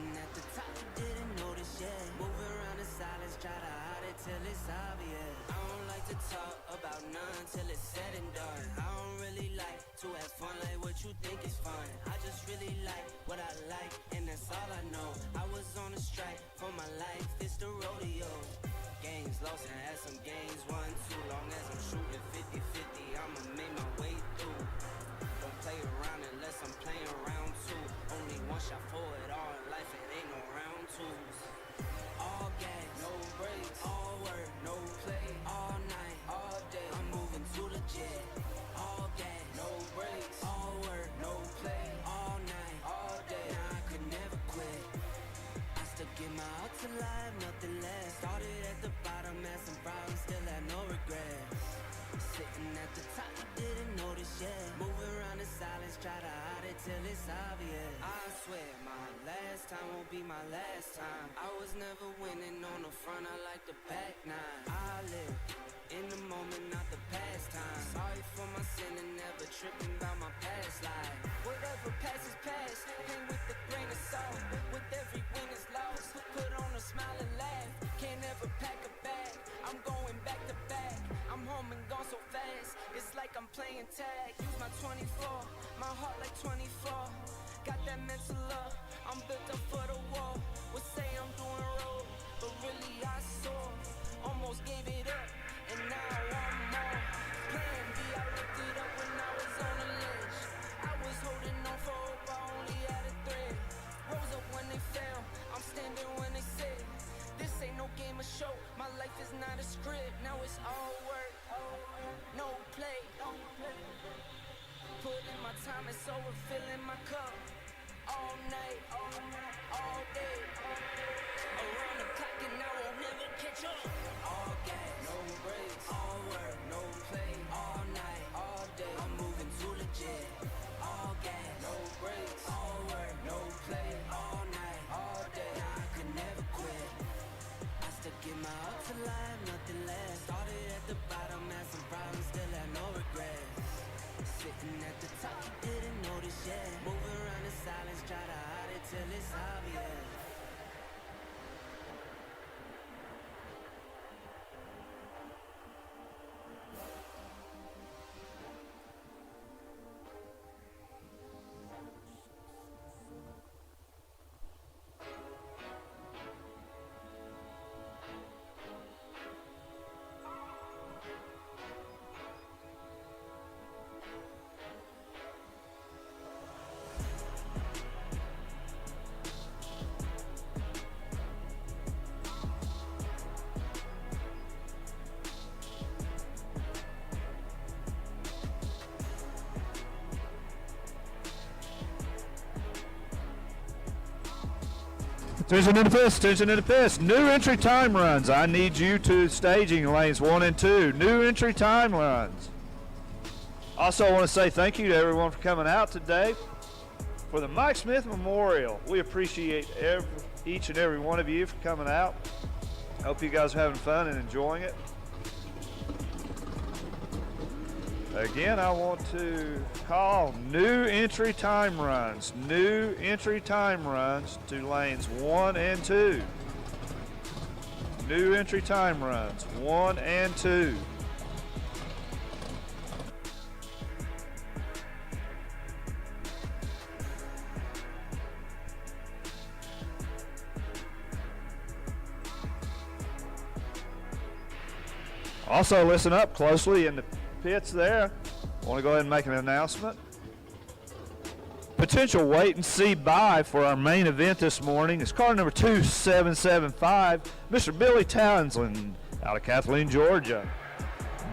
Sitting at the top, you didn't notice yet. Moving around in silence, try to hide it till it's obvious. I don't like to talk about none till it's said and done. I don't really like to have fun like what you think is fun. I just really like what I like, and that's all I know. I was on a strike for my life, it's the rodeo. Games lost and had some games won too. Long as I'm shooting 50-50, I'ma make my way through. Don't play around unless I'm playing round two. Only one shot for it all in life, it ain't no round twos. All gas, no brakes, all work, no play. All night, all day, I'm moving to the jet. All gas, no brakes, all work, no play. All night, all day, nah, I could never quit. I still give my all to life, nothing less. Started at the bottom, had some problems, still had no regrets. Sitting at the top, you didn't notice yet. Moving around in silence, try to hide it till it's obvious. I swear my last time won't be my last time. I was never winning on the front, I like the back nine. I live in the moment, not the past time. Sorry for my sin and never tripping about my past life. Whatever passes past, hang with the grain of salt. With every win is lost, put on a smile and laugh. Can't ever pack a bag, I'm going back to back. I'm home and gone so fast, it's like I'm playing tag. Use my 24, my heart like 24. Got that mental up, I'm built up for the war. Would say I'm doing road, but really I saw. Almost gave it up, and now I want more. Plan B, I looked it up when I was on the ledge. I was holding on for hope, I only had a thread. Rose up when they fell, I'm standing when they said. This ain't no game of show, my life is not a script. Now it's all work, no play. Put in my time, it's over, filling my cup. All night, all day. Around the clock and I won't never catch up. All gas, no brakes, all work, no play. All night, all day, I'm moving to the jet. All gas, no brakes, all work, no play. All night, all day, I could never quit. I still give my all to life, nothing less. Started at the bottom, had some problems, still had no regrets. Sitting at the top, you didn't notice yet. Moving around in silence, try to hide it till it's obvious. Attention to the pits, attention to the pits. New entry time runs. I need you to staging lanes 1 and 2. New entry time runs. Also, I want to say thank you to everyone for coming out today for the Mike Smith Memorial. We appreciate each and every one of you for coming out. I hope you guys are having fun and enjoying it. Again, I want to call new entry time runs. New entry time runs to lanes 1 and 2. New entry time runs 1 and 2. Also, listen up closely in the pits there. I want to go ahead and make an announcement. Potential wait and see buy for our main event this morning is car number 2775, Mr. Billy Townsend out of Kathleen, Georgia.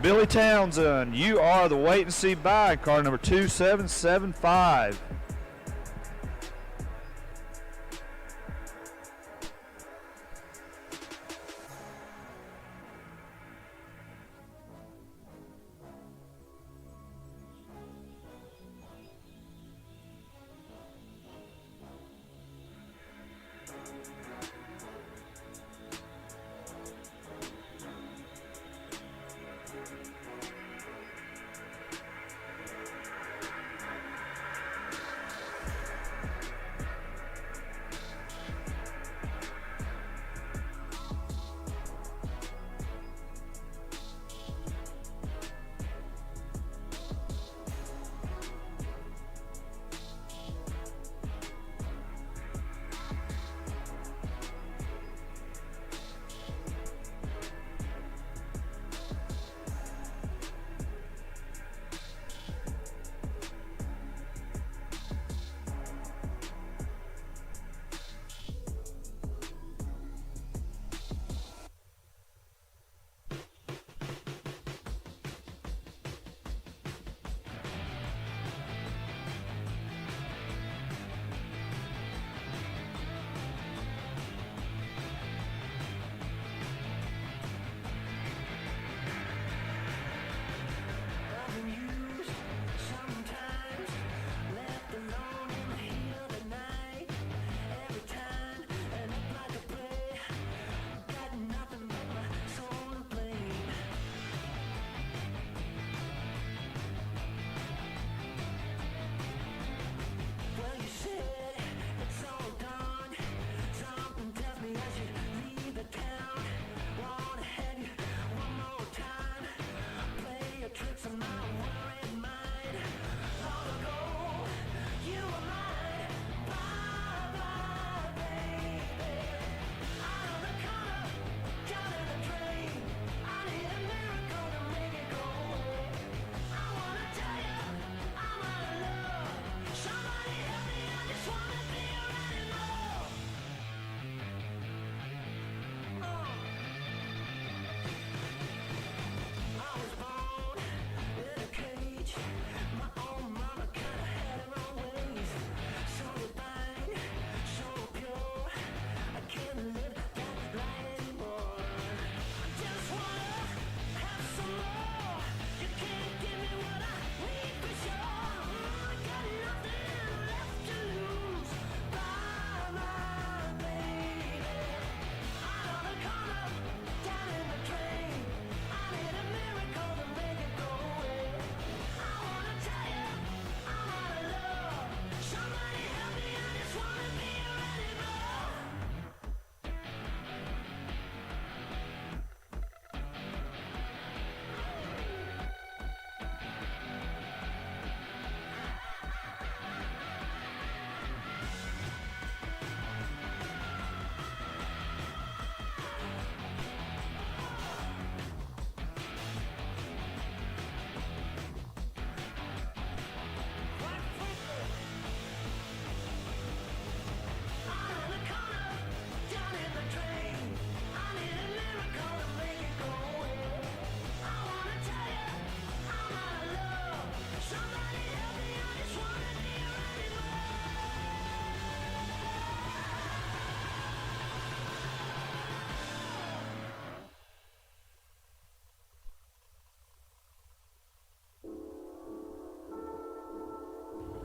Billy Townsend, you are the wait and see buy in car number 2775.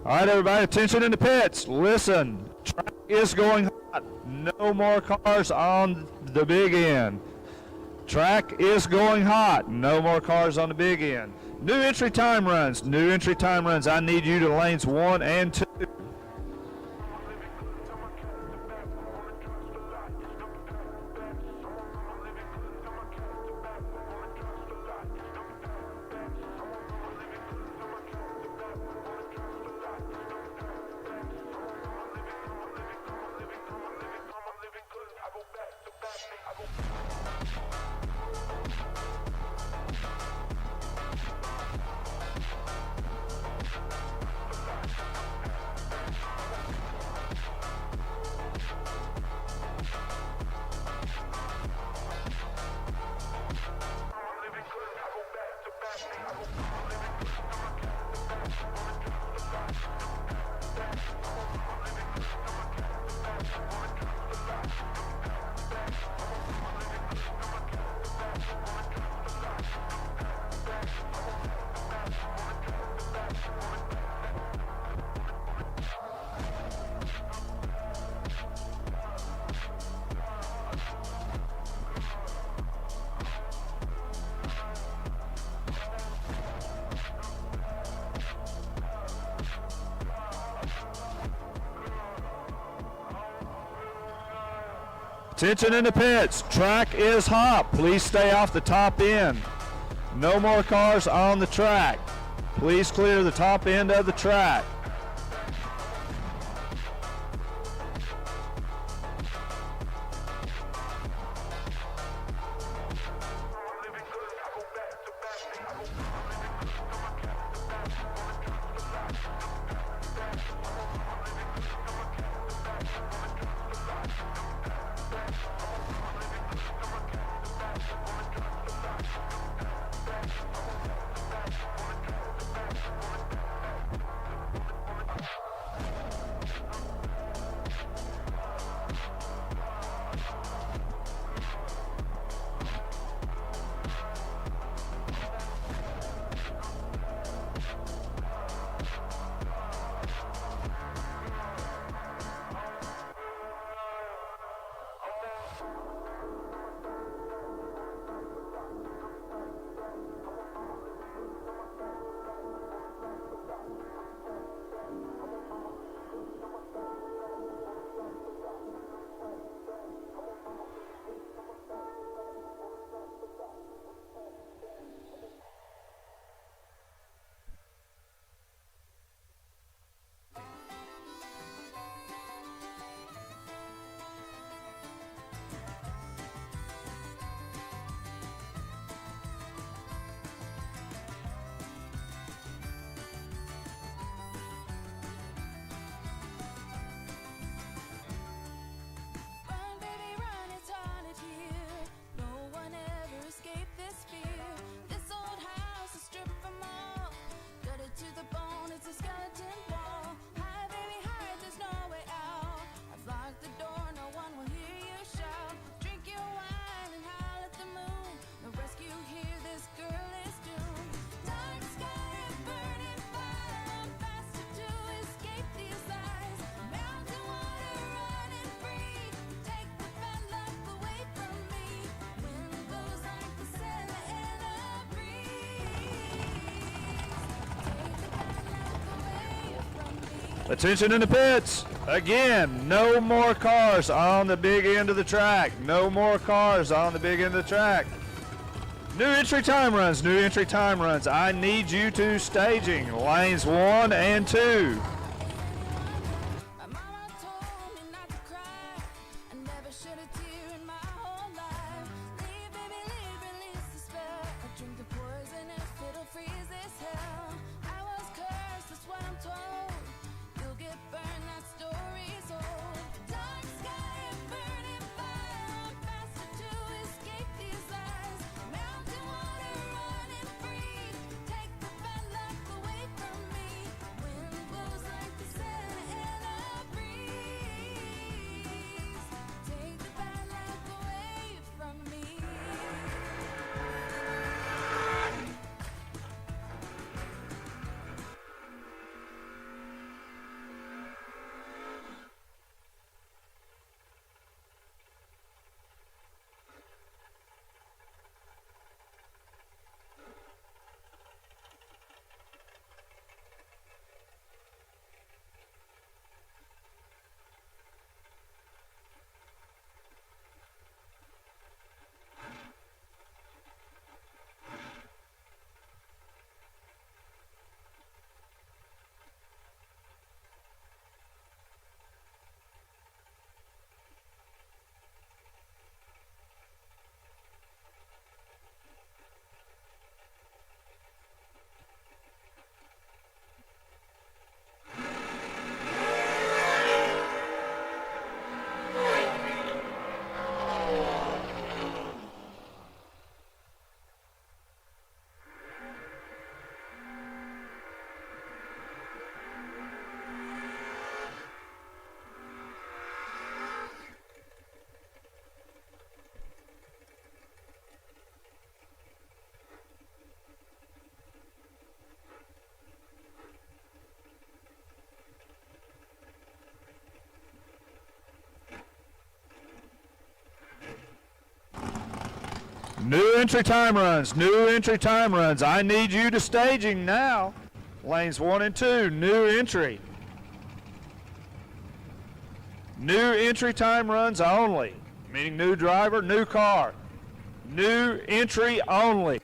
All right, everybody, attention in the pits. Listen, track is going hot. No more cars on the big end. Track is going hot. No more cars on the big end. New entry time runs. New entry time runs. I need you to lanes 1 and 2. Attention in the pits. Track is hot. Please stay off the top end. No more cars on the track. Please clear the top end of the track. Attention in the pits. Again, no more cars on the big end of the track. No more cars on the big end of the track. New entry time runs. New entry time runs. I need you to staging. Lanes 1 and 2. New entry time runs. New entry time runs. I need you to staging now. Lanes 1 and 2. New entry. New entry time runs only. Meaning new driver, new car. New entry only.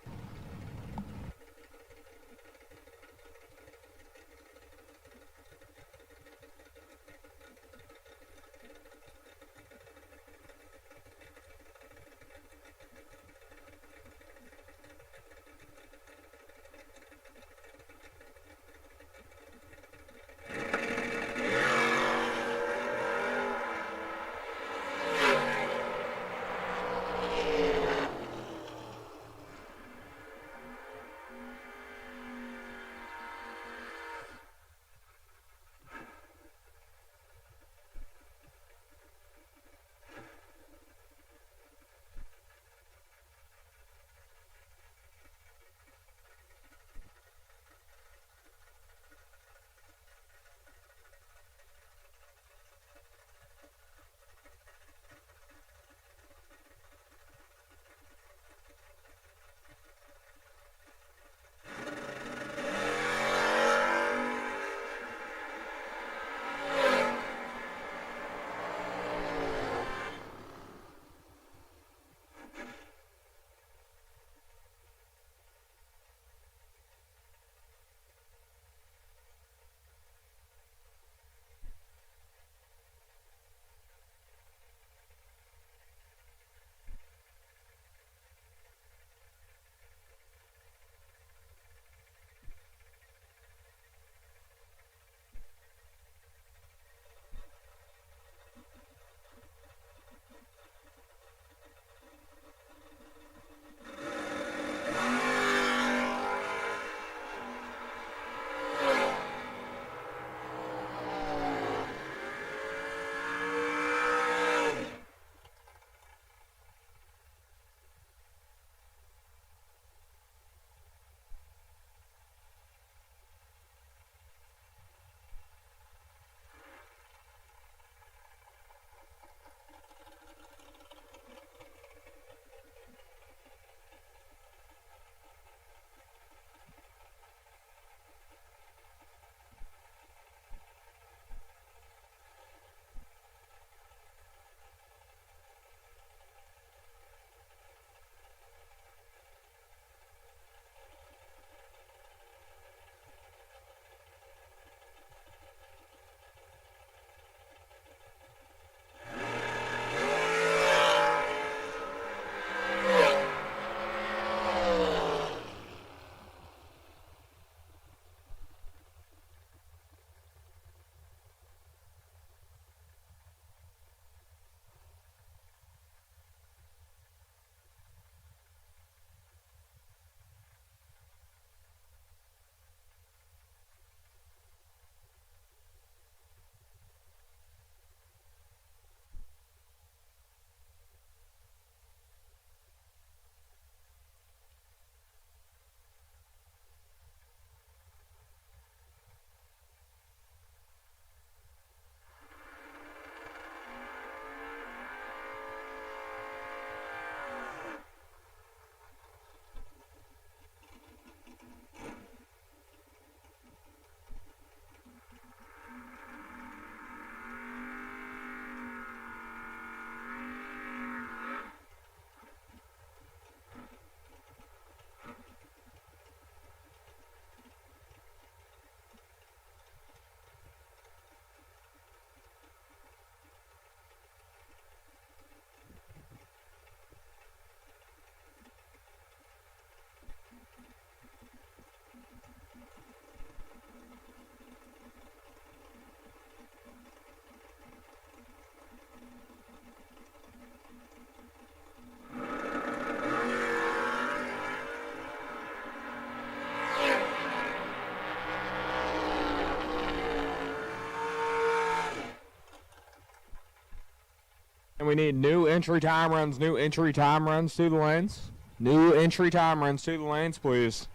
And we need new entry time runs, new entry time runs to the lanes. New entry time runs to the lanes, please.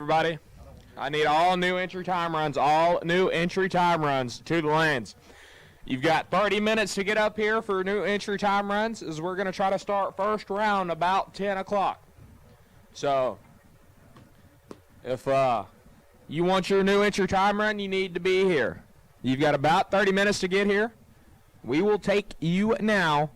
everybody. I need all new entry time runs. All new entry time runs to the lanes. You've got 30 minutes to get up here for new entry time runs, as we're going to try to start first round about 10 o'clock. So, if you want your new entry time run, you need to be here. You've got about 30 minutes to get here. We will take you now.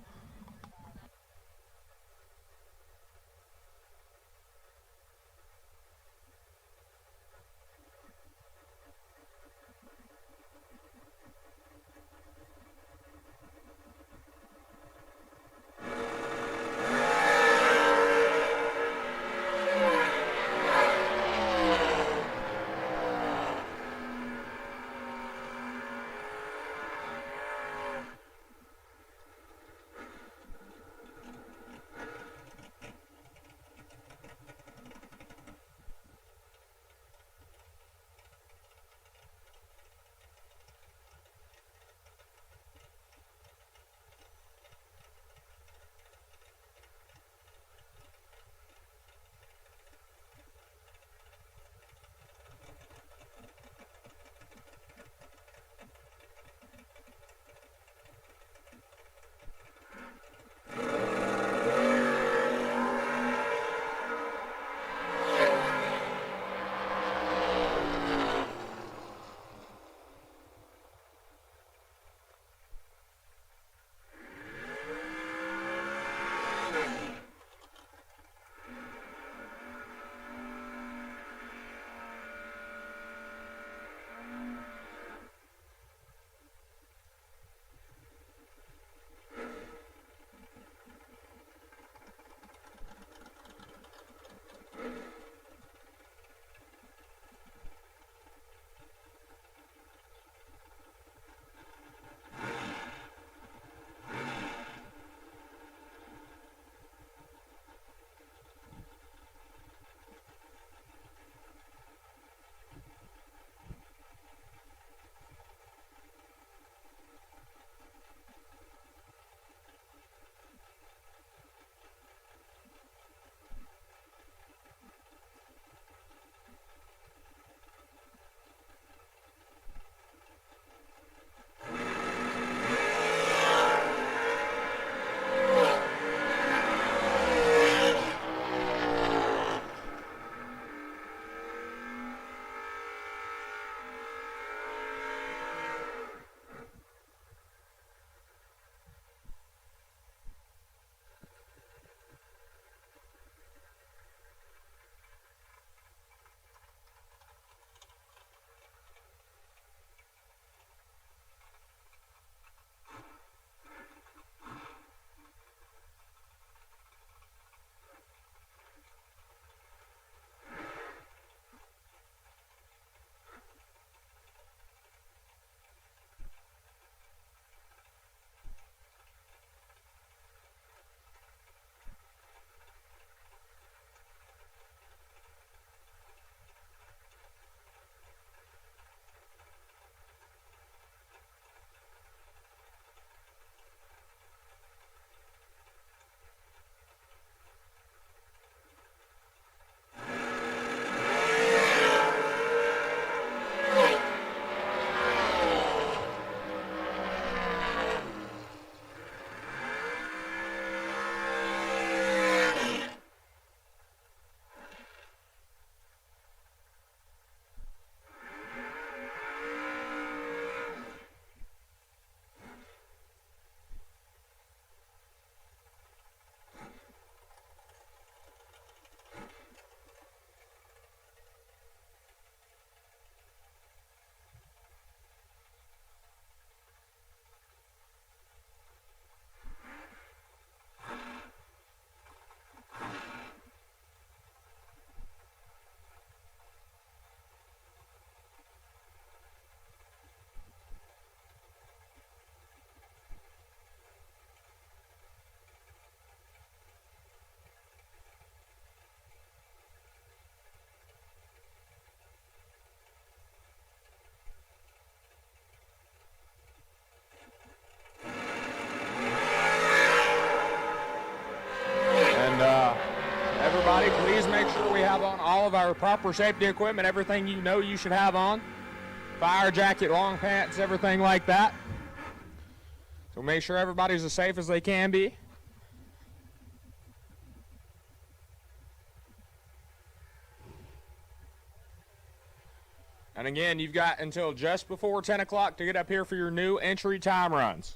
make sure we have on all of our proper safety equipment, everything you know you should have on. Fire jacket, long pants, everything like that. So make sure everybody's as safe as they can be. And again, you've got until just before 10 o'clock to get up here for your new entry time runs.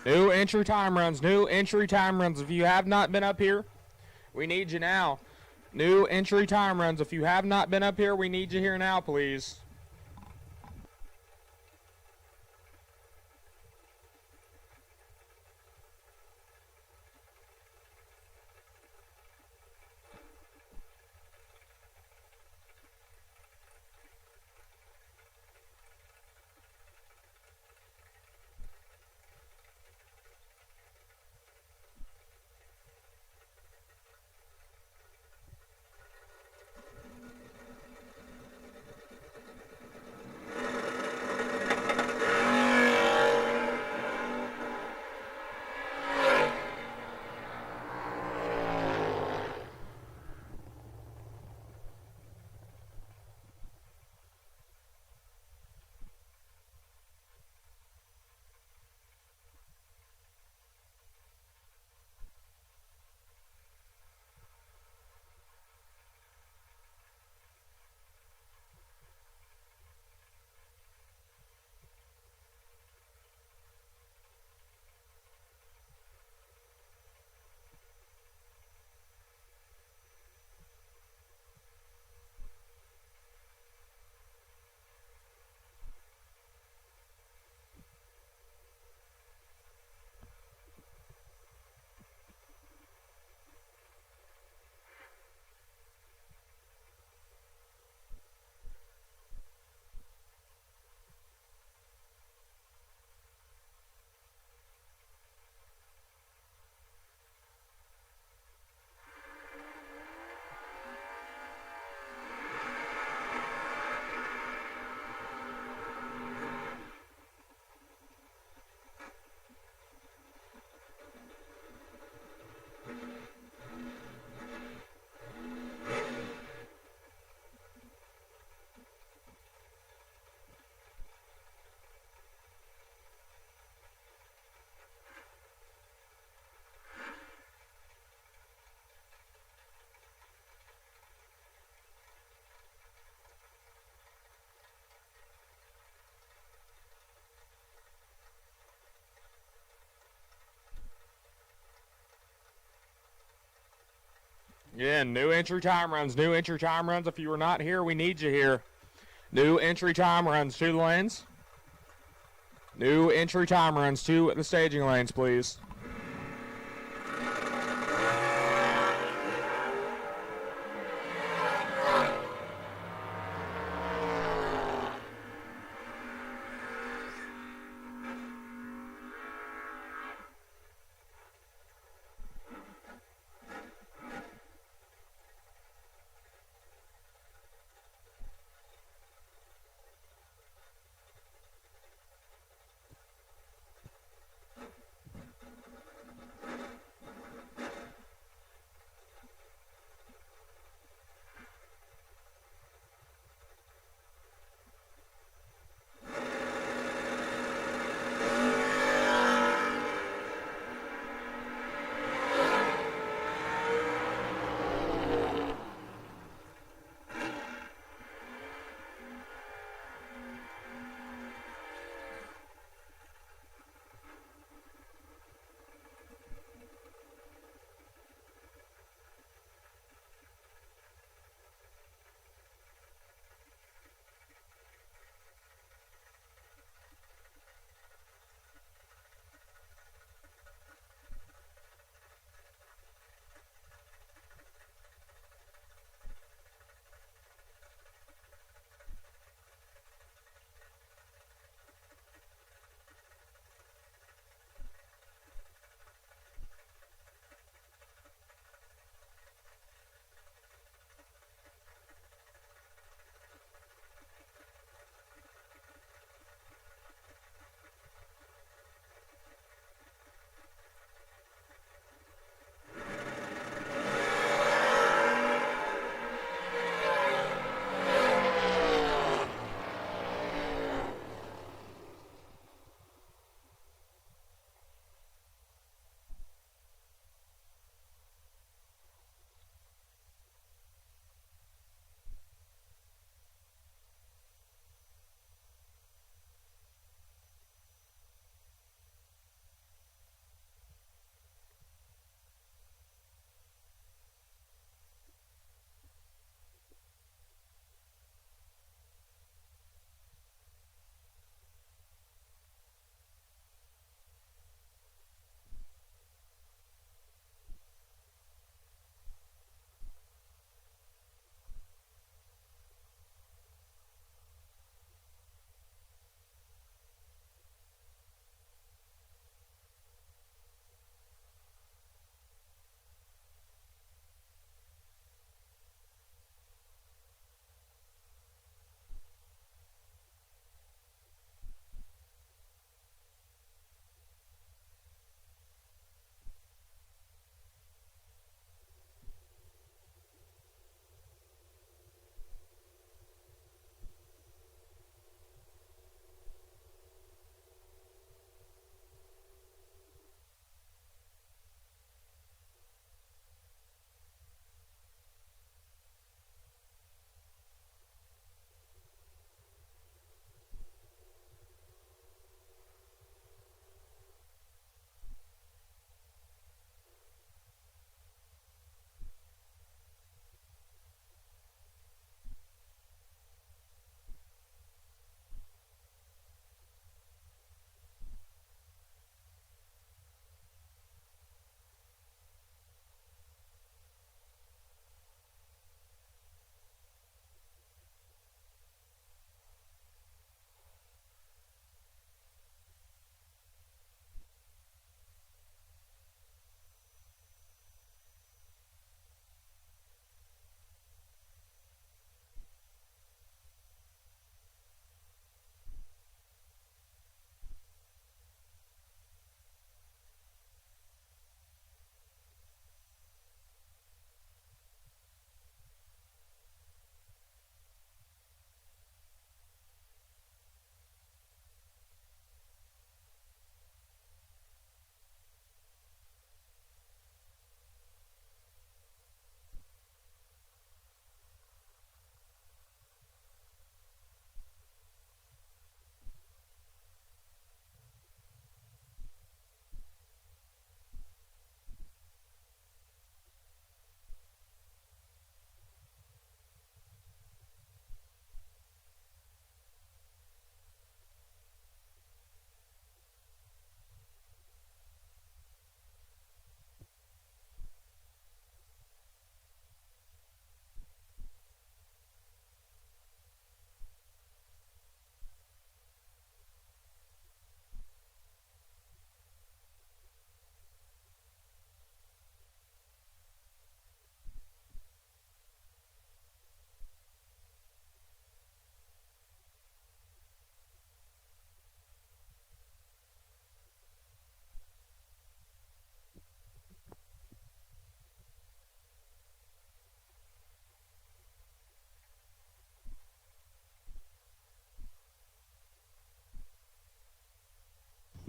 New entry time runs, new entry time runs. If you have not been up here, we need you now. New entry time runs. If you have not been up here, we need you here now, please. Again, new entry time runs, new entry time runs. If you are not here, we need you here. New entry time runs to the lanes. New entry time runs to the staging lanes, please.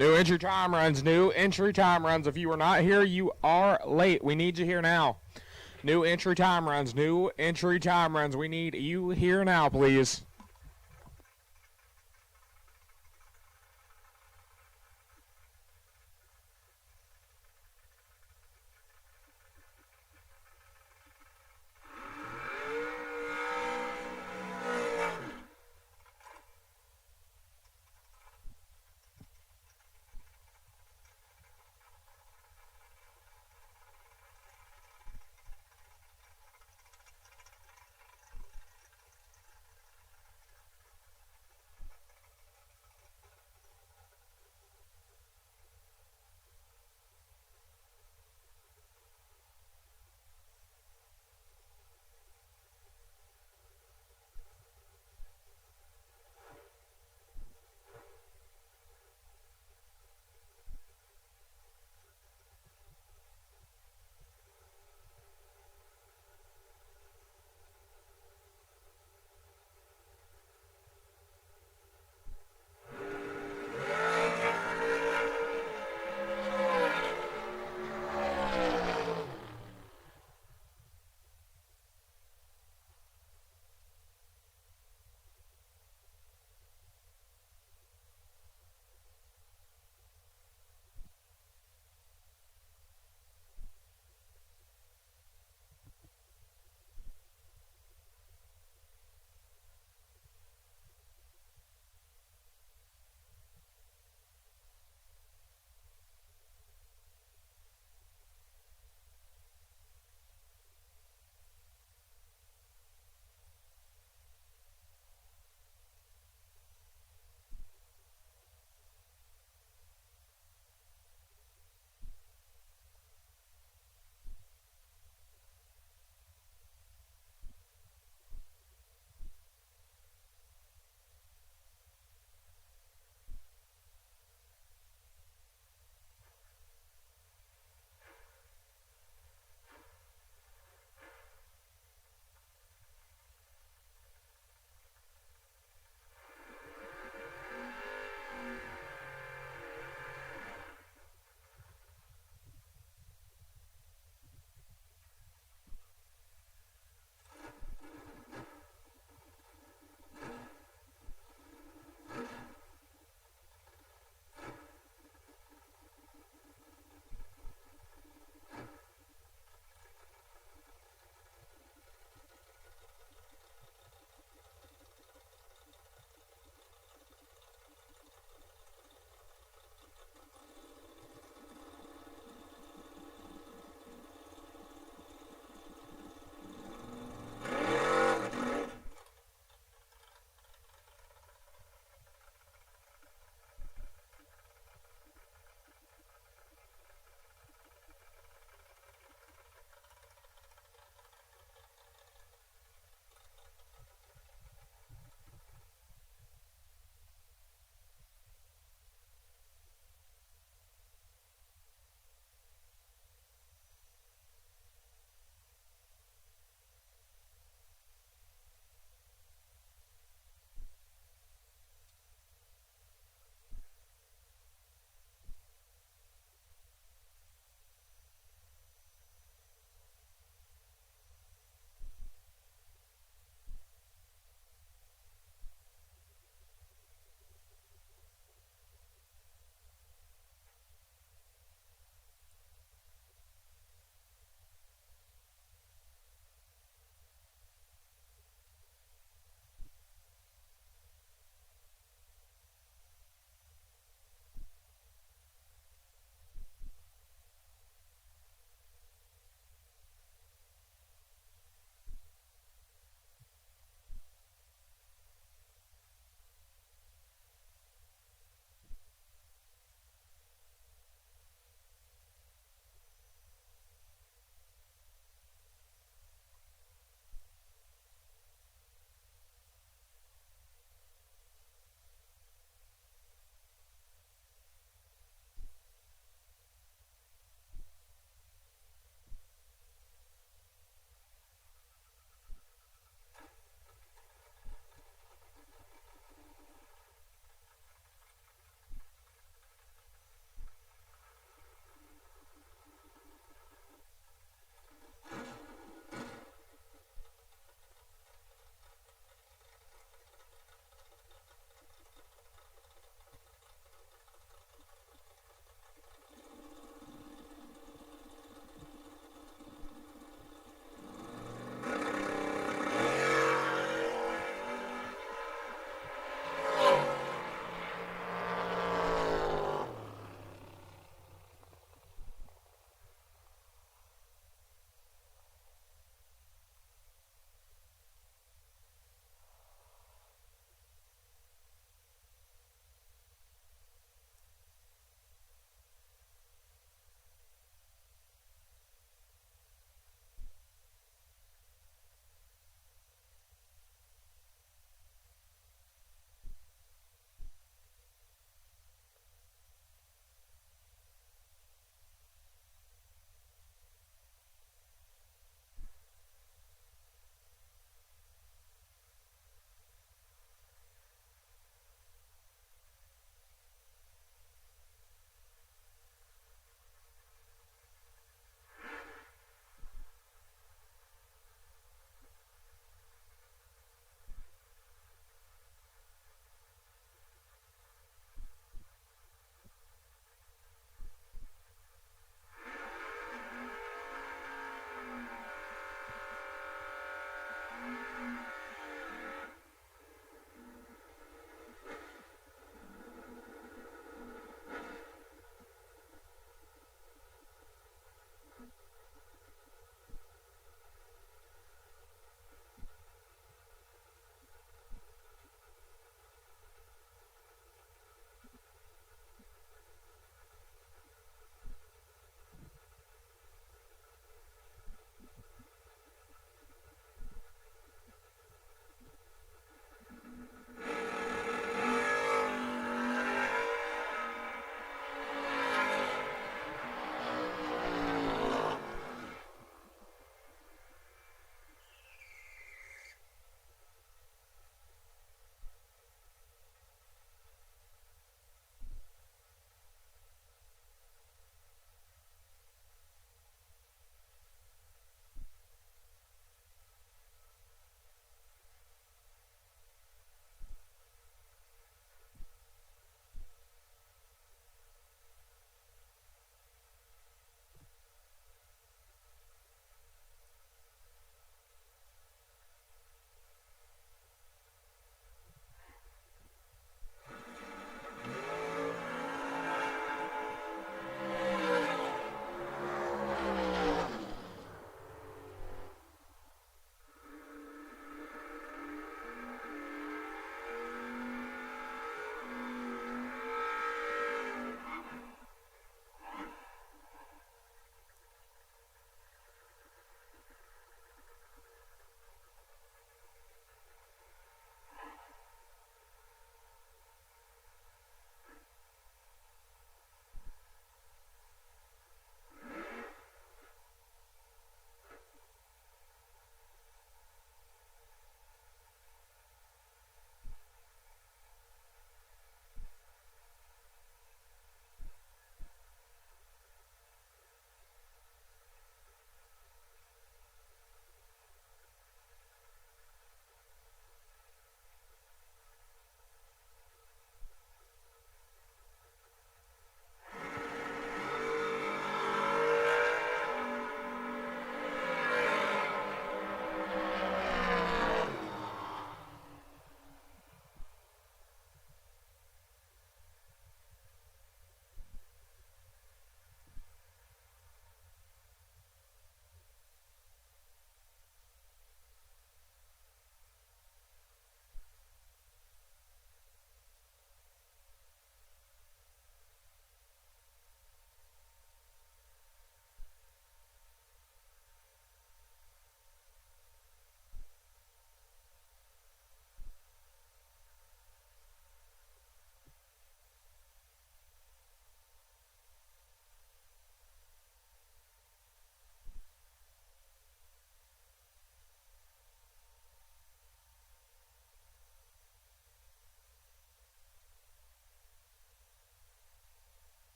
New entry time runs, new entry time runs. If you are not here, you are late. We need you here now. New entry time runs, new entry time runs. We need you here now, please.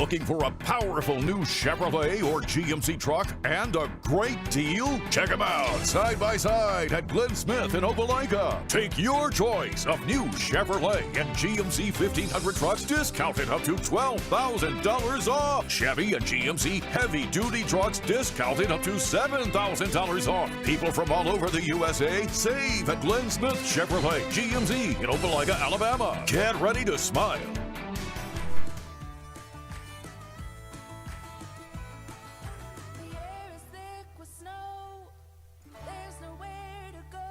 Looking for a powerful new Chevrolet or GMC truck and a great deal? Check them out side by side at Glenn Smith in Opelika. Take your choice of new Chevrolet and GMC 1500 trucks discounted up to $12,000 off. Chevy and GMC heavy-duty trucks discounted up to $7,000 off. People from all over the USA save at Glenn Smith Chevrolet GMC in Opelika, Alabama. Get ready to smile. The air is thick with snow. There's nowhere to go.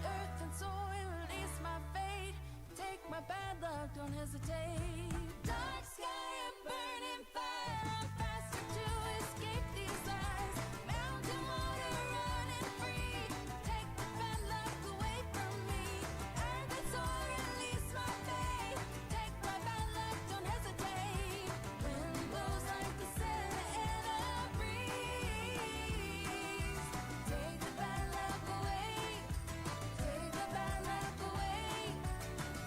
Earth and soil release my fate. Take my bad luck, don't hesitate. Dark sky and burning fire. I'm faster to escape these eyes. Mountain water running free. Take the bad luck away from me. Earth and soil release my fate. Take my bad luck, don't hesitate. Wind blows like the sailor in a breeze. Take the bad luck away. Take the bad luck away.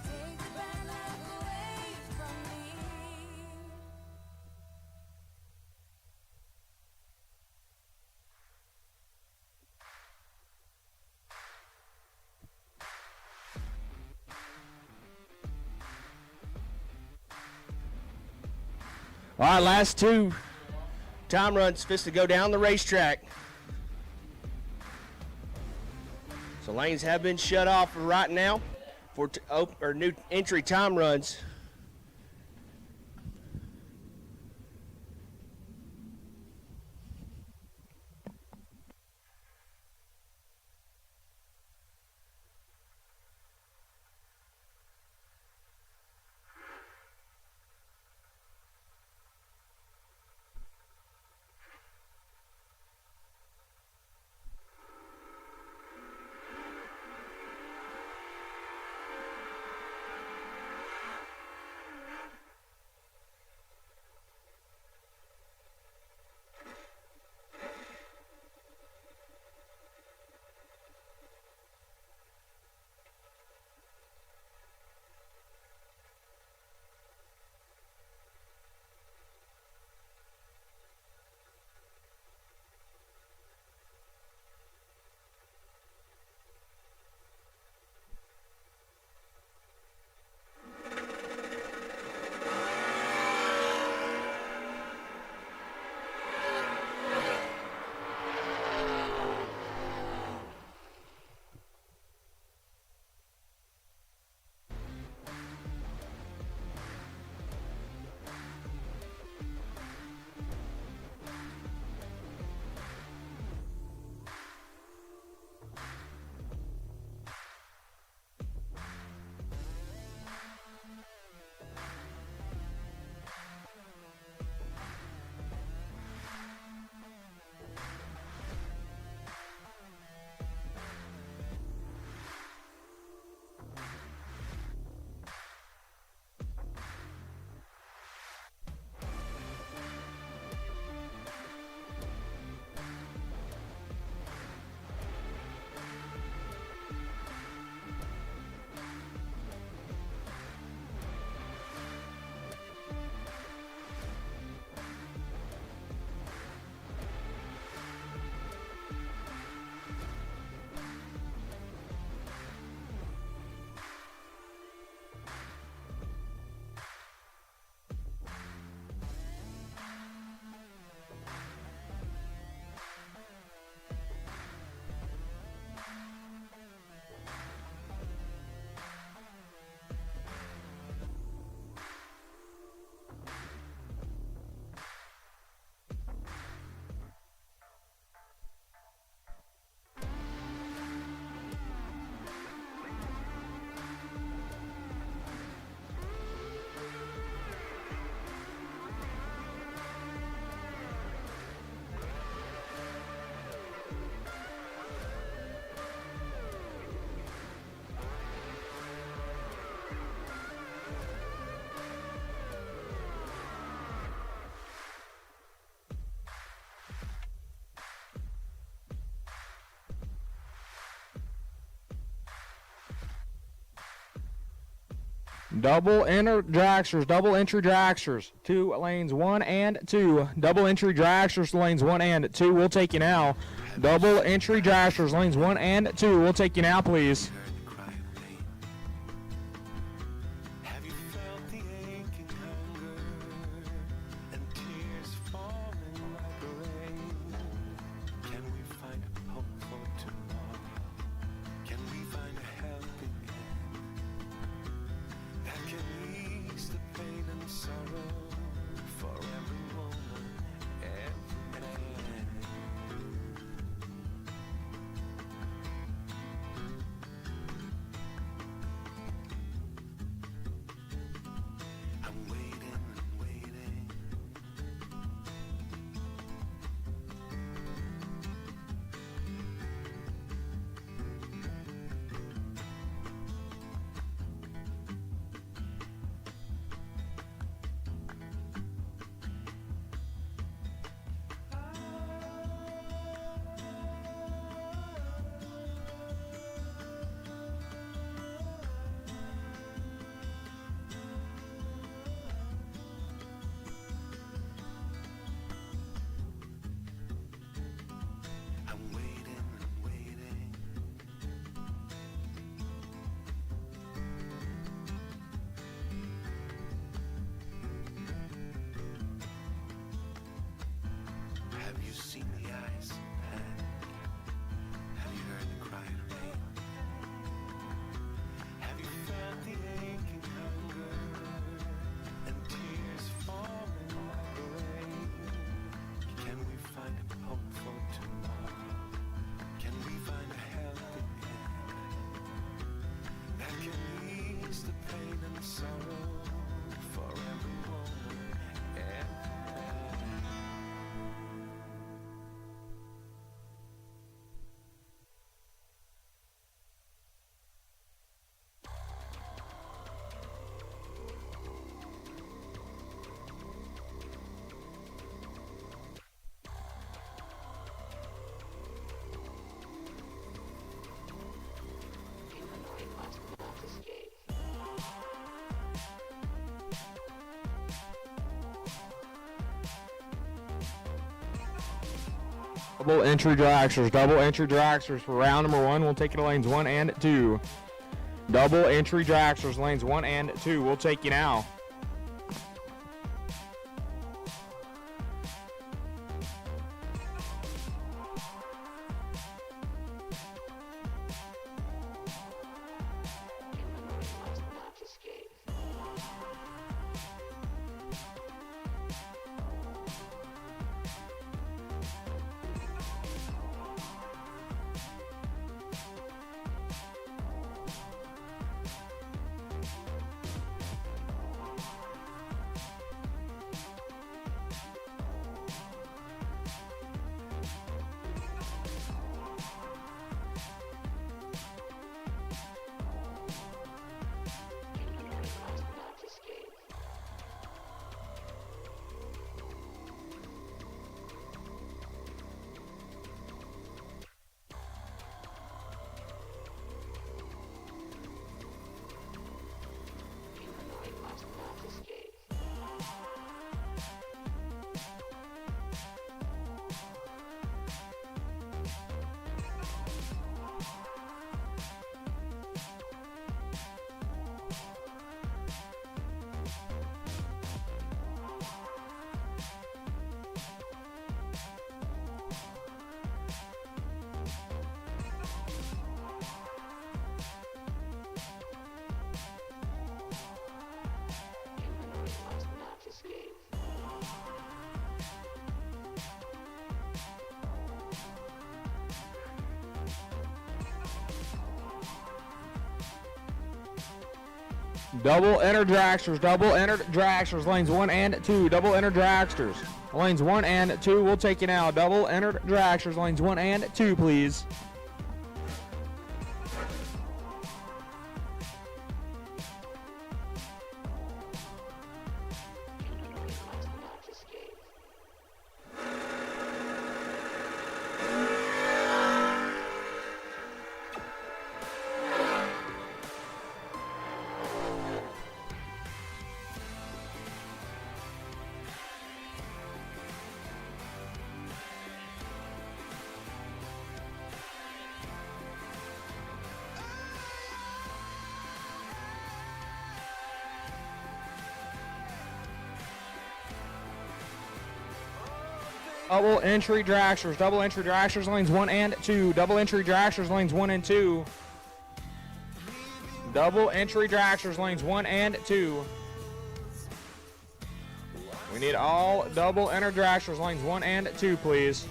Take the bad luck away from me. All right, last two time runs supposed to go down the racetrack. So lanes have been shut off for right now for new entry time runs. Double enter dragsters, double entry dragsters to lanes 1 and 2. Double entry dragsters to lanes 1 and 2. We'll take you now. Double entry dragsters, lanes 1 and 2. We'll take you now, please. Have you felt the aching hunger and tears falling like rain? Can we find hope for tomorrow? Can we find a helping hand that can ease the pain and sorrow for every woman, every man? I'm waiting and waiting. I'm waiting and waiting. Have you seen the eyes of panic? Have you heard the cry of rain? Have you felt the aching hunger and tears falling like rain? Can we find a hope for tomorrow? Can we find a helping hand that can ease the pain and sorrow for every woman, every man? Double entry dragsters for round number 1. We'll take you to lanes 1 and 2. Double entry dragsters, lanes 1 and 2. We'll take you now. Double enter dragsters, lanes 1 and 2. Double enter dragsters, lanes 1 and 2. We'll take you now. Double enter dragsters, lanes 1 and 2, please. Double entry dragsters. Double entry dragsters lanes 1 and 2. Double entry dragsters lanes 1 and 2. Double entry dragsters lanes 1 and 2. We need all double enter dragsters lanes 1 and 2, please.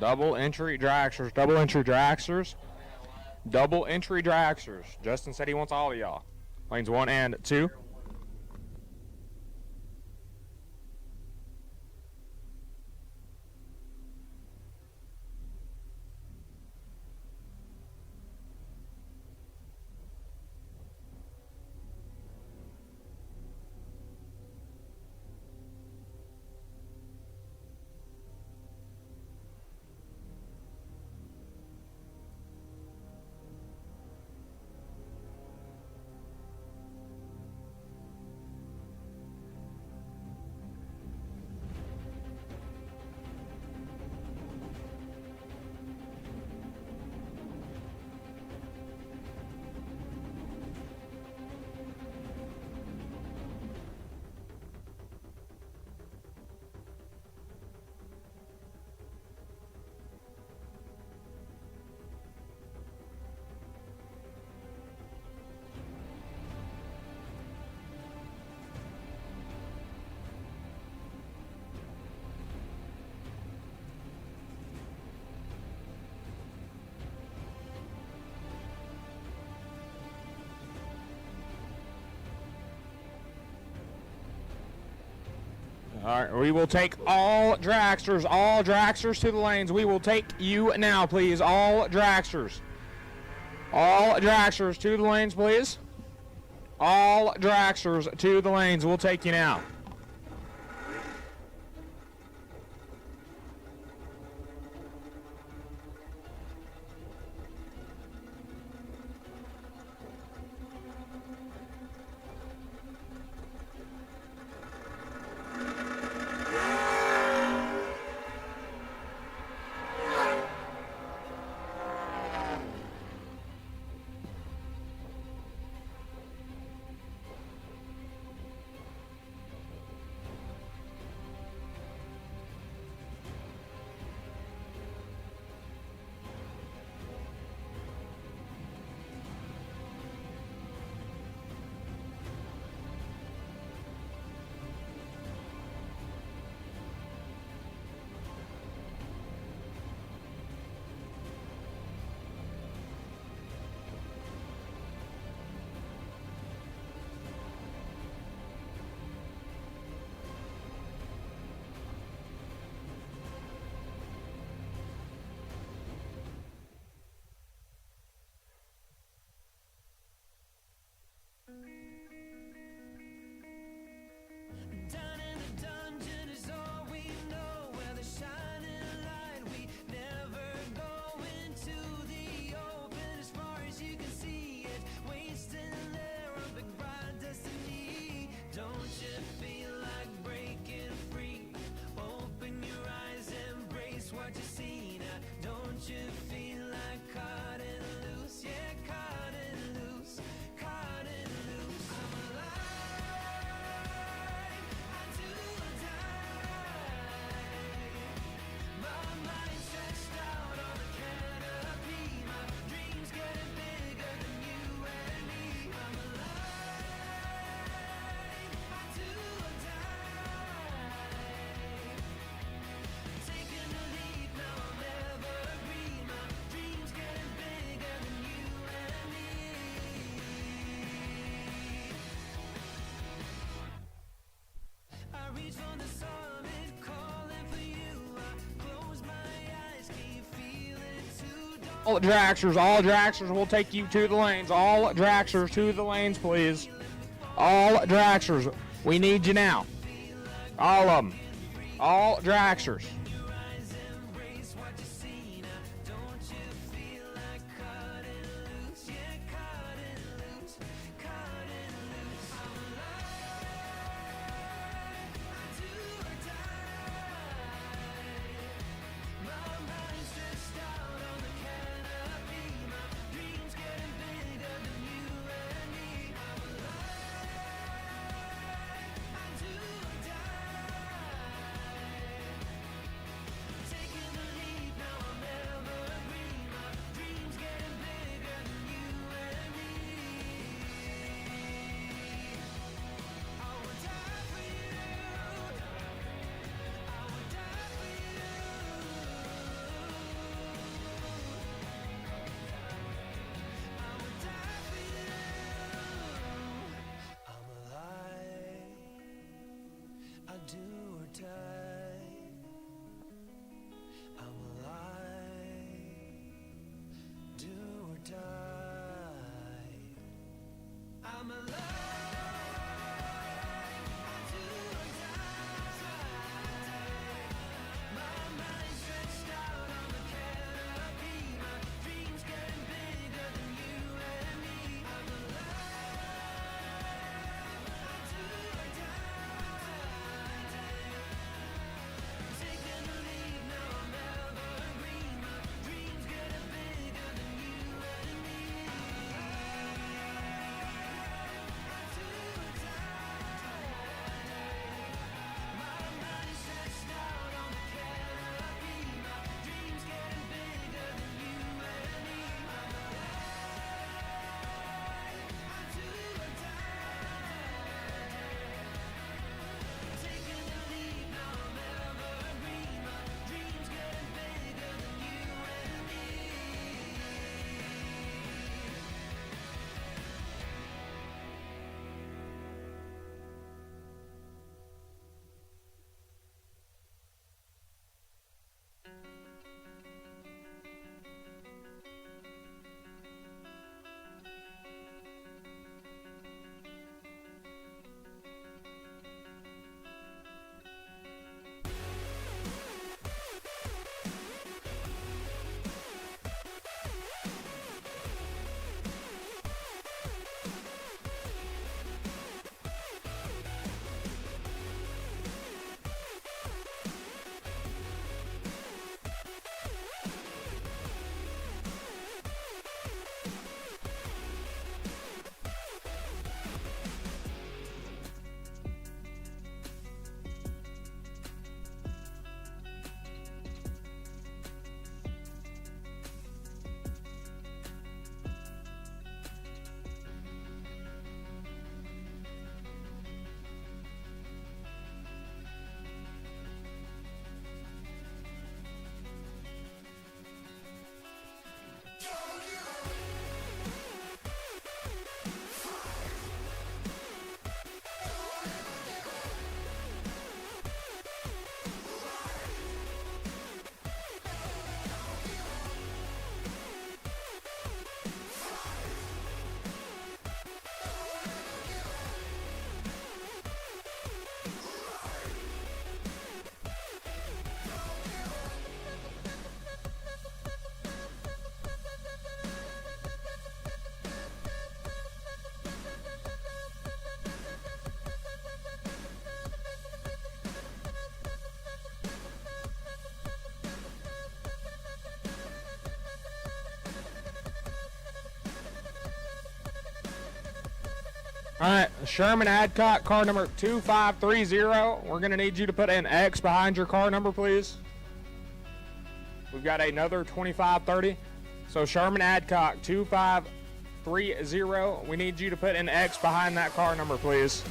Double entry dragsters. Double entry dragsters. Double entry dragsters. Justin said he wants all of y'all. Lanes 1 and 2. All right, we will take all dragsters to the lanes. We will take you now, please. All dragsters to the lanes, please. All dragsters to the lanes. We'll take you now. All Draxers will take you to the lanes. All Draxers to the lanes, please. All Draxers, we need you now. All of them. All Draxers. All right, Sherman Adcock, car number 2530. We're going to need you to put an X behind your car number, please. We've got another 2530. So Sherman Adcock, 2530. We need you to put an X behind that car number, please.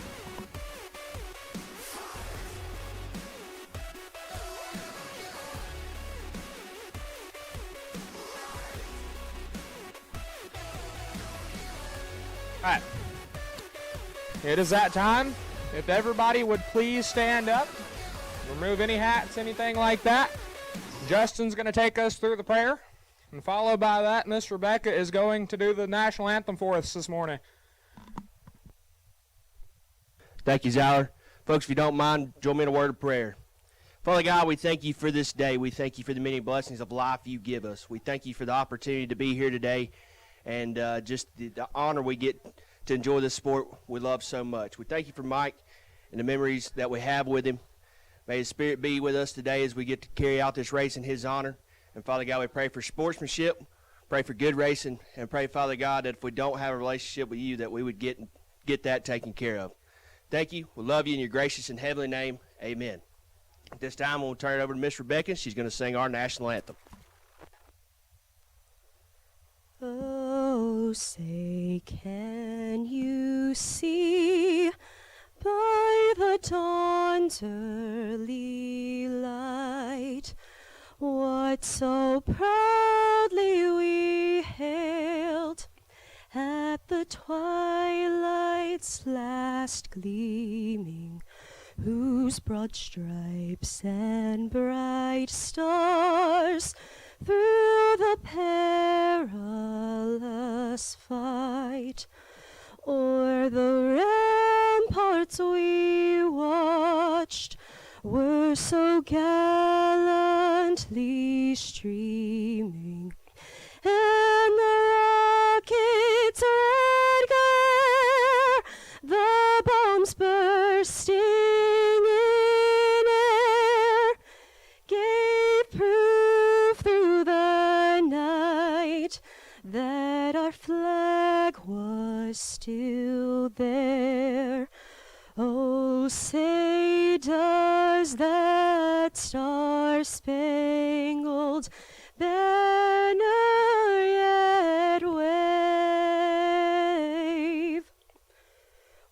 All right. It is that time. If everybody would please stand up, remove any hats, anything like that. Justin's going to take us through the prayer. And followed by that, Miss Rebecca is going to do the national anthem for us this morning. Thank you, Zyler. Folks, if you don't mind, join me in a word of prayer. Father God, we thank you for this day. We thank you for the many blessings of life you give us. We thank you for the opportunity to be here today and just the honor we get to enjoy this sport we love so much. We thank you for Mike and the memories that we have with him. May his spirit be with us today as we get to carry out this race in his honor. And Father God, we pray for sportsmanship, pray for good racing, and pray, Father God, that if we don't have a relationship with you, that we would get that taken care of. Thank you. We love you in your gracious and heavenly name. Amen. At this time, we'll turn it over to Miss Rebecca. She's going to sing our national anthem. Oh, say, can you see by the dawn's early light what so proudly we hailed at the twilight's last gleaming, whose broad stripes and bright stars through the perilous fight o'er the ramparts we watched were so gallantly streaming, and the rocket's red glare, the bombs bursting in air, gave proof through the night that our flag was still there. Oh, say, does that star-spangled banner yet wave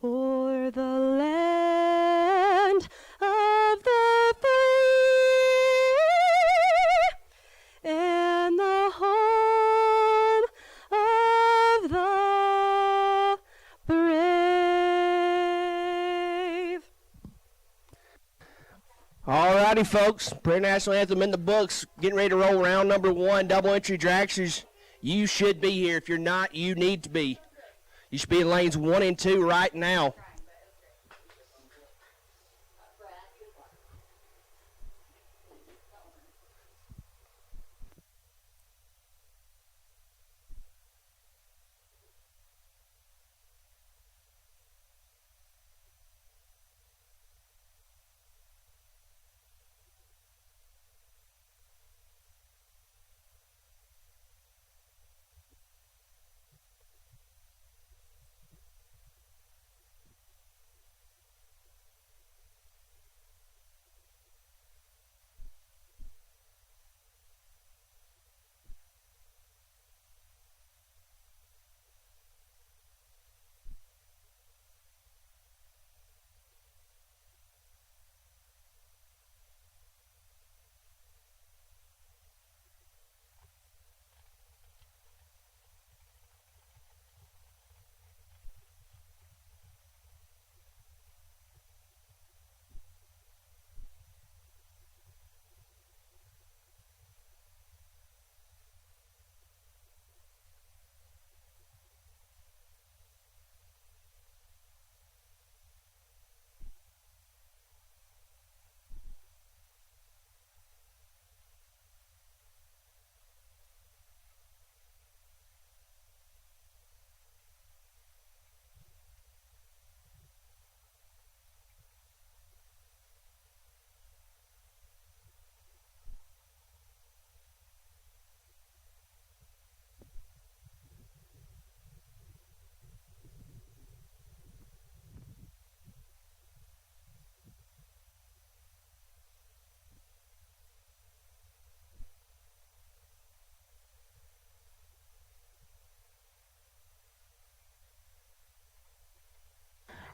o'er the land of the free and the home of the brave? Alrighty, folks. Prayer national anthem in the books. Getting ready to roll round number 1. Double entry dragsters. You should be here. If you're not, you need to be. You should be in lanes 1 and 2 right now.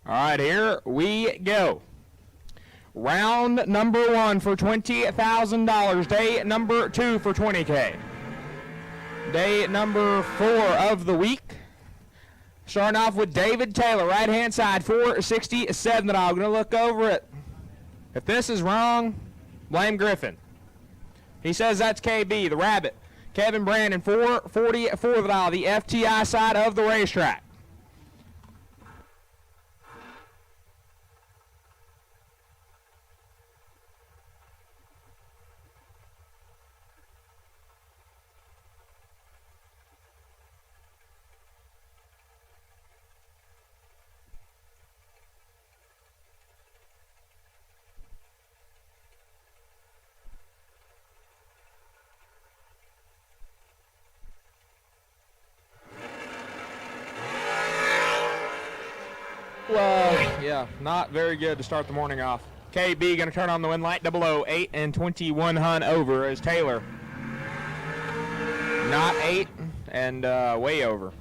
All right, here we go. Round number 1 for $20,000. Day number 2 for $20K. Day number 4 of the week. Starting off with David Taylor, right-hand side, 467. I'm going to look over it. If this is wrong, blame Griffin. He says that's KB, the rabbit. Kevin Brandon, 440 for the dial, the FTI side of the racetrack. Well, yeah, not very good to start the morning off. KB going to turn on the wind light. 008 and 21 Hun over as Taylor. Not 8 and way over.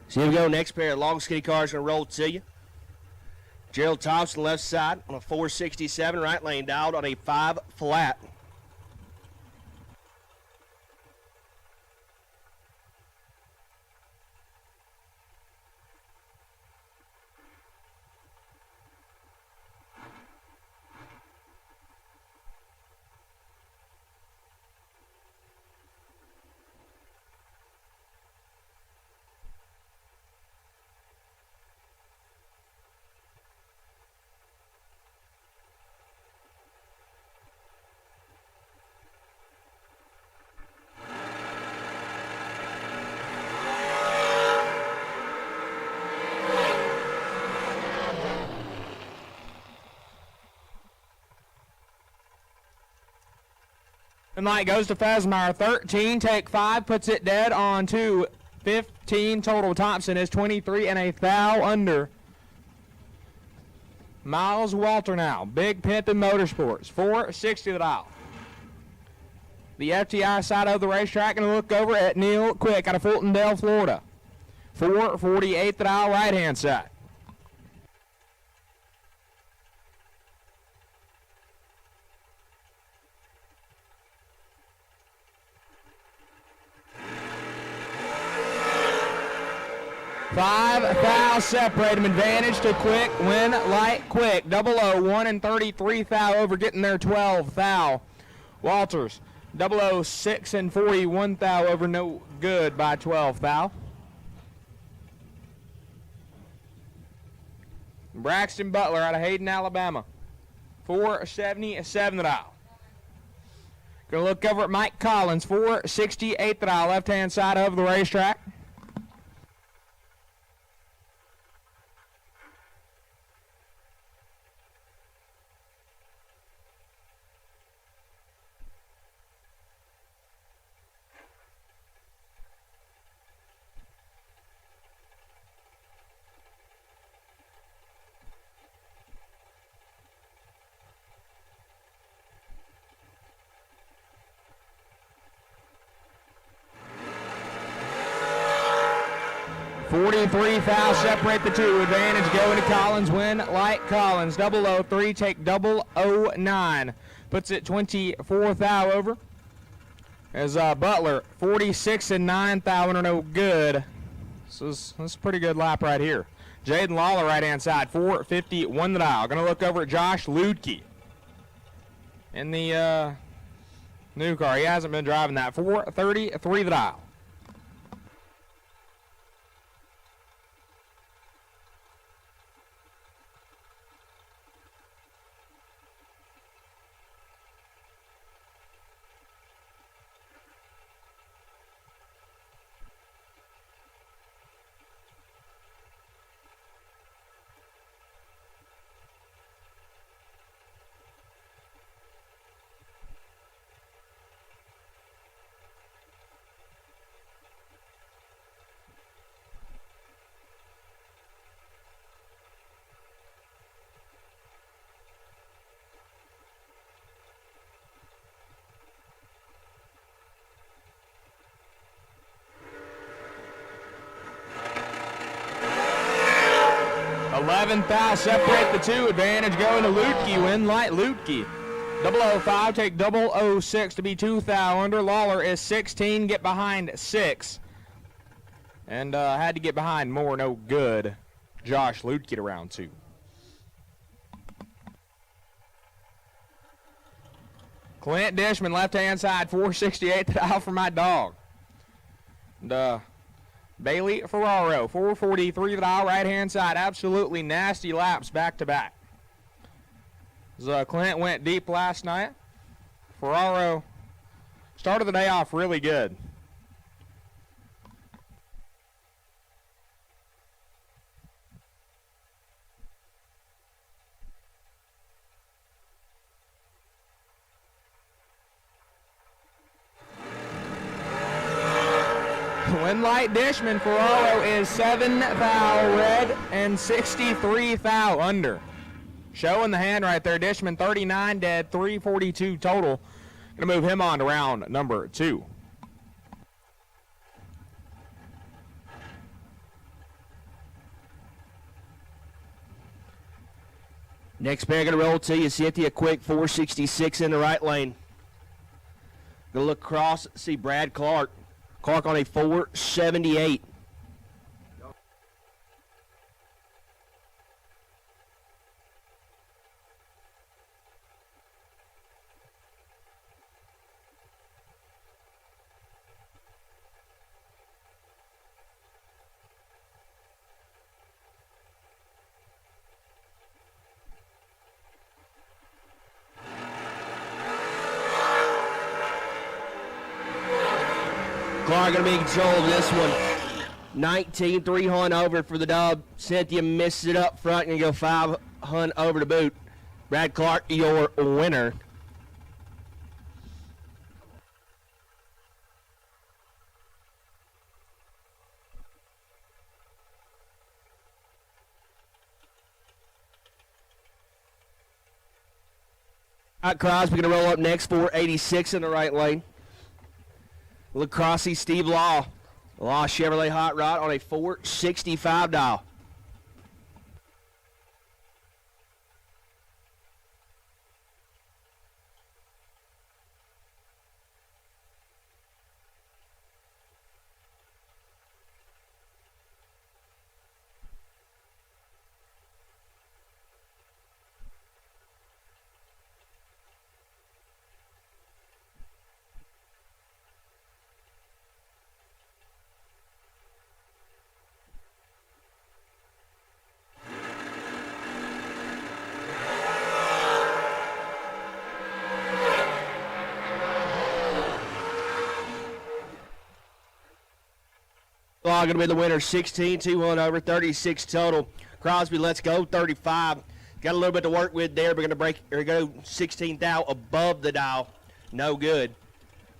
So here we go. Next pair of long skinny cars going to roll to you. Gerald Thompson left side on a 467, right lane dialed on a 5 flat. And light goes to Fesmeyer. 13, take 5, puts it dead on to 15. Total Thompson is 23 and a thou under. Miles Walter now. Big Pimpin' Motorsports. 460 the dial. The FTI side of the racetrack. Going to look over at Neil Quick out of Fultondale, Florida. 448 the dial, right hand side. Five thou separate him. Advantage to Quick. Win light Quick. 001 and 33 thou over, getting there 12 thou. Walters 006 and 41 thou over, no good by 12 thou. Braxton Butler out of Hayden, Alabama. 477 the dial. Gonna look over at Mike Collins. 468 the dial, left hand side of the racetrack. .43 thou separate the two. Advantage going to Collins. Win light Collins. 003 take 009. Puts it 24 thou over. As Butler 46 and 9 thou under, no good. This is a pretty good lap right here. Jaden Lawler right hand side. 451 the dial. Going to look over at Josh Ludke in the new car. He hasn't been driving that. 433 the dial. Thou separate the two. Advantage going to Lutke. Win light Lutke. 005 take 006 to be 2 thou under. Lawler is 16. Get behind 6. And had to get behind more. No good. Josh Lutke to round 2. Clint Dishman, left-hand side, 468 the dial for my dog. And, Bailey Ferraro, 443 the dial, right-hand side. Absolutely nasty laps back-to-back. Clint went deep last night. Ferraro started the day off really good. Win light Dishman, Ferraro is 7 thou red and 63 thou under. Showing the hand right there. Dishman 39 dead, 342 total. Gonna move him on to round number 2. Next pair gonna roll to you. Cynthia Quick, 466 in the right lane. Gonna look across, see Brad Clark. Clark on a 478. Clark going to be in control of this one. 19-3 hunt over for the dub. Cynthia misses it up front and go 5 hunt over to boot. Brad Clark, your winner. Crosby going to roll up next, 486 in the right lane. Lacrosse, Steve Law. Law Chevrolet Hot Rod on a 465 dial. Law going to be the winner, 16-2 over, 36 total. Crosby, let's go, 35. Got a little bit to work with there. We're going to go 16 thou above the dial. No good.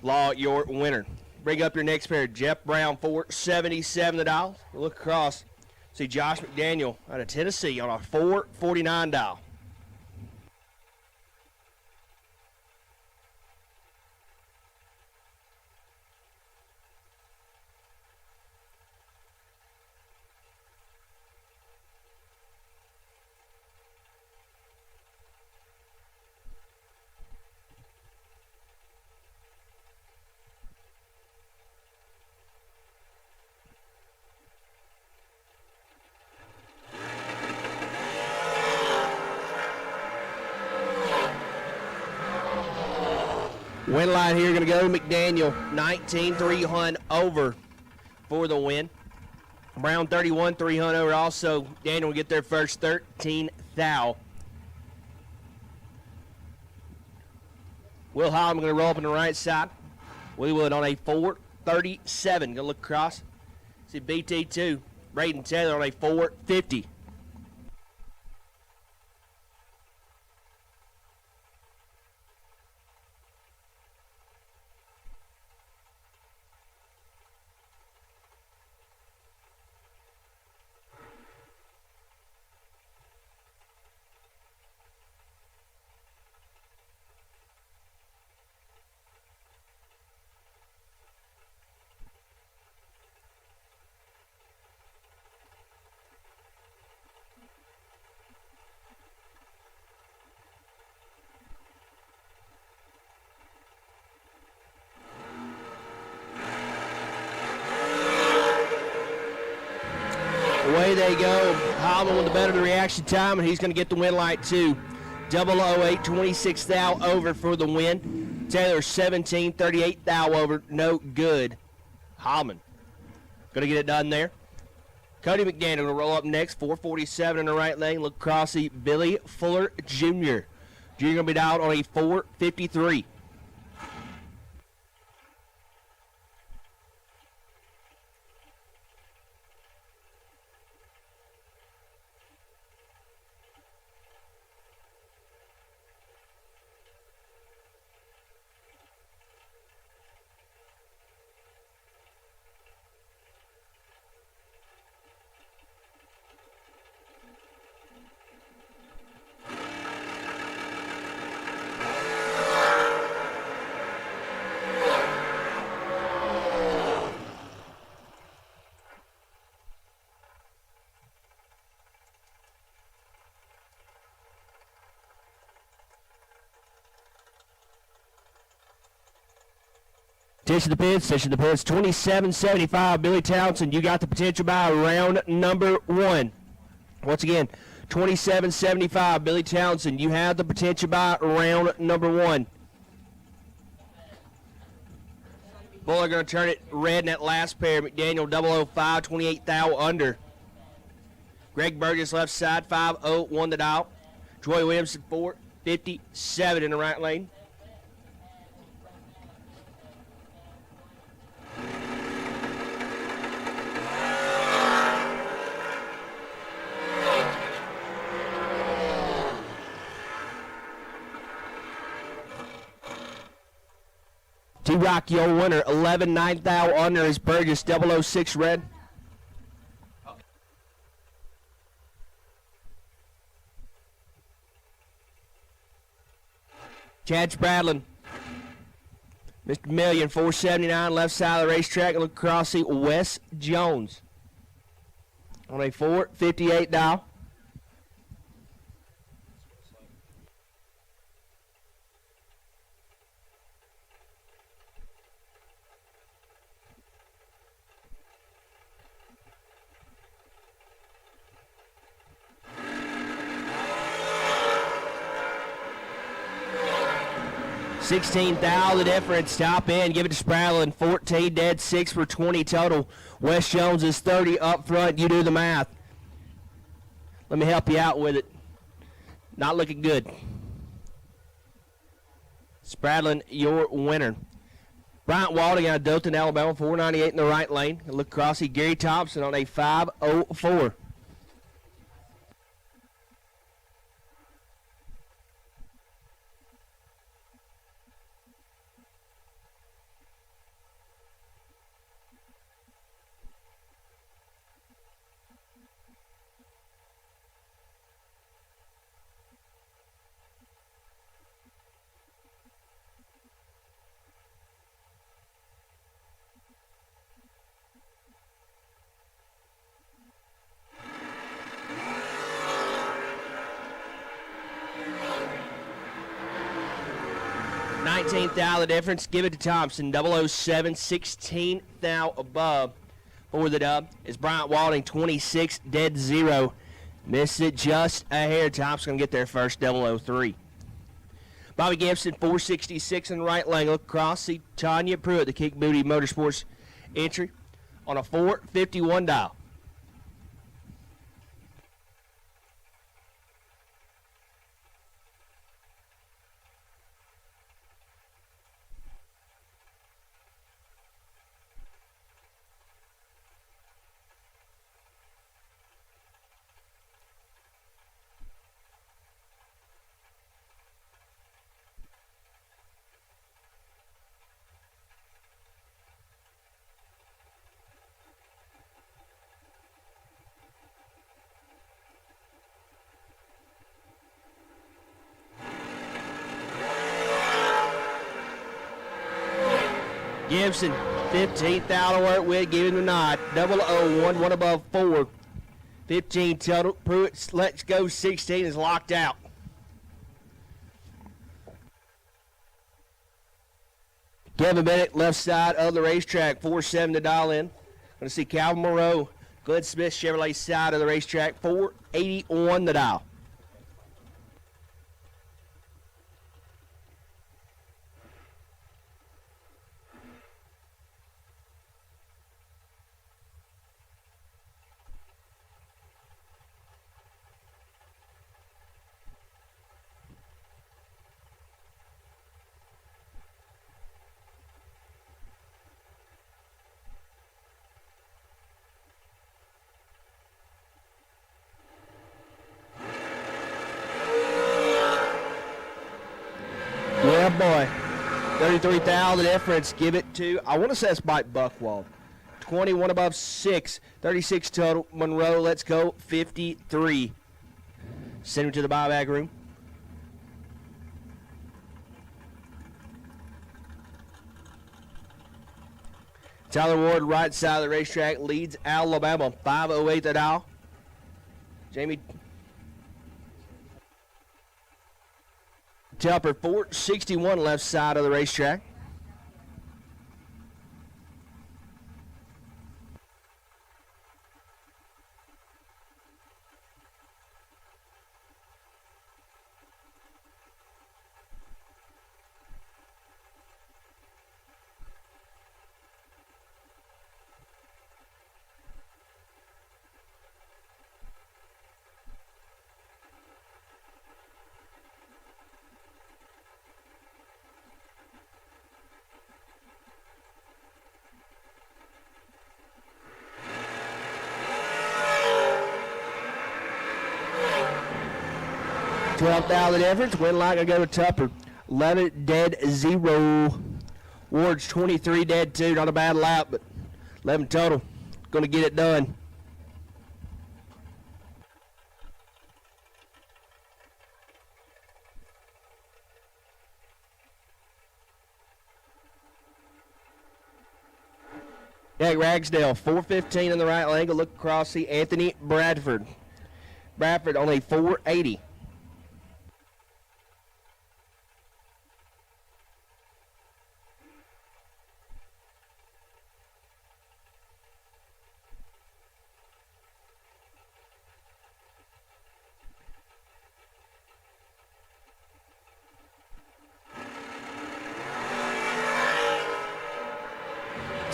Law, your winner. Bring up your next pair. Jeff Brown, 477 the dial. Look across. See Josh McDaniel out of Tennessee on a 449 dial. Win line here going to go McDaniel, 19-3 hunt over for the win. Brown 31-3 hunt over also. Daniel will get their first 13 thou. Will Holland going to roll up on the right side. We would on a 437. Going to look across. See BT2. Braden Taylor on a 450. Away they go. Holman with the better reaction time, and he's going to get the win light too. 008, 26 thou over for the win. Taylor 17, 38 thou over, no good. Holman going to get it done there. Cody McDaniel going to roll up next, 447 in the right lane. Look crossy, Billy Fuller Jr. Jr. going to be down on a 453. Attention to the pits, 27.75. Billy Townsend, you got the potential by round number 1. Once again, 27.75. Billy Townsend, you have the potential by round number 1. Buller going to turn it red in that last pair. McDaniel 005, 28 thou under. Greg Burgess left side, 501 the dial. Troy Williamson 457 in the right lane. T-Rock, your winner, 11.9 thou under is Burgess, 006 red. Chad Spradlin, Mr. Million, 479, left side of the racetrack. Look across, see Wes Jones on a 458 dial. $16,000 the difference. Top end, give it to Spradlin. 14 dead, 6 for 20 total. Wes Jones is 30 up front. You do the math. Let me help you out with it. Not looking good. Spradlin, your winner. Bryant Walding out of Dothan, Alabama, 498 in the right lane. Look across, see Gary Thompson on a 504. $19,000 the difference. Give it to Thompson. 007, 16 thou above. For the dub is Bryant Walding, 26 dead 0. Missed it just a hair. Thompson going to get there first, 003. Bobby Gibson, 466 in the right lane. Look across, see Tanya Pruitt, the Kick Booty Motorsports entry on a 451 dial. Gibson, 15th out to work with, give him the nod. 001, one above 4. 15 total. Pruitt, let's go 16 is locked out. Kevin Bennett, left side of the racetrack, 4-7 to dial in. Going to see Calvin Moreau, Glenn Smith Chevrolet side of the racetrack, 481 the dial. 2,000 difference. Give it to, I want to say it's Mike Buckwald. 21 above 6. 36 total. Monroe, let's go. 53. Send him to the buyback room. Tyler Ward, right side of the racetrack, leads Alabama. 5:08 the dial. Jamie Telper, 461 left side of the racetrack. $12,000 difference. Win line gonna go to Tupper. 11 dead 0. Ward's 23 dead 2. Not a bad lap, but 11 total. Gonna get it done. Jack Ragsdale, 415 in the right lane. Go look across, see Anthony Bradford. Bradford only 480.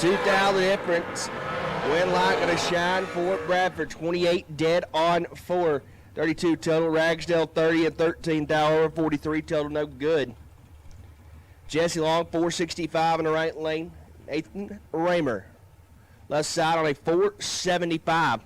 $2,000 difference. Win line going to shine for Bradford. 28 dead on 4. 32 total. Ragsdale 30 and 13. Thauer 43 total. No good. Jesse Long 465 in the right lane. Nathan Raymer left side on a 475.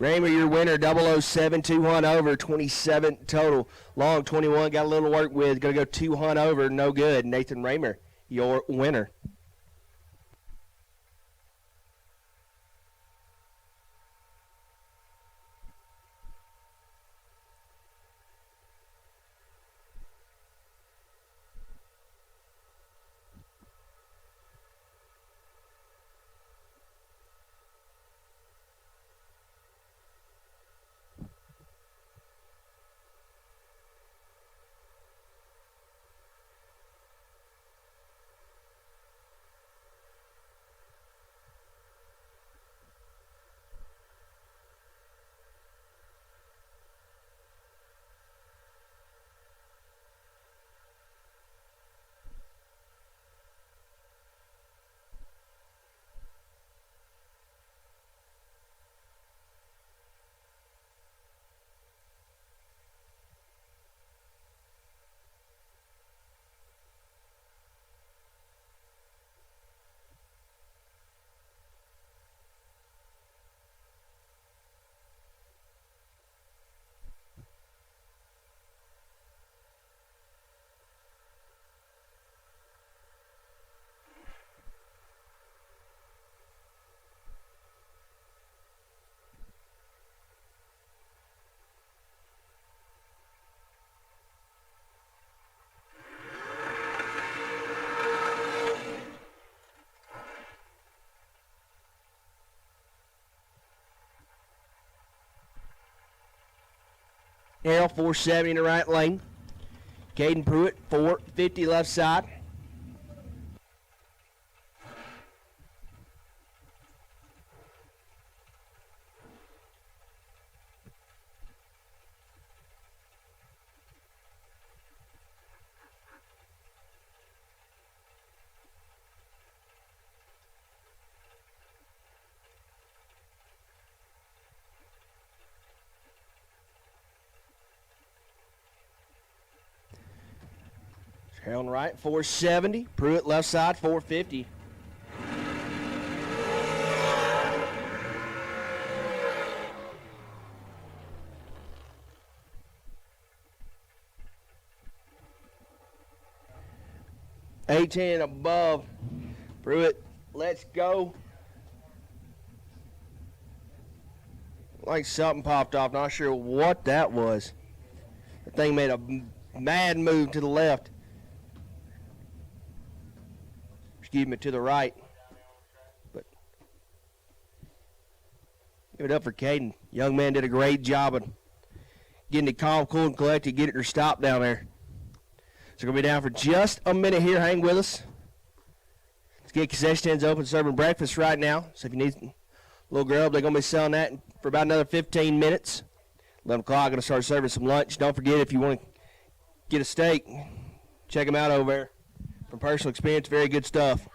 Raymer, your winner, 007, 2 hunt over, 27 total. Long, 21, got a little work with. Going to go 2 hunt over, no good. Nathan Raymer, your winner. Harrell, 470 in the right lane. Caden Pruitt, 450 left side. Harrell on the right, 470. Pruitt left side, 450. A10 above. Pruitt, let's go. Like something popped off. Not sure what that was. The thing made a mad move to the left. Excuse me, to the right. But give it up for Caden. Young man did a great job of getting it calm, cool, and collected, get it or stop down there. So we're going to be down for just a minute here. Hang with us. Let's get concession stands open, serving breakfast right now. So if you need a little grub, they're going to be selling that for about another 15 minutes. 11 o'clock, going to start serving some lunch. Don't forget, if you want to get a steak, check them out over there. From personal experience, very good stuff.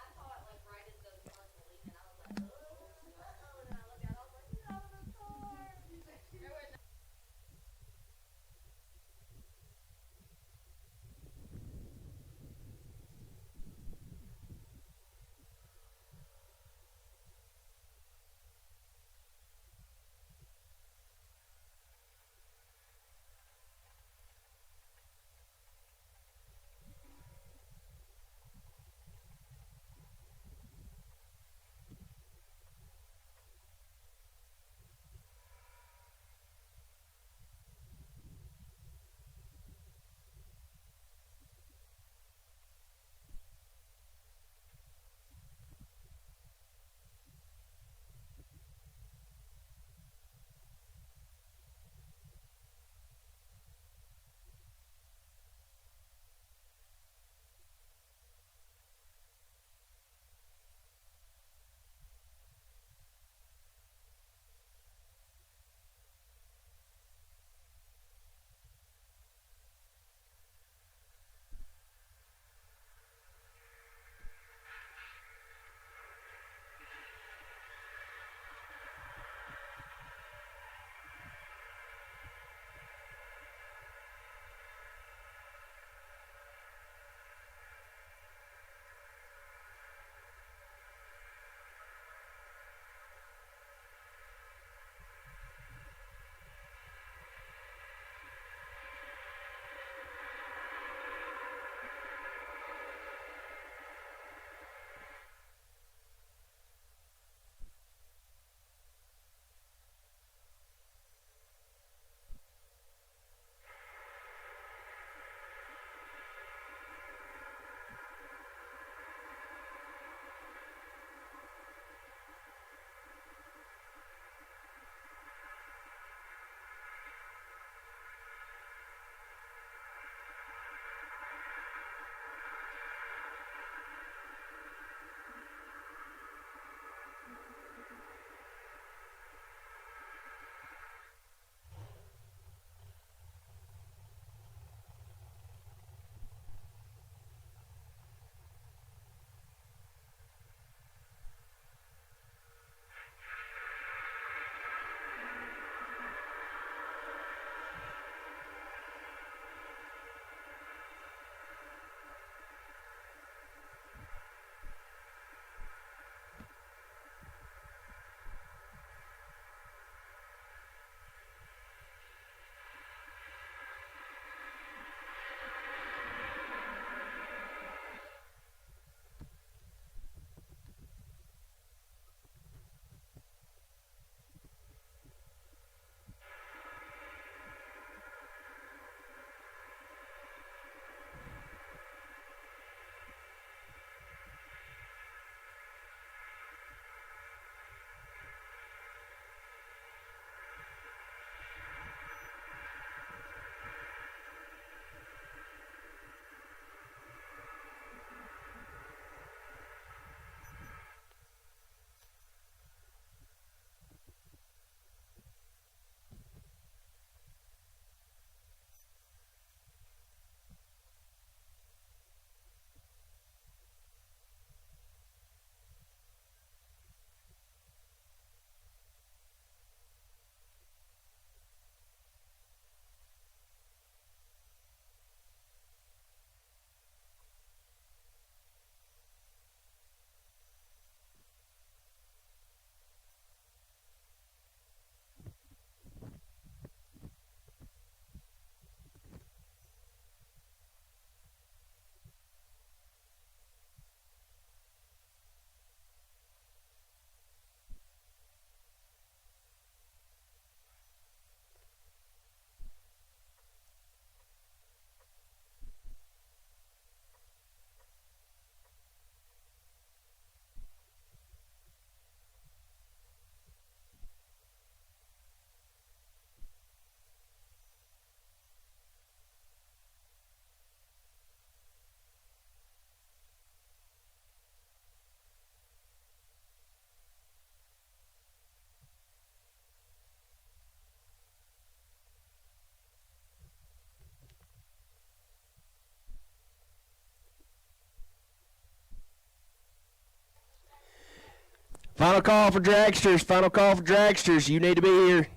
Final call for dragsters. Final call for dragsters. You need to be here.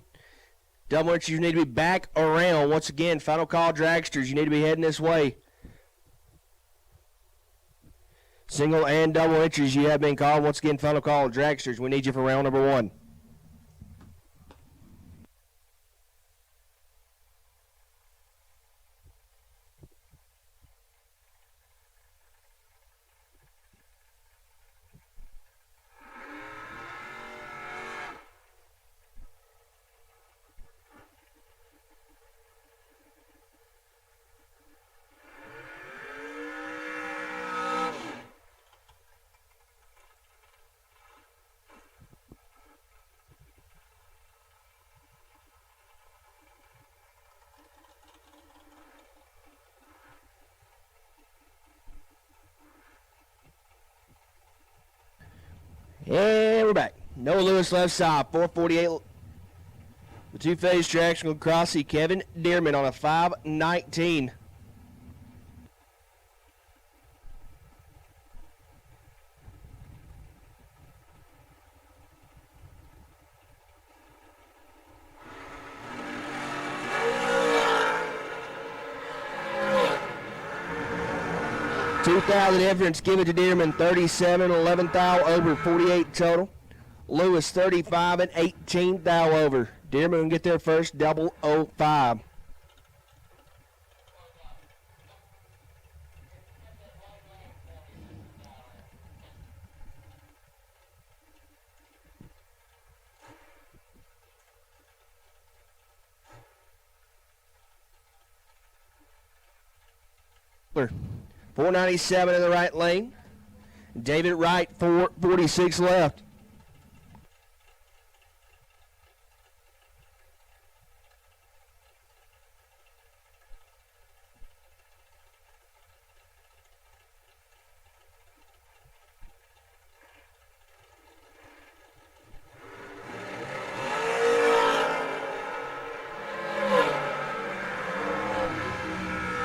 Double entries, you need to be back around. Once again, final call dragsters. You need to be heading this way. Single and double entries, you have been called. Once again, final call dragsters. We need you for round number 1. And we're back. Noah Lewis left side, 448. The two-phase traction will cross see Kevin Dearman on a 519. $2,000 difference, give it to Dearman, 37, 11 thou over, 48 total. Lewis, 35 and 18 thou over. Dearman will get there first, 005. Clear. 497 in the right lane. David Wright, 446 left.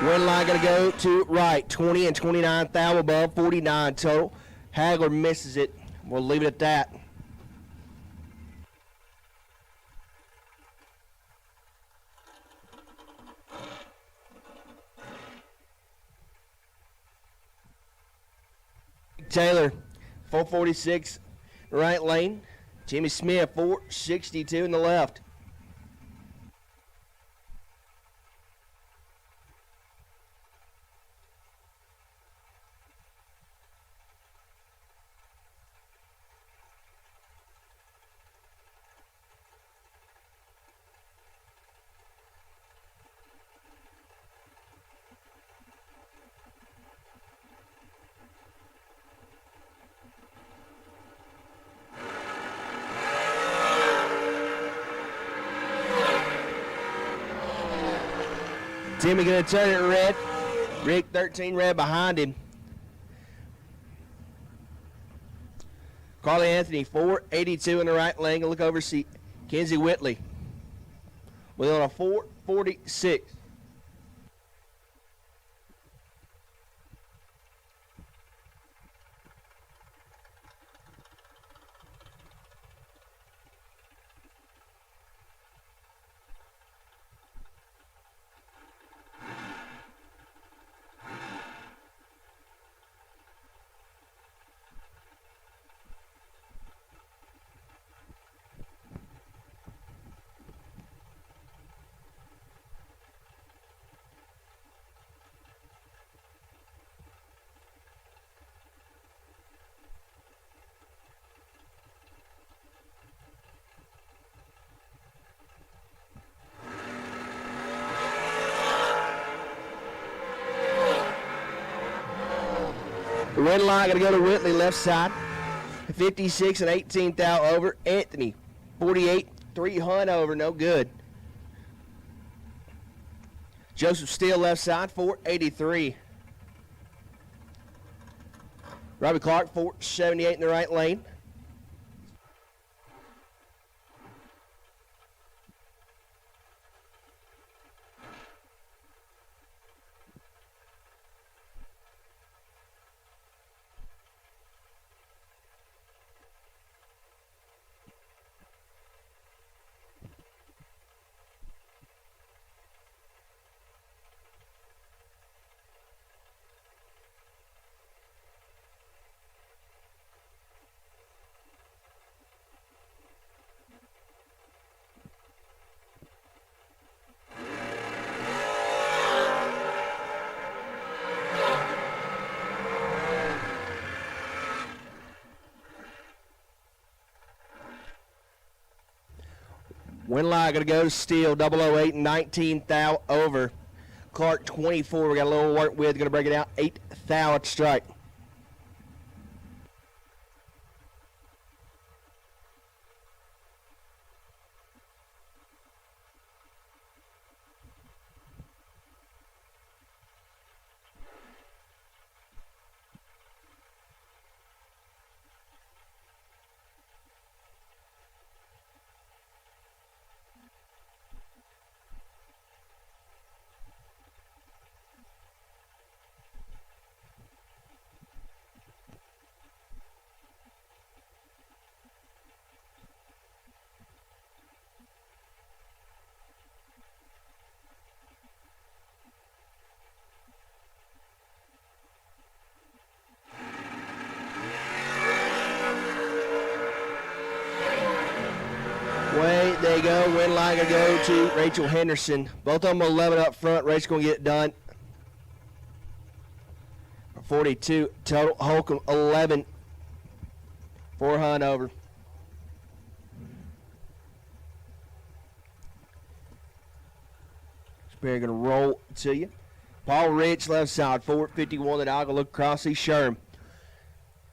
Win line going to go to right, 20 and 29 thou above, 49 total. Hagler misses it. We'll leave it at that. Taylor, 446 right lane. Jimmy Smith, 462 in the left. Timmy going to turn it red. Rick 13 red behind him. Carly Anthony 482 in the right lane. Look over see Kenzie Whitley with on a 446. The red line going to go to Whitley, left side. 56 and 18 thou over. Anthony, 48, 3 hunt over, no good. Joseph Steele, left side, 483. Robbie Clark, 478 in the right lane. Winlight going to go to Steele, 008 and 19 thou over. Clark 24, we got a little work with, going to break it out, 8 thou at strike. Way they go. Winlight going to go to Rachel Henderson. Both of them will 11 up front. Rachel going to get it done. 42 total. Holcomb 11. 4 Hunt over. Sperry going to roll to you. Paul Rich left side. 451 the dial. Going to look across. See Sherman.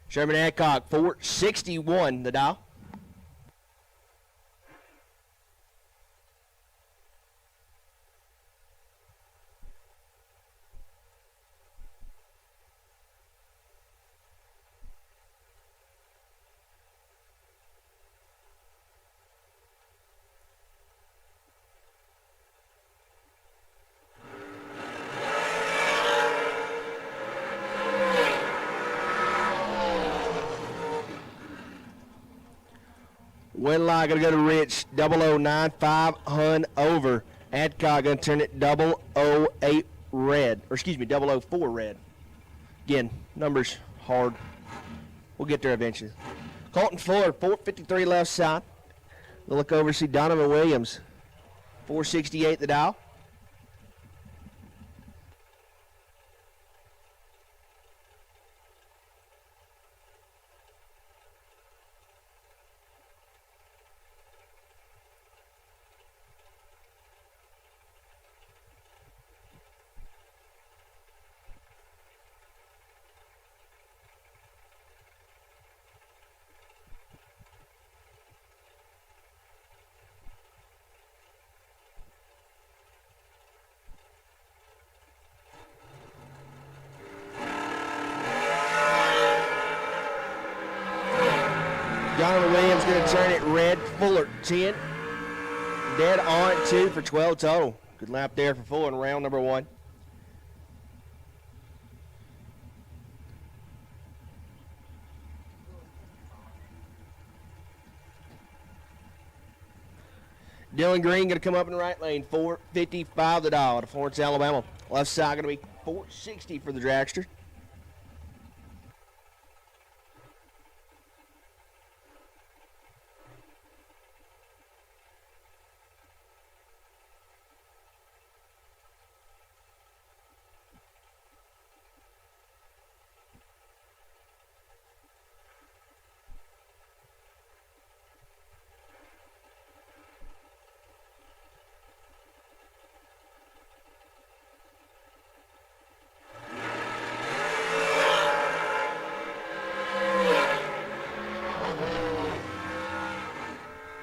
Sherman Adcock 461 the dial. Winlight going to go to Rich, 0095 Hun over. Adcock going to turn it 008 red, or excuse me, 004 red. Again, numbers hard. We'll get there eventually. Colton Fuller, 453 left side. We'll look over, see Donovan Williams, 468 the dial. Donovan Williams going to turn it red. Fuller 10. Dead on 2 for 12 total. Good lap there for Fuller in round number 1. Dylan Green going to come up in the right lane. 455 the dial to Florence, Alabama. Left side going to be 460 for the dragster.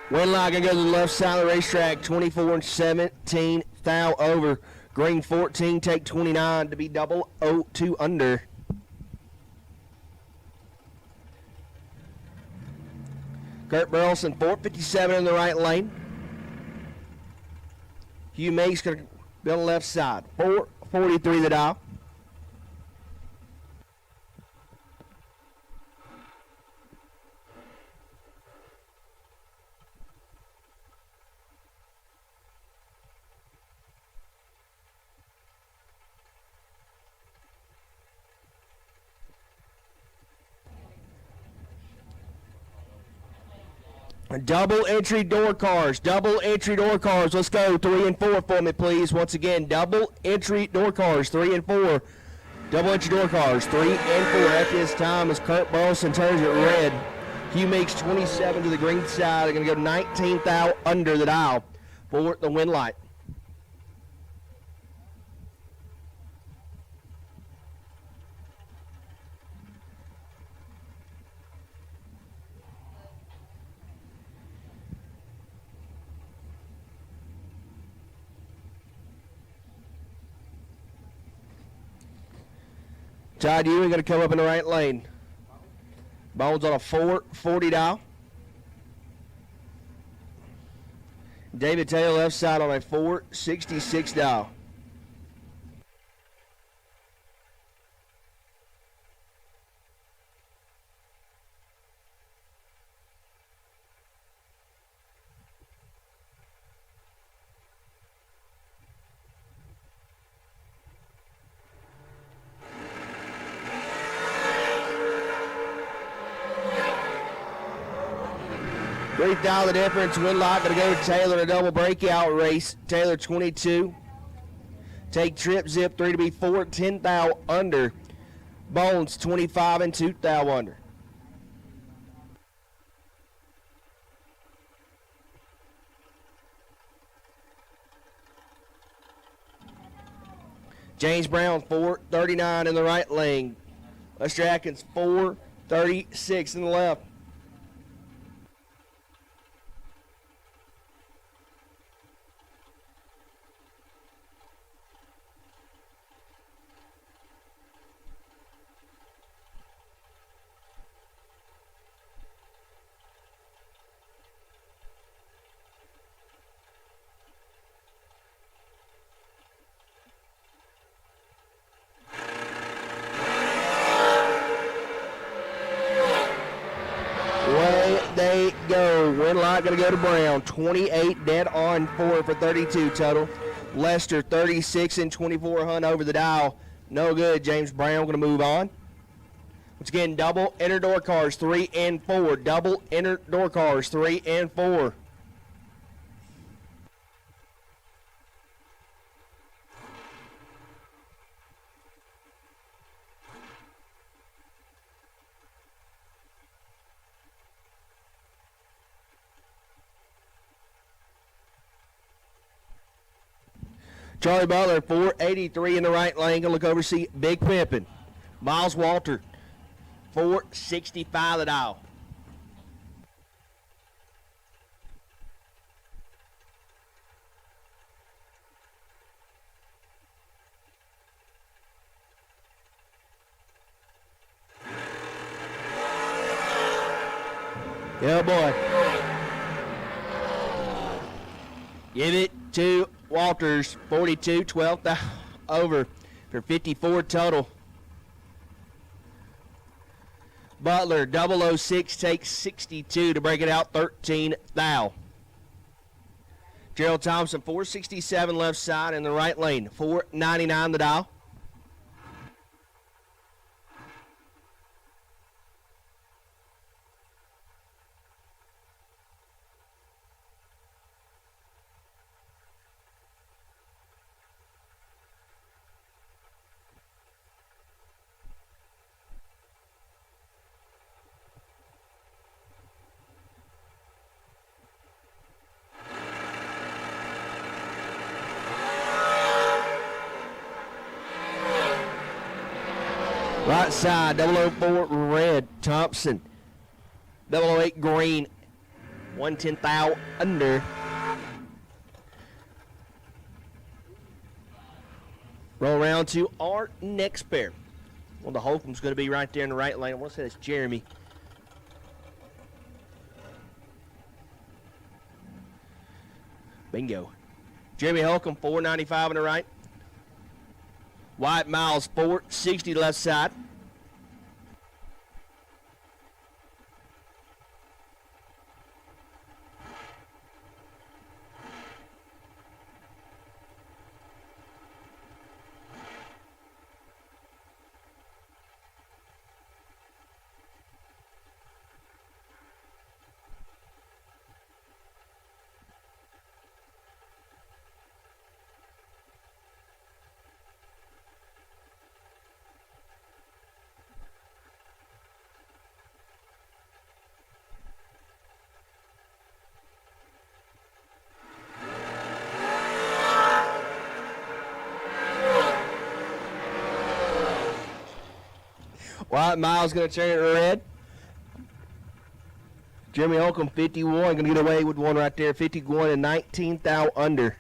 Winlight going to go to the left side of the racetrack, 24 and 17, thou over. Green 14, take 29 to be 002 under. Kurt Burleson, 457 in the right lane. Hugh Meeks going to be on the left side, 443 the dial. Double entry door cars. Let's go 3 and 4 for me, please. Once again, double entry door cars, 3 and 4. Double entry door cars, 3 and 4 at this time as Kurt Burleson turns it red. Hugh makes 27 to the green side. They're going to go 19th thou under the dial for the win light. Todd Ewing going to come up in the right lane. Bones on a 440 dial. David Taylor left side on a 466 dial. Brief dial the difference. Win lot going to go to Taylor in a double breakout race. Taylor 22. Take trip zip 3 to be 4. 10 thou under. Bones 25 and 2 thou under. James Brown 439 in the right lane. Lester Atkins 436 in the left. They go. Win lot going to go to Brown. 28 dead on 4 for 32 total. Lester 36 and 24 hunt over the dial. No good. James Brown going to move on. Once again, double inner door cars 3 and 4. Double inner door cars 3 and 4. Charlie Butler, 483 in the right lane. Gonna look over see Big Pimpin'. Miles Walter, 465 the dial. Yeah, boy. Give it to Walters, 42, 12th over for 54 total. Butler, 006, takes 62 to break it out, 13 thou. Gerald Thompson, 467 left side in the right lane, 499 the dial. Right side, 004 red, Thompson. 008 green, 110 thou under. Roll around to our next pair. Well, the Holcomb's going to be right there in the right lane. I want to say that's Jeremy. Bingo. Jeremy Holcomb, 495 on the right. White Miles, 460 left side. Wyatt Miles going to turn it red. Jeremy Holcomb, 51, going to get away with one right there. 51 and 19th out under.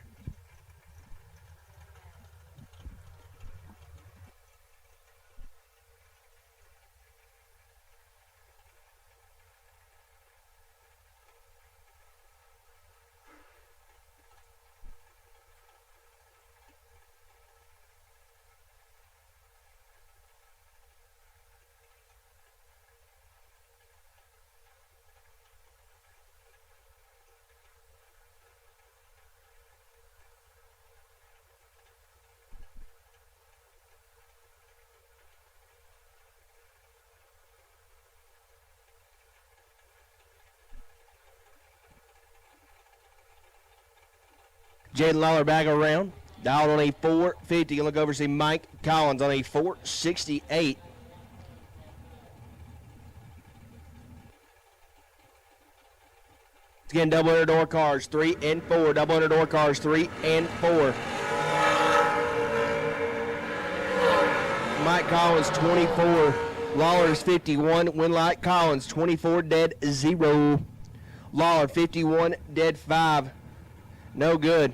Jaden Lawler back around. Dialed on a 450. You look over to see Mike Collins on a 468. Again, double under door cars 3 and 4. Double under door cars 3 and 4. Mike Collins 24. Lawler's 51. Winlight Collins 24 dead 0. Lawler 51 dead 5. No good.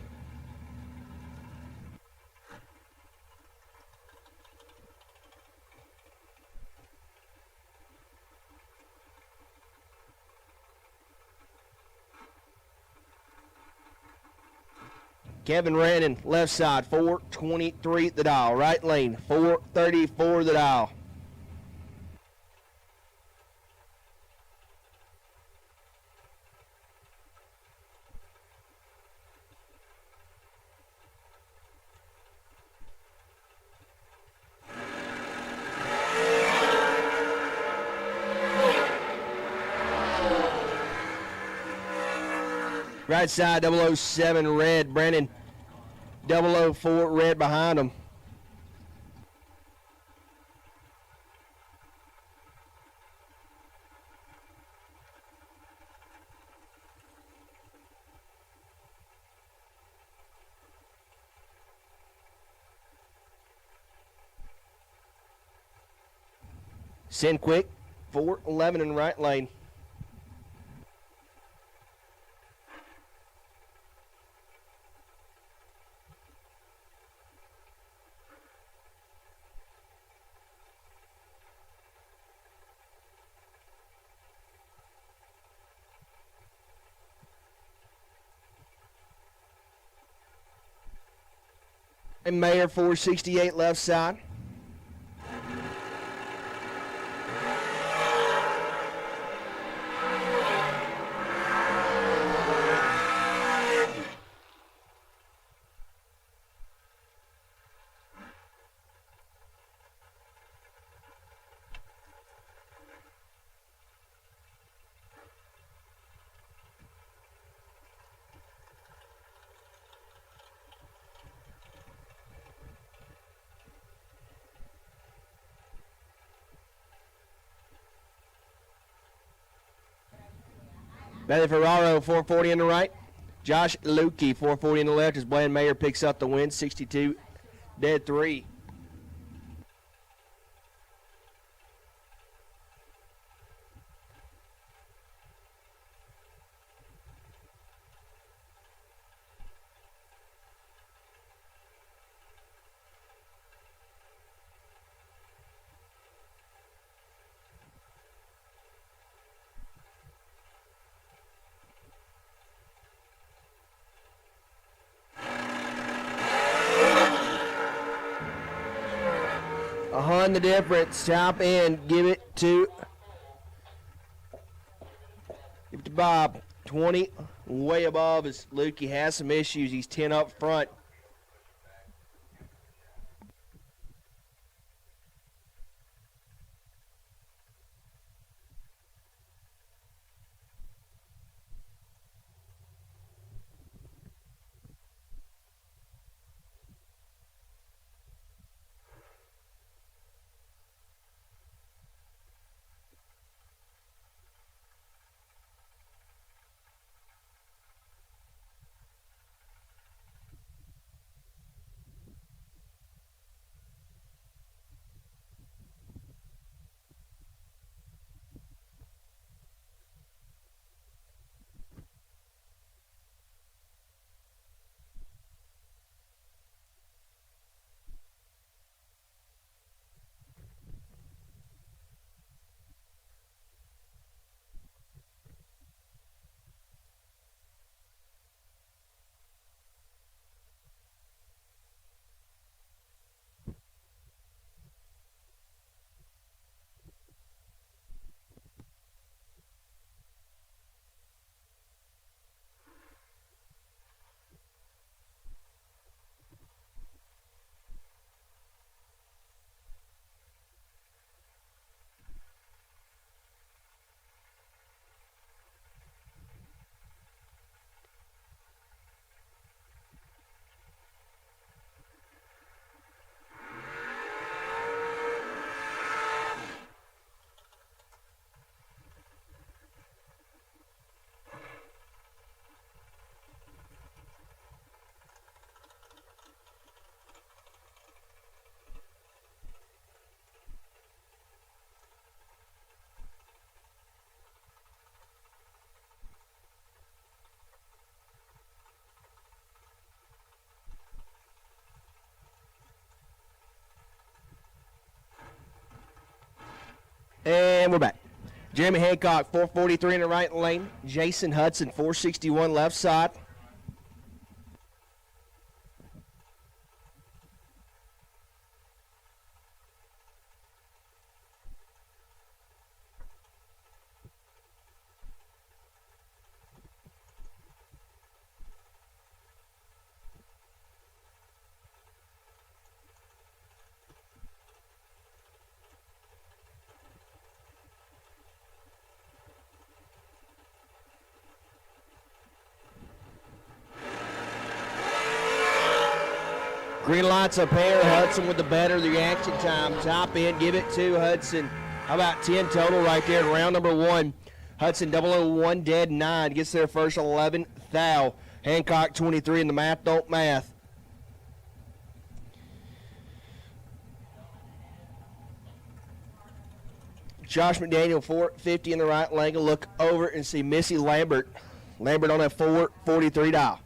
Kevin Rannon, left side, 423 the dial. Right lane, 434 the dial. Right side, 007 red. Brandon, 004 red behind him. Send quick, 411 in right lane. And Mayer 468 left side. Matthew Ferraro, 440 in the right. Josh Lukey, 440 in the left, as Blaine Mayer picks up the win, 62 dead 3. The difference. Top end. Give it to Bob. 20 way above as Lukey has some issues. He's 10 up front. And we're back. Jeremy Hancock, 443 in the right lane. Jason Hudson, 461 left side. Green light's a pair. Hudson with the better reaction time. Top end, give it to Hudson. How about 10 total right there in round number 1? Hudson 001 dead 9. Gets their first 11th thou. Hancock 23 in the math don't math. Josh McDaniel 450 in the right lane. Look over and see Missy Lambert. Lambert on that 443 dial.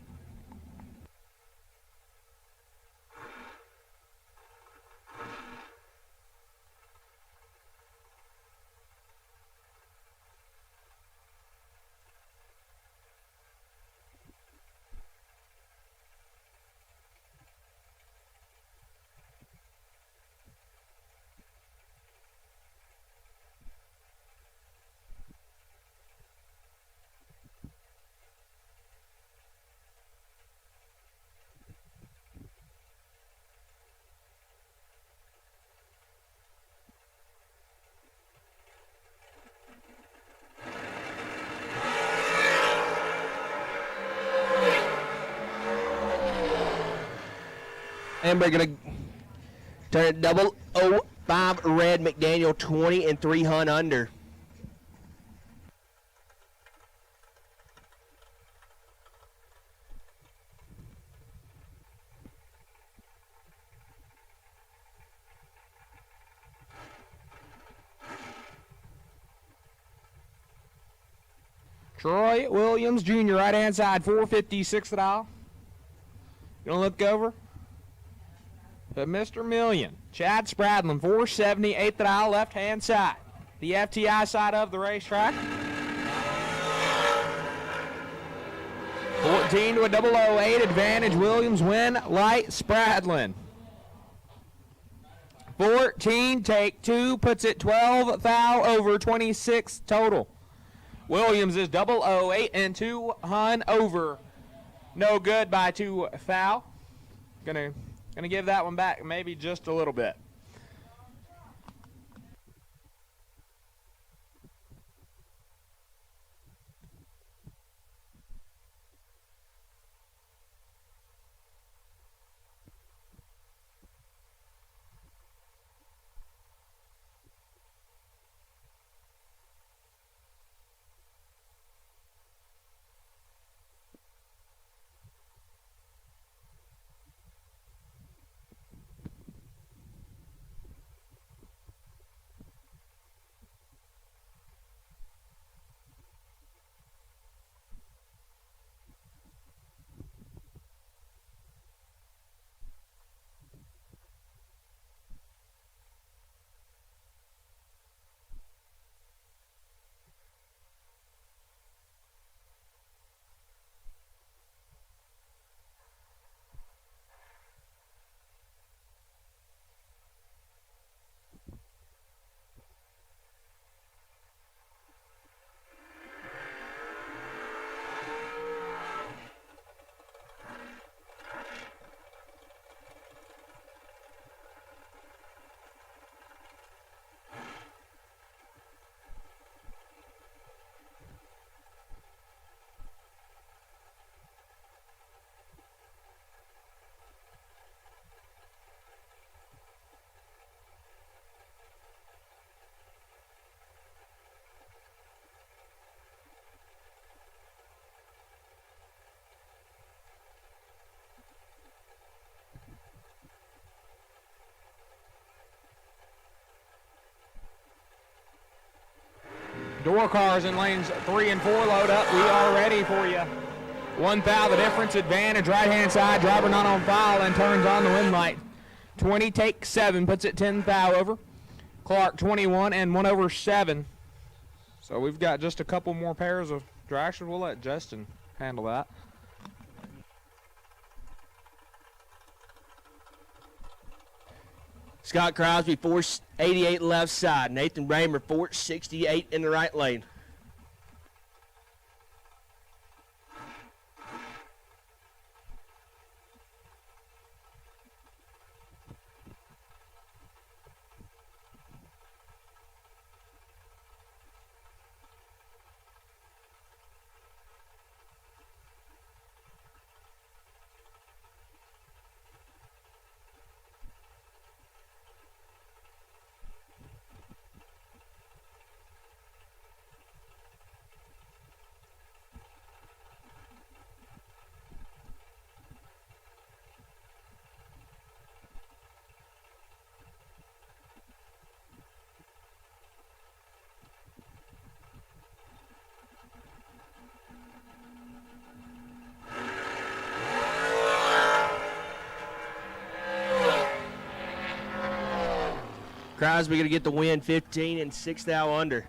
And we're going to turn it 005 red. McDaniel 20 and 3 hunt under. Troy Williams Jr., right-hand side, 456 the dial. Gonna look over to Mr. Million. Chad Spradlin, 478 the dial, left-hand side. The FTI side of the racetrack. 14 to a 008 advantage. Williams win, light Spradlin. 14, take 2, puts it 12 thou over 26 total. Williams is 008 and 2 hun over. No good by 2 thou. Gonna give that one back maybe just a little bit. Door cars in lanes 3 and 4 load up. We are ready for you. 1 thou, the difference, advantage, right-hand side, driver not on file and turns on the wind light. 20, take 7, puts it 10 thou over. Clark 21 and 1 over 7. So we've got just a couple more pairs of dragsters. We'll let Justin handle that. Scott Crosby, 488 left side. Nathan Bramer, 468 in the right lane. Crosby going to get the win, 15 and 6 thou under.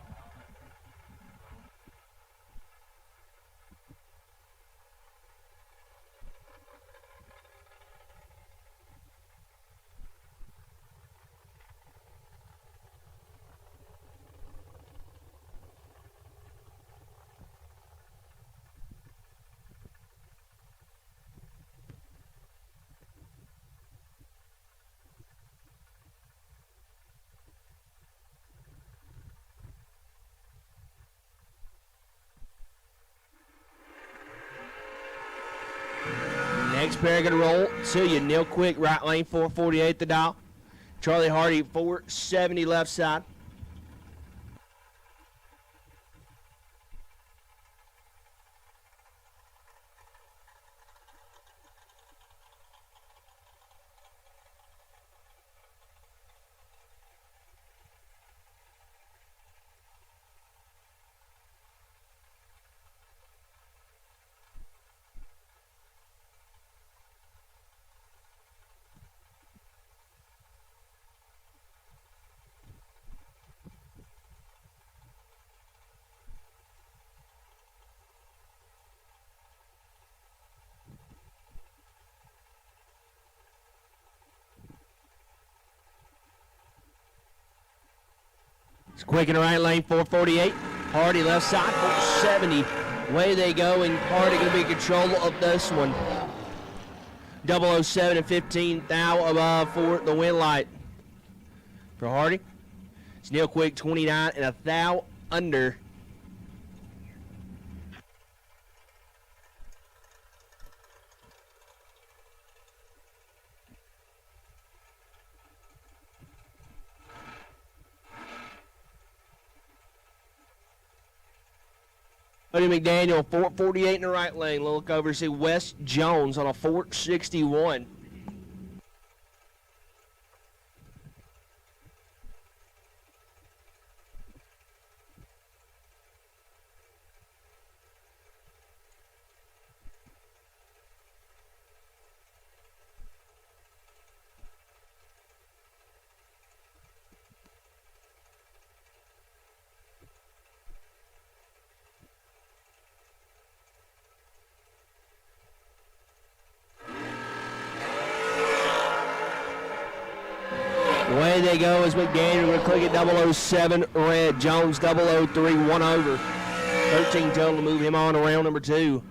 Next pair going to roll to you. Neil Quick, right lane, 448 the dial. Charlie Hardy, 470 left side. It's Quick in the right lane, 448. Hardy left side, 470. Way they go, and Hardy going to be in control of this one. 007 and 15 thou above for the win light. For Hardy, it's Neil Quick, 29 and a thou under. Buddy McDaniel, 448 in the right lane. Look over to see Wes Jones on a 461. Away they go as McDaniel will click at 007 red. Jones 003 1 over. 13 total to move him on to round number 2.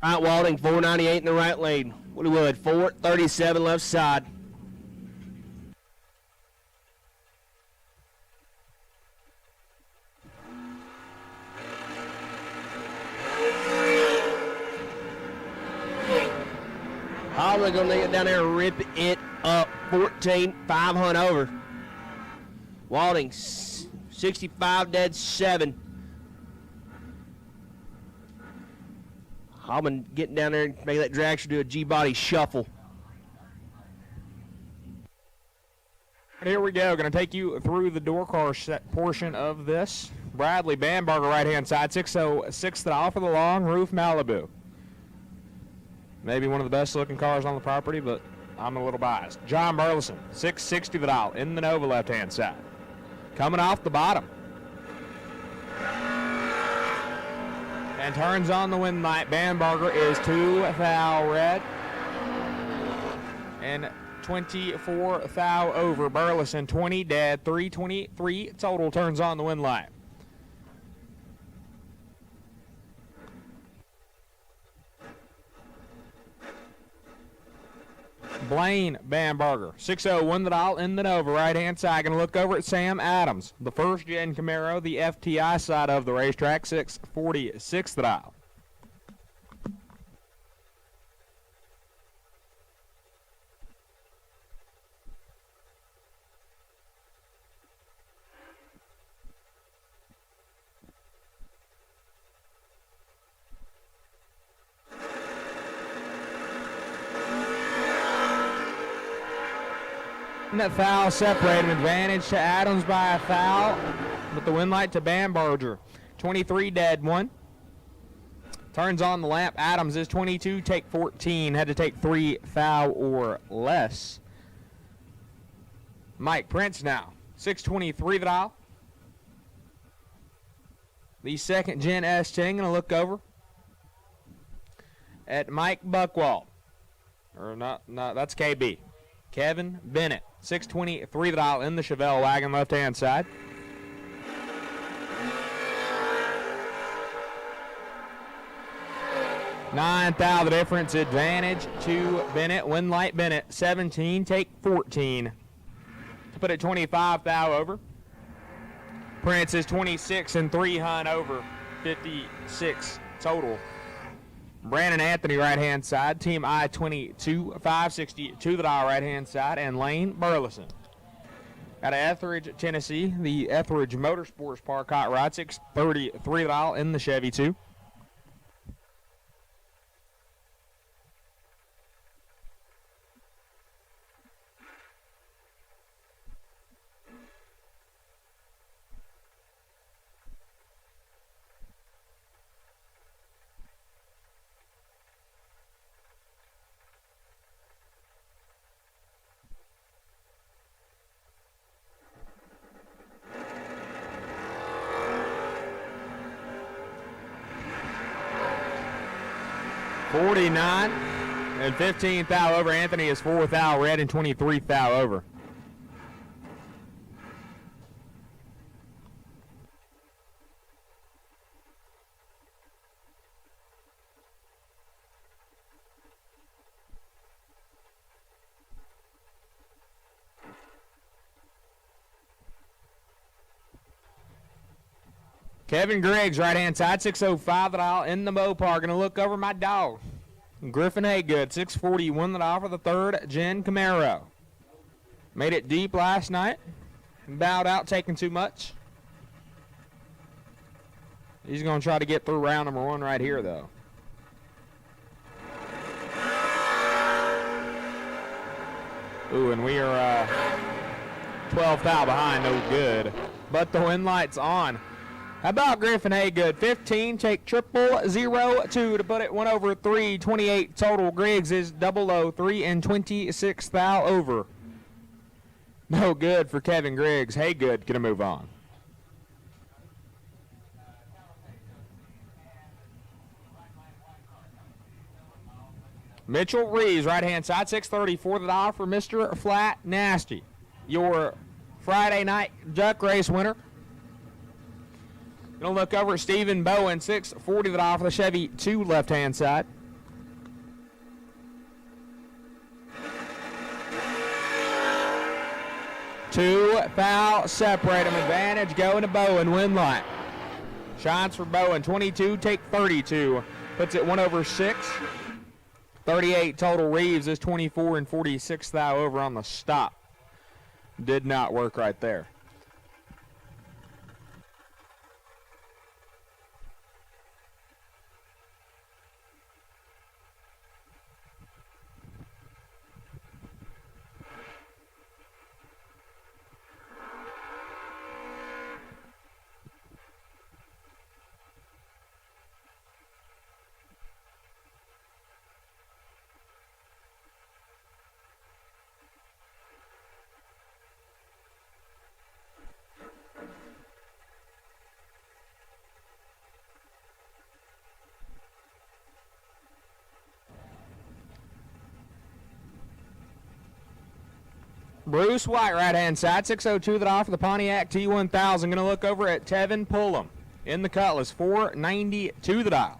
All right, Walding, 498 in the right lane. Woody Wood, 437 left side. Holman going to get down there and rip it up. 14, 5 hunt over. Walding, 65 dead 7. Holman getting down there and make that dragster do a G-body shuffle. Here we go. Going to take you through the door car set portion of this. Bradley Bamberger, right-hand side, 606 for the long roof Malibu. Maybe one of the best-looking cars on the property, but I'm a little biased. John Burleson, 660 the dial in the Nova left-hand side. Coming off the bottom. And turns on the wind light. Bamberger is 2 thou red. And 24 thou over. Burleson 20 dead, 323 total. Turns on the wind light. Blaine Bamberger, 601 the dial in the Nova, right-hand side. Going to look over at Sam Adams, the first-gen Camaro, the FTI side of the racetrack, 646 the dial. And that foul separated, advantage to Adams by a foul, but the win light to Bamberger. 23 dead, 1. Turns on the lamp. Adams is 22, take 14. Had to take 3 foul or less. Mike Prince now, 623 the dial. The second gen S10, going to look over at Mike Buckwald. Or not, that's KB. Kevin Bennett, 623 the dial in the Chevelle wagon, left-hand side. $9 thou the difference, advantage to Bennett. Win light Bennett, 17, take 14. To put it 25 thou over. Prince is 26 and 3 hunt over, 56 total. Brandon Anthony, right-hand side. Team I-22, 562 the dial, right-hand side. And Lane Burleson. Out of Etheridge, Tennessee, the Etheridge Motorsports Park hot rod, 633 the dial in the Chevy 2. $49 and 15 thou over. Anthony is 4 thou red and 23 thou over. Kevin Griggs, right-hand side, 605 the dial in the Mopar. Going to look over my dog, Griffin Haygood, 641 the dial for the third gen Camaro. Made it deep last night. Bowed out, taking too much. He's going to try to get through round number 1 right here, though. Ooh, and we are 12 thou behind, no good. But the win light's on. How about Griffin Haygood? 15, take 0002 to put it 1 over 3, 28 total. Griggs is 003 and 26 thou over. No good for Kevin Griggs. Haygood gonna move on. Mitchell Reeves, right-hand side, 634 the dial for Mr. Flat Nasty. Your Friday night duck race winner. Gonna look over at Stephen Bowen, 640 the dial for the Chevy 2 left-hand side. Two foul separate them. Advantage going to Bowen. Win light. Shines for Bowen. 22, take 32. Puts it 1 over 6. 38 total. Reeves is 24 and 46 thou over on the stop. Did not work right there. Bruce White, right-hand side, 602 that off for the Pontiac T1000. Going to look over at Tevin Pullum in the Cutlass, 492 the dial.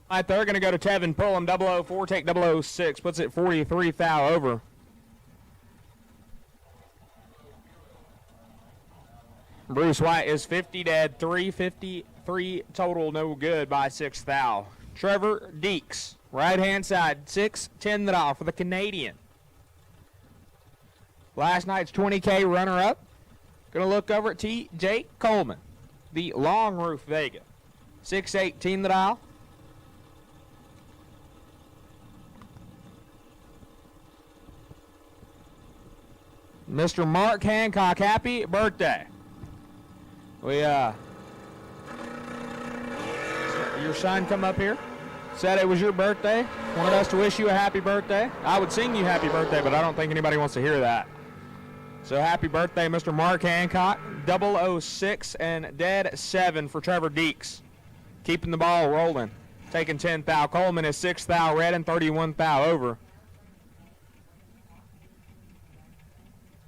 Right there, going to go to Tevin Pullum, 004, take 006, puts it 43 thou over. Bruce White is 50 dead, 353 total, no good by 6 thou. Trevor Deeks, right-hand side, 610 the dial for the Canadian. Last night's 20K runner-up. Going to look over at T.J. Coleman, the Long Roof Vega, 618 the dial. Mr. Mark Hancock, happy birthday. Your son come up here, said it was your birthday, wanted us to wish you a happy birthday. I would sing you happy birthday, but I don't think anybody wants to hear that. So happy birthday, Mr. Mark Hancock. 006 and dead 7 for Trevor Deeks. Keeping the ball rolling. Taking 10 thou. Coleman is 6 thou red and 31 thou over.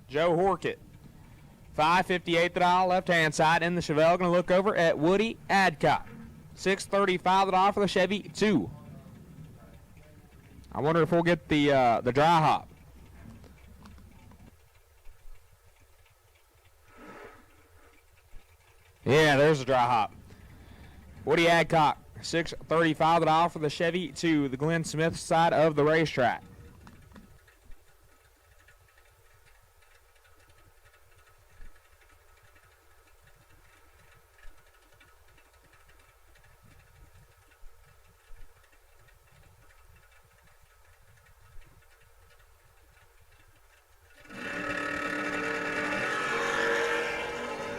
Joe Horkett, 558 the dial, left-hand side in the Chevelle. Going to look over at Woody Adcock, 635 the dial for the Chevy 2. I wonder if we'll get the dry hop. Yeah, there's the dry hop. Woody Adcock, 635 the dial for the Chevy 2, the Glenn Smith side of the racetrack.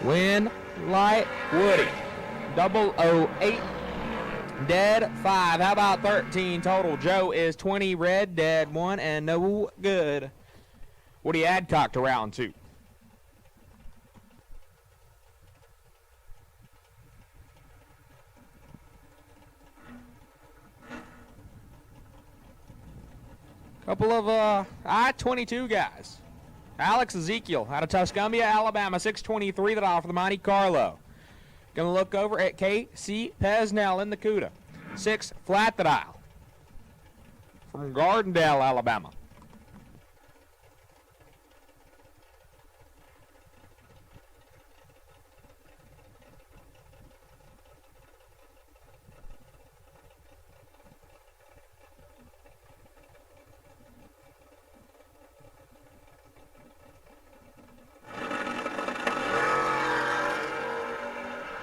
Win Light Woody, 008, dead 5. How about 13 total? Joe is 20 red, dead 1, and no good. Woody Adcock to round 2. Couple of I-22 guys. Alex Ezekiel out of Tuscumbia, Alabama, 623 the dial for the Monte Carlo. Going to look over at K.C. Pesnell in the CUDA, 6 flat the dial from Gardendale, Alabama.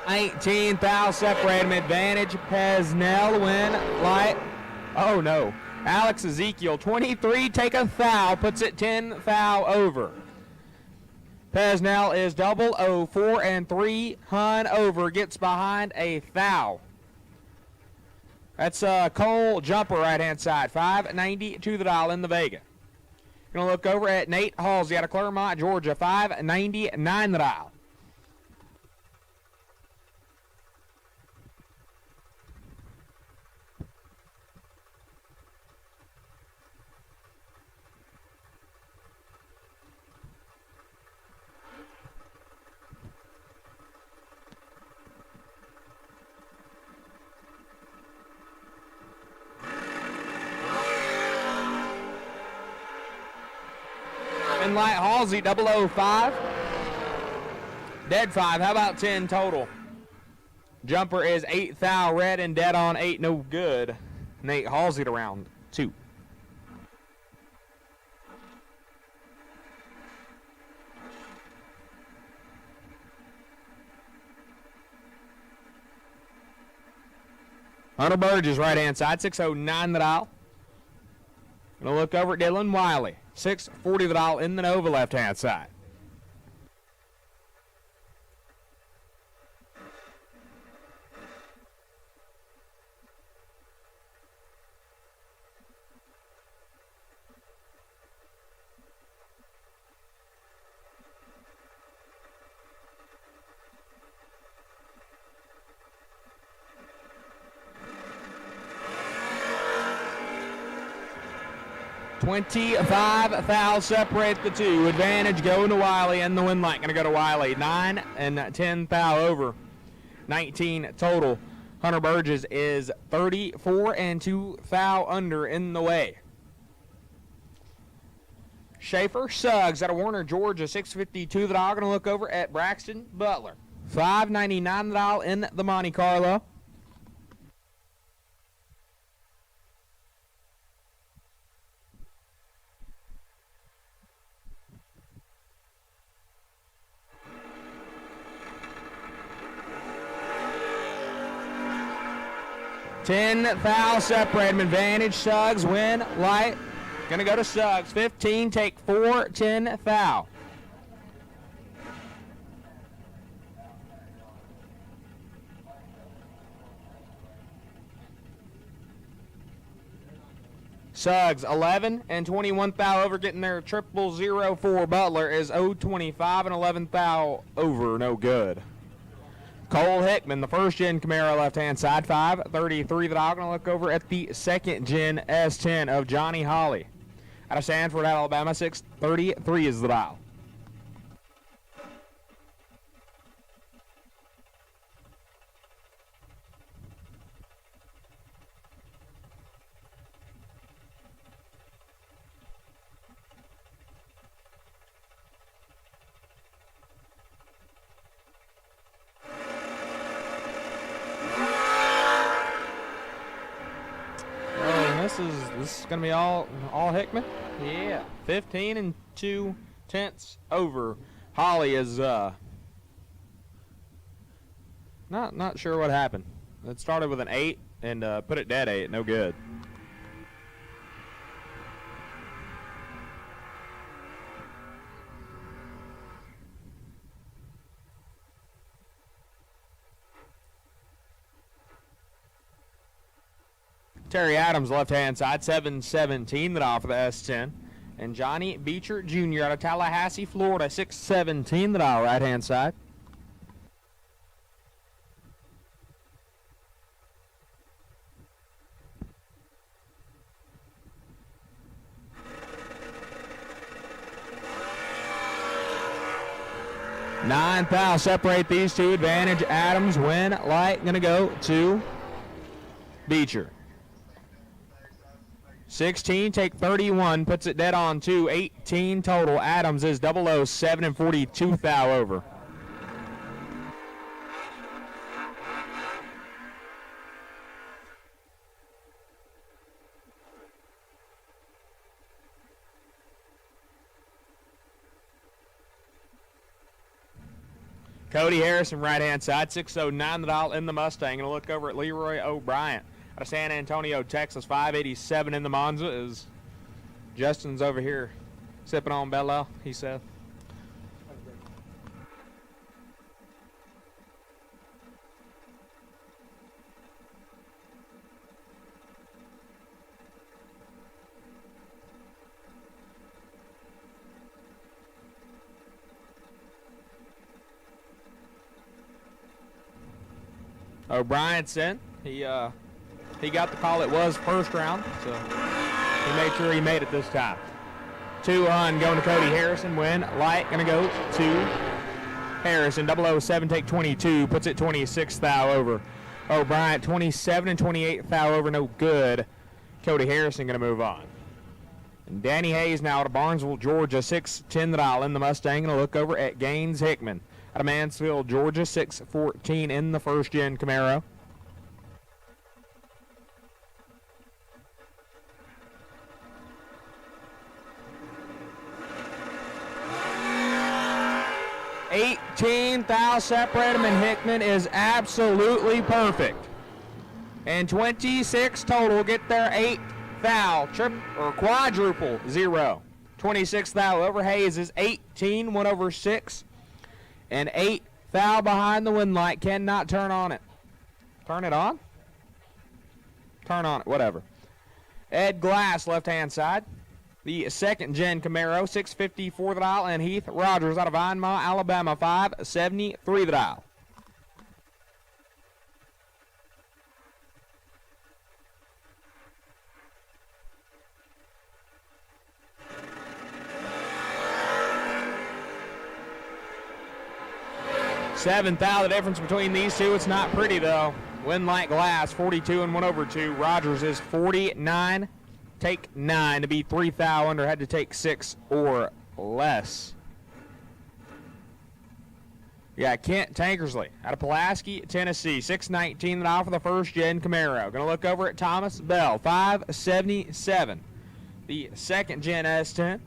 $19 thou separate him. Advantage Pesnell win light. Oh no. Alex Ezekiel 23 take a thou, puts it 10 thou over. Pesnell is 004 and 3 hun over, gets behind a thou. That's Cole Jumper right hand side, 592 the dial in the Vega. Gonna look over at Nate Halsey out of Claremont, Georgia, 599 the dial. light. Halsey, 005. Dead 5. How about 10 total? Jumper is 8 thou. Red and dead on 8. No good. Nate Halsey to round 2. Hunter Burgess, right-hand side, 609 the dial. Gonna look over at Dylan Wiley, 640 the dial in the Nova, left-hand side. $25 thou separate the two. Advantage going to Wiley, and the win light going to go to Wiley. 9 and 10 thou over. 19 total. Hunter Burgess is 34 and 2 thou under in the way. Schaefer Suggs out of Warner, Georgia, 652 the dial. Going to look over at Braxton Butler. 599 the dial in the Monte Carlo. $10 thou separate him. Advantage. Suggs win light. Gonna go to Suggs. 15 take 4. 10 thou. Suggs 11 and 21 thou over, getting their 004. Butler is 025 and 11 thou over. No good. Cole Hickman, the first gen Camaro, left-hand side, 533 the dial. Going to look over at the second gen S10 of Johnny Holly. Out of Sanford, Alabama, 633 is the dial. This is going to be all Hickman. Yeah, 15 and 2 tenths over. Holly is not sure what happened. It started with an 8 and put it dead 8. No good. Terry Adams, left-hand side, 717 the dial for the S10. And Johnny Beecher Jr. out of Tallahassee, Florida, 617 the dial, right-hand side. $9 thou separate these two. Advantage Adams, win light, gonna go to Beecher. 16, take 31, puts it dead on 2, 18 total. Adams is 007 and 42 thou over. Cody Harrison, right-hand side, 609 the dial in the Mustang. Gonna look over at Leroy O'Brien out of San Antonio, Texas, 587 in the Monza. Is Justin's over here sipping on Bella, he said. O'Brien's he got the call. It was first round, so he made sure he made it this time. 2-1 going to Cody Harrison. Win light going to go to Harrison. 007 take 22, puts it 26 thou over. O'Brien 27 and 28 thou over, no good. Cody Harrison going to move on. And Danny Hayes now out of Barnesville, Georgia, 6'10" the dial in the Mustang. And a look over at Gaines Hickman out of Mansfield, Georgia, 6'14" in the first-gen Camaro. $18,000 separate him, and Hickman is absolutely perfect. And 26 total get their 8 thou, quadruple 0. 26 thou over Hayes is 18, 1 over 6. And 8 thou behind the wind light, cannot turn on it. Turn it on? Turn on it, whatever. Ed Glass, left-hand side. The second-gen Camaro, 654 the dial, and Heath Rogers out of Vinemont, Alabama, 573 the dial. $7,000 the difference between these two. It's not pretty though. Wind light Glass, 42 and 1 over 2. Rogers is 49. Take 9 to be 3 thou under. Had to take 6 or less. Yeah, Kent Tankersley out of Pulaski, Tennessee, 619 the dial for the first gen Camaro. Gonna look over at Thomas Bell, 577. The second gen S10.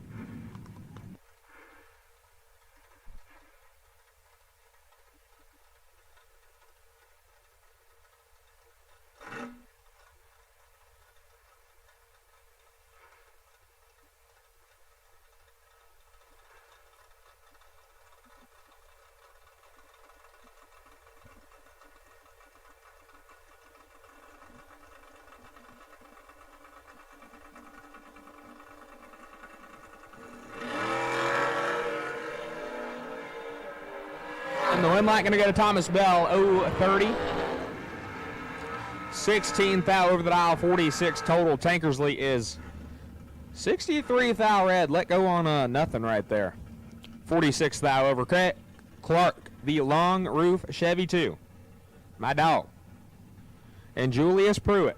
And the wind light going to go to Thomas Bell, 030. 16 thou over the dial, 46 total. Tankersley is 63 thou red. Let go on nothing right there. 46 thou over Clark, the long roof Chevy 2. My dog. And Julius Pruitt.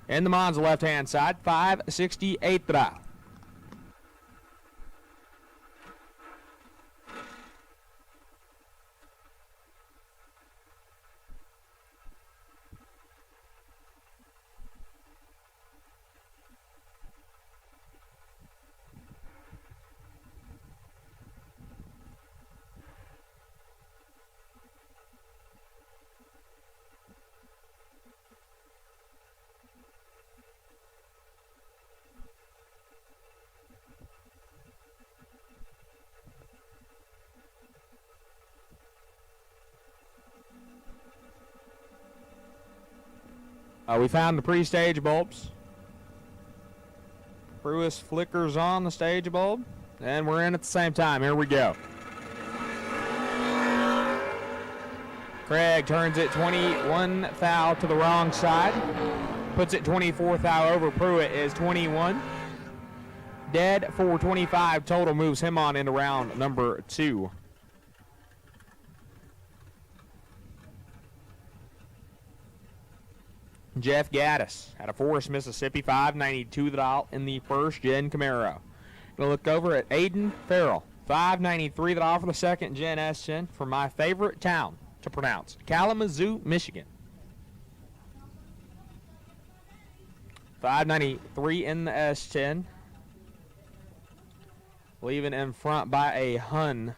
In the Monza left-hand side, 568 the dial. We found the pre-stage bulbs. Pruitt flickers on the stage bulb, and we're in at the same time. Here we go. Craig turns it 21 thou to the wrong side. Puts it 24 thou over. Pruitt is 21. Dead for 25 total, moves him on into round number 2. Jeff Gaddis out of Forest, Mississippi, 592 the dial in the first gen Camaro. Gonna look over at Aiden Farrell, 593 the dial for the second gen S10 from my favorite town to pronounce, Kalamazoo, Michigan. 593 in the S10. Leaving in front by a Hun.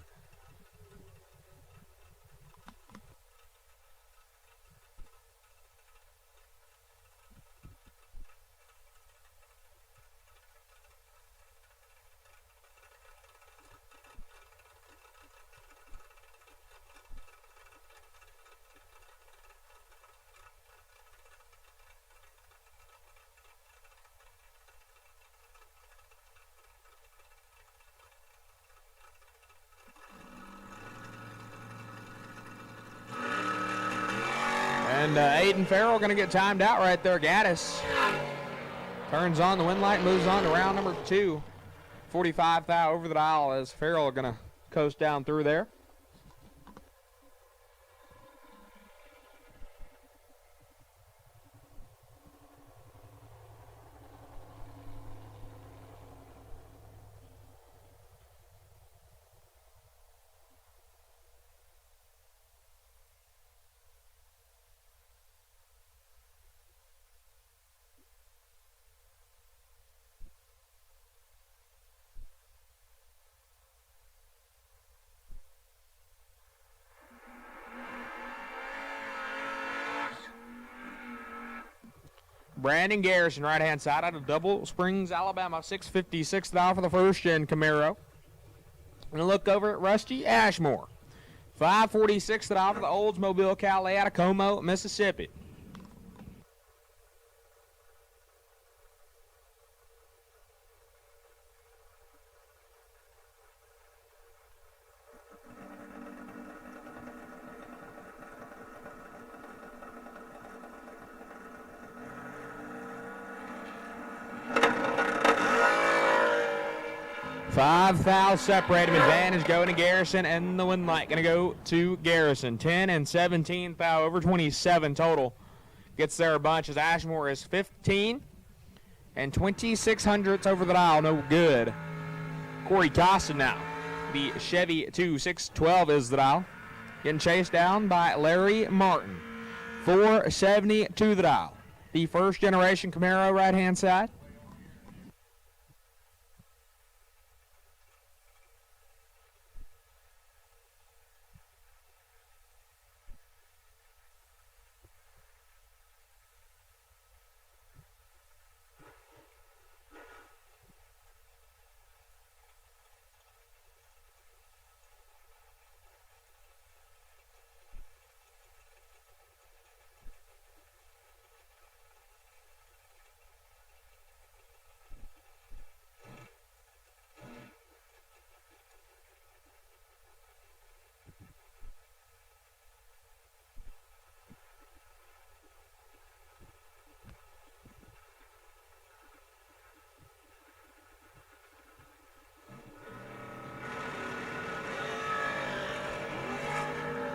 And Aiden Farrell going to get timed out right there. Gaddis turns on the wind light, moves on to round number 2. 45 thou over the dial as Farrell going to coast down through there. Brandon Garrison, right-hand side, out of Double Springs, Alabama, $656 for the first-gen Camaro. And a look over at Rusty Ashmore, $546 for the Oldsmobile Calais out of Como, Mississippi. $5,000 separate him. Advantage going to Garrison, and the win light going to go to Garrison. 10 and 17 foul, over 27 total. Gets there a bunch as Ashmore is 15 and 2600ths over the dial. No good. Corey Costin now. The Chevy 2612 is the dial. Getting chased down by Larry Martin. 472 the dial. The first generation Camaro right-hand side.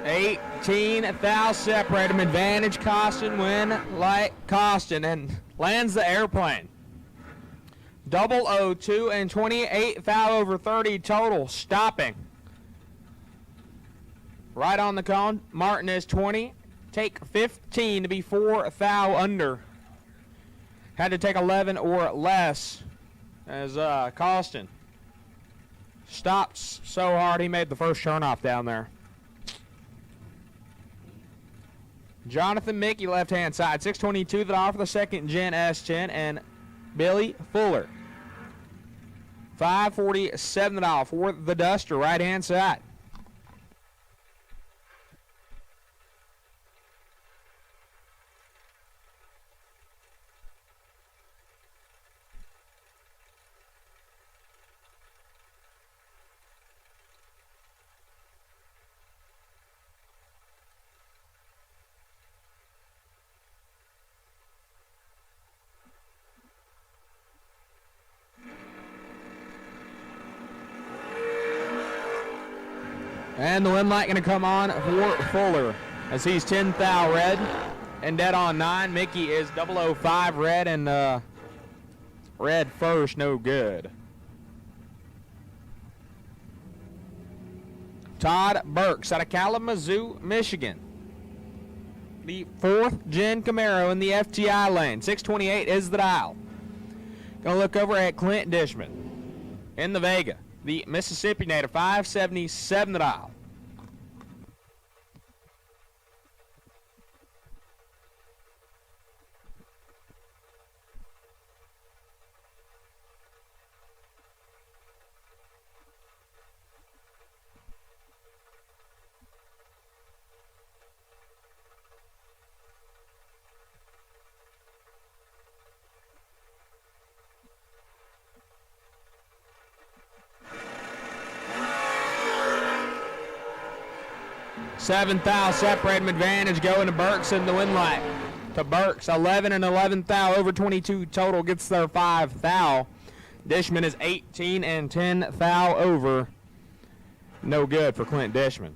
$18,000 separate him. Advantage Costin, win light Costin, and lands the airplane. 002 and 28 foul over 30 total, stopping. Right on the cone. Martin is 20. Take 15 to be 4 foul under. Had to take 11 or less as Costin stops so hard he made the first turnoff down there. Jonathan Mickey, left-hand side, 622 that off for the second gen S10, and Billy Fuller, 547 that off for the Duster, right-hand side. And the win light going to come on for Fuller as he's 10 thou red and dead on 9. Mickey is 005 red and red first, no good. Todd Burks out of Kalamazoo, Michigan. The 4th gen Camaro in the FTI lane. 628 is the dial. Going to look over at Clint Dishman in the Vega. The Mississippi native, 577 the dial. $7,000 separate him. Advantage going to Burks in the win light. To Burks, 11 and 11 thou over 22 total, gets their 5 thou. Dishman is 18 and 10 thou over. No good for Clint Dishman.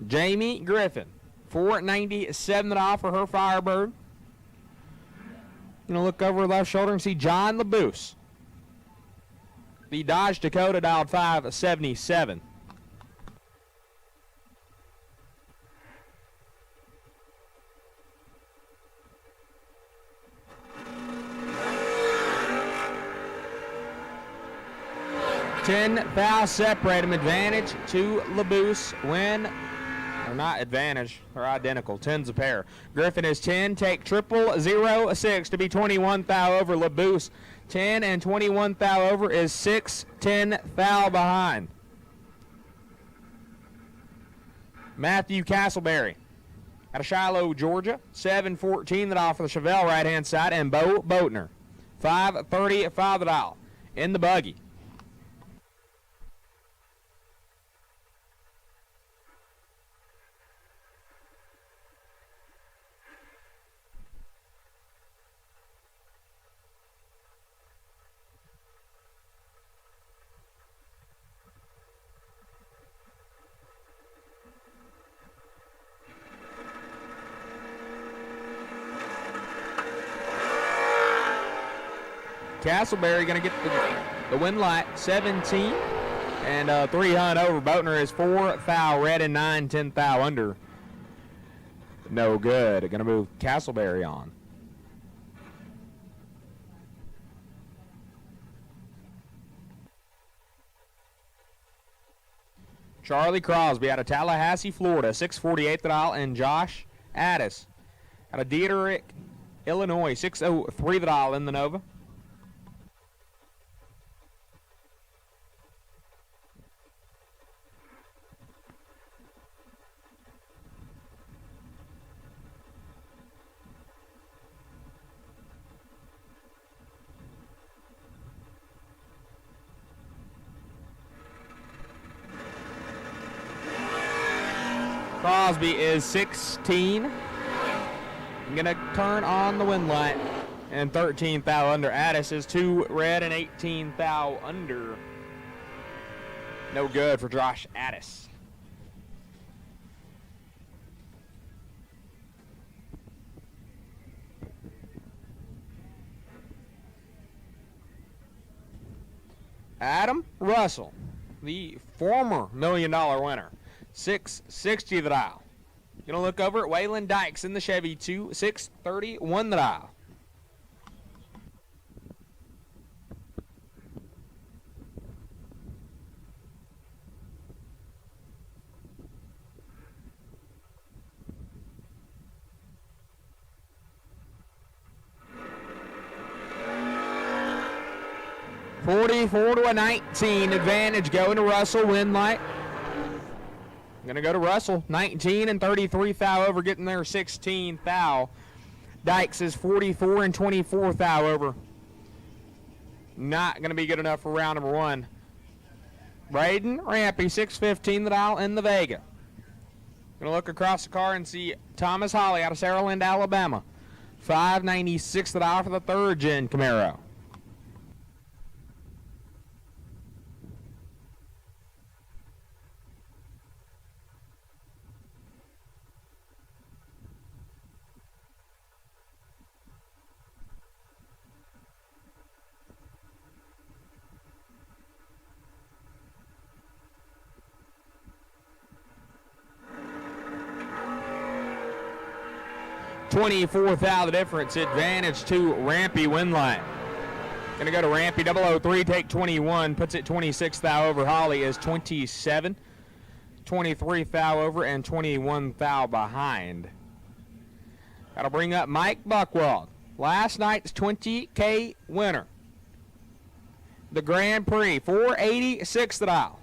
Jamie Griffin, 497 off for her Firebird. Gonna look over left shoulder and see John LaBouse. The Dodge Dakota dialed 577. $10,000 separate him. Advantage to LaBouse. Win They're not advantage. They're identical. 10's a pair. Griffin is 10. Take 006 to be 21 thou over. LaBouse 10 and 21 thou over is 6-10 thou behind. Matthew Castleberry out of Shiloh, Georgia. 7-14 the dial for the Chevelle right-hand side. And Bo Boatner. 5-35 the dial in the buggy. Castleberry going to get the win light, 17 and 3 hunt over. Boatner is 4 thou red and 9-10 thou under. No good. Going to move Castleberry on. Charlie Crosby out of Tallahassee, Florida, 6:48 the dial, and Josh Addis out of Dieterich, Illinois, 6:03 the dial in the Nova. Crosby is 16. I'm going to turn on the wind light. And 13 thou under. Addis is 2 red and 18 thou under. No good for Josh Addis. Adam Russell, the former $1 million winner. 660 the dial. Gonna look over at Waylon Dykes in the Chevy 2, 631 the dial. (44-19) advantage going to Russell. Win light. Going to go to Russell, 19 and 33 thou over, getting there 16 thou. Dykes is 44 and 24 thou over. Not going to be good enough for round number 1. Braden Rampy, 6:15 the dial in the Vega. Going to look across the car and see Thomas Holly out of Saraland, Alabama. 596 the dial for the 3rd gen Camaro. $24 thou the difference. Advantage to Rampy win line. Going to go to Rampy 003, take 21, puts it 26 thou over. Holly is 27, 23 thou over, and 21 thou behind. That'll bring up Mike Buckwald, last night's 20K winner. The Grand Prix, 486 the dial.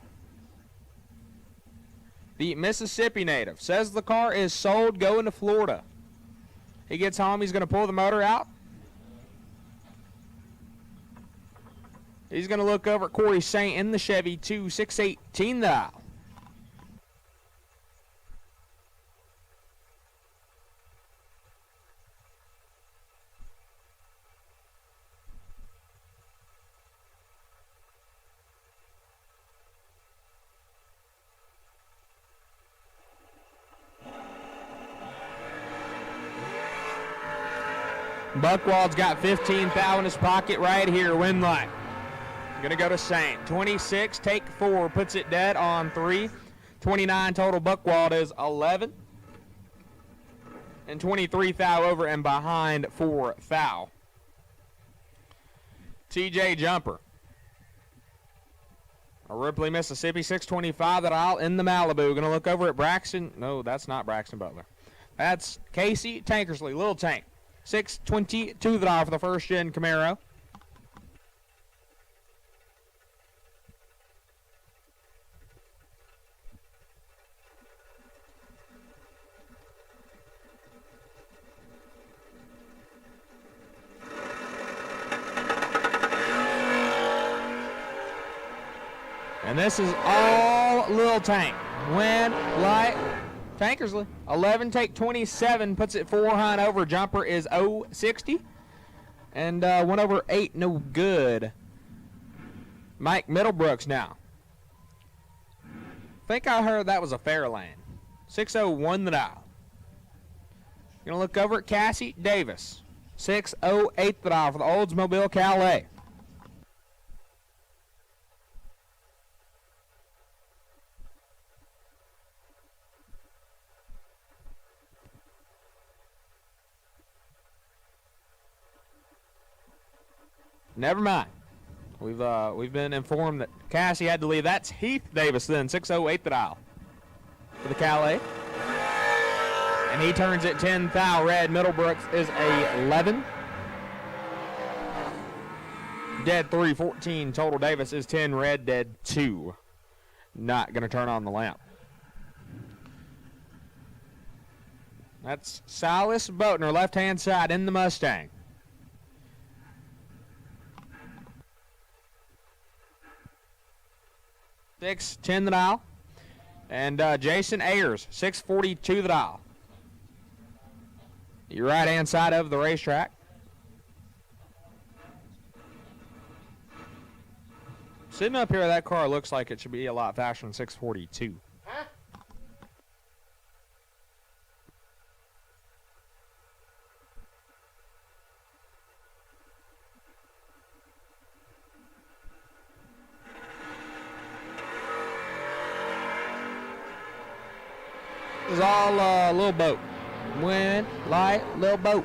The Mississippi native says the car is sold going to Florida. He gets home, he's going to pull the motor out. He's going to look over at Corey Saint in the Chevy 2, 618 the dial. Buckwald's got 15 thou in his pocket right here, win light. Gonna go to Saint. 26, take 4, puts it dead on 3. 29 total. Buckwald is 11. And 23 thou over and behind 4 thou. TJ Jumper Ripley, Mississippi, 625 that aisle in the Malibu. Going to look over at Braxton. No, that's not Braxton Butler. That's Casey Tankersley, Little Tank. 622 that aisle for the first gen Camaro. And this is all Lil Tank. Win, light, Tankersley. 11 take 27, puts it 4 high over. Jumper is 060. And went over 8, no good. Mike Middlebrooks now. Think I heard that was a fair lane. 601 the dial. Gonna look over at Cassie Davis. 608 the dial for the Oldsmobile Calais. Never mind. We've been informed that Cassie had to leave. That's Heath Davis then, 608 the dial for the Calais. And he turns it 10 thou red. Middlebrooks is a 11. Dead 3, 14 total. Davis is 10 red, dead 2. Not going to turn on the lamp. That's Silas Boatner, left-hand side in the Mustang. Six 10 the dial. And Jason Ayers, 642 the dial. Your right-hand side of the racetrack. Sitting up here, that car looks like it should be a lot faster than 642. Huh? This is all little boat. Wind, light, little boat.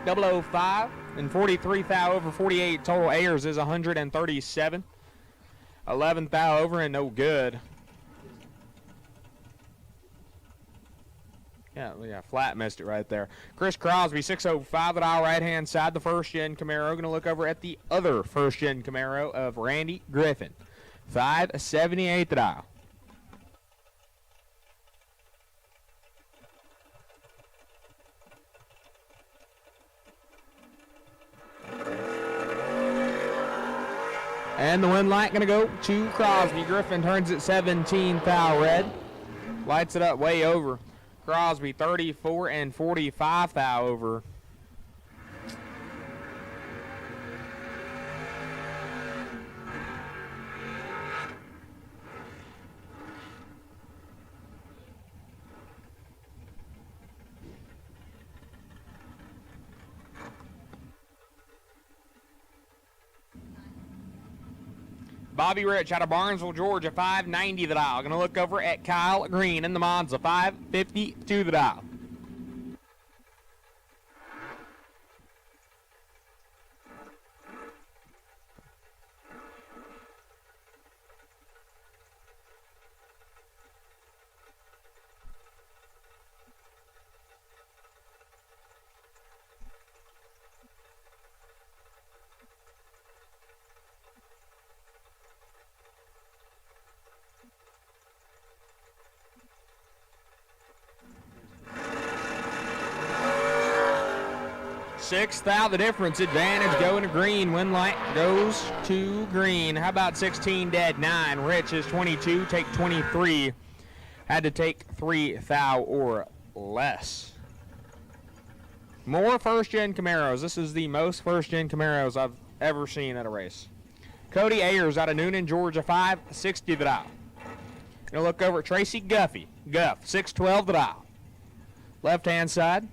005 and 43 thou over 48 total. Ayers is 137. 11 thou over and no good. Yeah, flat missed it right there. Chris Crosby, 605 at our right-hand side, the first-gen Camaro. Going to look over at the other first-gen Camaro of Randy Griffin. 578 the dial. And the wind light going to go to Crosby. Griffin turns it 17 thou red. Lights it up way over. Crosby 34 and 45 thou over. Bobby Rich out of Barnesville, Georgia, 590 the dial. Going to look over at Kyle Green in the Monza, 552 the dial. Sixth out the difference. Advantage going to green. Wind light goes to green. How about 16 dead 9? Rich is 22. Take 23. Had to take 3 thou or less. More first-gen Camaros. This is the most first-gen Camaros I've ever seen at a race. Cody Ayers out of Noonan, Georgia, 560 the dial. Gonna look over at Tracy Guffey. Guff, 612 the dial. Left-hand side.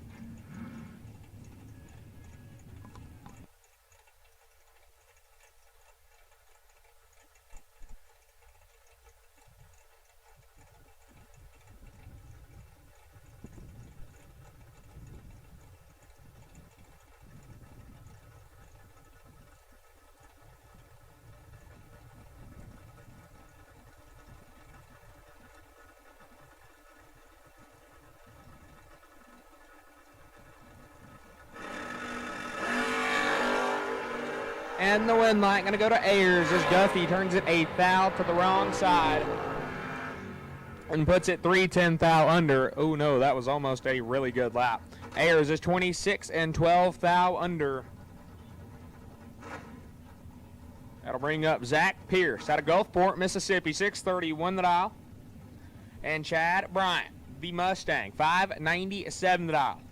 and the wind line going to go to Ayers as Duffy turns it a thou to the wrong side and puts it 3-10 thou under. Oh no, that was almost a really good lap. Ayers is 26 and 12 thou under. That'll bring up Zach Pierce out of Gulfport, Mississippi, 6:31 the dial. And Chad Bryant, the Mustang, 5:97 the dial.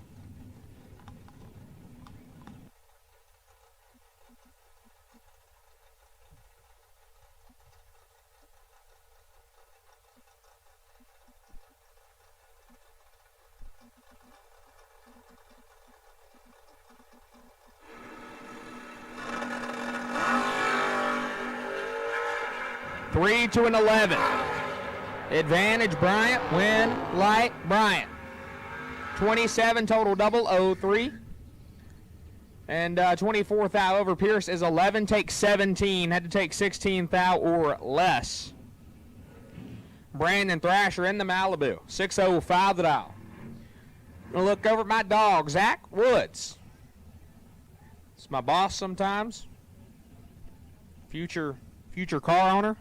Three to an 11. Advantage Bryant, win light Bryant. 27 total double 03. And 24 thou over Pierce is 11. Take 17. Had to take 16 thou or less. Brandon Thrasher in the Malibu. 6:05 the dial. Gonna look over at my dog, Zach Woods. It's my boss sometimes. Future car owner.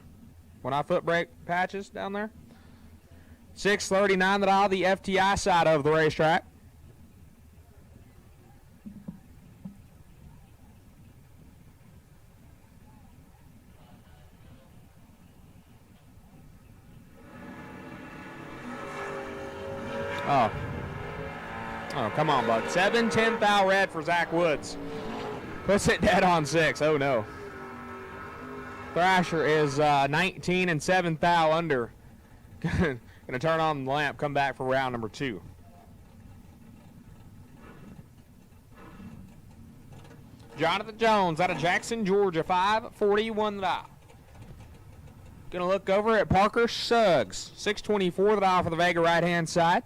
When I foot brake patches down there. 6:39 the dial, the FTI side of the racetrack. Oh, come on, bud. 7-10 thou red for Zach Woods. Puts it dead on 6. Oh, no. Thrasher is 19 and 7 thou under. Gonna turn on the lamp, come back for round number 2. Jonathan Jones out of Jackson, Georgia, 5:41 the dial. Gonna look over at Parker Suggs, 6:24 the dial for the Vega right-hand side.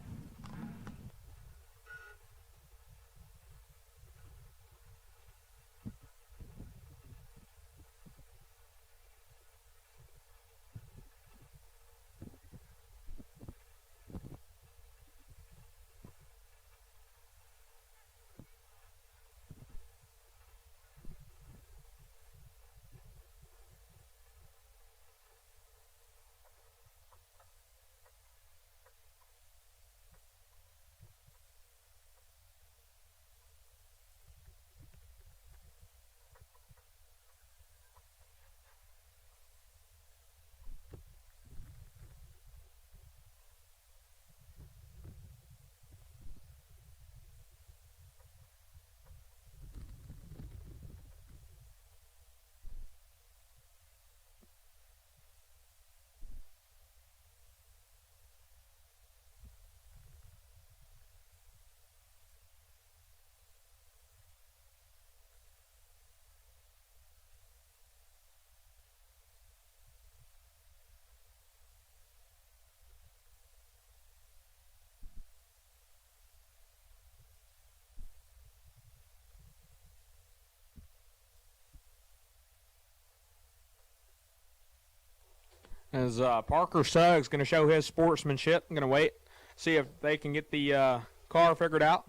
As Parker Suggs going to show his sportsmanship. I'm going to wait, see if they can get the car figured out.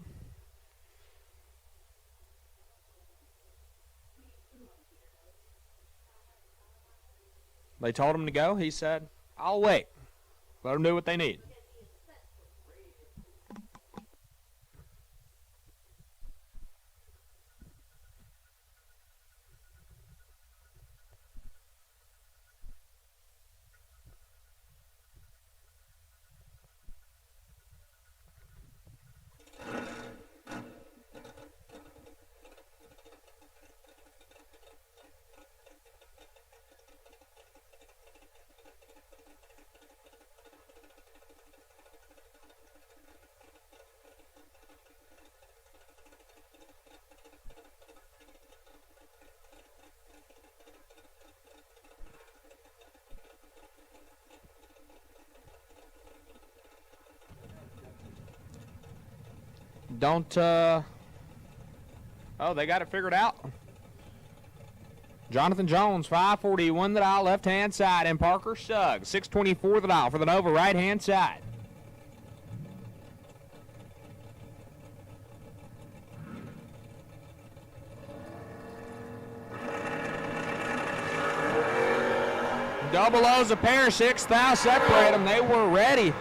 They told him to go. He said, I'll wait. Let them do what they need. Don't, oh, they got it figured out. Jonathan Jones, 5:41 the dial, left-hand side, and Parker Suggs, 6:24 the dial for the Nova right-hand side. Double O's a pair, 6 thou separate them. They were ready.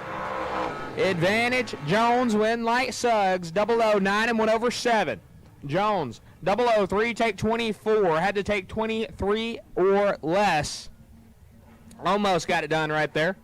Advantage, Jones win like Suggs. Double O, 9 and 1 over 7. Jones, double O, 3 take 24. Had to take 23 or less. Almost got it done right there.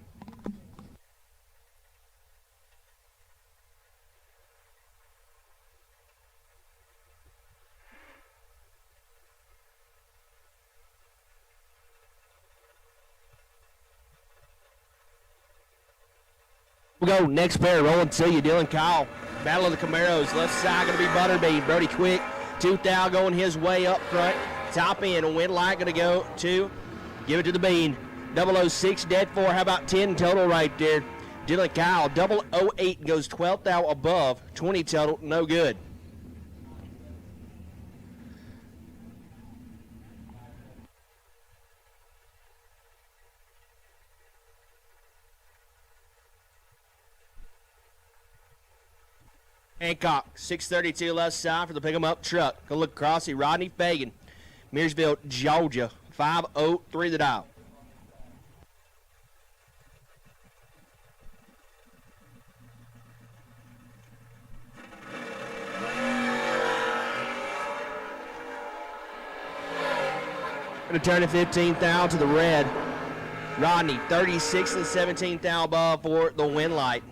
We'll go next pair, rolling to you, Dylan Kyle. Battle of the Camaros, left side going to be Butterbean. Brody Quick, 2 thou going his way up front. Top end, Wind Light going to go to, give it to the Bean. 006, dead 4, how about 10 total right there? Dylan Kyle, 008 goes 12 thou above, 20 total, no good. Hancock, 632 left side for the pick 'em up truck. Go look across, see Rodney Fagan, Mearsville, Georgia, 503 the dial. Going to turn it 15 thou to the red. Rodney, 36 and 17 thou above for the Wind Light.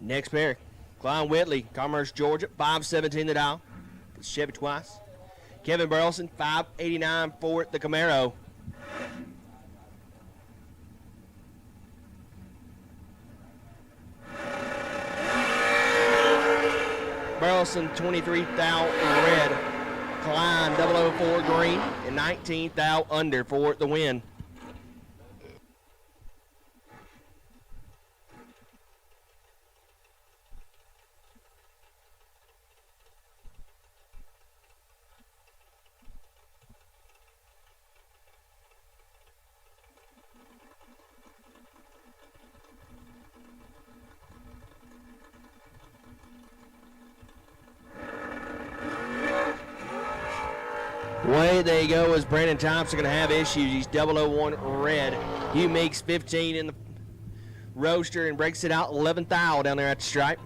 Next pair, Klein Whitley, Commerce, Georgia, 517 the dial. Chevy twice. Kevin Burleson, 589 for the Camaro. Burleson, 23 thou red. Klein, 004 green, and 19 thou under for the win. Way they go is Brandon Thompson going to have issues. He's 001 red. Hugh Meeks 15 in the roaster and breaks it out 11 thou down there at the stripe.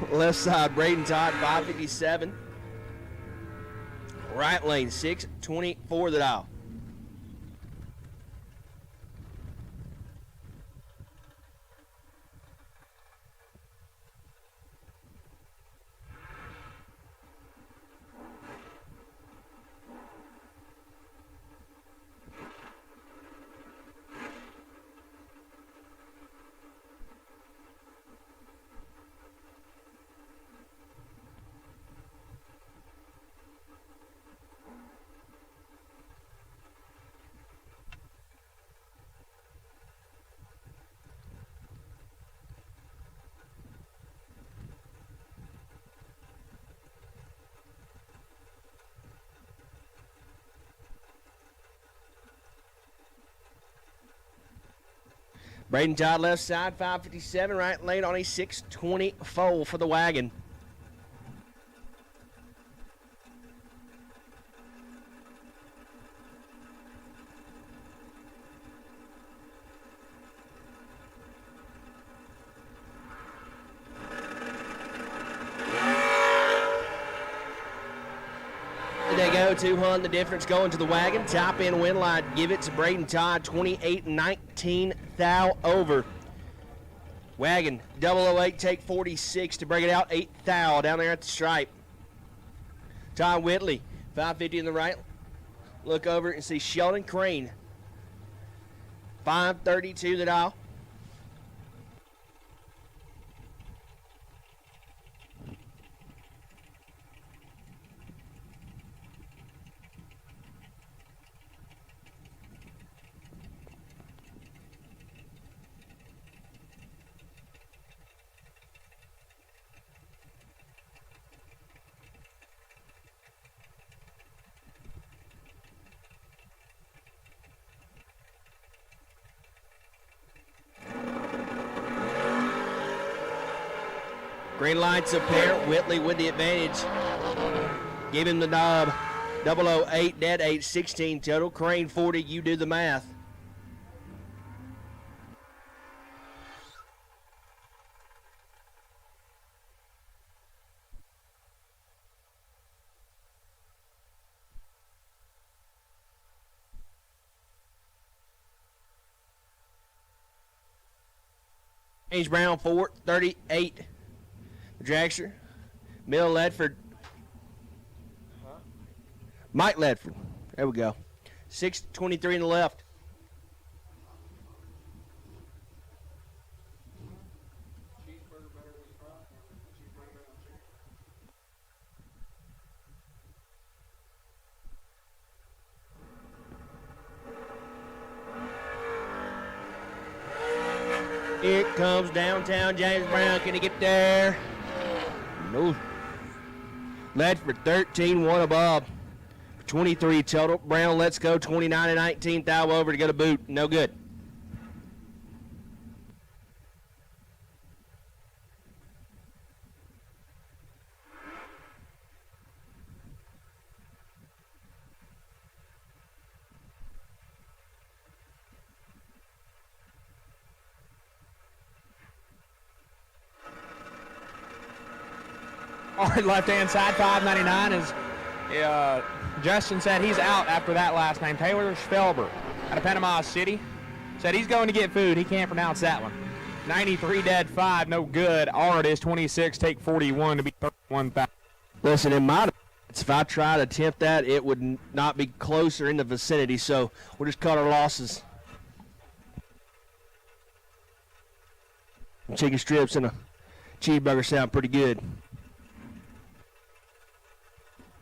Left side, Braden Todd, 557. Right lane, 624 the dial. Braden Todd left side, 557, right lane on a 620 fold for the wagon. They go to Hunt, the difference going to the wagon. Top end Wind Light, give it to Braden Todd, 28-19 thou over. Wagon 008, take 46 to break it out. 8th thou down there at the stripe. Tom Whitley, 550 in the right. Look over and see Sheldon Crane. 532 the dial. Green lights a pair. Whitley with the advantage. Give him the knob. 008, dead 8, 16 total. Crane 40, you do the math. James Brown 438. Dragster, Mill Ledford, Mike Ledford. There we go. 623 in the left. Here comes downtown James Brown. Can he get there? No. Ledford 13, one above. 23 total. Brown, let's go. 29 and 19. Thou over to go to boot. No good. On left-hand side, 599 is Justin said he's out after that last name. Taylor Spelber out of Panama City said he's going to get food. He can't pronounce that one. 93 dead, 5, no good. Art is 26, take 41 to be 31,000. Listen, in my defense, if I try to attempt that, it would not be closer in the vicinity, so we'll just cut our losses. Chicken strips and a cheeseburger sound pretty good.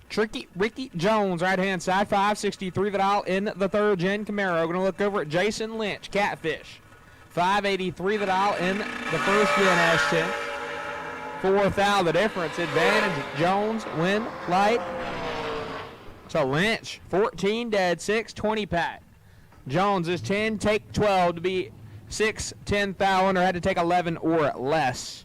Tricky Ricky Jones, right-hand side, 563 the dial in the third gen Camaro. Going to look over at Jason Lynch, Catfish. 583 the dial in the first gen S10. 4th out, the difference. Advantage, Jones, win, light. So Lynch, 14 dead, 6, 20 pat. Jones is 10, take 12 to be 6, 10 thou under. Had to take 11 or less.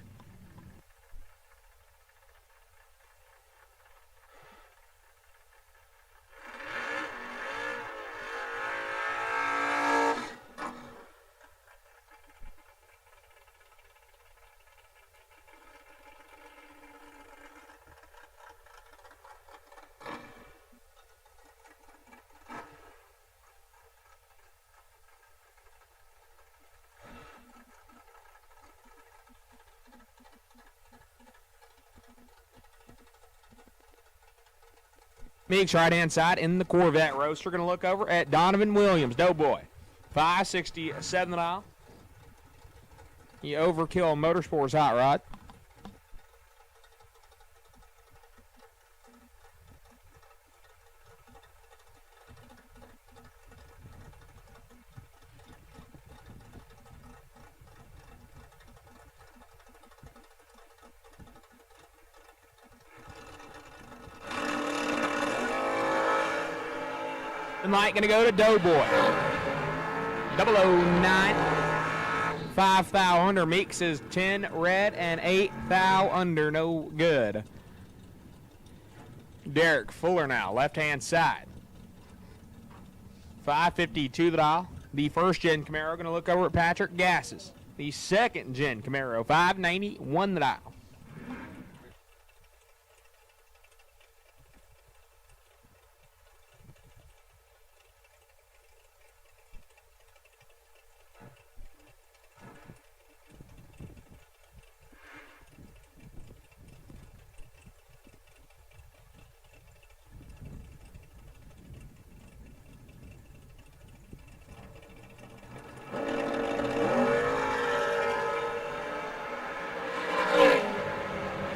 Meeks, right-hand side in the Corvette roaster. Going to look over at Donovan Williams, Doughboy. 567 the dial. You overkill Motorsports Hot Rod. The night going to go to Doughboy. 009. 5 thou under. Meeks is 10 red and 8 thou under. No good. Derek Fuller now, left-hand side. 552 the dial. The first gen Camaro going to look over at Patrick Gasses. The second gen Camaro, 591 the dial.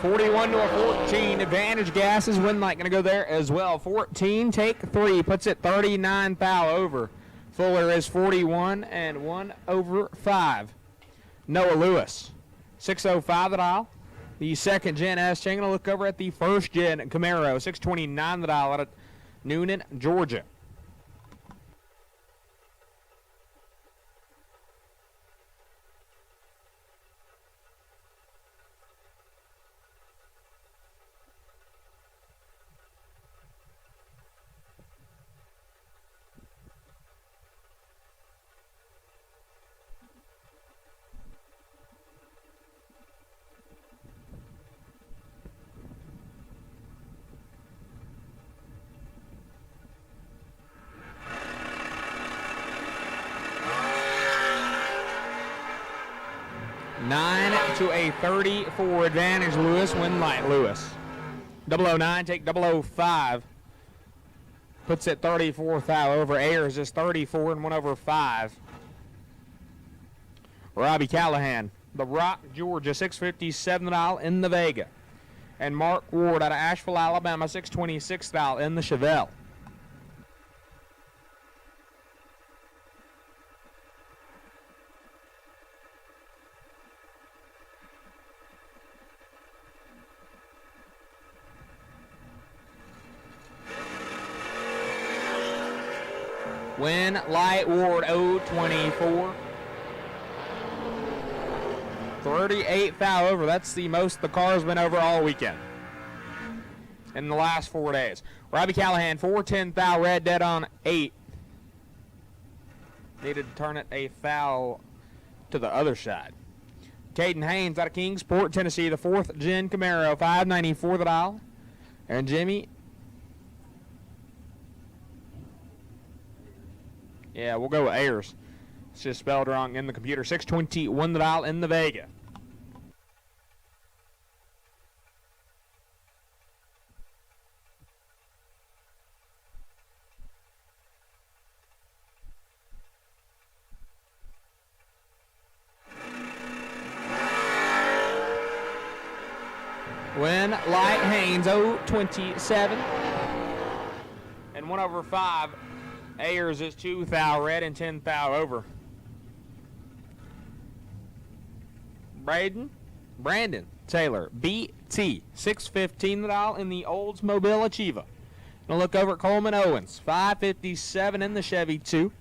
41 to a 14. Advantage Gases. Win light going to go there as well. 14, take 3. Puts it 39 thou over. Fuller is 41 and 1 over 5. Noah Lewis, 605 the dial. The second gen S. Going to look over at the first gen Camaro, 629 the dial out of Noonan, Georgia. To a 34 advantage, Lewis. Win light, Lewis. 009, take 005. Puts it 34 thou over. Ayers is 34 and 1 over 5. Robbie Callahan, The Rock, Georgia, 657 thou in the Vega. And Mark Ward out of Asheville, Alabama, 626 thou in the Chevelle. Win light Ward 024. 38 thou over. That's the most the car's been over all weekend in the last 4 days. Robbie Callahan, 410 thou red, dead on 8. Needed to turn it a foul to the other side. Caden Haynes out of Kingsport, Tennessee, the 4th gen Camaro, 594 the dial. And Jimmy. Yeah, we'll go with Ayers. It's just spelled wrong in the computer. 621 the dial in the Vega. Win light Haynes 027 and 1 over 5. Ayers is 2 thou red and 10 thou over. Brandon Taylor, BT, 615 the dial in the Oldsmobile Achieva. Gonna look over at Coleman Owens, 557 in the Chevy 2.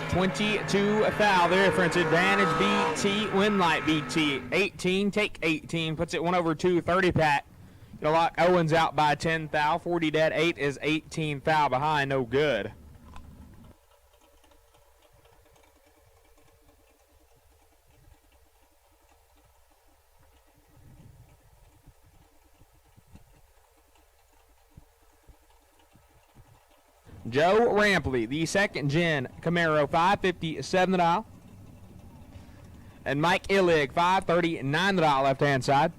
$22 thou, the difference. Advantage BT, win light BT. 18, take 18, puts it 1 over 2, 30 Pat. Gonna lock Owens out by 10 thou. 40 dead, 8 is 18 thou behind, no good. Joe Rampley, the 2nd gen Camaro, 557 the dial. And Mike Illig, 539 the dial, left-hand side.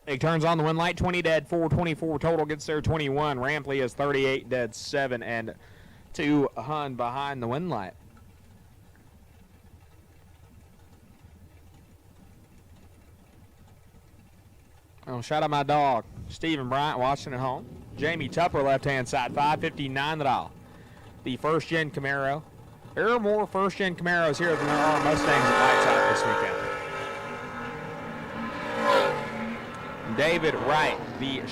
Big turns on the win light, 20 dead, 424 total, gets there 21. Rampley is 38 dead, 7 and 2 Hun behind the win light. Oh, shout out my dog, Stephen Bryant, watching at home. Jamie Tupper, left-hand side, 559 the dial. The 1st gen Camaro. There are more 1st gen Camaros here than there are Mustangs at Lights Out for this weekend. David Wright, the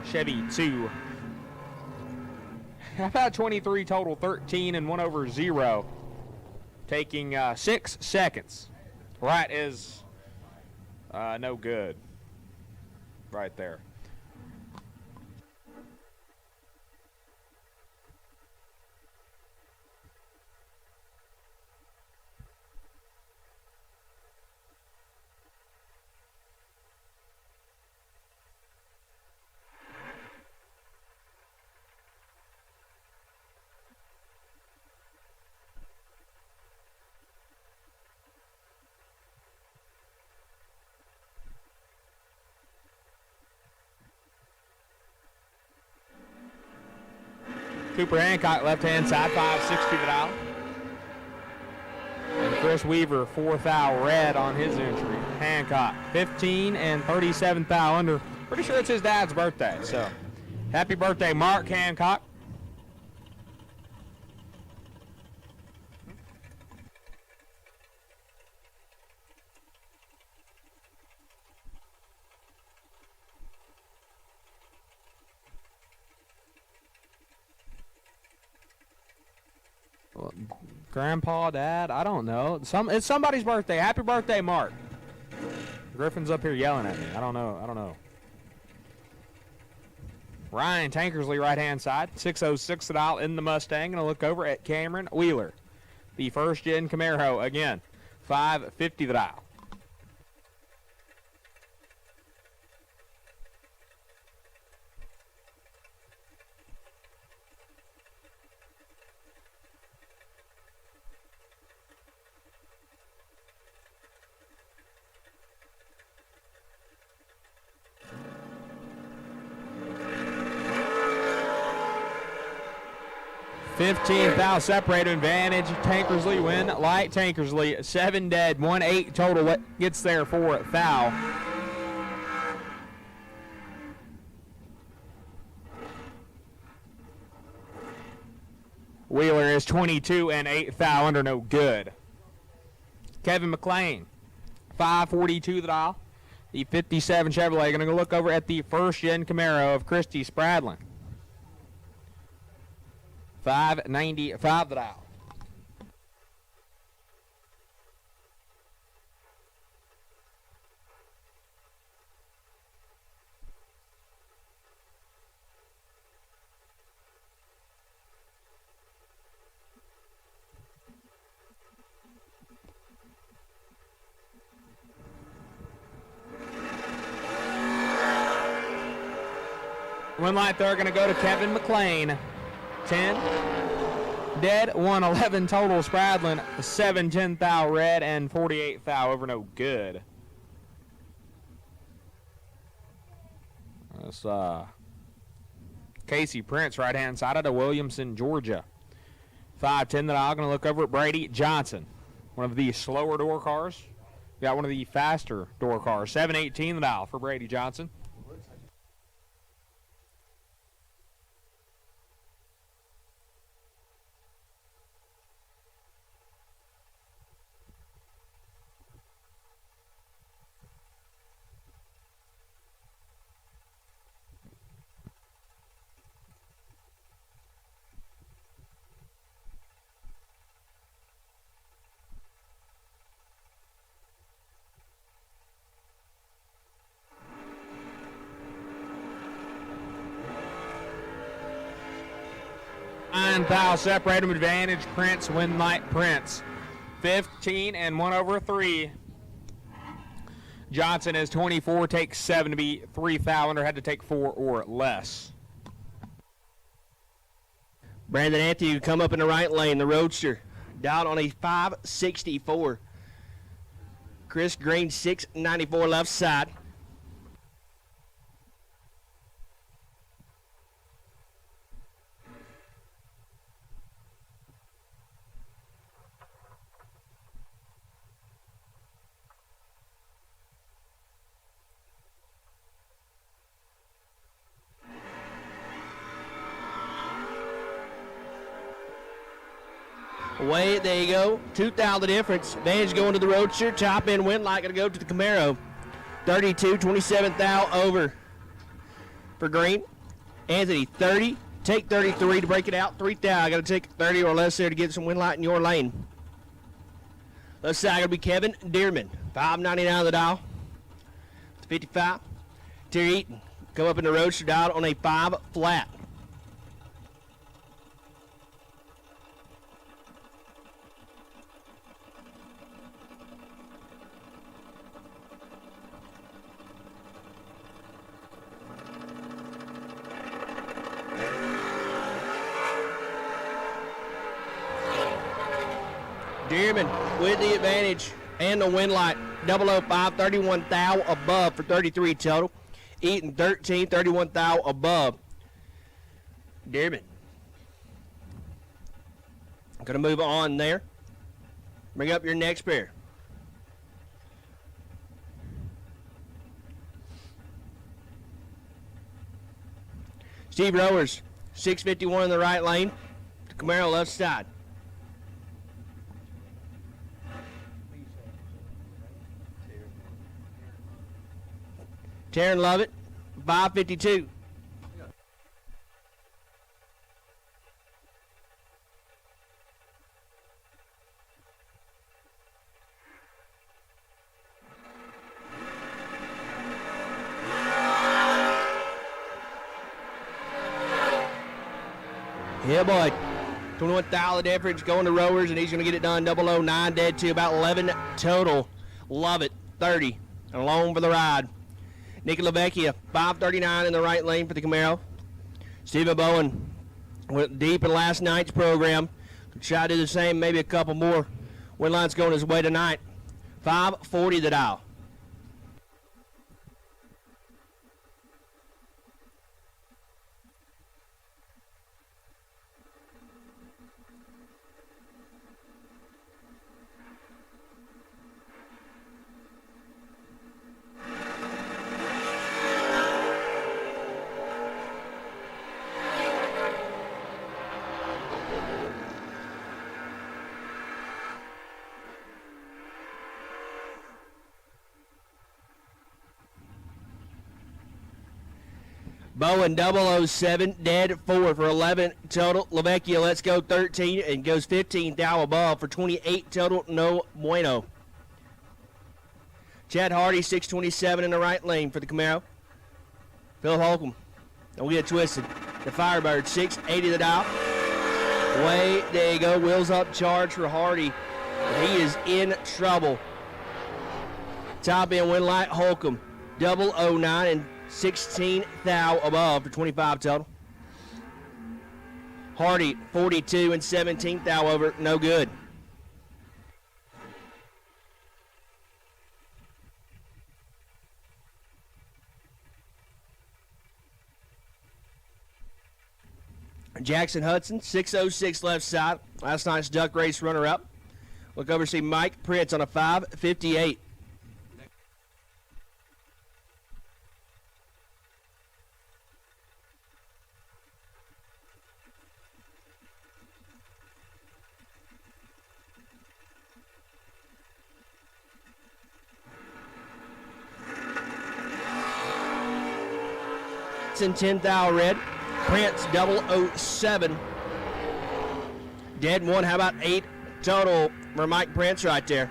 Chevy 2. How about 23 total, 13 and 1 over 0, taking 6 seconds. Wright is no good right there. Cooper Hancock, left-hand side, 560 the dial. And Chris Weaver, 4th thou red on his entry. Hancock, 15 and 37th thou under. Pretty sure it's his dad's birthday, so happy birthday, Mark Hancock. Grandpa, Dad, I don't know. It's somebody's birthday. Happy birthday, Mark. Griffin's up here yelling at me. I don't know. Ryan Tankersley, right-hand side. 606 the dial in the Mustang. Gonna look over at Cameron Wheeler, the first-gen Camaro. Again, 550 the dial. Fifteen thou separated advantage. Tankersley win. Light Tankersley, 7 dead, 1-8 total. What gets there for thou? Wheeler is 22 and 8 thou under, no good. Kevin McLean, 542 the dial. The 57 Chevrolet. Going to go look over at the first-gen Camaro of Christy Spradlin. 595 the dial. One light there, going to go to Kevin McLean. 10 dead, 111 total. Spradlin, 710 thou red and 48 thou over, no good. That's Casey Prince, right-hand side out of Williamson, Georgia. 510 that I'm going to look over at Brady Johnson. One of the slower door cars. Got one of the faster door cars. 718 the dial for Brady Johnson. Thou separate him advantage. Prince, win light Prince. 15 and 1 over 3. Johnson is 24, takes 7 to be 3 thou under, had to take 4 or less. Brandon Anthony come up in the right lane, the Roadster. Down on a 564. Chris Green, 694 left side. Way, there you go. 2,000 the difference. Advantage going to the Roadster. Top end win light going to go to the Camaro. 32, 27 thou over for Green. Anthony, 30. Take 33 to break it out. 3 thou. I got to take 30 or less there to get some win light in your lane. Left side going to be Kevin Dearman. $5.99 the dial. 55. Terry Eaton. Come up in the Roadster dial on a 5 flat. Dearman with the advantage and the win light. 005, 31 thou above for 33 total. Eaton 13, 31 thou above. Dearman. Going to move on there. Bring up your next pair. Steve Rowers, 651 in the right lane. Camaro left side. Taryn Lovett, 552. Yeah, boy. 21,000 difference going to Rowers, and he's going to get it done. 009 dead to about 11 total. Lovett, 30. And along for the ride. Nicky LaVecchia, 539 in the right lane for the Camaro. Stephen Bowen went deep in last night's program. Try to do the same, maybe a couple more. Win line's going his way tonight. 540 the dial. Bowen 007, dead 4 for 11 total. LaVecchia lets go 13 and goes 15 thou above for 28 total. No bueno. Chad Hardy 627 in the right lane for the Camaro. Phil Holcomb, don't get it twisted. The Firebird 680 the dial. Way, there you go. Wheels up charge for Hardy. He is in trouble. Top end win light Holcomb 009 and 16 thou above for 25 total. Hardy 42 and 17 thou over, no good. Jackson Hudson 606 left side. Last night's duck race runner up. Look over to see Mike Prince on a 558. And 10 thou red. Prince 007. Dead 1. How about 8 total for Mike Prince right there?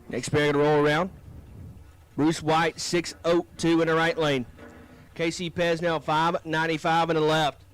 Next pair going to roll around. Bruce White 602 in the right lane. Casey Pez now 595 in the left.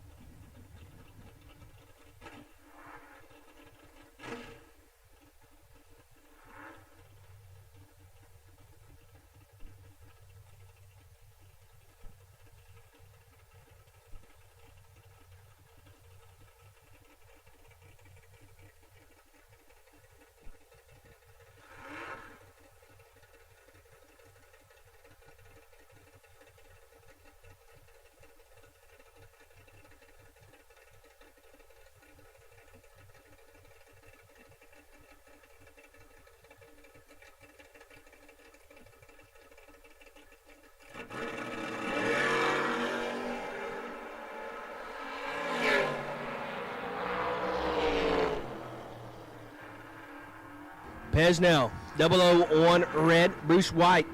Pesnell, 001 red. Bruce White,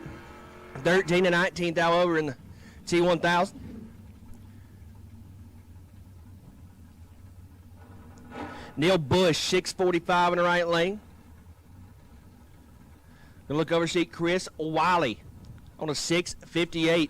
13 to 19 thou over in the T1000. Neil Bush, 645 in the right lane. Gonna look over, see Chris Wiley on a 658.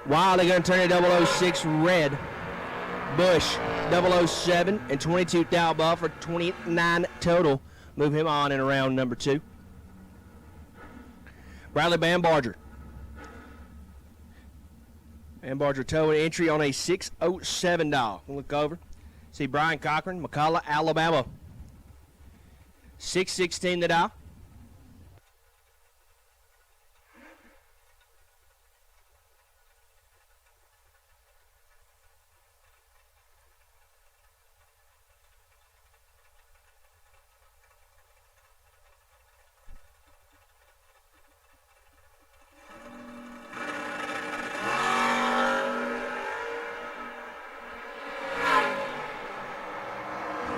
Wiley going to turn it 006 red. Bush 007 and 22 thou above for 29 total. Move him on in round number 2. Bradley Bambarger. Bambarger towing entry on a 607 dial. Look over. See Brian Cochran, McCullough, Alabama. 616 the dial.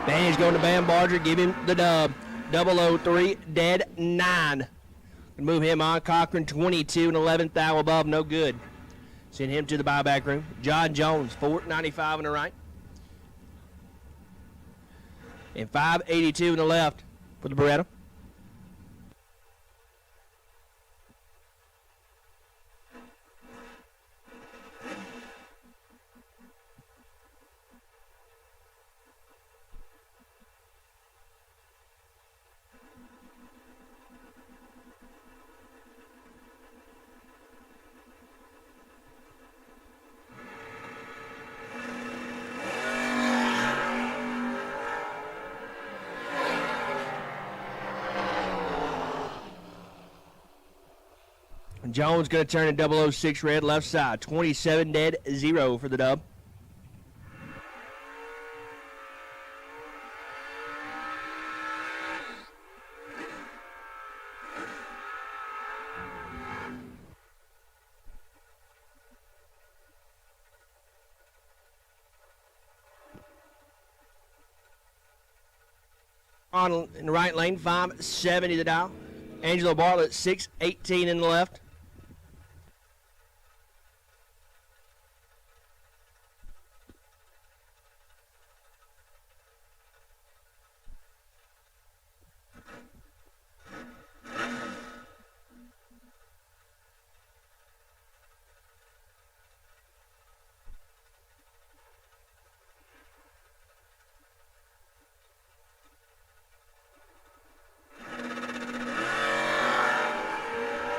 Advantage going to Bambarger. Give him the dub. 003, dead 9. Move him on. Cochran 22 and 11th thou above. No good. Send him to the buyback room. John Jones, 495 on the right. And 582 in the left for the Beretta. Jones going to turn in 006 red left side. 27 dead 0 for the dub. On in the right lane, 570 the dial. Angelo Bartlett, 618 in the left.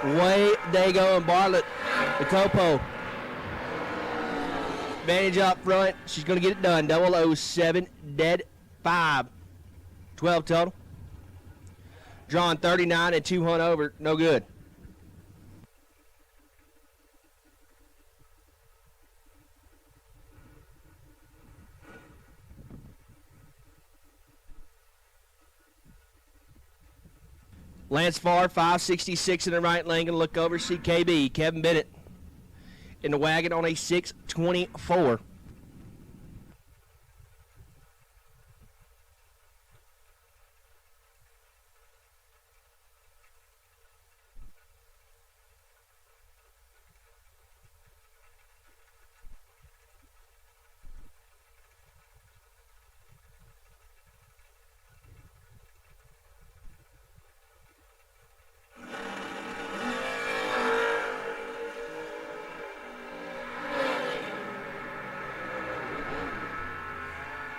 Way they go and Bartlett, the Copo. Advantage up front. She's going to get it done. 007, dead 5. 12 total. Drawn 39 and 200 over. No good. Lance Farr, 566 in the right lane. Gonna look over, see KB, Kevin Bennett in the wagon on a 624.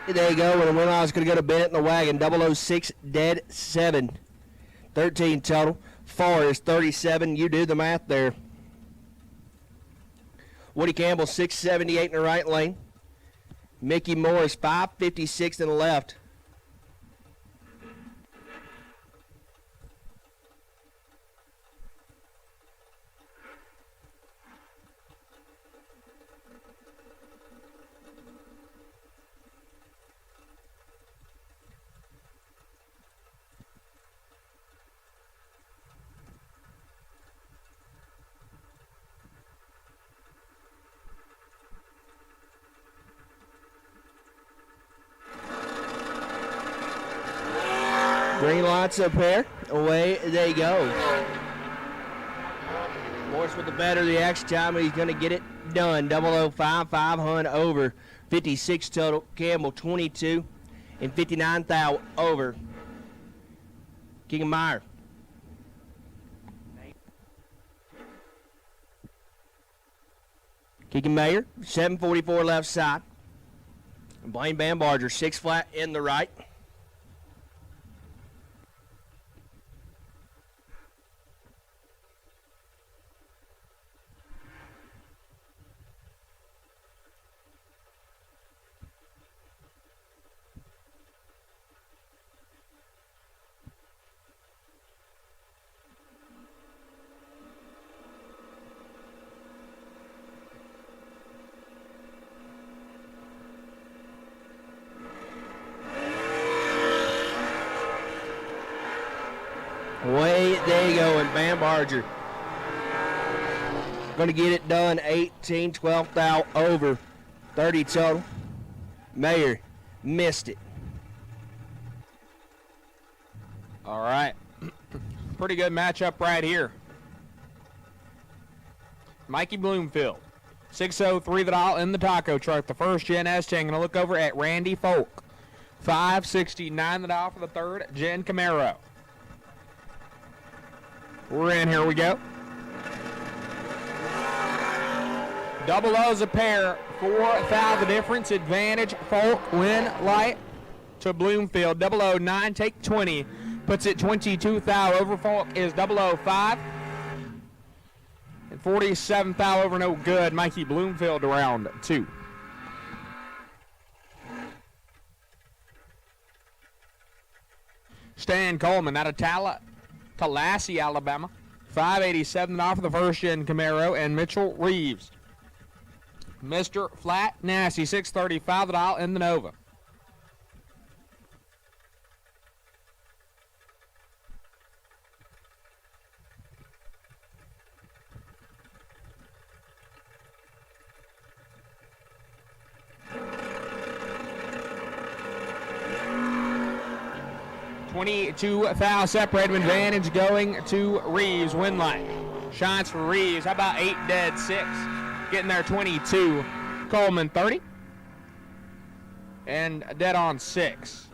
There you go. And the winner is going to go to Bennett in the wagon. 006, dead 7. 13 total. Farr is 37. You do the math there. Woody Campbell, 678 in the right lane. Mickey Morris, 556 in the left. Green light's up there. Away they go. Morris with the better the action time. He's going to get it done. 0055 Hunt over. 56 total. Campbell 22 and 59 thou over. Kingmeyer. Kickenmayer, 744 left side. Blaine Bambarger, 6 flat in the right. Away they go, and Bambarger going to get it done. 18, 12 thou over. 30 total. Mayer missed it. All right. Pretty good matchup right here. Mikey Bloomfield, 603 the dial in the taco truck. The first gen S10 going to look over at Randy Folk, 569 the dial for the third gen Camaro. We're in, here we go. Double O's a pair, 4 thou the difference, advantage, Folk, win, light to Bloomfield. 009, take 20, puts it 22 thou over. Folk is 005. And 47 thou over, no good. Mikey Bloomfield to round 2. Stan Coleman out of Tallahassee, Alabama. 587 off of the first gen Camaro, and Mitchell Reeves. Mr. Flat Nasty, 635 the dial in the Nova. $22,000 separated advantage going to Reeves. Win light. Shots for Reeves. How about 8 dead, 6? Getting there 22. Coleman 30. And dead on 6.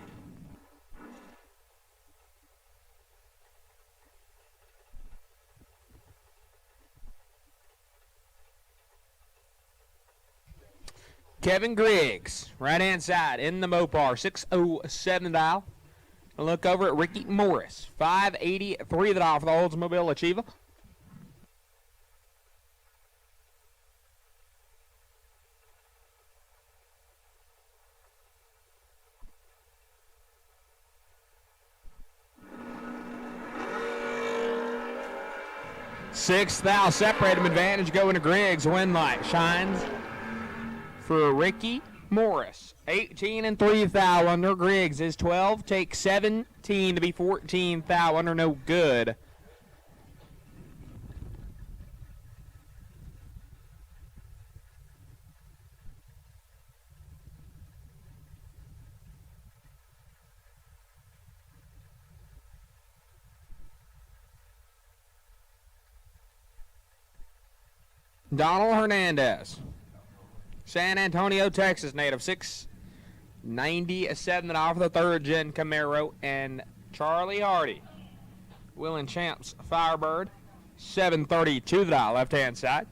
Kevin Griggs, right hand side in the Mopar, 607 dial. A look over at Ricky Morris, 583 the dial for the Oldsmobile Achiever. Sixth thou separate him advantage going to Griggs. Win light shines for Ricky Morris. 18 and 3 thou under. Griggs is 12. Take 17 to be 14 thou under. No good. Donald Hernandez, San Antonio, Texas native, 697 and off the third gen Camaro, and Charlie Hardy, Willing Champs Firebird, 732 the dial, left hand side.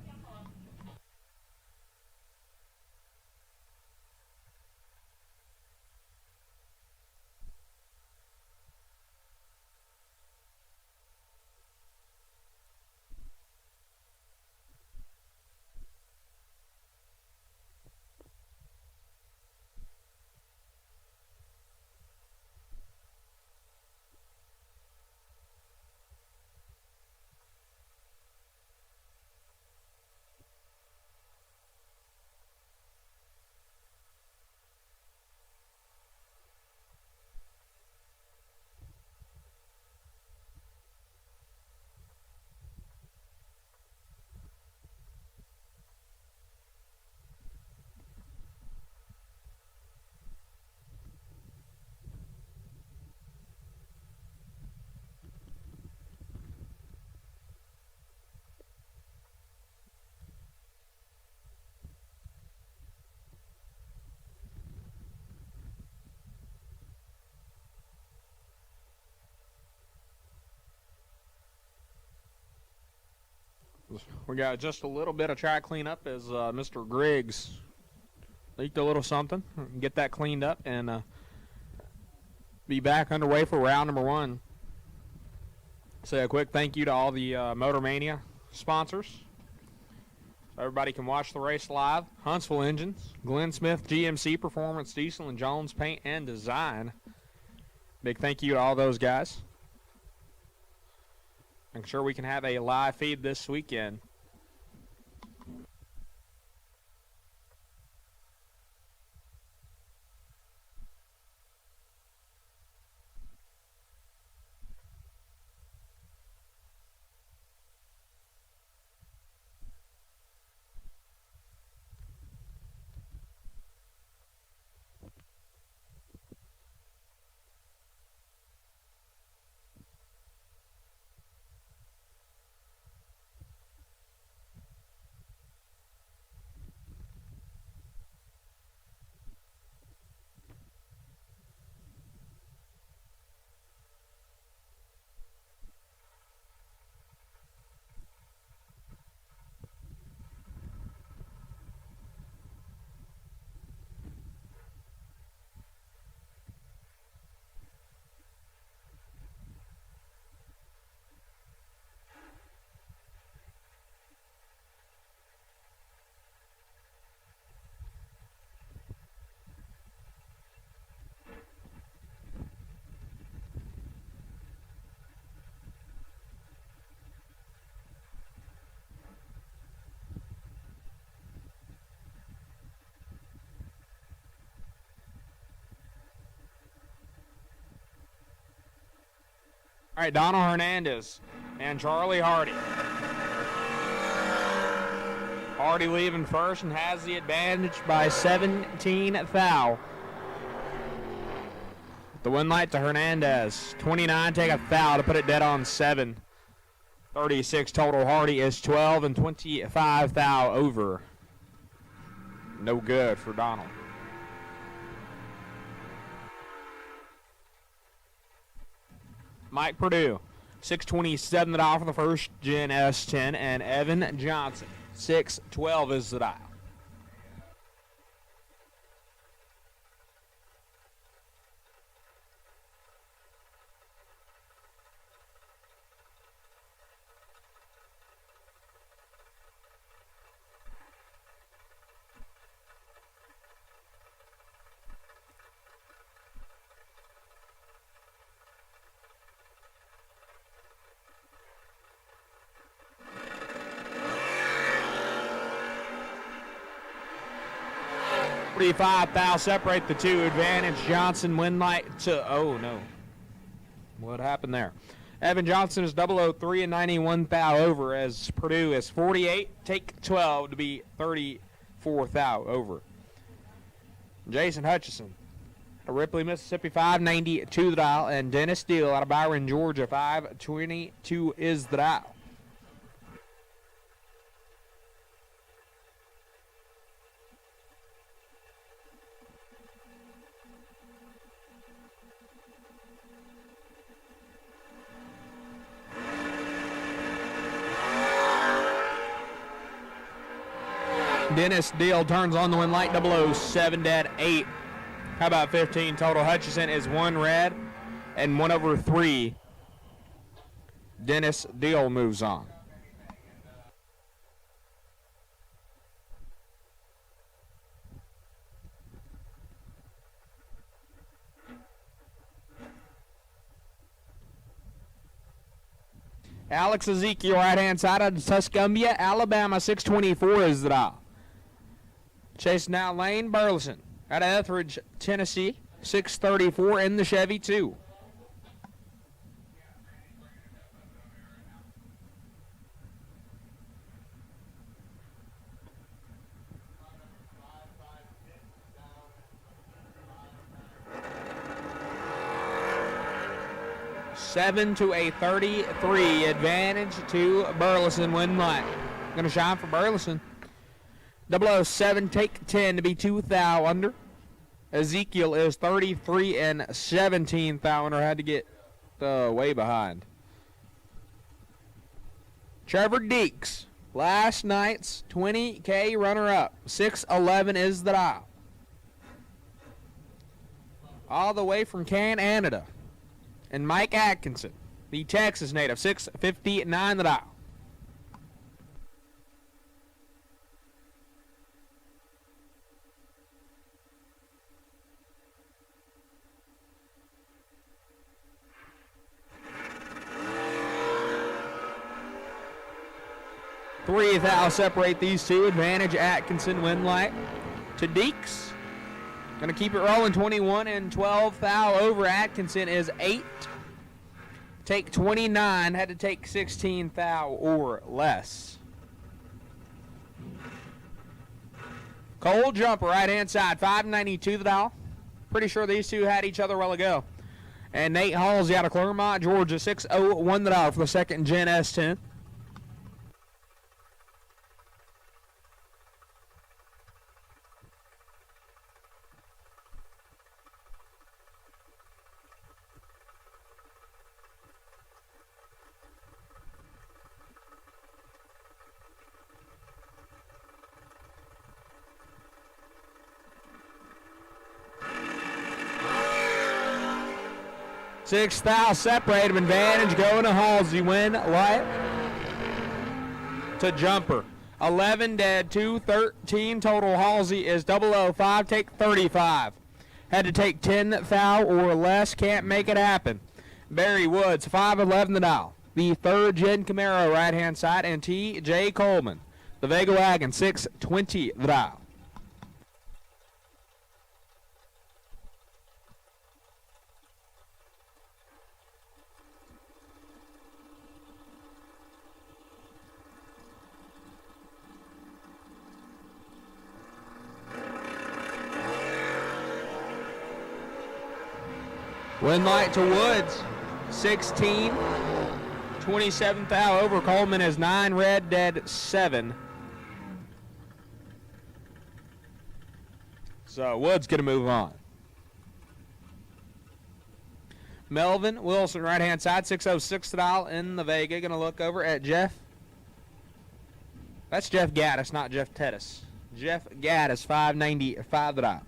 We got just a little bit of track cleanup as Mr. Griggs leaked a little something. Get that cleaned up and be back underway for round number 1. Say a quick thank you to all the Motor Mania sponsors. So everybody can watch the race live. Huntsville Engines, Glenn Smith GMC Performance Diesel, and Jones Paint and Design. Big thank you to all those guys. I'm sure we can have a live feed this weekend. All right, Donald Hernandez and Charlie Hardy. Hardy leaving first and has the advantage by 17 thou. The win light to Hernandez. 29 take a thou to put it dead on 7. 36 total. Hardy is 12 and 25 thou over. No good for Donald. Mike Purdue, 627 the dial for the first Gen S10, and Evan Johnson, 612 is the dial. Thou separate the two. Advantage Johnson, win light to, oh no. What happened there? Evan Johnson is 003 and 91 thou over, as Purdue is 48, take 12 to be 34 thou over. Jason Hutchison, out of Ripley, Mississippi, 592 the dial, and Dennis Steele out of Byron, Georgia, 522 is the dial. Dennis Deal turns on the win light, 007 dead 8. How about 15 total? Hutchison is 1 red and 1 over 3. Dennis Deal moves on. Alex Ezekiel, right-hand side of Tuscumbia, Alabama, 624 is the dial. Chasing down Lane Burleson out of Etheridge, Tennessee, 634 in the Chevy 2. Seven to a 33 advantage to Burleson, win light. Going to shine for Burleson. 007 take 10 to be 2 thou under. Ezekiel is 33 and 17 thou under. Had to get way behind. Trevor Deeks Last night's 20K runner-up. 6'11" is the dial. All the way from Canada. And Mike Atkinson, the Texas native, 6'59" the dial. Three thou separate these two. Advantage Atkinson, win light to Deeks. Gonna keep it rolling. 21 and 12 thou over. Atkinson is 8. Take 29. Had to take 16 thou or less. Cold jumper, right hand side, 592 the dial. Pretty sure these two had each other a while ago. And Nate Halsey out of Clermont, Georgia, 601 the dial for the second Gen S10. Six thou separated, advantage going to Halsey, win light to jumper. 11 dead, 213 total. Halsey is 005, take 35. Had to take 10 thou or less, can't make it happen. Barry Woods, 511 the dial. The third Gen Camaro, right hand side, and T.J. Coleman, the Vega Wagon, 620 the dial. Win light to Woods, 16. 27 thou over. Coleman is 9 red, dead 7. So Woods going to move on. Melvin Wilson, right hand side, 606 dial in the Vega. Going to look over at Jeff. That's Jeff Gaddis, not Jeff Tedis. Jeff Gaddis, 595 dial.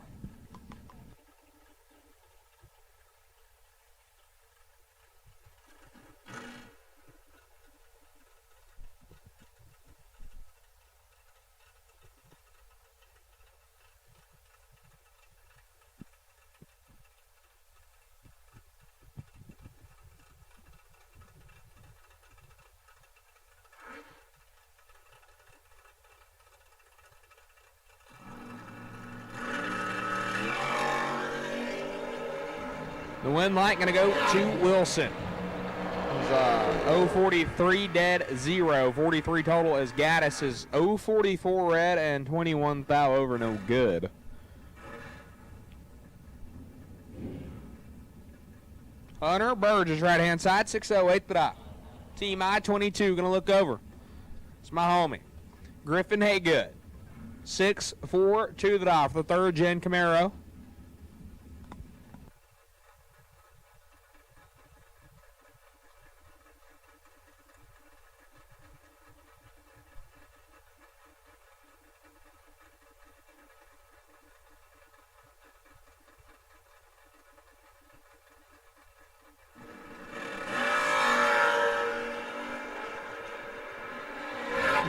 The win light going to go to Wilson. It's 043 dead, 0. 43 total as Gaddis is 044 red and 21 thou over, no good. Hunter Burgess, right hand side, 608 the dot. Team I-22 going to look over. It's my homie. Griffin Haygood, 642 the dot for the third Gen Camaro.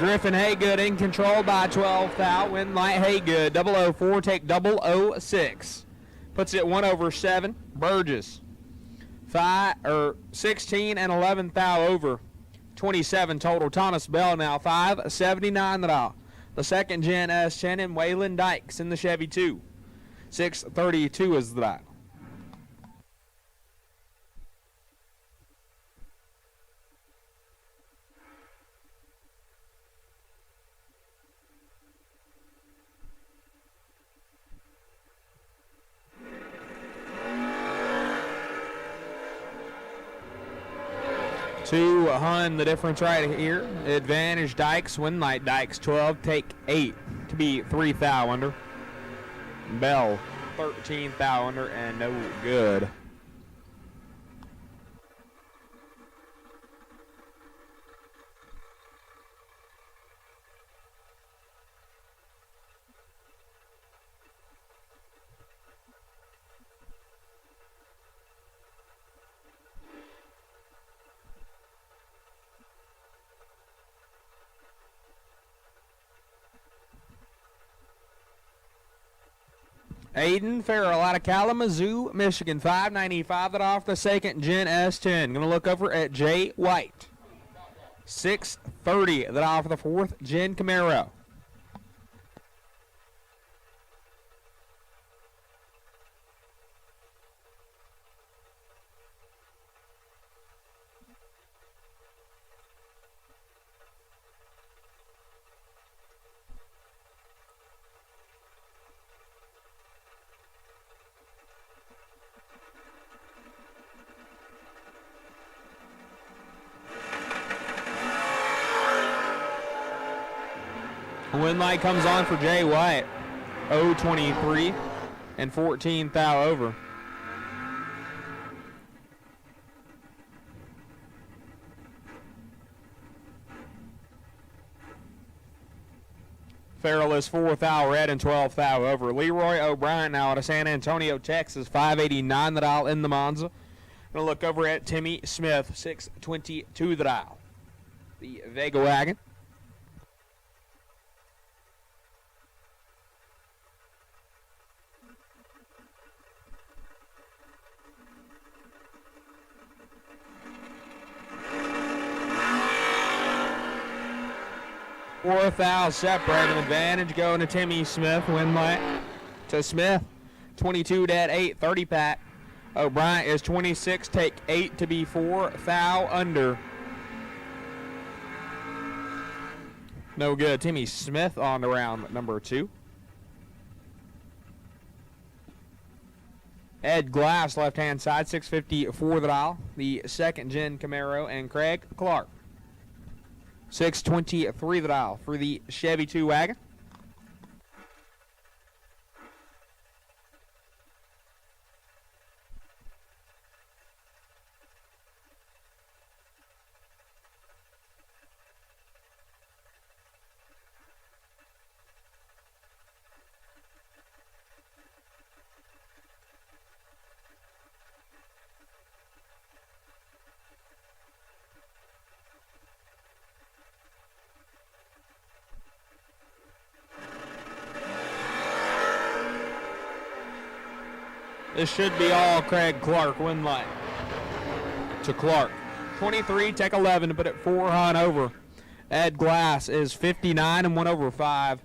Griffin Haygood in control by 12 thou. Win light Haygood, 004, take 006. Puts it 1 over 7. Burgess, 16 and 11 thou over. 27 total. Thomas Bell now 579 the dial. The second Gen S10 and Waylon Dykes in the Chevy 2. 632 is the dial. To Hun, the difference right here. Advantage Dykes, win light Dykes, 12, take 8 to be 3 thou under. Bell, 13 thou under, and no good. Aiden Farrell out of Kalamazoo, Michigan, 595 that off the second, Gen S10. Going to look over at Jay White. 630 that off the fourth, Jen Camaro. Wind light comes on for Jay White. 023 and 14 thou over. Farrell is 4 thou red and 12 thou over. Leroy O'Brien now out of San Antonio, Texas, 589 the dial in the Monza. Gonna look over at Timmy Smith, 622 the dial. The Vega wagon. Fourth thou separating advantage going to Timmy Smith. Wind light to Smith. 22 dead 8, 30 pack. O'Brien is 26, take 8 to be 4 thou under. No good. Timmy Smith on to round number 2. Ed Glass left hand side, 650 for the dial. The second Gen Camaro and Craig Clark. 623 the dial for the Chevy 2 wagon. This should be all Craig Clark. Wind light to Clark. 23, take 11 to put it 4 on over. Ed Glass is 59 and 1 over 5.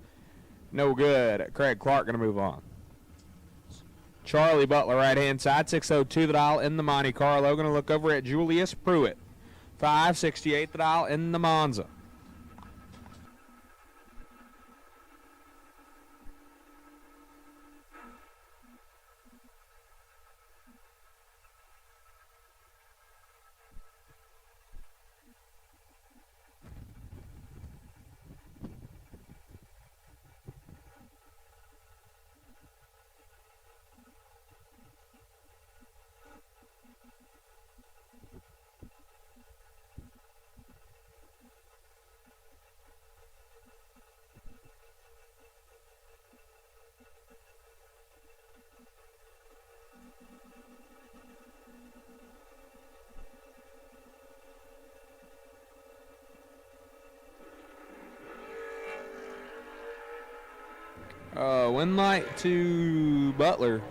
No good. Craig Clark going to move on. Charlie Butler right hand side, 602 the dial in the Monte Carlo. Going to look over at Julius Pruitt. 568 the dial in the Monza. Wind light to Butler.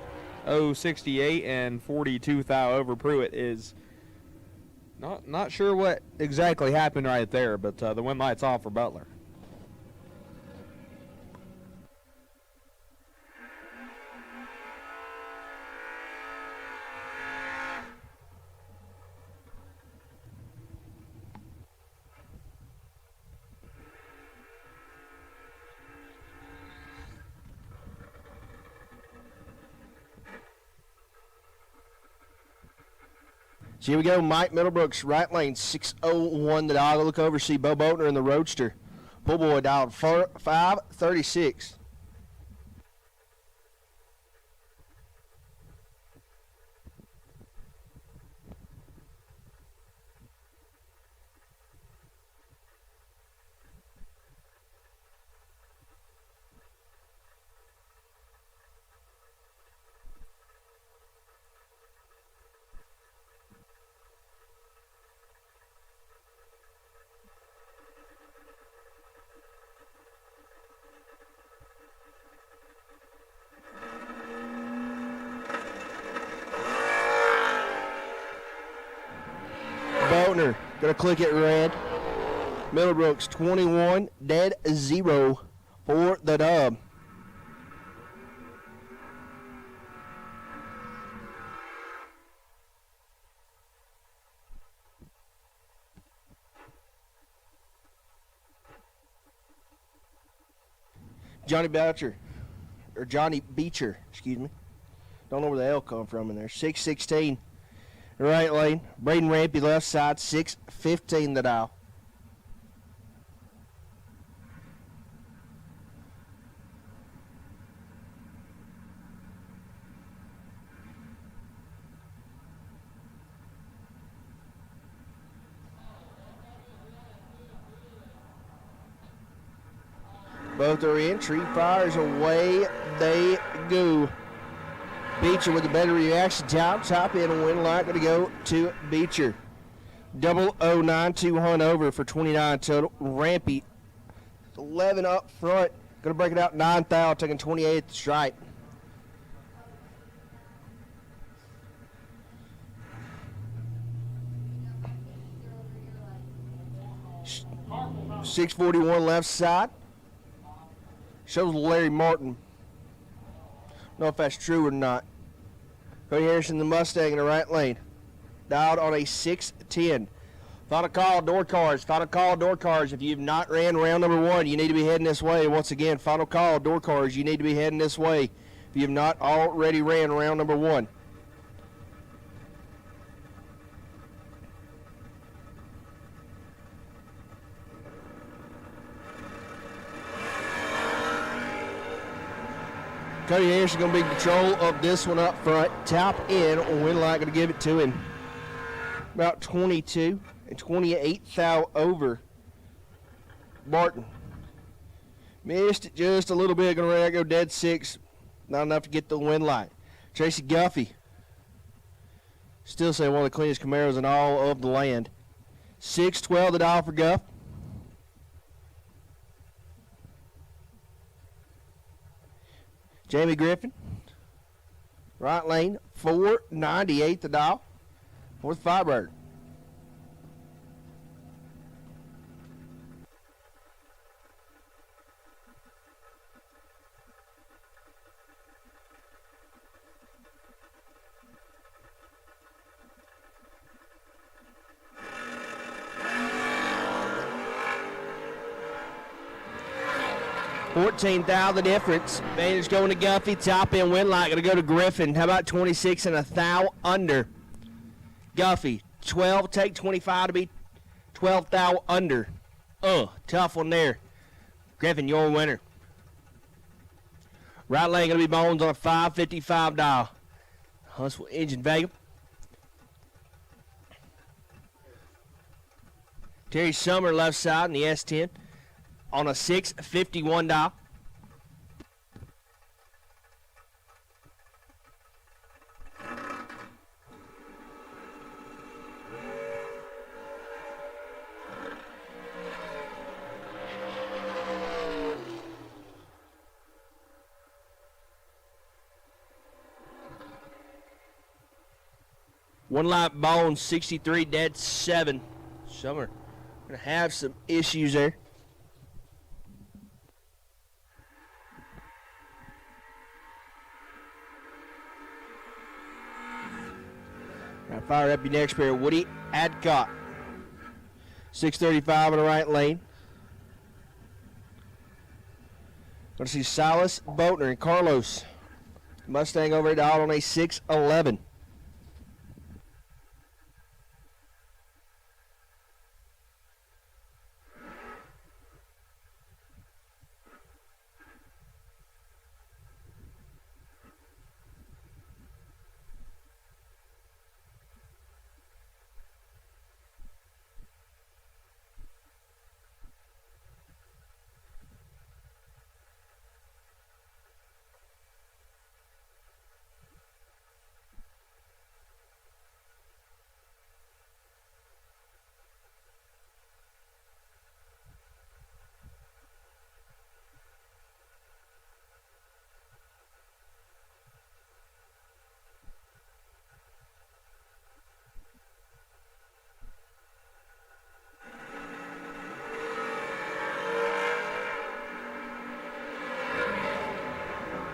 068 and 42 thou over. Pruitt is not sure what exactly happened right there, but the wind light's off for Butler. So here we go, Mike Middlebrooks, right lane, 601 the dog. Look over, see Bo Boatner in the Roadster. Pull boy dialed 536. Boatner going to click it red. Middlebrooks 21, dead 0 for the dub. Johnny Beecher, excuse me. Don't know where the L come from in there. 6-16, right lane. Braden Rampy, left side, 6-15 the dial. Both are in. Tree fires away. They go. Beecher with the better reaction time. Top end win light going to go to Beecher. 0092 Hunt over for 29 total. Rampy 11 up front. Going to break it out 9 thou, taking 28 at the stripe. .641 left side. Shows Larry Martin. Don't know if that's true or not. Cody Harrison, the Mustang in the right lane. Dialed on a 6-10. Final call, door cars. Final call, door cars. If you've not ran round number 1, you need to be heading this way. Once again, final call, door cars. You need to be heading this way. If you have not already ran round number 1. Cody Harrison going to be in control of this one up front. Top end, Winlight going to give it to him. About 22 and 28 thou over Barton. Missed it just a little bit. Going to go dead 6. Not enough to get the Winlight. Tracy Guffey. Still saying one of the cleanest Camaros in all of the land. 6-12 the dial for Guff. Jamie Griffin, right lane, 498 the dial for the Firebird. $14,000 the difference. Advantage going to Guffey. Top end Winlight going to go to Griffin. How about 26 and a thou under? Guffey, 12. Take 25 to be 12 thou under. Tough one there. Griffin, your winner. Right lane going to be Bones on a 555 dial. Huntsville Engine Vega. Terry Summer left side in the S10 on a 651 dial. One light bone, 63 dead 7. Summer gonna have some issues there. Right, fire up your next pair. Woody Adcock. 635 in the right lane. Going to see Silas Boatner and Carlos. Mustang over at out on a 611.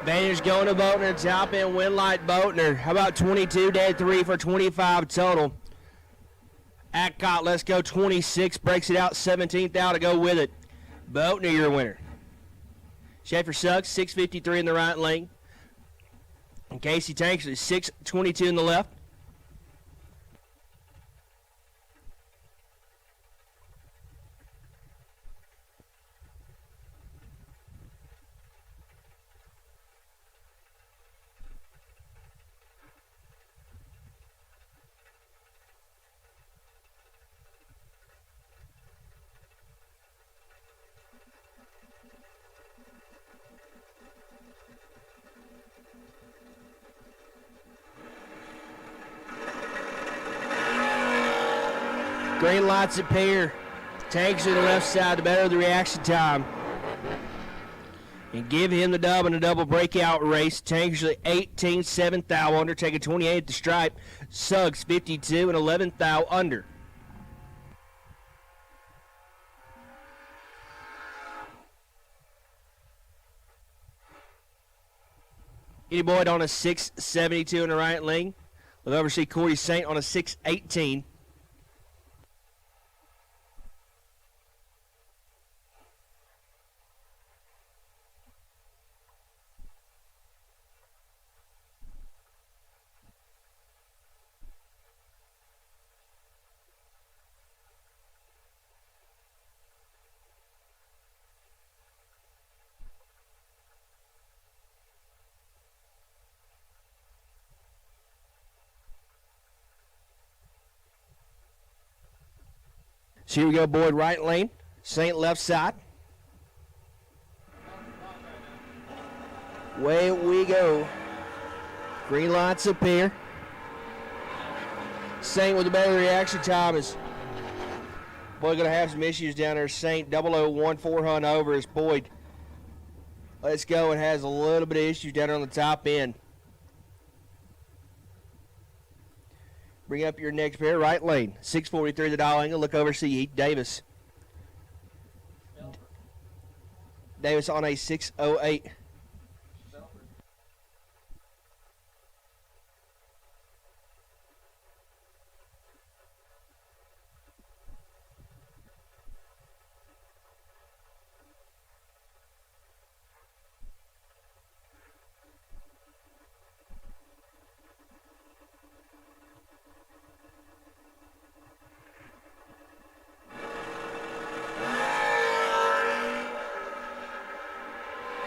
Banner's going to Boatner. Top end, Winlight Boatner. How about 22, dead 3 for 25 total. Atcott, let's go 26, breaks it out, 17th out to go with it. Boatner, your winner. Schaefer Suggs, 653 in the right lane. And Casey Tankersley, 622 in the left. Green lights appear. Tanks to the left side to better the reaction time. And give him the dub in a double breakout race. Tankersley 18, 7th thou under, taking 28 at the stripe. Suggs 52 and 11th thou under. Eddie Boyd on a 672 in the right lane. We'll oversee Corey Saint on a 618. So here we go, Boyd right lane, Saint left side. Way we go. Green lights appear. Saint with a better reaction time is Boyd gonna have some issues down there. Saint 0014 hunt over as Boyd. Let's go and has a little bit of issues down there on the top end. Bring up your next pair, right lane. 643 the dial angle. Look over, see Davis. Davis on a 608.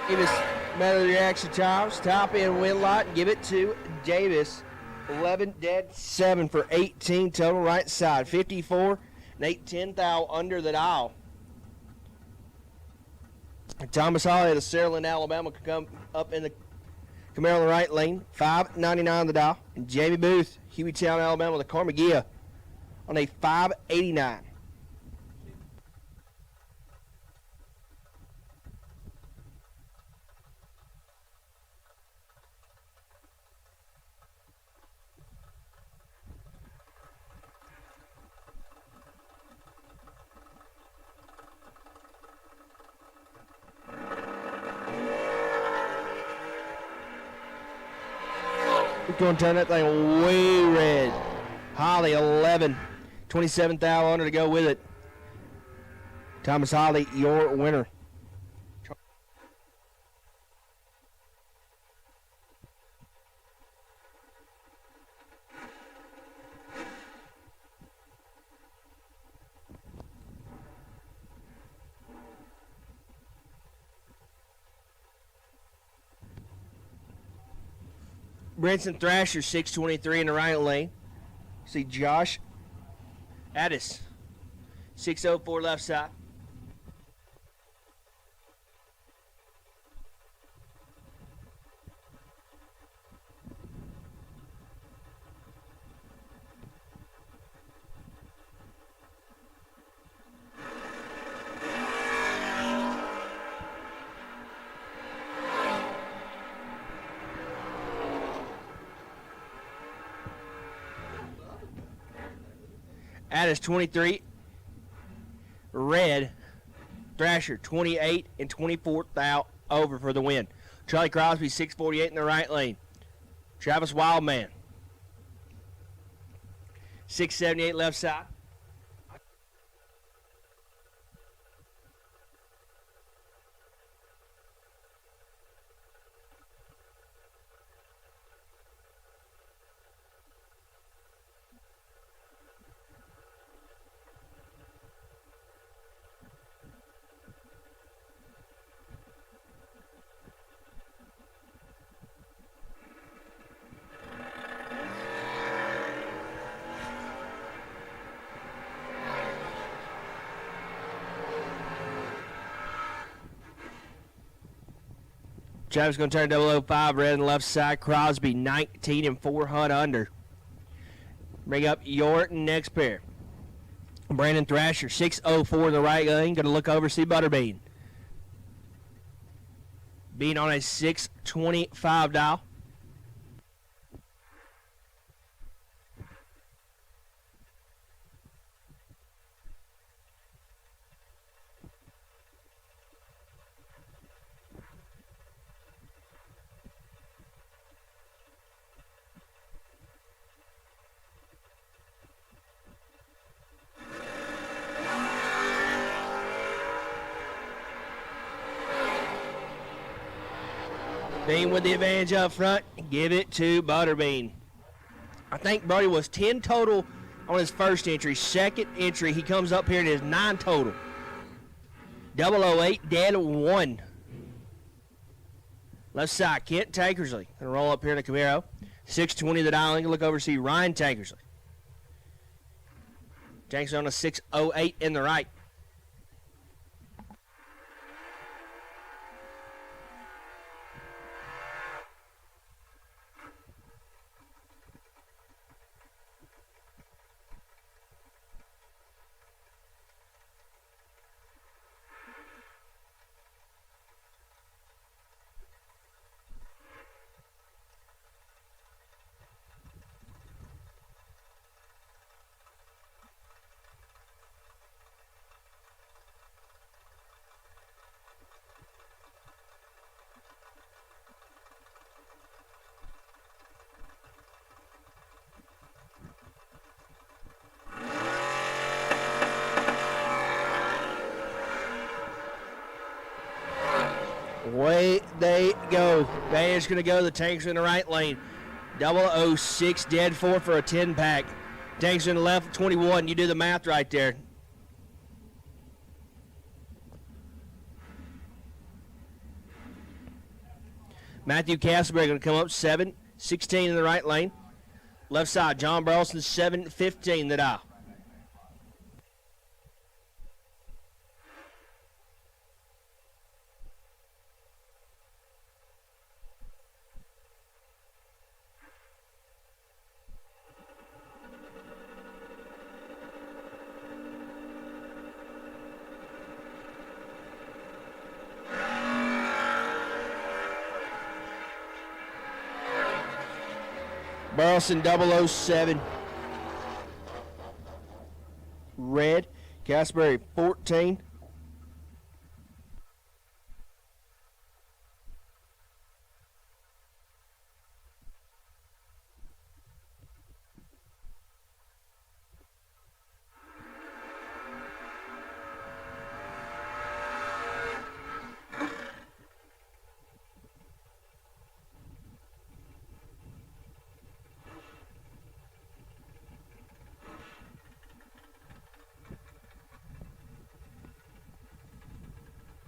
Give us better reaction times. Top end win lot. Give it to Davis. 11 dead, 7 for 18 total right side. 54 and 8/10 thou under the dial. Thomas Hawley of Saraland, Alabama could come up in the Camaro on the right lane. 599 the dial. And Jamie Booth, Hueytown, Alabama, the Carmagia on a 589. We're going to turn that thing way red. Holly 11, 27th thou under to go with it. Thomas Holly, your winner. Brinson Thrasher, 623 in the right lane. See Josh Addis, 604 left side. Addis 23, red. Thrasher 28 and 24 thou over for the win. Charlie Crosby, 648 in the right lane. Travis Wildman, 678 left side. Travis going to turn 005, red on the left side. Crosby, 19 and 400 under. Bring up Yorton next pair. Brandon Thrasher, 604 in the right lane. Going to look over, see Butterbean. Being on a 625 dial. Bean with the advantage up front. Give it to Butterbean. I think Brody was 10 total on his first entry. Second entry, he comes up here and is 9 total. 008, dead 1. Left side, Kent Tankersley. Gonna roll up here in the Camaro. 620 the dialing. Look over, see Ryan Tankersley. Tankersley on a 608 in the right. Away they go. Band's going to go. The Tanks in the right lane. 006 dead 4 for a 10-pack. Tanks in the left 21. You do the math right there. Matthew Castleberry going to come up 7-16 in the right lane. Left side, John Burleson 7-15 the dial. Burleson 007. Red. Castleberry 14.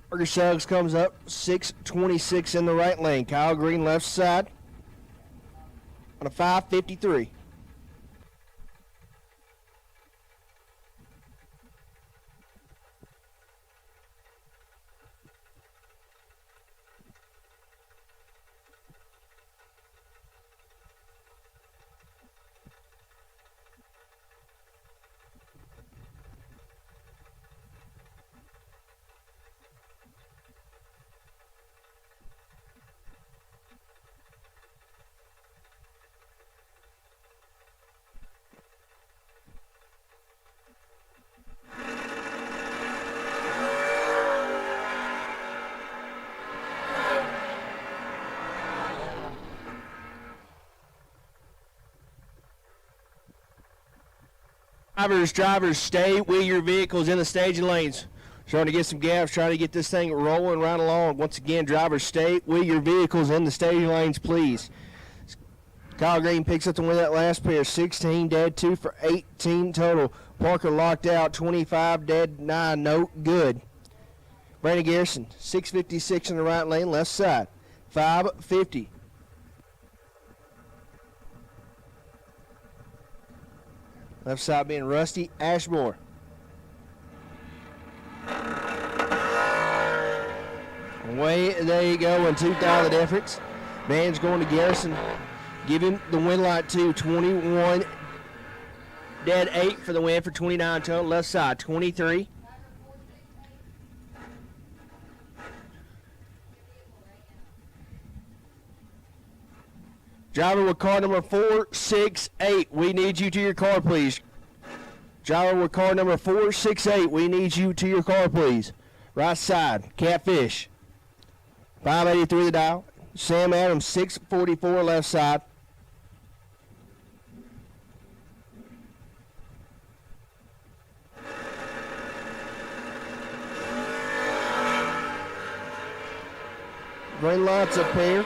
Burger Suggs comes up 626 in the right lane. Kyle Green left side on a 553. Drivers, stay with your vehicles in the staging lanes. Trying to get some gaps, trying to get this thing rolling right along. Once again, drivers, stay with your vehicles in the staging lanes, please. Kyle Green picks up the win that last pair. 16 dead, 2 for 18 total. Parker locked out, 25 dead, 9 no good. Brandon Garrison, 656 in the right lane, left side, 550. Left side being Rusty Ashmore. Away they go in 2,000 efforts. Man's going to Garrison. Give him the win light too. 21 dead, 8 for the win for 29 total. Left side, 23. Driver with car number 468, we need you to your car, please. Driver with car number 468, we need you to your car, please. Right side, Catfish. 583 the dial. Sam Adams, 644 left side. Green lights up here.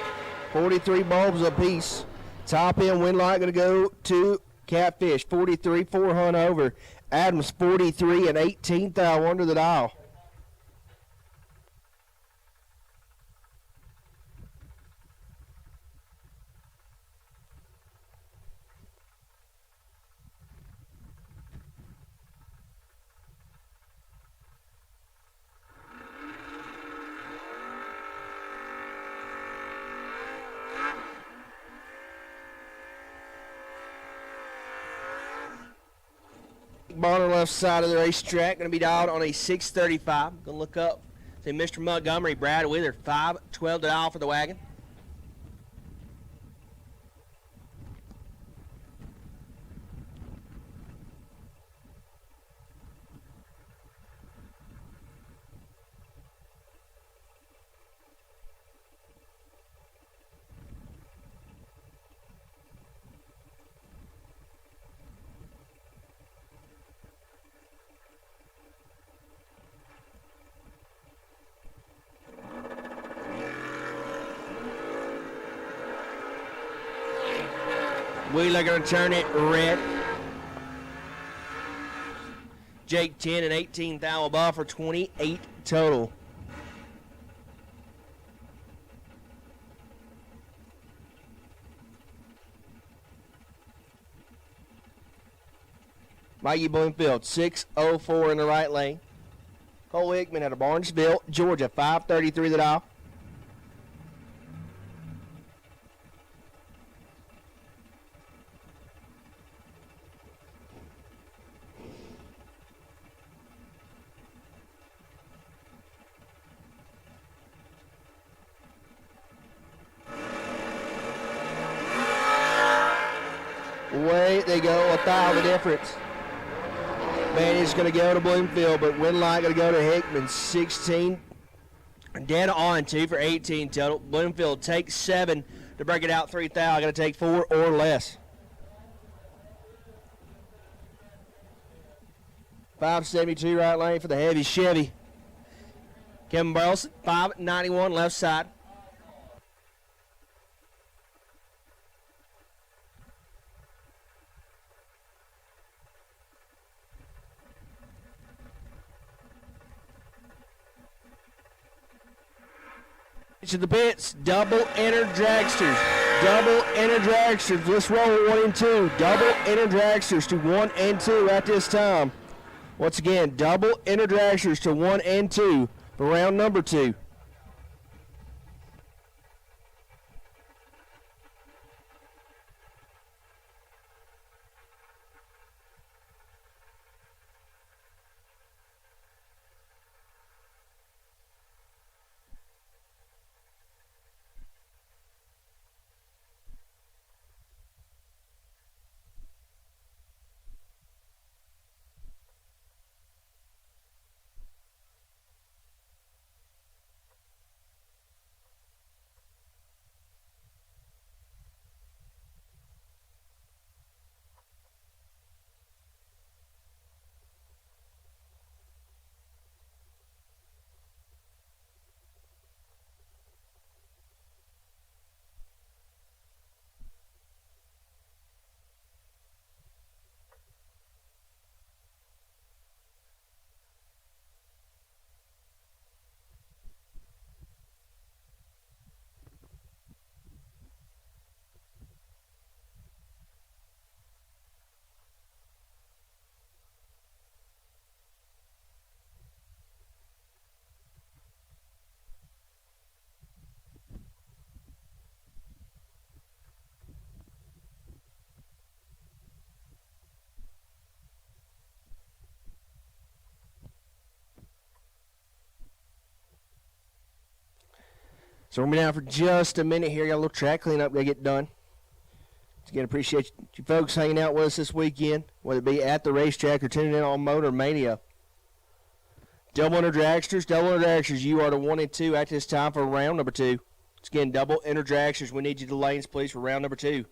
43 bulbs apiece. Top end wind light going to go to Catfish. 43, 400 over. Adams 43 and 18th thou under the dial. Bonner left side of the racetrack, going to be dialed on a 635. Going to look up, say Mr. Montgomery, Brad Wither, 512 to dial for the wagon. Wheeler going to turn it red. Jake 10 and 18 thou above for 28 total. Mikey Bloomfield, 604 in the right lane. Cole Hickman out of Barnesville, Georgia, 533 the dial. Away they go, 1,000 difference. Manny's going to go to Bloomfield, but Winlight going to go to Hickman, 16. Dead on 2 for 18 total. Bloomfield takes 7 to break it out 3,000. Going to take 4 or less. 572 right lane for the heavy Chevy. Kevin Burleson, 591 left side. To the pits, double enter dragsters. Double enter dragsters. Let's roll 1 and 2. Double enter dragsters to 1 and 2 at this time. Once again, double enter dragsters to 1 and 2 for round number 2. So we're going to be down for just a minute here. Got a little track cleanup to get done. Again, appreciate you folks hanging out with us this weekend, whether it be at the racetrack or tuning in on Motor Mania. Double enter dragsters, you are the 1 and 2 at this time for round number 2. Once again, double enter dragsters. We need you to lanes, please, for round number 2.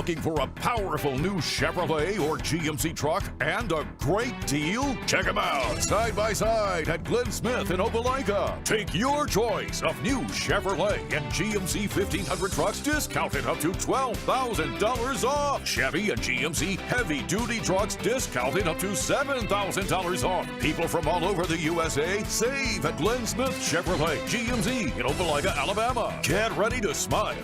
Looking for a powerful new Chevrolet or GMC truck and a great deal? Check them out side by side at Glenn Smith in Opelika. Take your choice of new Chevrolet and GMC 1500 trucks discounted up to $12,000 off. Chevy and GMC heavy-duty trucks discounted up to $7,000 off. People from all over the USA save at Glenn Smith Chevrolet GMC in Opelika, Alabama. Get ready to smile.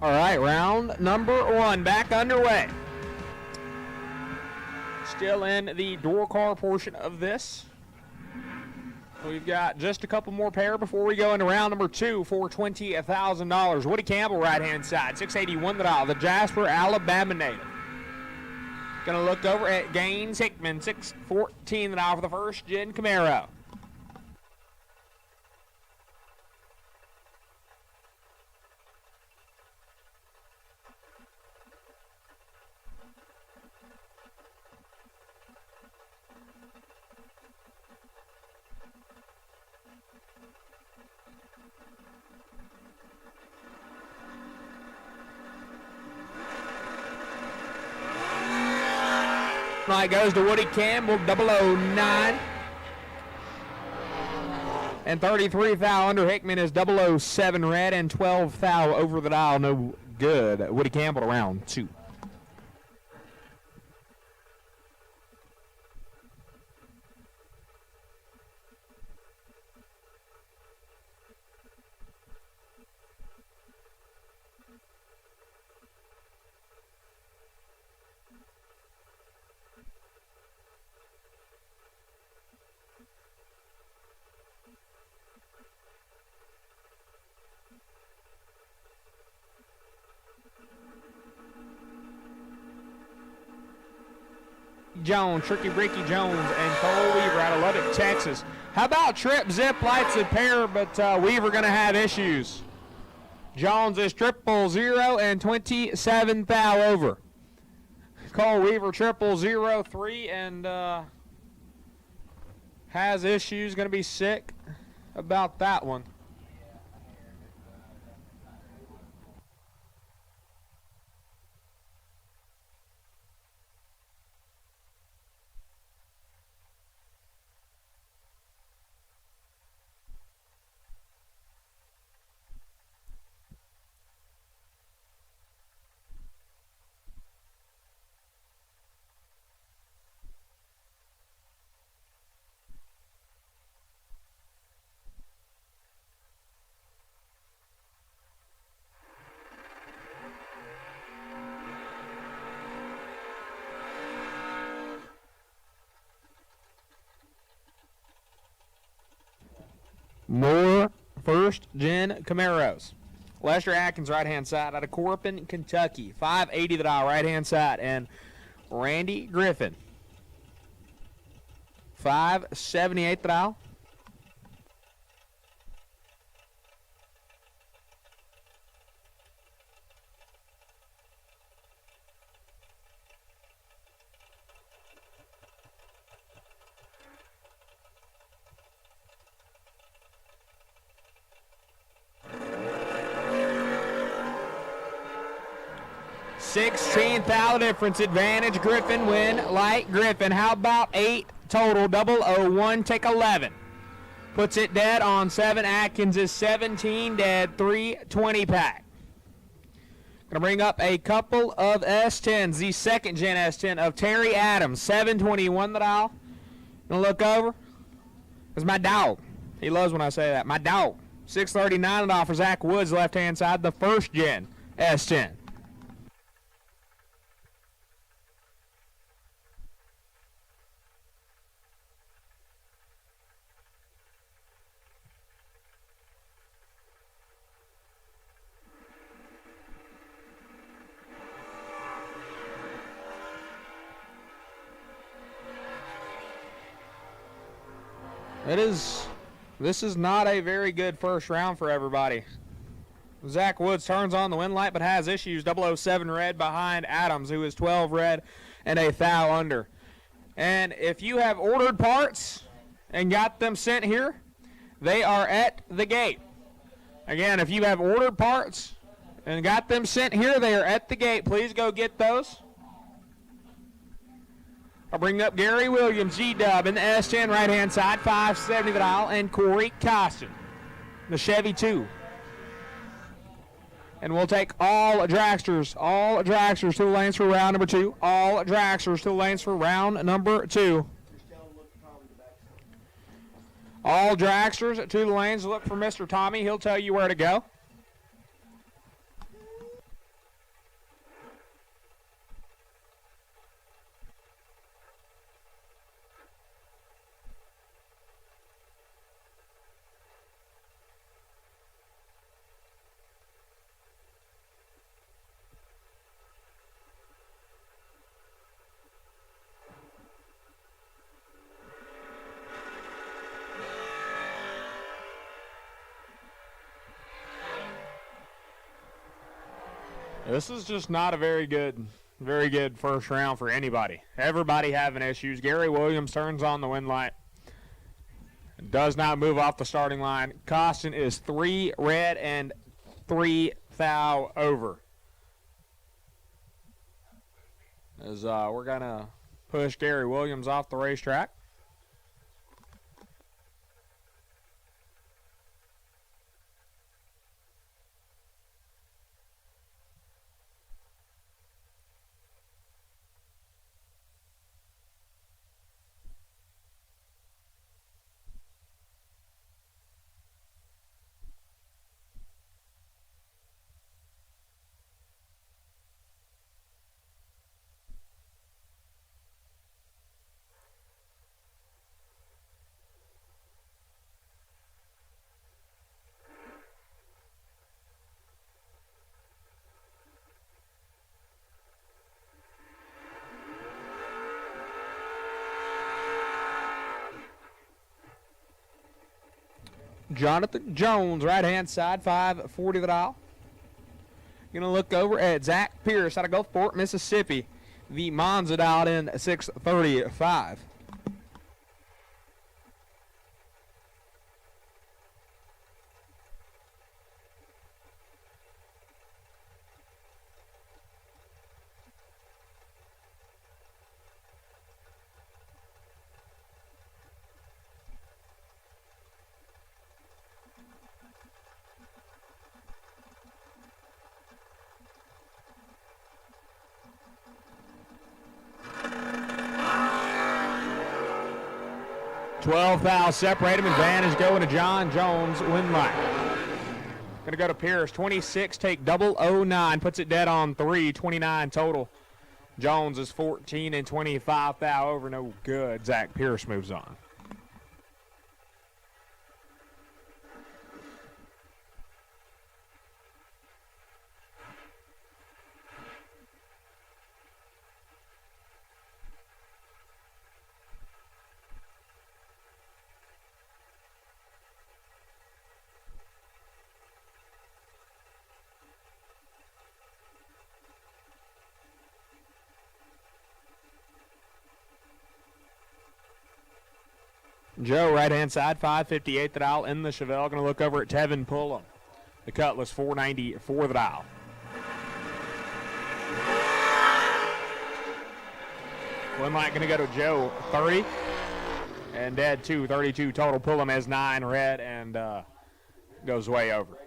All right, round number 1 back underway. Still in the door car portion of this. We've got just a couple more pair before we go into round number 2 for $20,000. Woody Campbell, right-hand side, $681 the Jasper, Alabama native. Going to look over at Gaines Hickman, $614 for the first-gen Camaro. Night goes to Woody Campbell, 009. And 33 thou under Hickman is 007 red, and 12 thou over the dial, no good. Woody Campbell to round 2. Jones, Tricky Ricky Jones, and Cole Weaver out of Lubbock, Texas. How about Trip Zip lights a pair, but Weaver going to have issues. Jones is 000 and 27 thou over. Cole Weaver 0003 and has issues. Going to be sick about that one. More first-gen Camaros. Lester Atkins, right-hand side, out of Corbin, Kentucky. $580 the dial, right-hand side. And Randy Griffin, $578 the dial. $16,000 difference advantage. Griffin win. Light Griffin. How about 8 total? 001. Take 11. Puts it dead on 7. Atkins is 17 dead. 320 pack. Gonna bring up a couple of S10s. The second gen S10 of Terry Adams. 721 the dial. Gonna look over. That's my dog. He loves when I say that. My dog. 639 it off for Zach Woods, left hand side. The first gen S10. This is not a very good first round for everybody. Zach Woods turns on the win light but has issues. 007 red behind Adams, who is 12 red and a thou under. And if you have ordered parts and got them sent here, they are at the gate. Again, if you have ordered parts and got them sent here, they are at the gate. Please go get those. I'll bring up Gary Williams, G-Dub in the S10 right-hand side, 570 the dial, and Corey Costin, the Chevy 2. And we'll take all dragsters to the lanes for round number 2. All dragsters to the lanes for round number 2. All dragsters to the lanes. Look for Mr. Tommy. He'll tell you where to go. This is just not a very good first round for anybody. Everybody having issues. Gary Williams turns on the win light. Does not move off the starting line. Caution is 3 red and 3 foul over. As we're going to push Gary Williams off the racetrack. Jonathan Jones, right-hand side, 540 the dial. Going to look over at Zach Pierce out of Gulfport, Mississippi. The Monza dialed in 635. Twelve fouls separate him. Advantage going to John Jones. Win light. Going to go to Pierce. 26, take 009. Puts it dead on 3. 29 total. Jones is 14 and 25. Foul over. No good. Zach Pierce moves on. Joe, right-hand side, 558 the dial in the Chevelle. Going to look over at Tevin Pullum. The Cutlass, 494 the dial. One light going to go to Joe, 30. And dead 2, 32 total. Pullum has 9 red and goes way over.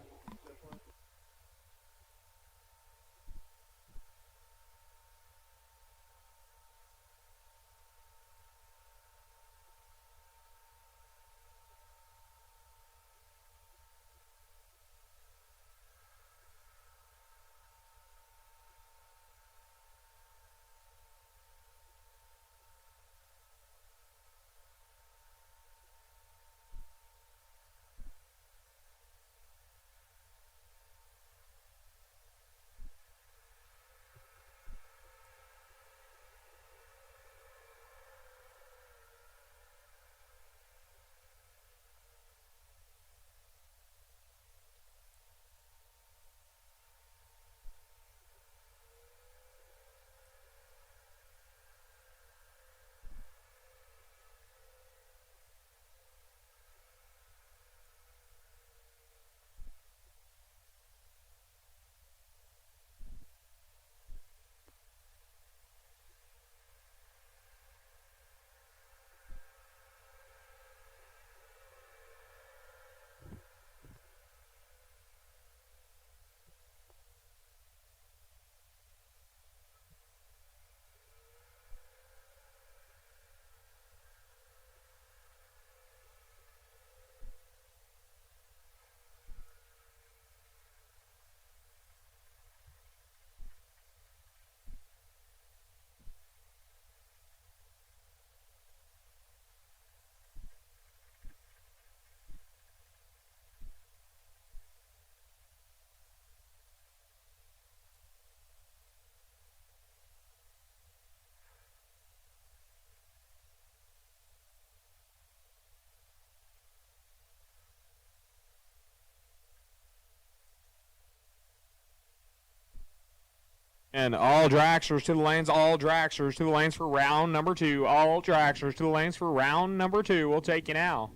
And all dragsters to the lanes, all dragsters to the lanes for round number 2. All dragsters to the lanes for round number 2. We'll take you now.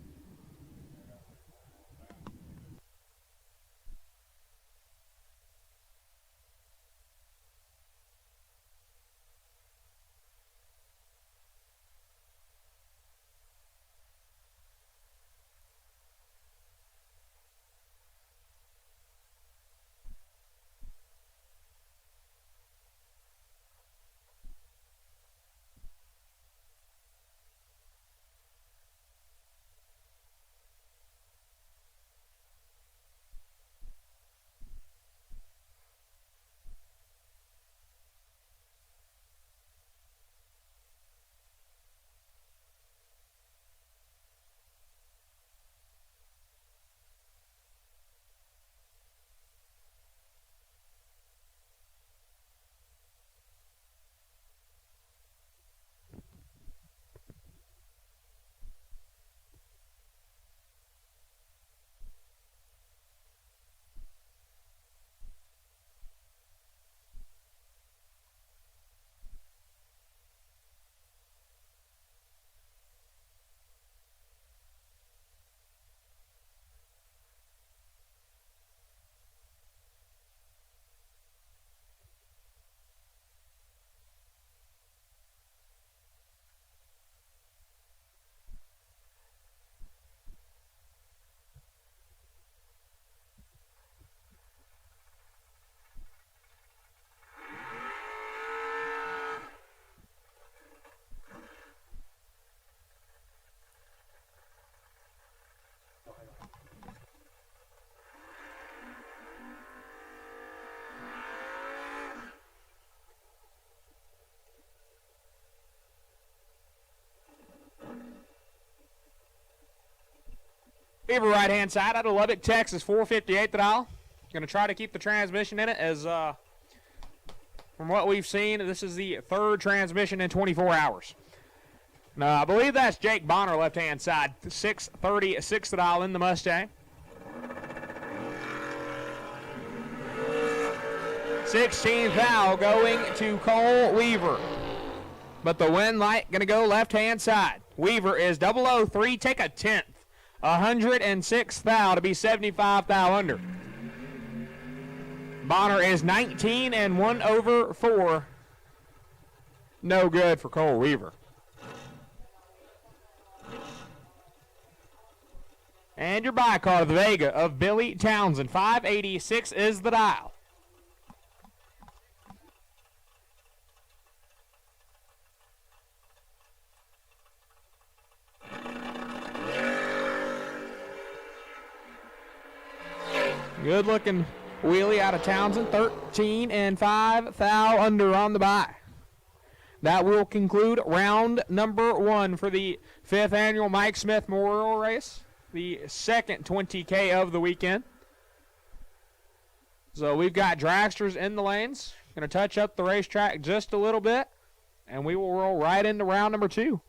Beaver right-hand side out of Lubbock, Texas, 458 the dial. Going to try to keep the transmission in it as, from what we've seen, this is the 3rd transmission in 24 hours. Now, I believe that's Jake Bonner, left-hand side, 636 the dial in the Mustang. 16th thou going to Cole Weaver. But the wind light going to go left-hand side. Weaver is 003, take a 10th. 106 thou to be 75 thou under. Bonner is 19 and 1/4. No good for Cole Weaver. And your buy card of the Vega of Billy Townsend. 586 is the dial. Good looking wheelie out of Townsend. 13 and 5 thou under on the buy. That will conclude round number 1 for the 5th annual Mike Smith Memorial Race. The second 20K of the weekend. So we've got dragsters in the lanes. Going to touch up the racetrack just a little bit. And we will roll right into round number 2.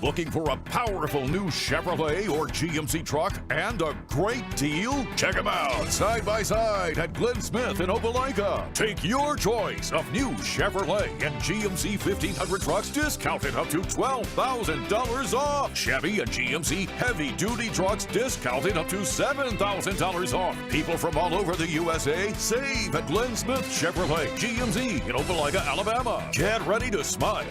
Looking for a powerful new Chevrolet or GMC truck and a great deal? Check them out side by side at Glenn Smith in Opelika. Take your choice of new Chevrolet and GMC 1500 trucks discounted up to $12,000 off. Chevy and GMC heavy-duty trucks discounted up to $7,000 off. People from all over the USA save at Glenn Smith Chevrolet GMC in Opelika, Alabama. Get ready to smile.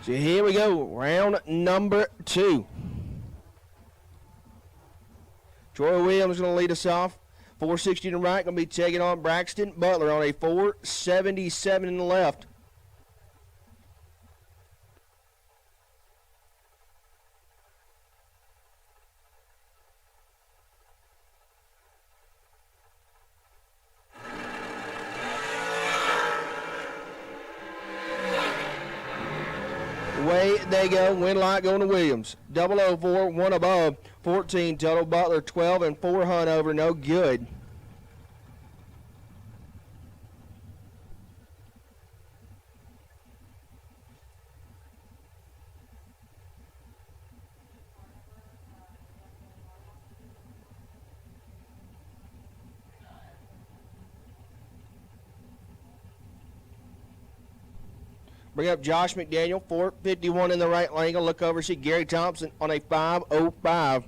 So here we go, round number 2. Troy Williams is going to lead us off. 460 in the right, going to be taking on Braxton Butler on a 477 in the left. Away they go. Win light going to Williams. 004, 1 above. 14 total. Butler 12 and 4 Hunt over. No good. Bring up Josh McDaniel, 451 in the right lane. Look over, see Gary Thompson on a 505.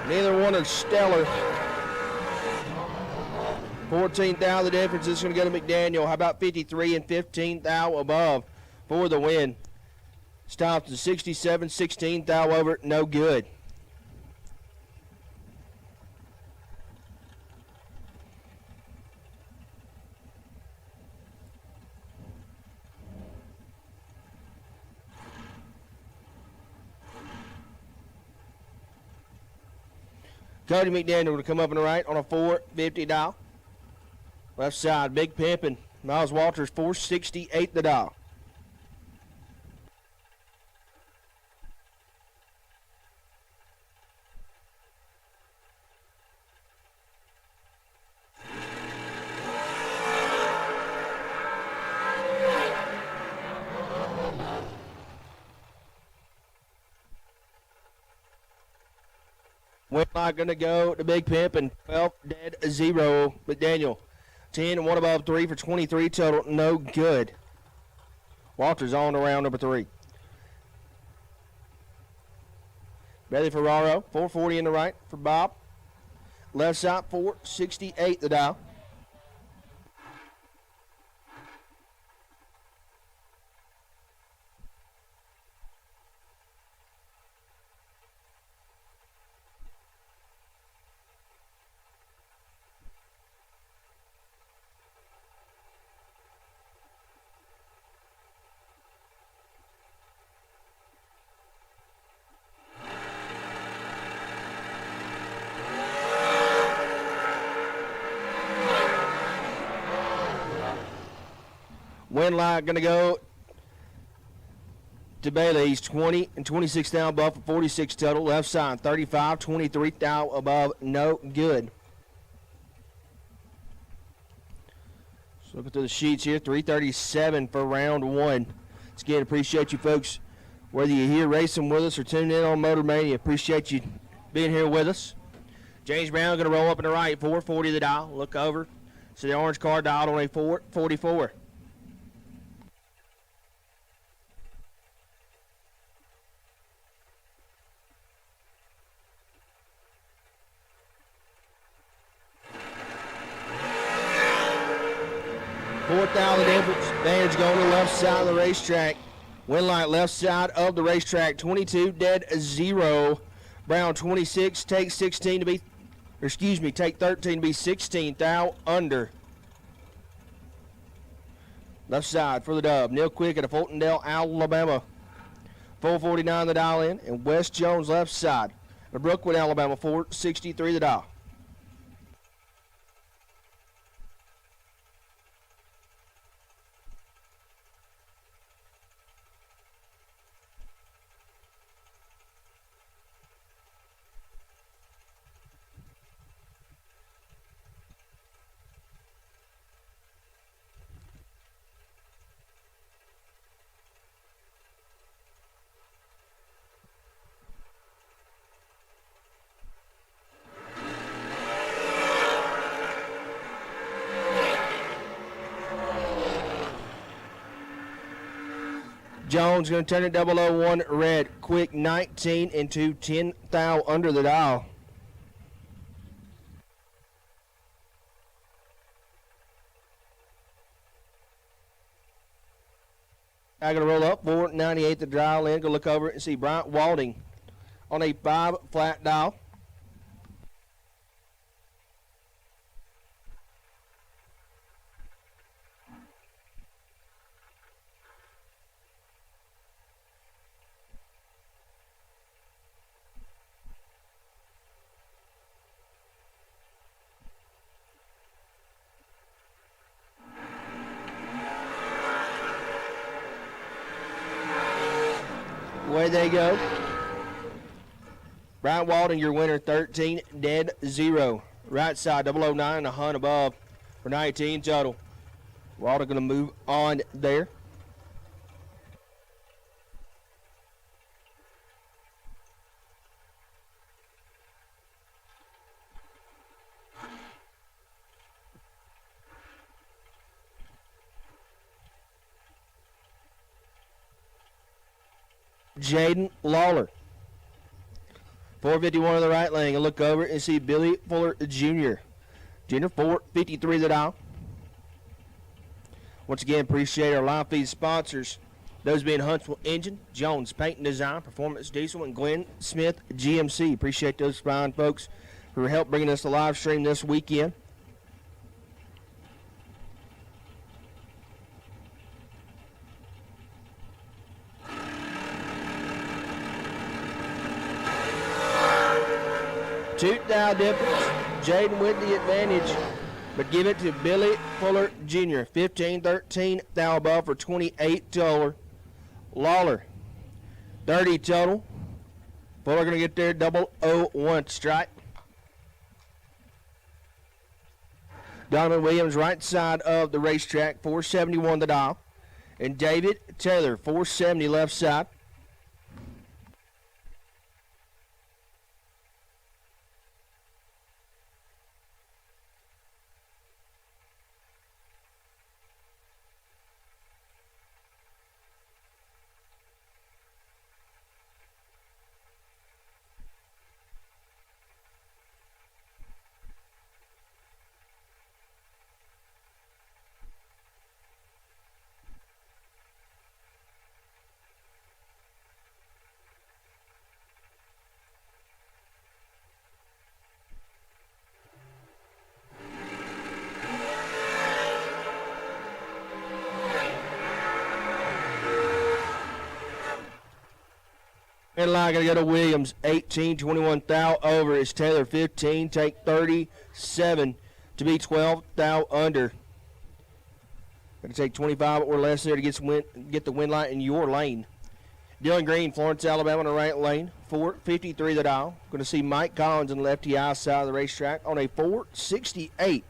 Neither one is stellar. 14th out of the difference is going to go to McDaniel. How about 53 and 15th out above? for the win. Stops to 67-16, thou over, no good. Cody McDaniel going to come up in the right on a 450 dial. Left side, Big Pimpin'. Miles Walters, 468 the dial. We're not going to go to Big Pimp and 12 dead 0. McDaniel, 10 and 1 above 3 for 23 total. No good. Walters on to round number 3. Bailey Ferraro, 440 in the right for Bob. Left side, 468 the dial. Win line going to go to Bailey. He's 20 and 26 down above for 46 total. Left side, 35, 23 down above, no good. So looking through the sheets here, 337 for round 1. Once again, appreciate you folks, whether you're here racing with us or tuning in on Motor Mania. Appreciate you being here with us. James Brown going to roll up in the right, 440 the dial. Look over. So the orange car dialed on a 444. Fourth out of the difference. Vantage going to the left side of the racetrack. Win light left side of the racetrack. 22 dead 0. Brown 26. Take 16 to be, or excuse me, take 13 to be 16. Thou under. Left side for the dub. Neil Quick at Fultondale, Alabama. 449 the dial in. And Wes Jones left side. Brookwood, Alabama. 463 the dial. Jones going to turn it 001 red. Quick 19 into 10 thou under the dial. I'm going to roll up 498 the dial in. Go look over and see Bryant Walding on a 5 flat dial. Away they go. Brian Walden, your winner, 13 dead 0. Right side, 009, a hunt above for 19 total. Walden going to move on there. Jaden Lawler. 451 on the right lane. And look over and see Billy Fuller Jr. Junior 453 the dial. Once again, appreciate our live feed sponsors. Those being Huntsville Engine, Jones Paint and Design, Performance Diesel, and Glenn Smith GMC. Appreciate those fine folks for help bringing us the live stream this weekend. Toot thou difference. Jaden with the advantage, but give it to Billy Fuller Jr. 15-13 thou above for 28 total. Lawler, 30 total. Fuller going to get there, 001 strike. Donovan Williams, right side of the racetrack, 471 the dial. And David Taylor, 470 left side. In line, going to go to Williams, 18, 21 thou over is Taylor, 15, take 37 to be 12 thou under. Going to take 25 or less there to get the win light in your lane. Dylan Green, Florence, Alabama, in the right lane, 453 the dial. Going to see Mike Collins on the lefty eye side of the racetrack on a 468.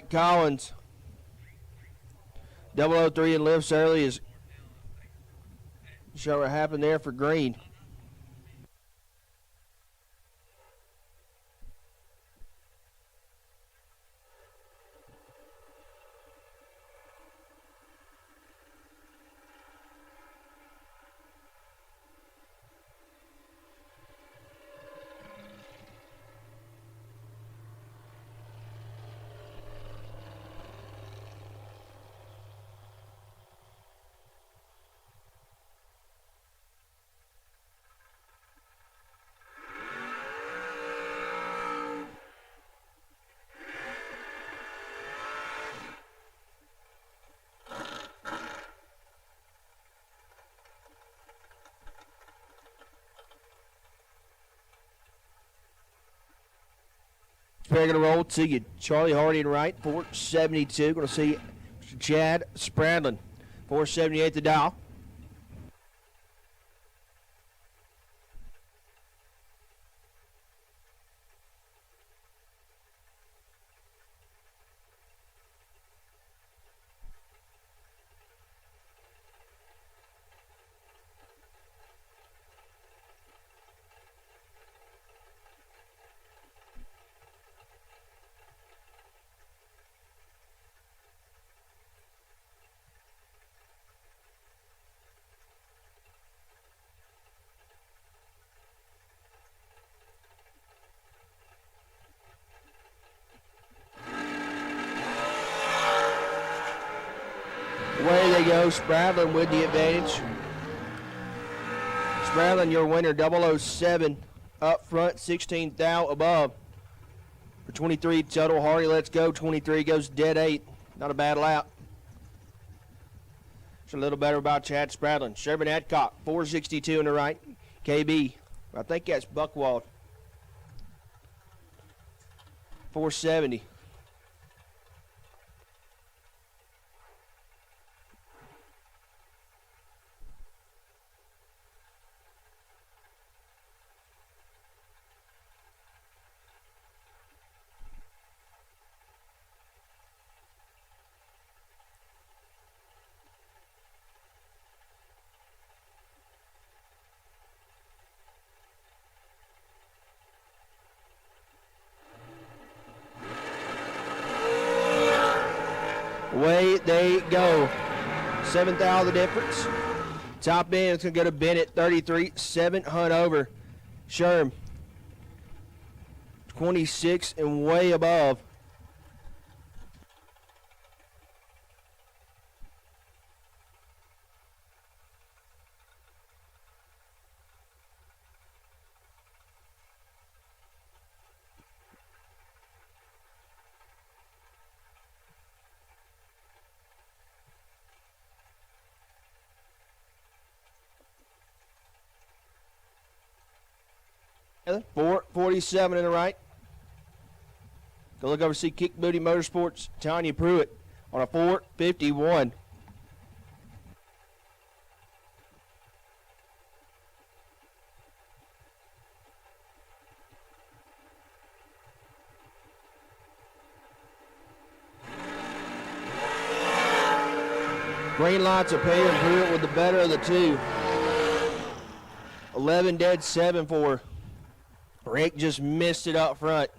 Collins, 003 and lifts early is show what happened there for Green. They're going to roll to you. Charlie Hardy in right, 472. Going to see Chad Spradlin, 478 the dial. Away they go, Spradlin with the advantage. Spradlin, your winner, 007 up front, 16 thou above. For 23 total, Hardy lets go, 23 goes dead 8. Not a bad lap. It's a little better about Chad Spradlin. Sherman Adcock, 462 in the right. KB, I think that's Buckwald, 470. Away they go. 7th out of the difference. Top end, it's going to go to Bennett, 33. 7 Hunt over. Sherm, 26 and way above. Heather, 447 in the right. Go look over, see Kick Booty Motorsports, Tanya Pruitt on a 451. Green lights are paying Pruitt with the better of the two. 11 dead, 7 for her. Rick just missed it up front.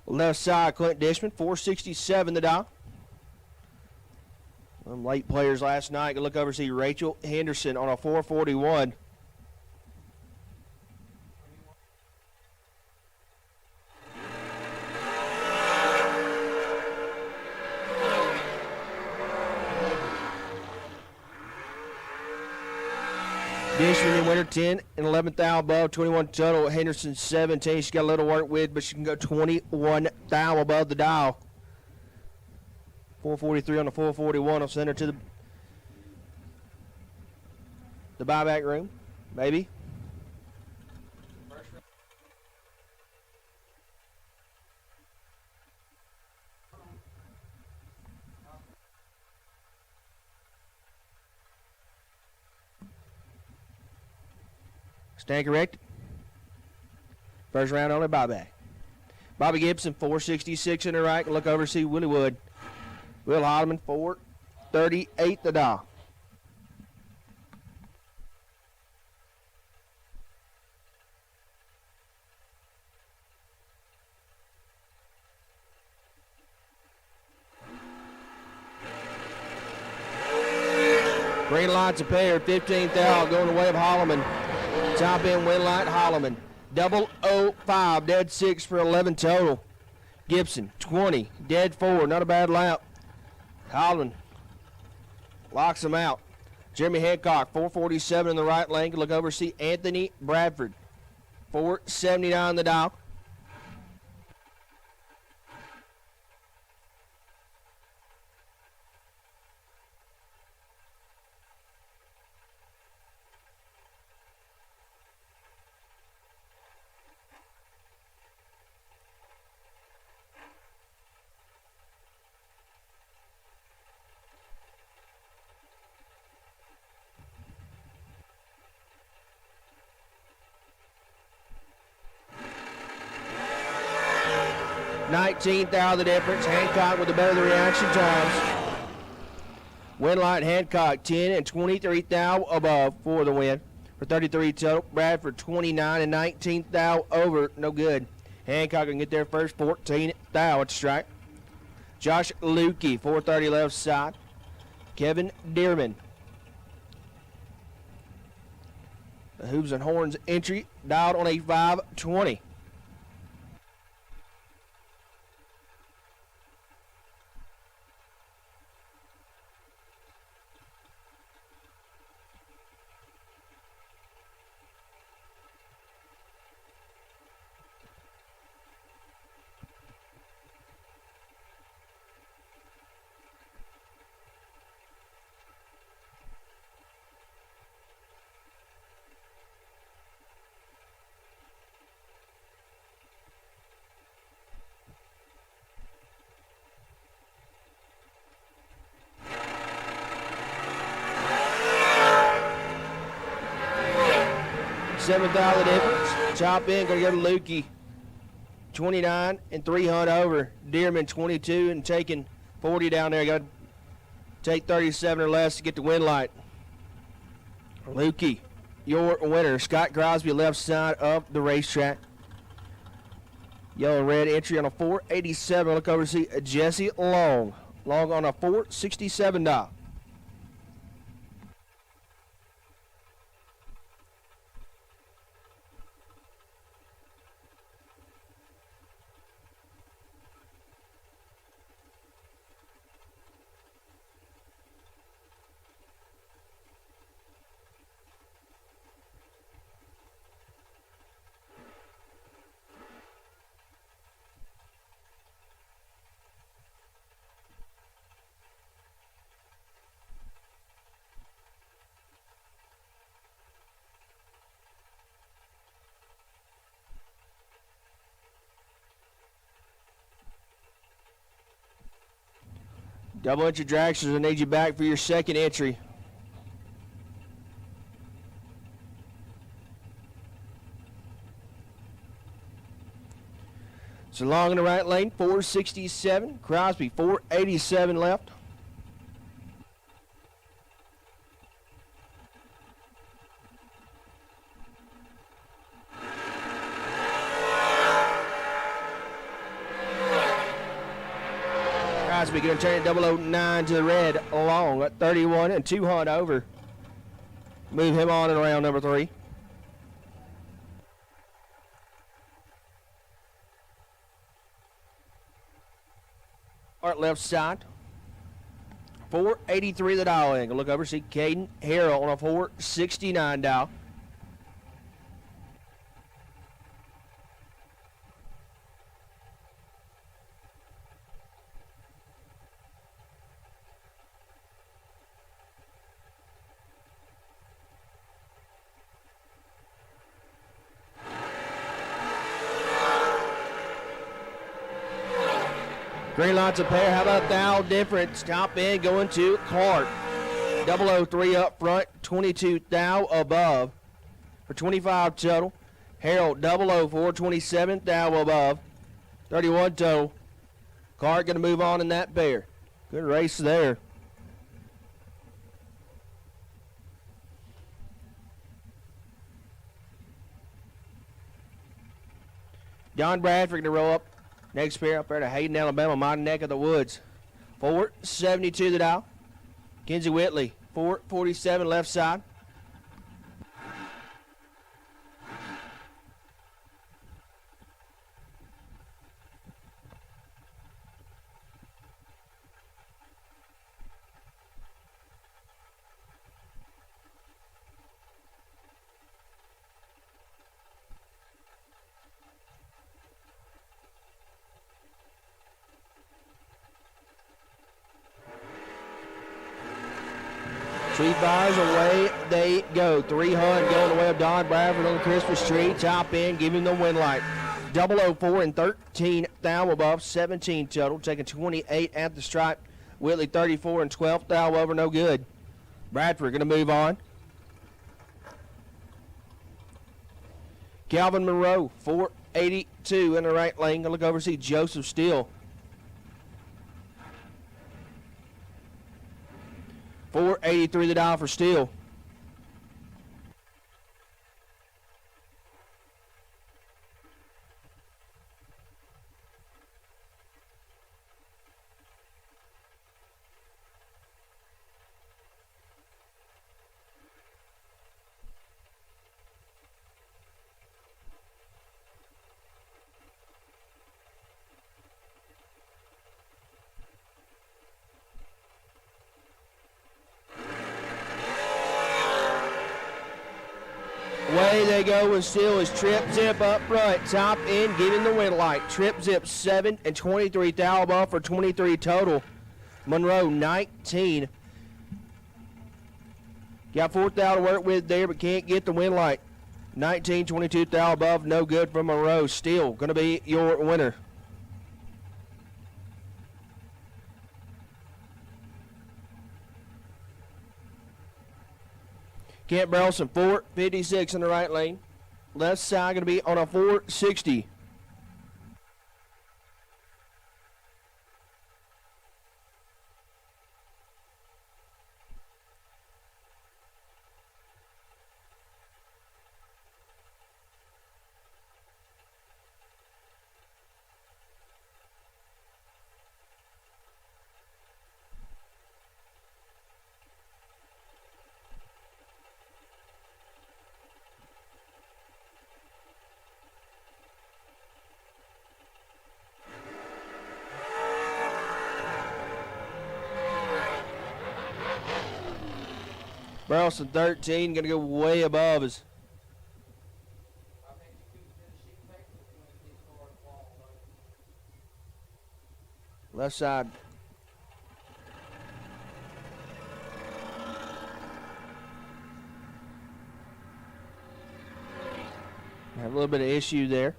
Left side, Clint Dishman, 467 the dial. Some late players last night. Go look over, see Rachel Henderson on a 441. Dishman in winner 10 and 11th thou above, 21 total. Henderson 17. She's got a little work with, but she can go 21 thou above the dial. 443 on the 441. I'll send her to the buyback room, maybe. Stand correct. First round only buyback. Bobby Gibson, 466 in the right. Look over, see Willie Wood. Will Hodman, 438 the dial. Green lights a pair, 15th out, going the way of Holloman. Top end, win light, Holloman. 005, dead 6 for 11 total. Gibson, 20, dead 4, not a bad lap. Holloman locks him out. Jeremy Hancock, 447 in the right lane. Look over, see Anthony Bradford, 479 the dial. Nineteenth out of the difference. Hancock with the better of the reaction times. Winlight Hancock 10 and 23 thou above for the win. For 33 total. Bradford 29 and 19 thou over. No good. Hancock can get there first. 14 thou at the strike. Josh Lukey, 430 left side. Kevin Dearman. The Hooves and Horns entry dialed on a 520. 7th out of the difference. Chop in, going to go to Lukey. 29 and 3 hunt over. Dearman 22 and taking 40 down there. Got to take 37 or less to get the win light. Lukey, your winner. Scott Crosby, left side of the racetrack. Yellow and red entry on a 487. Look over to see Jesse Long. Long on a 467 dial. Double entry dragsters, I need you back for your second entry. So Long in the right lane, 467. Crosby, 487 left. Crosby going to turn it 009 to the red. Long at 31 and 2 hunt over. Move him on in round number 3. Art left side. 483 the dial angle. Look over, see Caden Harrell on a 469 dial. Green light's a pair. How about thou difference? Top end going to Clark. 003 up front, 22 thou above for 25 total. Harold 004, 27 thou above, 31 total. Clark going to move on in that pair. Good race there. John Bradford going to roll up. Next pair up there to Hayden, Alabama, my neck of the woods. 472 the dial. Kenzie Whitley, 447 left side. Tree fires, away they go. 300 going the way of Don Bradford on the Christmas tree. Top end, giving the win light. 004 and 13 thou above, 17 total. Taking 28 at the stripe. Whitley 34 and 12 thou over, no good. Bradford going to move on. Calvin Monroe, 482 in the right lane. Going to look over and see Joseph Steele. 483 the dial for Steele. Away they go with Steele is Trip Zip up front. Top end giving the win light. Trip Zip 7 and 23 thou above for 23 total. Monroe 19. Got 4 thou to work with there, but can't get the win light. 19, 22 thou above, no good from Monroe. Steele going to be your winner. Kent Burleson, 456 in the right lane. Left side going to be on a 460. Burleson 13, going to go way above us. Left side. Have a little bit of issue there.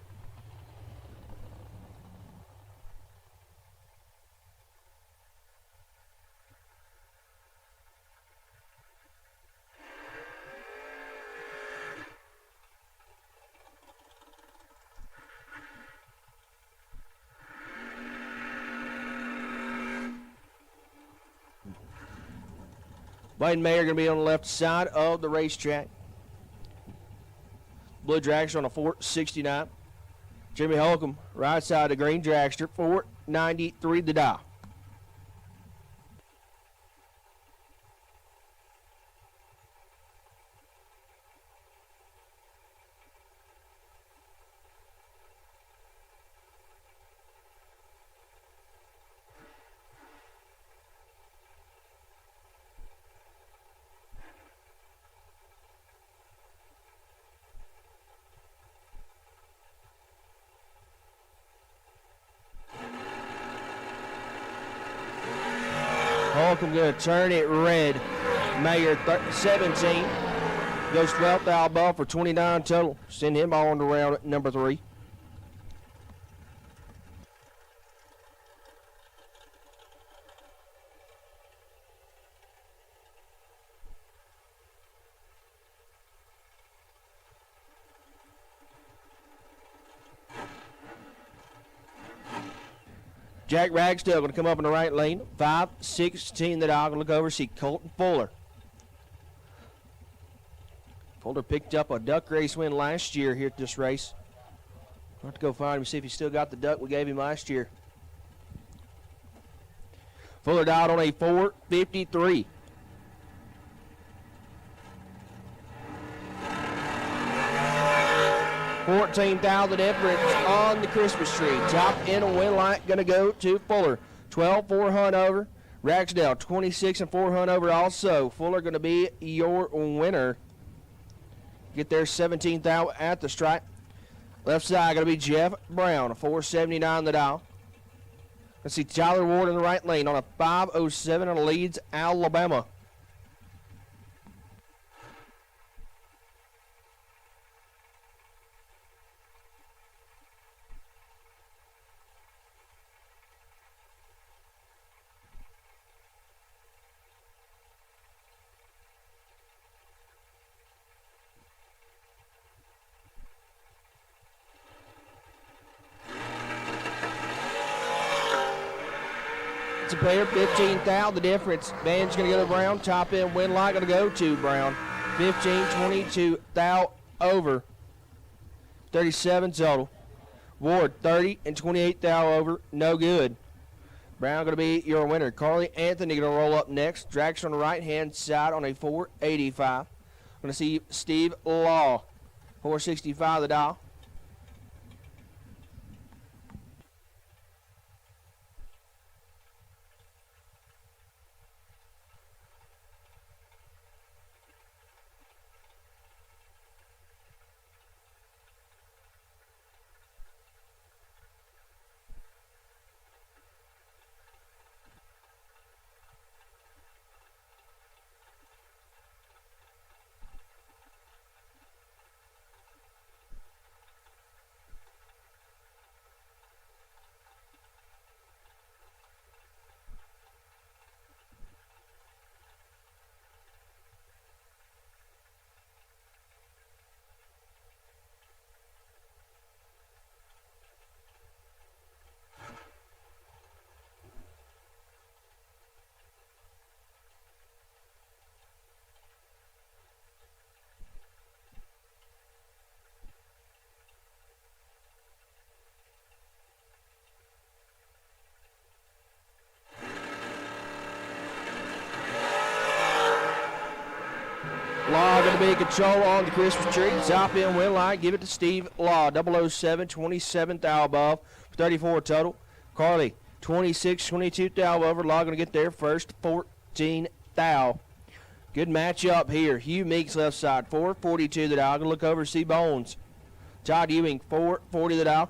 Blaine Mayer going to be on the left side of the racetrack. Blue Dragster on a 469. Jimmy Holcomb, right side of green Dragster, 493 the dial. Holcomb going to turn it red. Mayer 17. Goes 12th out ball for 29 total. Send him on to round number 3. Jack Ragsdale going to come up in the right lane. 5-16 the dog. Look over, see Colton Fuller. Fuller picked up a duck race win last year here at this race. I'll have to go find him, see if he still got the duck we gave him last year. Fuller dialed on a 453. $14,000 difference on the Christmas tree. Top end of win light going to go to Fuller. 12-4 hunt over. Ragsdale 26-4 hunt over also. Fuller going to be your winner. Get there 17,000 at the stripe. Left side going to be Jeff Brown, 479 the dial. Let's see Tyler Ward in the right lane on a 507 on Leeds, Alabama. A player, 15,000 the difference. Band's going to go to Brown. Top end win light going to go to Brown. 15-22 thou over. 37 total. Ward 30 and 28 thou over. No good. Brown going to be your winner. Carly Anthony going to roll up next. Drags on the right hand side on a 485. Going to see Steve Law. 465 the dial. Law going to be in control on the Christmas tree. Top end win line. Give it to Steve Law. 007, 27 thou above. 34 total. Carly, 26, 22 thou over. Law going to get there first. 14 thou. Good matchup here. Hugh Meeks left side. 442 the dial. Going to look over see Bones. Todd Ewing, 440 the dial.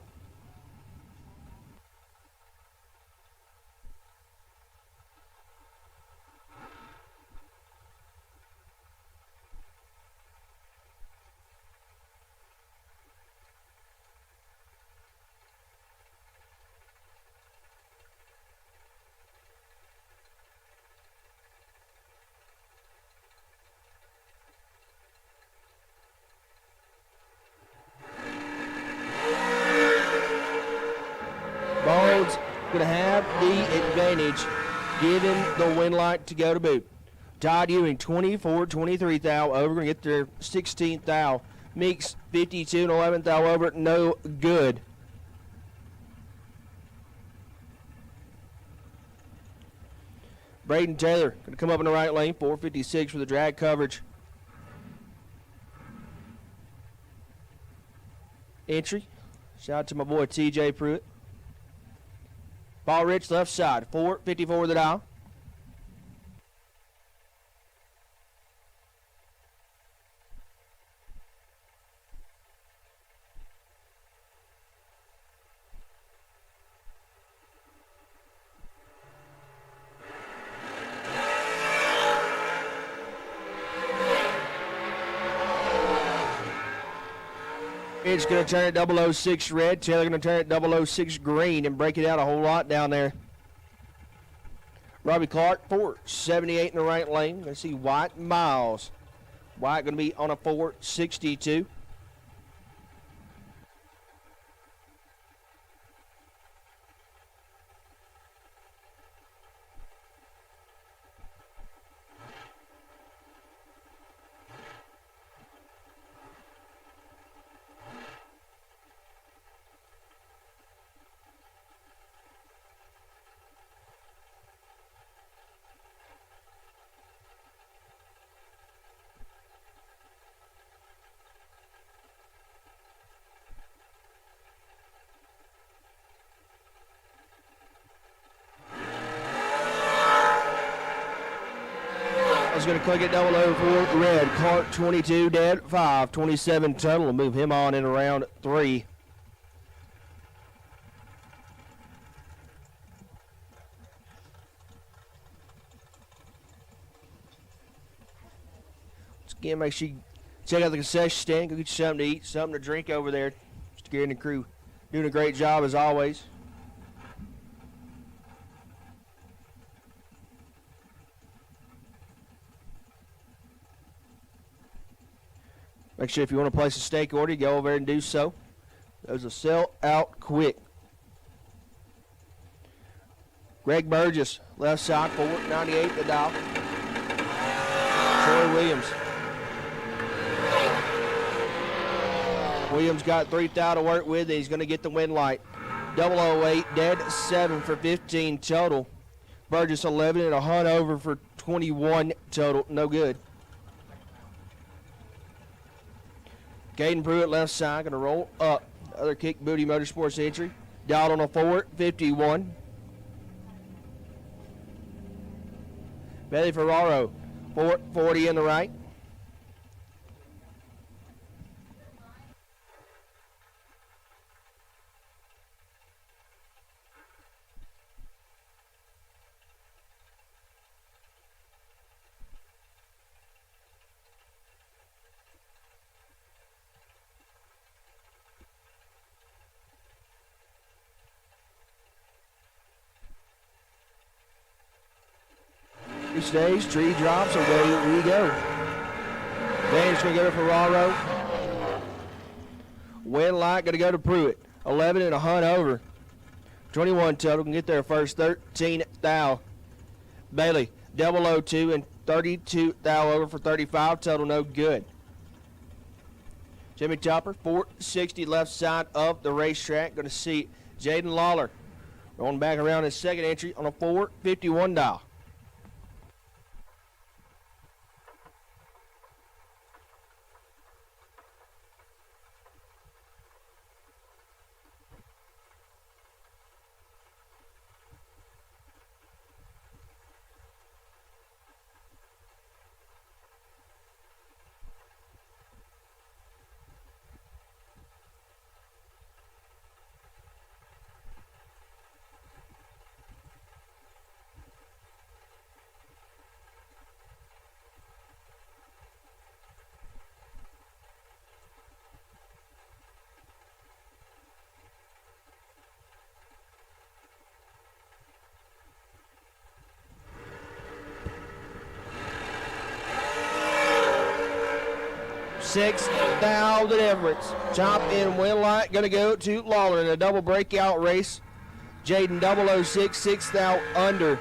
Bones going to have the advantage, given the win light to go to boot. Todd Ewing, 24, 23 thou over. Going to get their 16th thou. Meeks, 52 and 11 thou over. No good. Braden Taylor going to come up in the right lane. 456 for the drag coverage. Entry. Shout out to my boy TJ Pruitt. Ball Rich left side. 454 the dial. It's going to turn it 006 red. Taylor going to turn it 006 green and break it out a whole lot down there. Robbie Clark, 478 in the right lane. Going to see White Miles. White going to be on a 462. Is going to click it 004 red. Clark 22 dead 5. 27 total. Will move him on in round 3. Once again, make sure you check out the concession stand. Go get you something to eat, something to drink over there. Mr. Gary and the crew doing a great job as always. Make sure if you want to place a steak order, you go over there and do so. Those will sell out quick. Greg Burgess, left side, 498 the dial. Troy Williams. Williams got 3 thou to work with, and he's going to get the win light. 008, dead 7 for 15 total. Burgess 11 and a hunt over for 21 total. No good. Caden Pruitt left side, going to roll up. Other kick booty motorsports entry. Dialed on a 451. Bailey Ferraro, 440 in the right. Stays, tree drops, away we go. Van's going to go to Ferraro. Win light going to go to Pruitt. 11 and a hunt over. 21 total, can get there first. 13 thou. Bailey, 002 and 32 thou over for 35 total, no good. Jimmy Chopper, 460 left side of the racetrack. Going to see Jaden Lawler rolling back around his second entry on a 451 dial. 6,000 difference. Chop in win light going to go to Lawler in a double breakout race. Jaden 006, 6,000 under.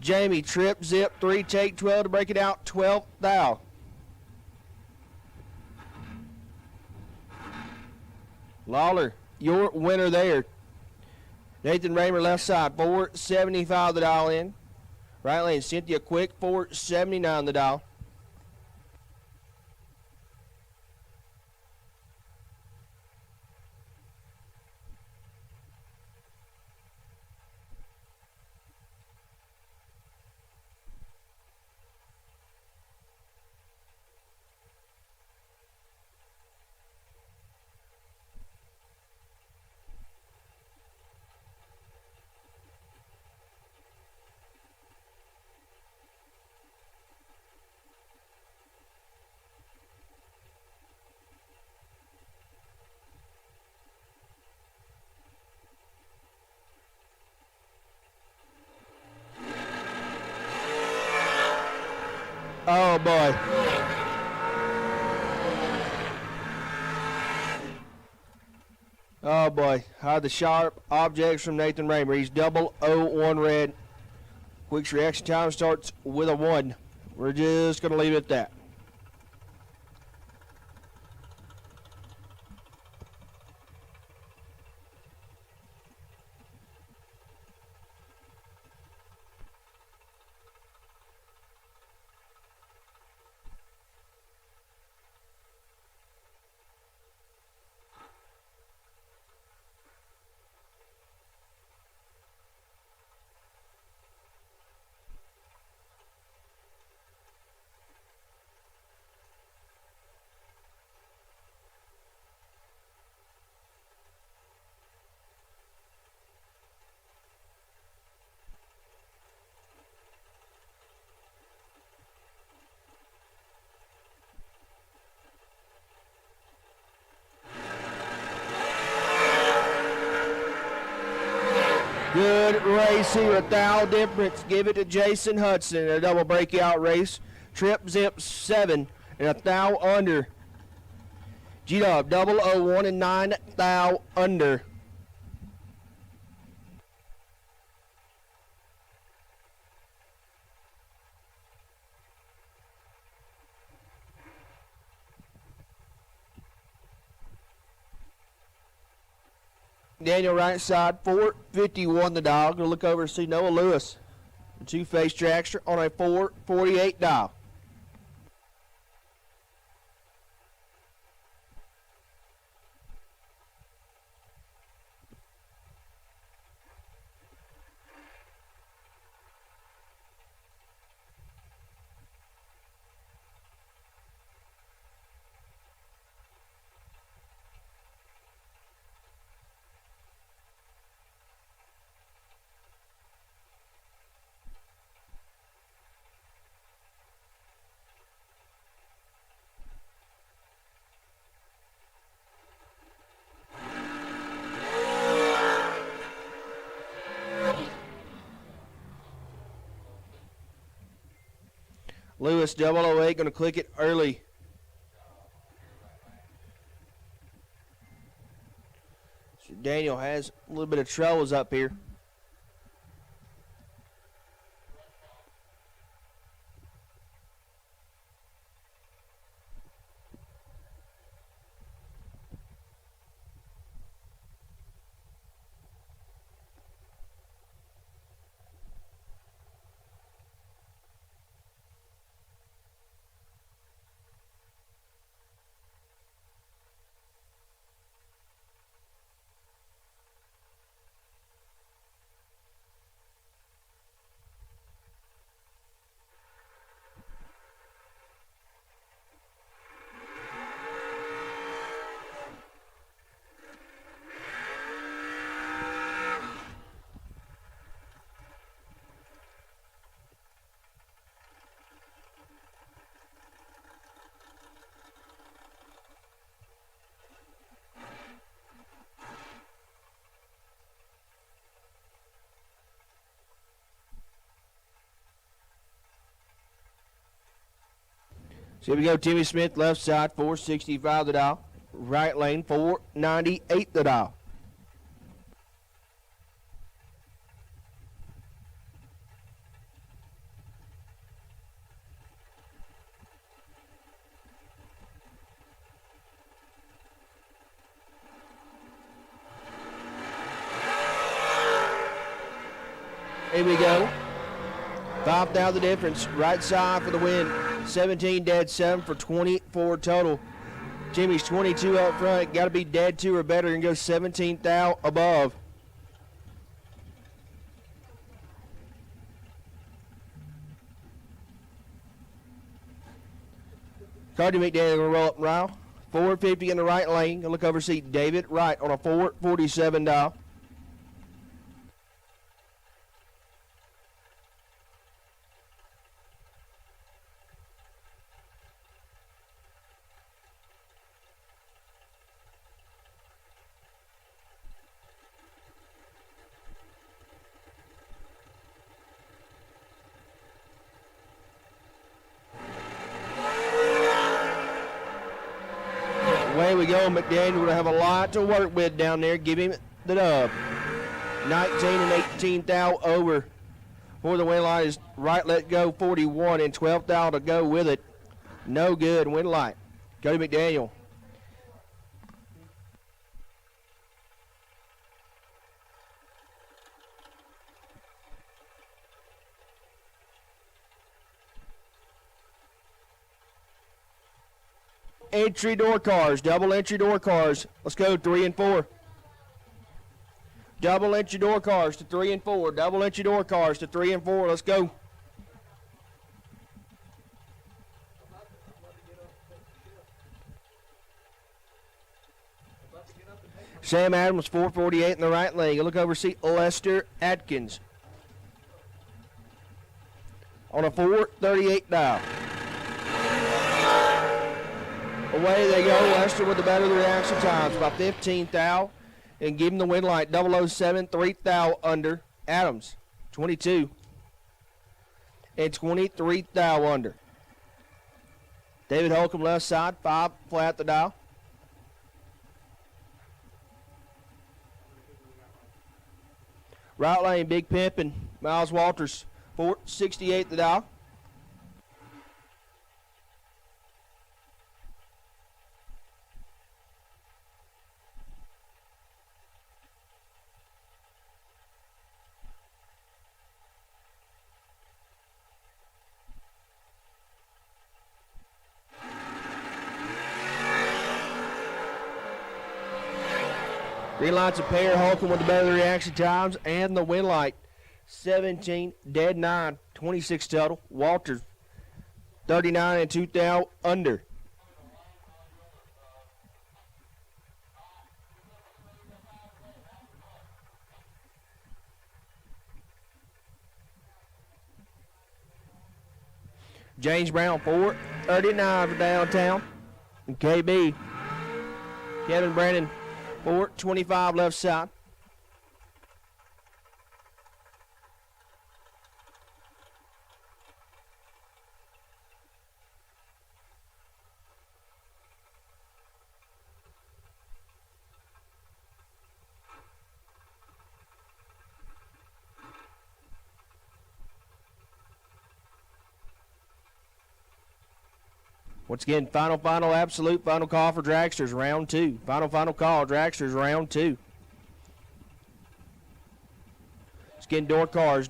Jamie trip, zip, 3, take 12 to break it out, 12,000. Lawler, your winner there. Nathan Raymer left side, 475 the dial in. Right lane, Cynthia Quick, 479 the dial. Oh boy. Oh boy. Hide the sharp objects from Nathan Raymer. He's 001 red. Quick's reaction time starts with a 1. We're just going to leave it at that. Good race here, 1,000 difference. Give it to Jason Hudson in a double breakout race. Trip zip 7 and 1,000 under. G-Dub 001 and 9,000 under. Daniel right side, 451 the dial. Gonna look over and see Noah Lewis. The two-face dragster on a 448 dial. Lewis 008 going to click it early. So Daniel has a little bit of troubles up here. So here we go. Timmy Smith, left side, 465 the dial. Right lane, 498 the dial. Here we go. 5,000 difference. Right side for the win. 17 dead 7 for 24 total. Jimmy's 22 up front. Got to be dead 2 or better and go 17,000 above. Cardi McDaniel going to roll up and round. 450 in the right lane. Gonna look over see David Wright on a 447 dial. Away we go. McDaniel will have a lot to work with down there. Give him the dub. 19 and 18,000 over. For the win line is right let go 41 and 12,000 to go with it. No good. Win light. Cody McDaniel. Entry door cars, double entry door cars. Let's go 3 and 4. Double entry door cars to 3 and 4. Double entry door cars to 3 and 4. Let's go. Sam Adams 448 in the right lane. Look over see Lester Atkins on a 438 dial. Away they go. Lester with the better reaction times, about 15,000, and give him the win light. 007, 3,000 under. Adams, 22, and 23,000 under. David Holcomb left side, 5 flat the dial. Right lane, Big Pimp and Miles Walters, 468 the dial. Green light's a pair. Holcomb with the better reaction times and the win light. 17, dead 9, 26 total. Walters, 39 and 2,000 under. James Brown, 439 for downtown. And KB, Kevin Brandon, 425 left side. Once again, final absolute final call for Dragsters, round 2. Final call, Dragsters, round 2. Once again, door cars.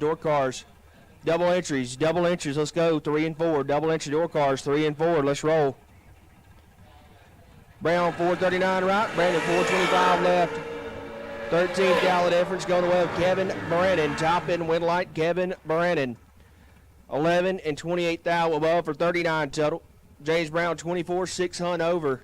Double entries. Let's go, 3 and 4. Double entry door cars, 3 and 4. Let's roll. Brown, 439 right. Brandon, 425 left. 13 gallon difference going the way of Kevin Brennan. Top end win light, Kevin Brennan. 11 and 28,000 above for 39 total. James Brown, 24, 600 over.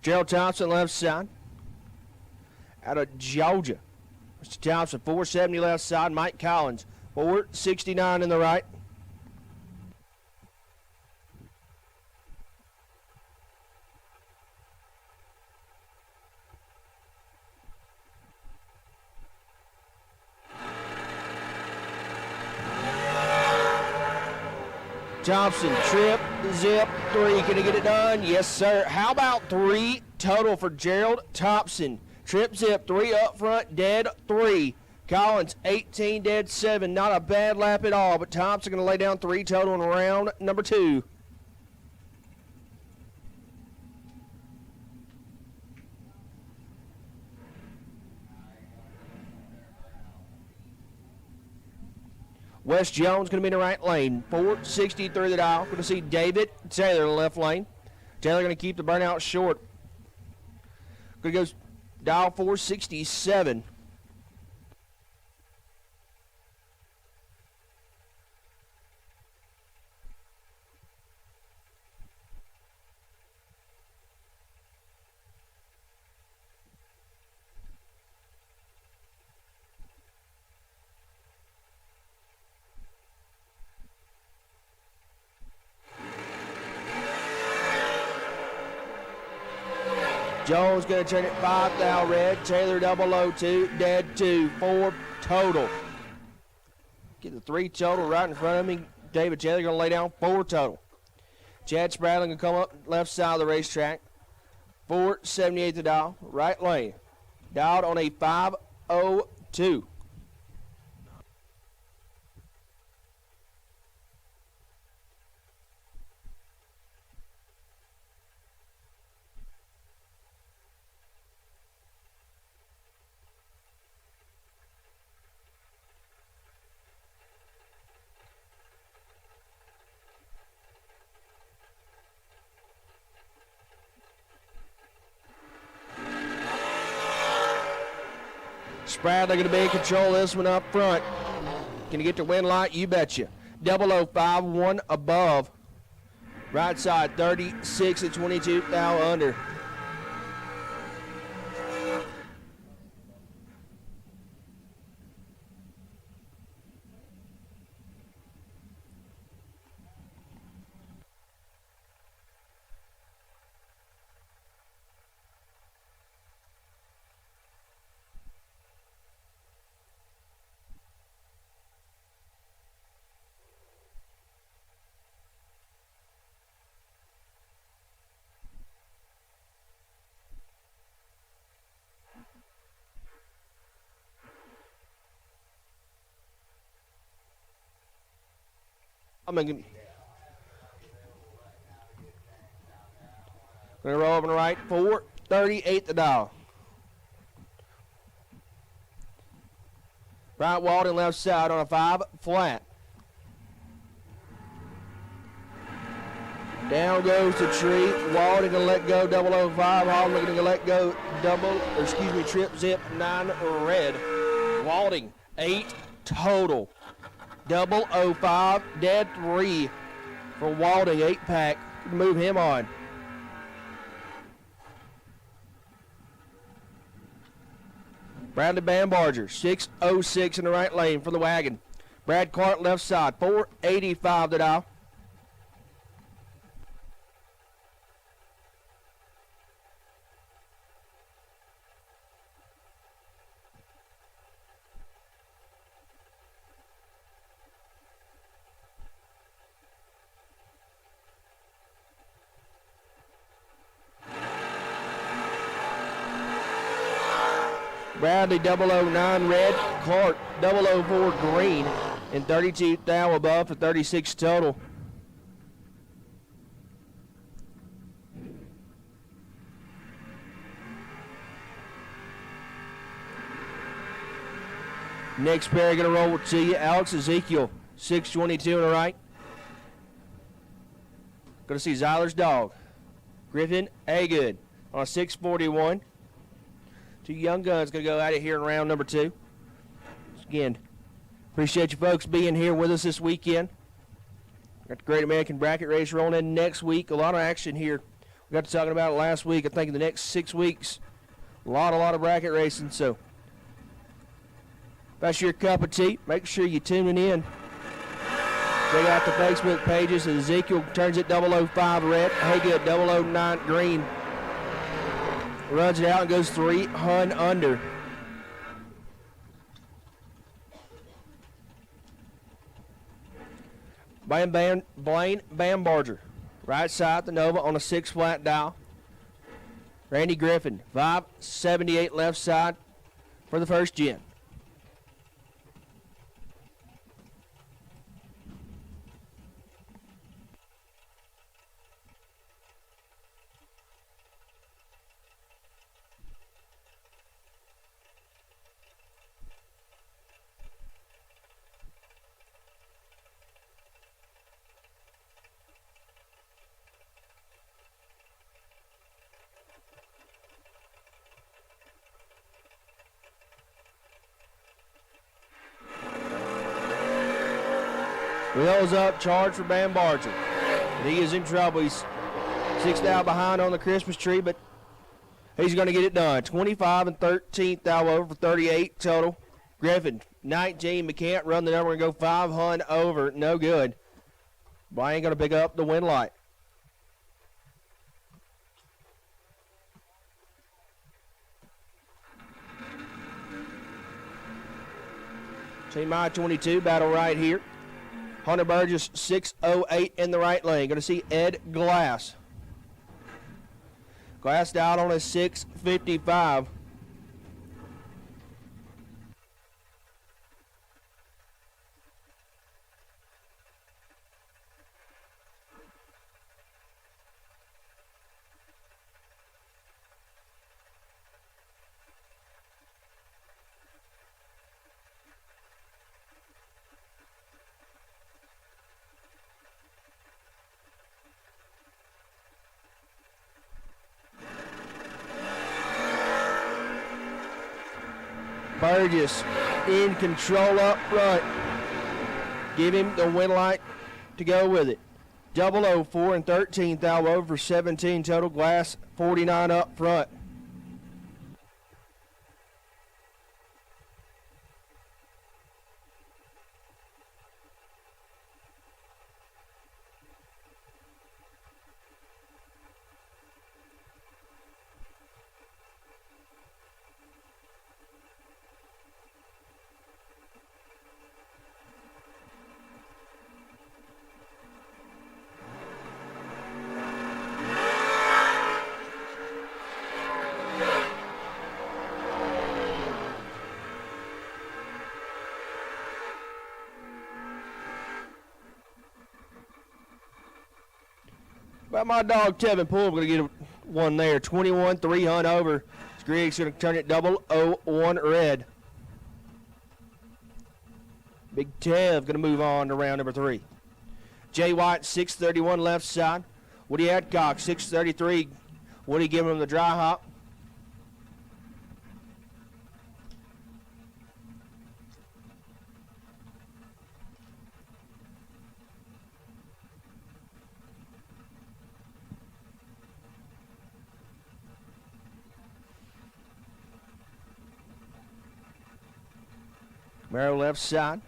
Gerald Thompson, left side. Out of Georgia. Mr. Thompson, 470 left side. Mike Collins, 469 in the right. Thompson, trip, zip, 3. Can he get it done? Yes, sir. How about 3 total for Gerald Thompson? Trip, zip, 3 up front, dead 3. Collins, 18, dead 7. Not a bad lap at all, but Thompson going to lay down 3 total in round number 2. Wes Jones going to be in the right lane. 460 through the dial. Going to see David Taylor in the left lane. Taylor going to keep the burnout short. Going to go dial 467. Jones going to turn it 5 thou red. Taylor 002, dead 2, 4 total. Get the 3 total right in front of me. David Taylor going to lay down 4 total. Chad Spradlin going to come up left side of the racetrack. 478 the dial, right lane. Dialed on a 502. Spradley going to be in control of this one up front. Can he get the win light? You betcha. 005, 1 above. Right side, 36 and 22 thou under. I'm going to roll over to the right. 438 the dial. Right Walden left side on a 5 flat. Down goes the tree. Walden going to let go 005. Walden going to let go trip zip 9 red. Walden 8 total. 005, dead 3 for Walding, 8-pack. Move him on. Bradley Bambarger, 606 in the right lane for the wagon. Brad Clark left side, 485 the dial. Bradley 009 red, Clark 004 green, and 32 thou above for 36 total. Next pair going to roll to you, Alex Ezekiel, 622 on the right. Going to see Zyler's dog, Griffin Agood on a 641. 2 young guns going to go at it here in round number 2. Again, appreciate you folks being here with us this weekend. Got the Great American Bracket Race rolling in next week. A lot of action here. We got to talking about it last week. I think in the next 6 weeks, a lot of bracket racing. So If that's your cup of tea, make sure you tune in. Check out the Facebook pages. Ezekiel turns it 005 red. Haga 009 green. Runs it out and goes 300 under. Blaine Bambarger, right side the Nova on a 6 flat dial. Randy Griffin, 578 left side for the first gen. Wheels up, charge for Bambarger. He is in trouble. He's 6 thou behind on the Christmas tree, but he's going to get it done. 25 and 13th thou over for 38 total. Griffin, 19. McCann run the number and go 500 over. No good. Blaine going to pick up the win light. Team I-22 battle right here. Hunter Burgess, 608 in the right lane. Going to see Ed Glass. Glass down on a 655. Burgess in control up front. Give him the win light to go with it. 004 and 13th thou over 17 total. Glass 49 up front. But my dog Tevin Poole going to get one there. 21, 300 over. Griggs going to turn it 001 red. Big Tev going to move on to round number 3. Jay White, 631 left side. Woody Adcock, 633. Woody giving him the dry hop. Merrill left side.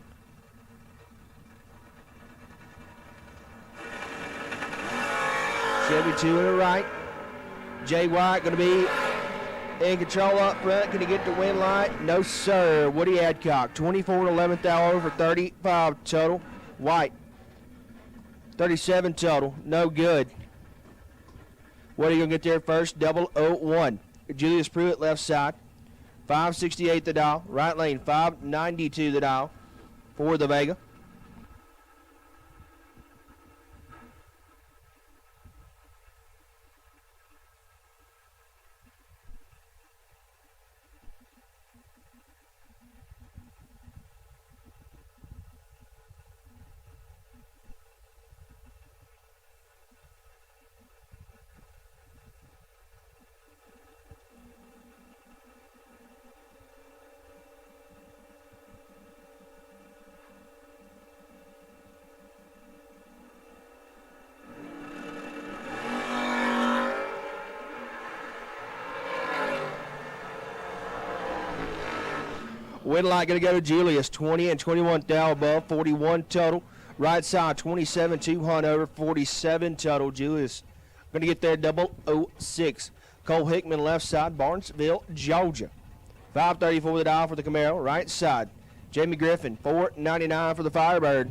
Chevy 2 in the right. Jay White going to be in control up front. Can he get the win light? No, sir. Woody Adcock, 24 and 11th thou over 35 total. White, 37 total. No good. Woody going to get there first? 001. Julius Pruitt left side. 568 the dial. Right lane, 592 the dial for the Vega. Win light going to go to Julius, 20 and 21 thou above, 41 total. Right side, 27, 2 hunt over, 47 total. Julius going to get there, 006. Cole Hickman, left side, Barnesville, Georgia. 534 the dial for the Camaro, right side. Jamie Griffin, 499 for the Firebird.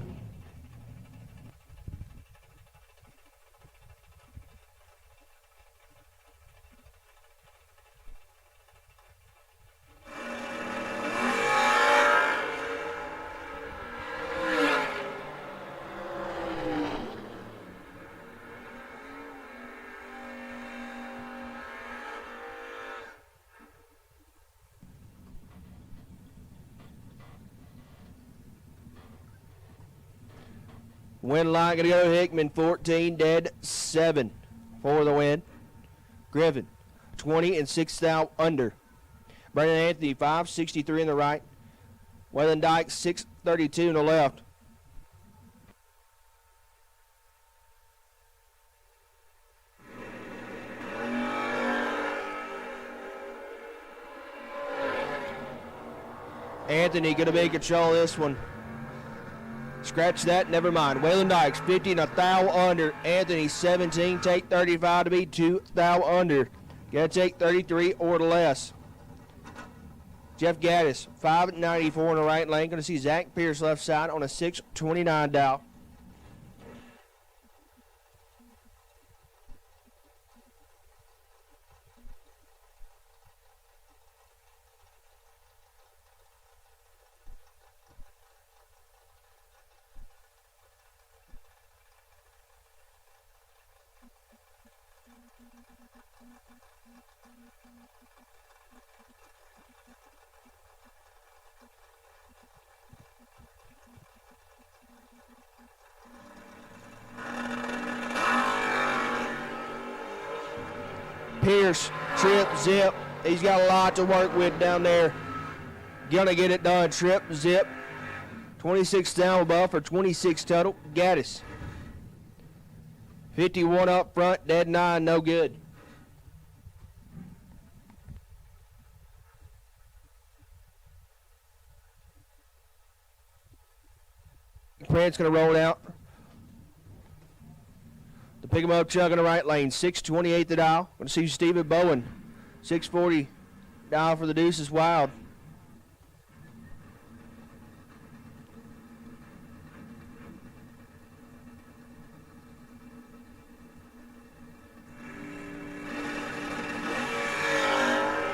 Win line going to go Hickman, 14 dead, 7 for the win. Griffin, 20 and 6 thou under. Brandon Anthony, 563 in the right. Waylon Dyke, 632 in the left. Anthony going to be in control of this one. Scratch that, never mind. Waylon Dykes, 50 and a thou under. Anthony, 17, take 35 to be 2 thou under. Got to take 33 or less. Jeff Gaddis, 594 in the right lane. Going to see Zach Pierce left side on a 629 dial. Pierce, trip, zip. He's got a lot to work with down there. Gonna get it done. Trip, zip. 26 down above for 26 total. Gaddis. 51 up front, dead 9, no good. Grant's gonna roll it out. The pick him up chuck in the right lane, 628 the dial. Going to see Stephen Bowen, 640 dial for the Deuces Wild.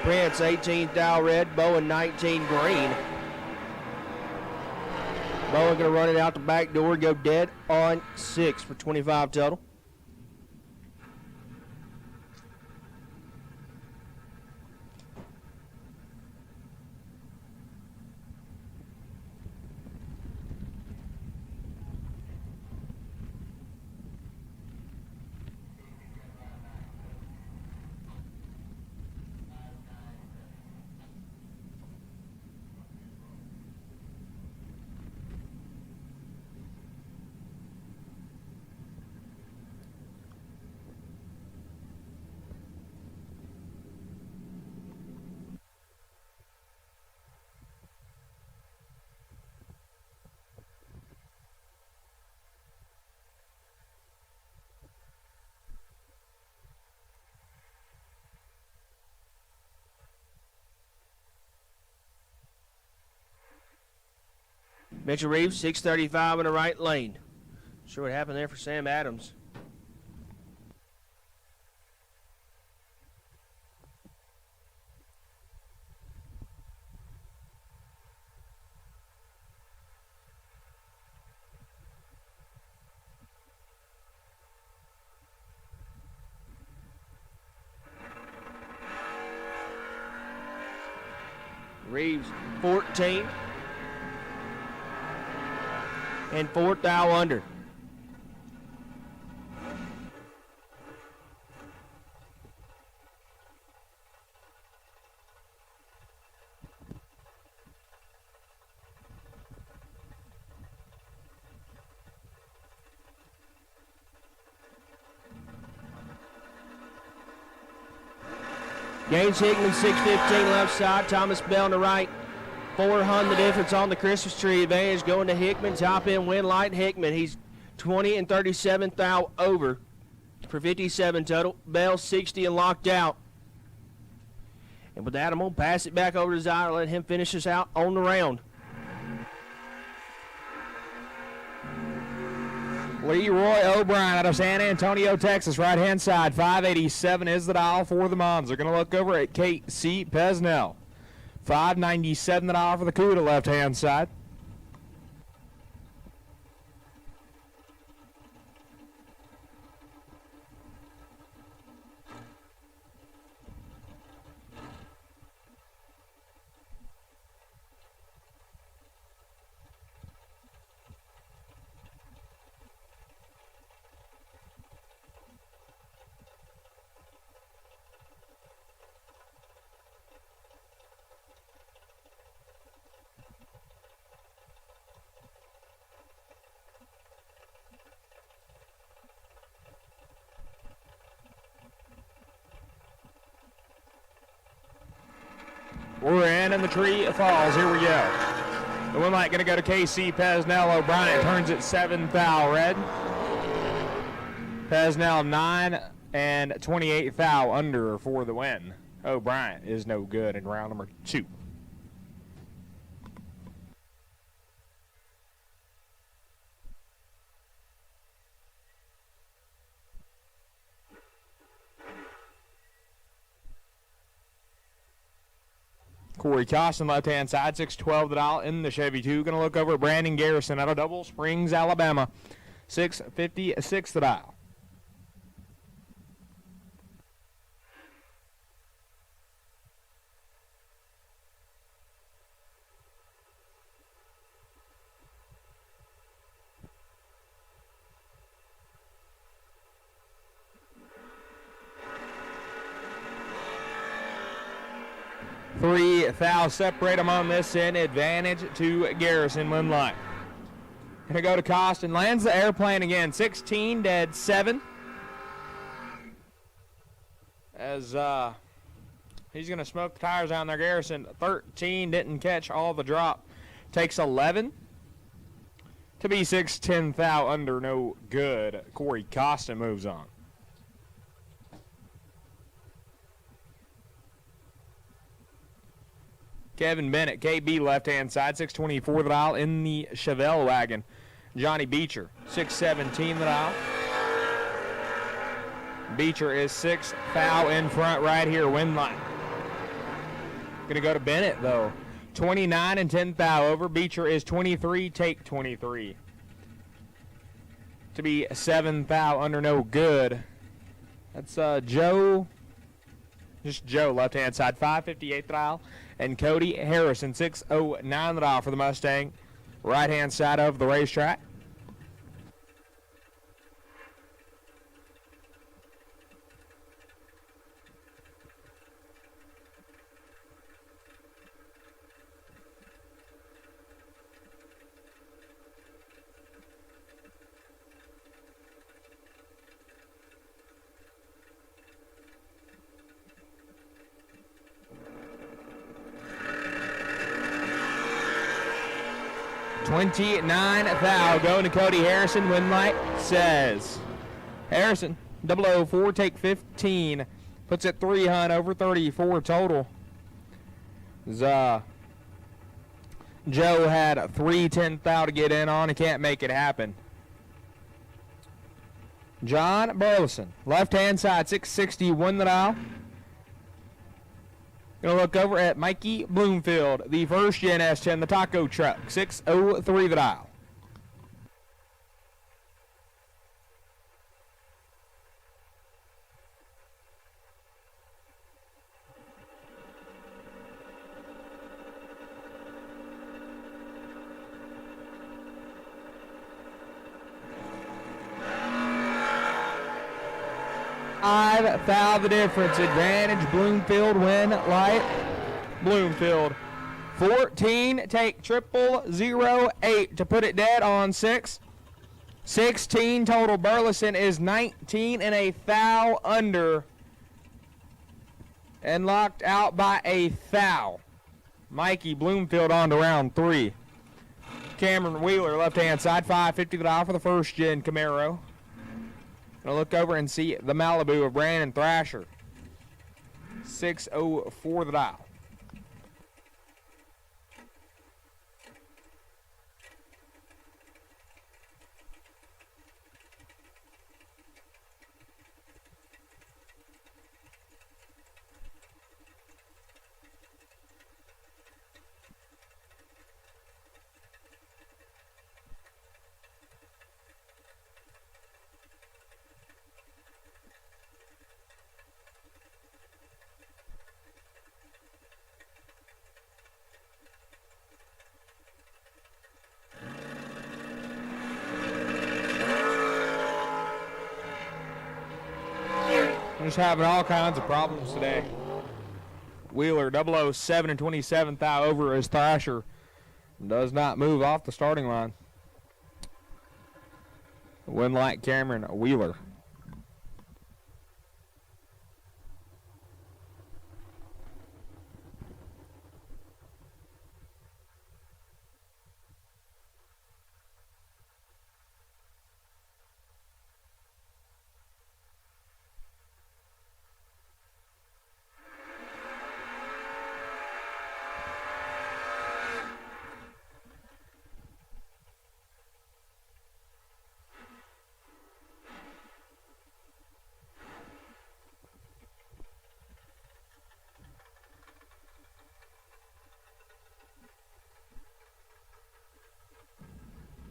Prince, 18 dial red, Bowen 19 green. Bowen going to run it out the back door, go dead on 6 for 25 total. Mitchell Reeves, 635 in the right lane. Sure what happened there for Sam Adams. Reeves, 14. And 4 thou under. Gaines Hickman, 615 left side. Thomas Bell on the right. 400 the difference on the Christmas tree advantage going to Hickman. Top end win light Hickman. He's 20 and 37 thou over for 57 total. Bell 60 and locked out. And with that, I'm going to pass it back over to Zyler, let him finish us out on the round. Leroy O'Brien out of San Antonio, Texas, right-hand side. 587 is the dial for the Mons. They're going to look over at Casey Pesnell. 597 the dial for the CUDA, left-hand side. We're in and the tree falls. Here we go. The win light going to go to KC Pesnell. O'Brien turns it 7 thou red. Pesnell 9 and 28 thou under for the win. O'Brien is no good in round number 2. Corey Costin, left-hand side, 612 the dial in the Chevy 2. Going to look over at Brandon Garrison out of Double Springs, Alabama, 656 the dial. Three thou separate them on this end. Advantage to Garrison, win line. Going to go to Costin. Lands the airplane again. 16 dead 7. As he's going to smoke the tires down there. Garrison 13 didn't catch all the drop. Takes 11 to be 6-10 thou under, no good. Corey Costin moves on. Kevin Bennett, KB, left-hand side, 624 the dial in the Chevelle wagon. Johnny Beecher, 617 the dial. Beecher is 6 thou in front right here, win line. Going to go to Bennett, though. 29 and 10 thou over. Beecher is 23, take 23. To be 7 thou under, no good. That's Joe, just Joe, left-hand side, 558 the dial. And Cody Harrison, 609 the dial for the Mustang, right-hand side of the racetrack. $29 thou going to Cody Harrison. Win light says Harrison 004 take 15, puts it 300 over 34 total. Joe had 310 thou to get in on. He can't make it happen. John Burleson, left hand side, 661 the dial. Going to look over at Mikey Bloomfield, the first gen S10, the taco truck, 603 the dial. $5 thou the difference. Advantage Bloomfield, win light Bloomfield. 14 take 0008 to put it dead on 6. 16 total. Burleson is 19 and a thou under and locked out by a thou. Mikey Bloomfield on to round 3. Cameron Wheeler, left-hand side, $550 for the first-gen Camaro. Gonna look over and see the Malibu of Brandon Thrasher. $604 the dial. Just having all kinds of problems today. Wheeler 007 and 27th thou over as Thrasher does not move off the starting line. Win like Cameron Wheeler.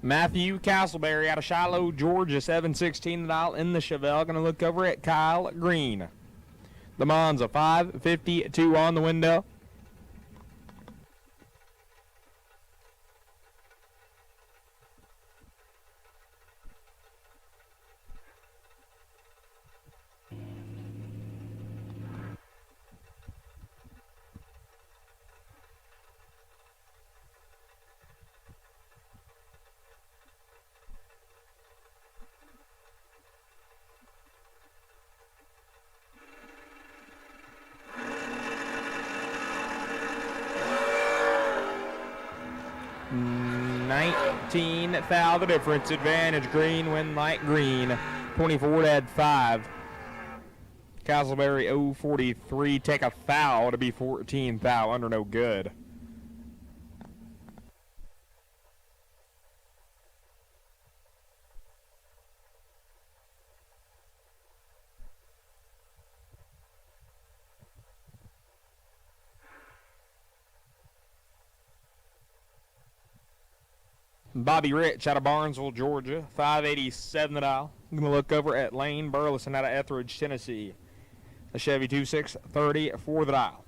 Matthew Castleberry out of Shiloh, Georgia, $716 the dial in the Chevelle. Going to look over at Kyle Green. The Monza, $552 on the window. Foul the difference. Advantage Green, win like Green. 24 to add 5. Castleberry 043 take a foul to be 14 foul under no good. Bobby Rich out of Barnesville, Georgia, $587 the dial. I'm going to look over at Lane Burleson out of Etheridge, Tennessee. The Chevy 2630 for the dial.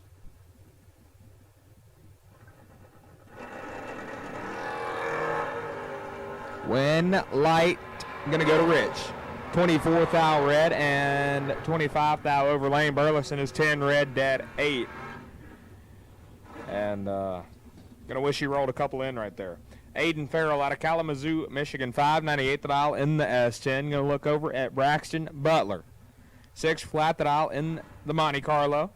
Win light, going to go to Rich. 24 thou red and 25 thou over. Lane Burleson is 10 red, dead 8. And going to wish he rolled a couple in right there. Aiden Farrell out of Kalamazoo, Michigan, $598 the dial in the S10. Going to look over at Braxton Butler. 6 flat the dial in the Monte Carlo.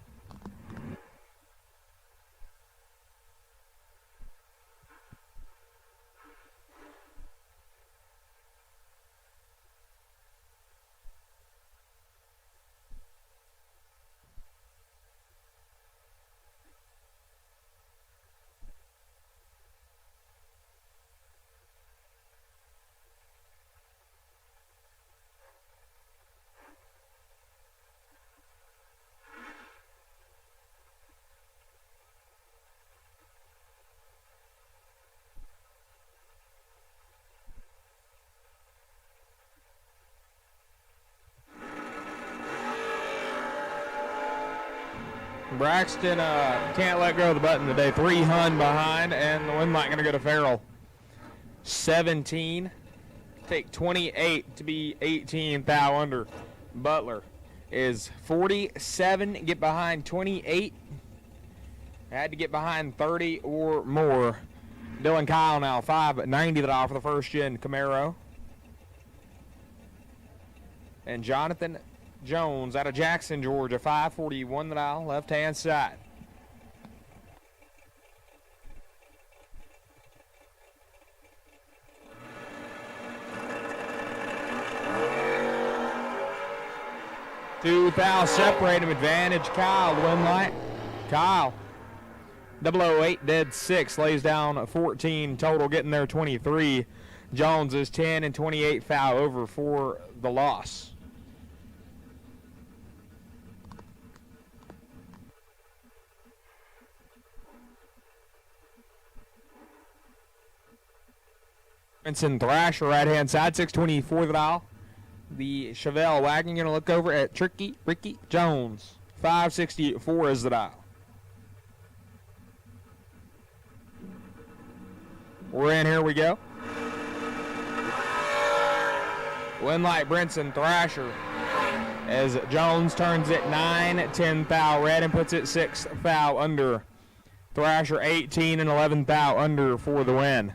Braxton can't let go of the button today. 3 hun behind, and the win light going to go to Farrell. 17. Take 28 to be 18 thou under. Butler is 47. Get behind 28. Had to get behind 30 or more. Dylan Kyle now $590 the dial for the first gen Camaro. And Jonathan Jones out of Jackson, Georgia, $541 the dial, left-hand side. 2 fouls separate him. Advantage Kyle to win light. Kyle, 008 dead 6, lays down 14 total, getting there 23. Jones is 10 and 28 foul over for the loss. Vincent Thrasher, right-hand side, 624 the dial. The Chevelle wagon going to look over at Tricky Ricky Jones. 564 is the dial. We're in, here we go. Winlight Brinson Thrasher as Jones turns it 9-10 foul red and puts it 6 foul under. Thrasher 18 and 11 foul under for the win.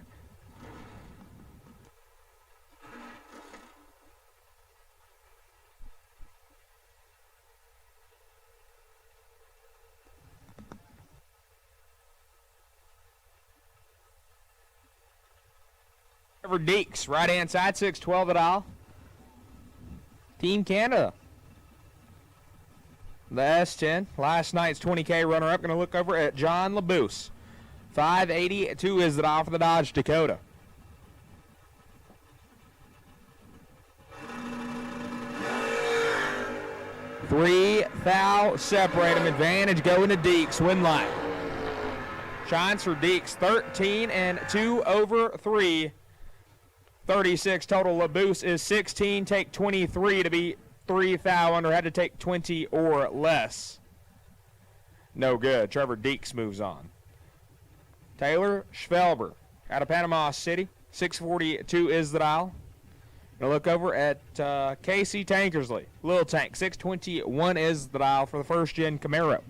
Trevor Deeks, right-hand side, 6'12" at all. Team Canada. The S10, last night's 20K runner-up, going to look over at John LaBouse. 582 is the dial for the Dodge Dakota. Three foul separate him. Advantage going to Deeks. Win line. Shines for Deeks. 13 and 2 over 3. 36 total. LaBouse is 16. Take 23 to be 3 foul under. Had to take 20 or less. No good. Trevor Deeks moves on. Taylor Schvelber out of Panama City. 642 is the dial. Gonna look over at Casey Tankersley. Little Tank. 621 is the dial for the first gen Camaro.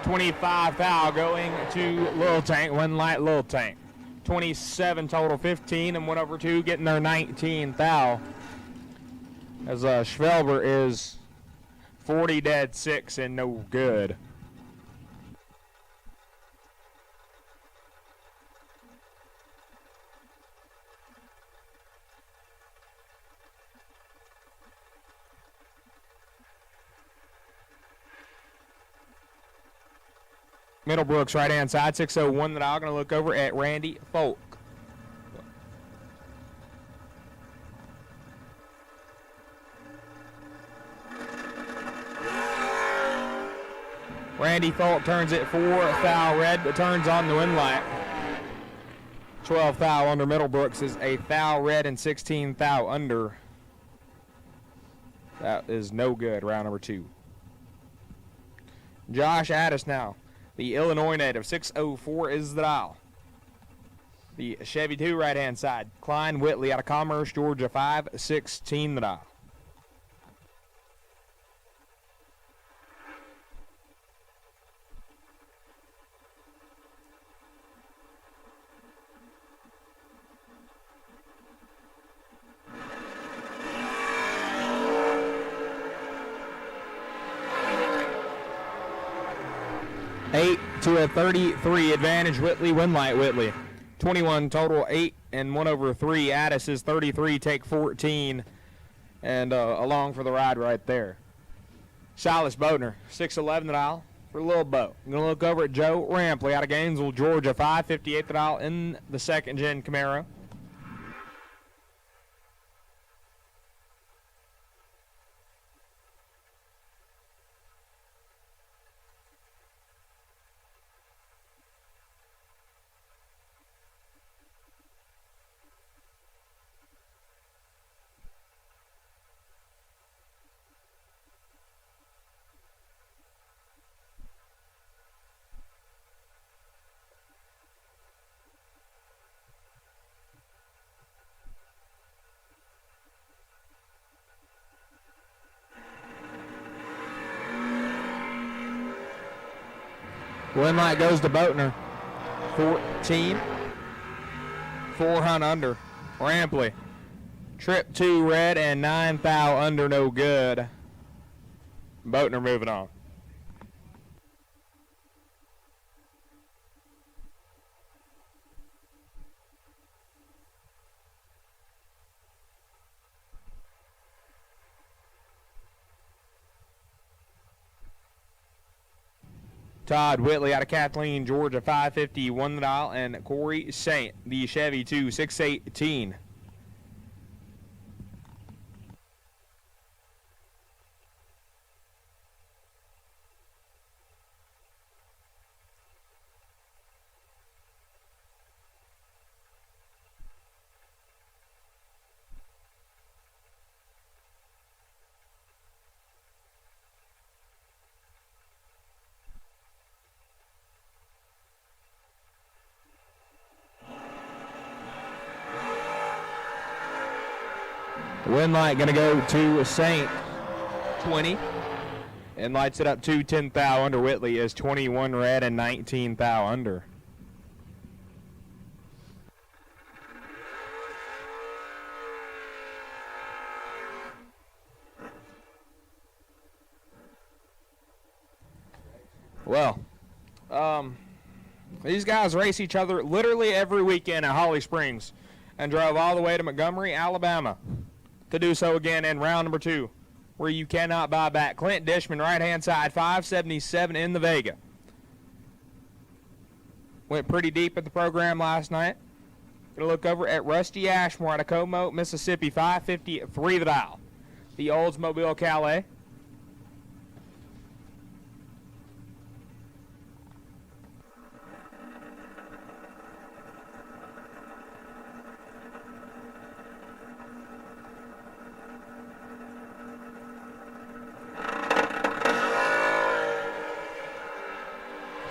$25 foul going to Little Tank. One light Little Tank. 27 total, 15 and 1 over 2, getting their 19 foul. As Schvelber is 40 dead 6 and no good. Middlebrooks right-hand side, 601 that I'm going to look over at Randy Folk. Randy Folk turns it 4 foul red, but turns on the win light. 12 foul under. Middlebrooks is a foul red and 16 foul under. That is no good, round number 2. Josh Addis now. The Illinois native, 604 is the dial. The Chevy 2 right-hand side. Klein Whitley out of Commerce, Georgia, 516 the dial. To a 33 advantage Whitley, Winlight Whitley. 21 total, 8 and 1 over 3. Addis is 33, take 14, and along for the ride right there. Silas Bodner, 6'11" the dial for Lil Bo. I'm going to look over at Joe Rampley out of Gainesville, Georgia, 558 the dial in the second gen Camaro. Win light goes to Boatner. 14. 4 hunt under. Rampley. Trip 2 red and 9 thou under, no good. Boatner moving on. Todd Whitley out of Kathleen, Georgia, 550, won the dial, and Corey Saint, the Chevy 2, 618. Wind light going to go to Saint, 20, and lights it up to 10 thou under. Whitley is 21 red and 19 thou under. Well, these guys race each other literally every weekend at Holly Springs and drove all the way to Montgomery, Alabama, to do so again in round number 2, where you cannot buy back. Clint Dishman, right-hand side, 577 in the Vega. Went pretty deep at the program last night. Gonna look over at Rusty Ashmore out of Como, Mississippi, 553 the dial. The Oldsmobile Calais.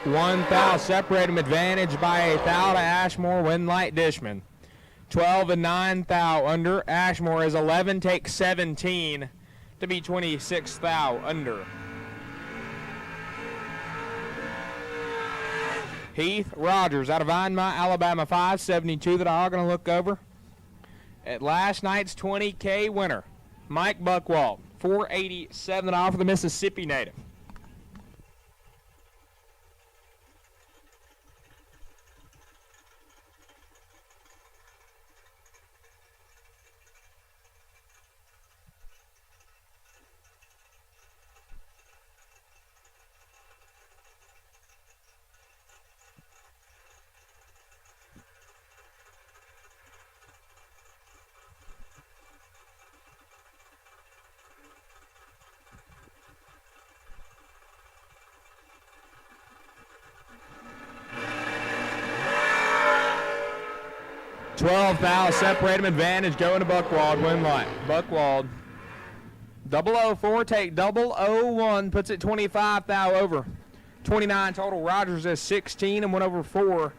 One thou separate him, advantage by a thou to Ashmore, win light Dishman. 12 and 9 thou under. Ashmore is 11, takes 17 to be 26 thou under. Heath Rogers out of Vinemont, Alabama, 572 that I'm going to look over at last night's 20K winner, Mike Buckwald, 487 off of the Mississippi native. Thou separate him, advantage going to Buckwald, win light. Buckwald 004, take 001, puts it 25 thou over. 29 total. Rogers is 16 and went over 4.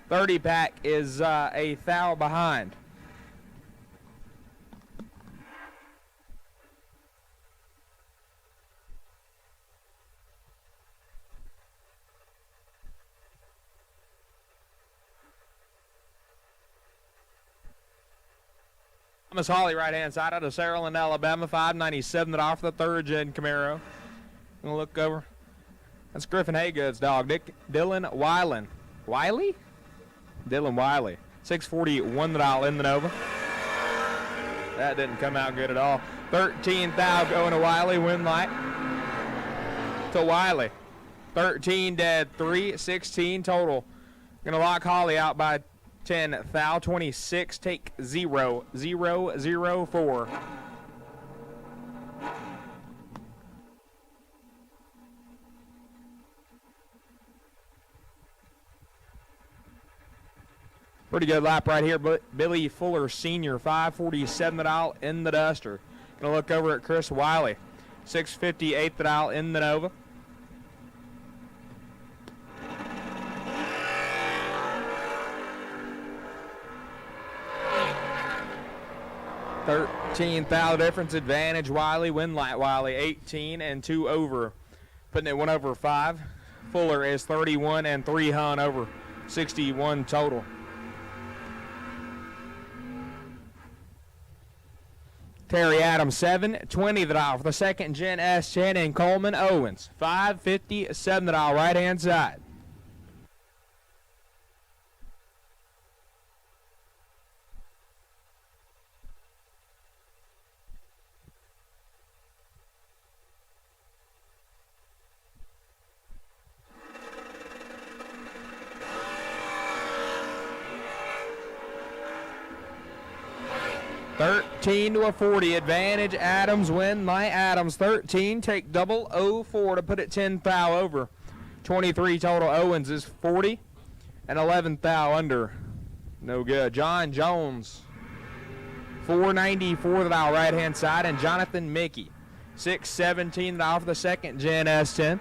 30 pack is a thou behind. Thomas Hawley, right-hand side, out of Saraland, Alabama, 597 that off the third-gen Camaro. Gonna look over. That's Griffin Haygood's dog, Dylan Weiland. Wiley? Dylan Wiley. 641 that all in the Nova. That didn't come out good at all. 13 thou going to Wiley, win light. To Wiley. 13 dead, 3, 16 total. Gonna lock Hawley out by 10 thou, 26 take 0, 0, 0, 4. Pretty good lap right here, but Billy Fuller Sr., 547 the dial in the Duster. Gonna look over at Chris Wiley, 658 the dial in the Nova. $13,000 difference, advantage Wiley, win light Wiley, 18 and 2 over, putting it 1 over 5. Fuller is 31 and 3 hun over. 61 total. Terry Adams, 720 the dial for the second gen S10, and Coleman Owens, 557 the dial, right hand side. $13 to a 40 advantage. Adams win. Light Adams 13. Take double 04 to put it 10 thou over. 23 total. Owens is 40 and 11 thou under. No good. John Jones 494 the dial right hand side, and Jonathan Mickey 617 the dial for the second gen S10.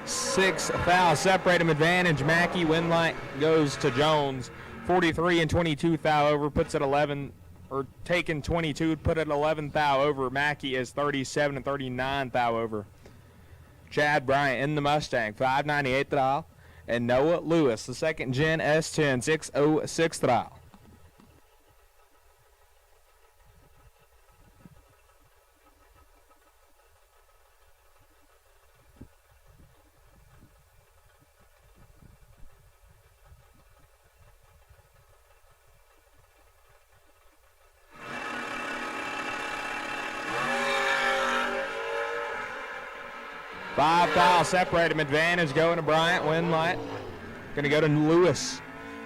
Six foul, separate him advantage. Mackey, Winlight goes to Jones. 43 and 22 thou over, puts it 11, or taking 22, put it 11 thou over. Mackey is 37 and 39 thou over. Chad Bryant in the Mustang, 598 thou, and Noah Lewis, the second gen S10, 606 thou. Five foul, separate him advantage, going to Bryant. Winlight going to go to Lewis.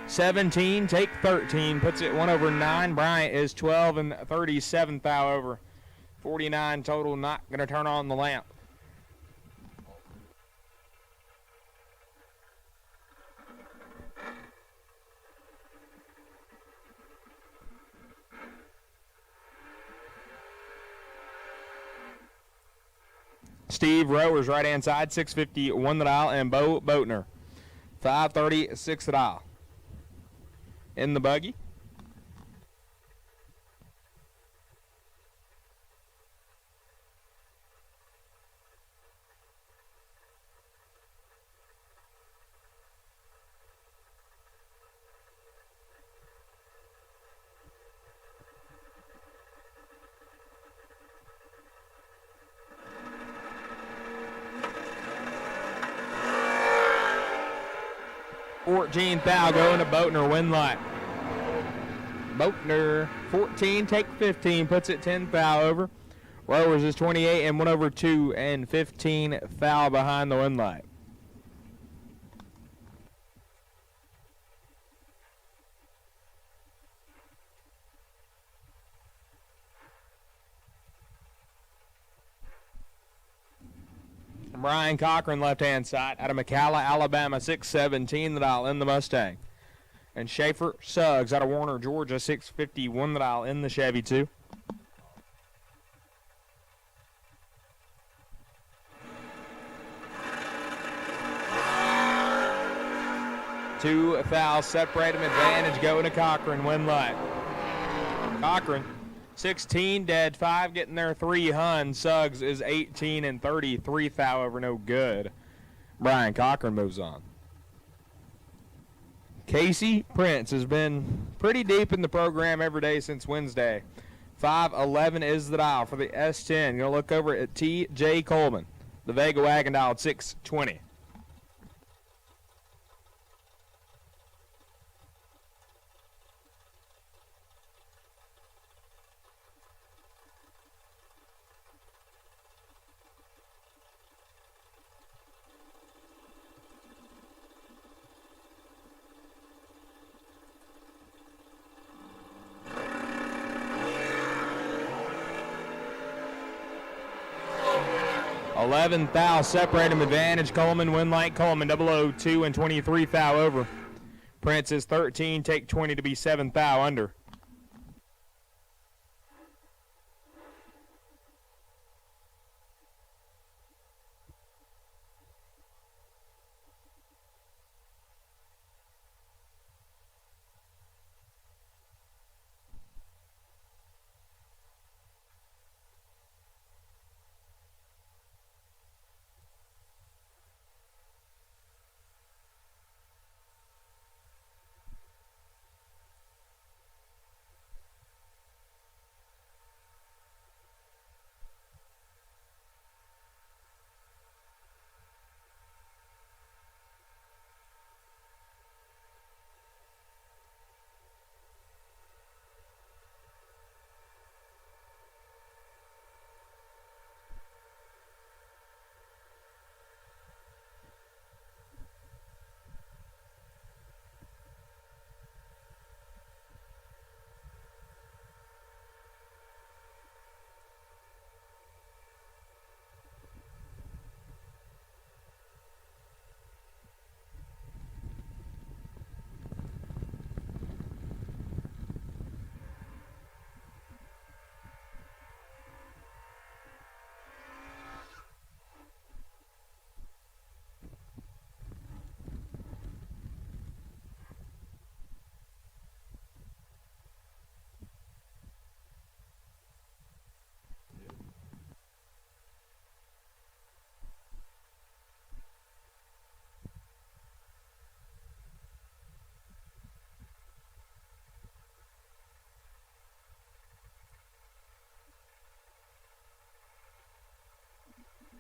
17, take 13, puts it 1 over 9. Bryant is 12 and 37 thou over. 49 total, not going to turn on the lamp. Steve Rowers, right-hand side, 651 the dial, and Bo Boatner, 536 the dial. In the buggy. Thou going to Boatner, Winlight. Boatner, 14, take 15, puts it 10 thou over. Rowers is 28 and 1 over 2 and 15 thou behind the Winlight. Brian Cochran, left-hand side, out of McCalla, Alabama, 617 the dial in the Mustang. And Schaefer Suggs, out of Warner, Georgia, 651 the dial in the Chevy, too. Two fouls separate him, advantage going to Cochran, Winlight. Cochran, 16 dead, 5 getting there, 3 Hun. Suggs is 18 and 33 thou over, no good. Brian Cochran moves on. Casey Prince has been pretty deep in the program every day since Wednesday. 511 is the dial for the S10. Going to look over at T.J. Coleman. The Vega Wagon dial at 620. 11th thou, separate him, advantage Coleman, Winlight Coleman, 002 and 23 thou over. Prince is 13, take 20 to be 7th thou under.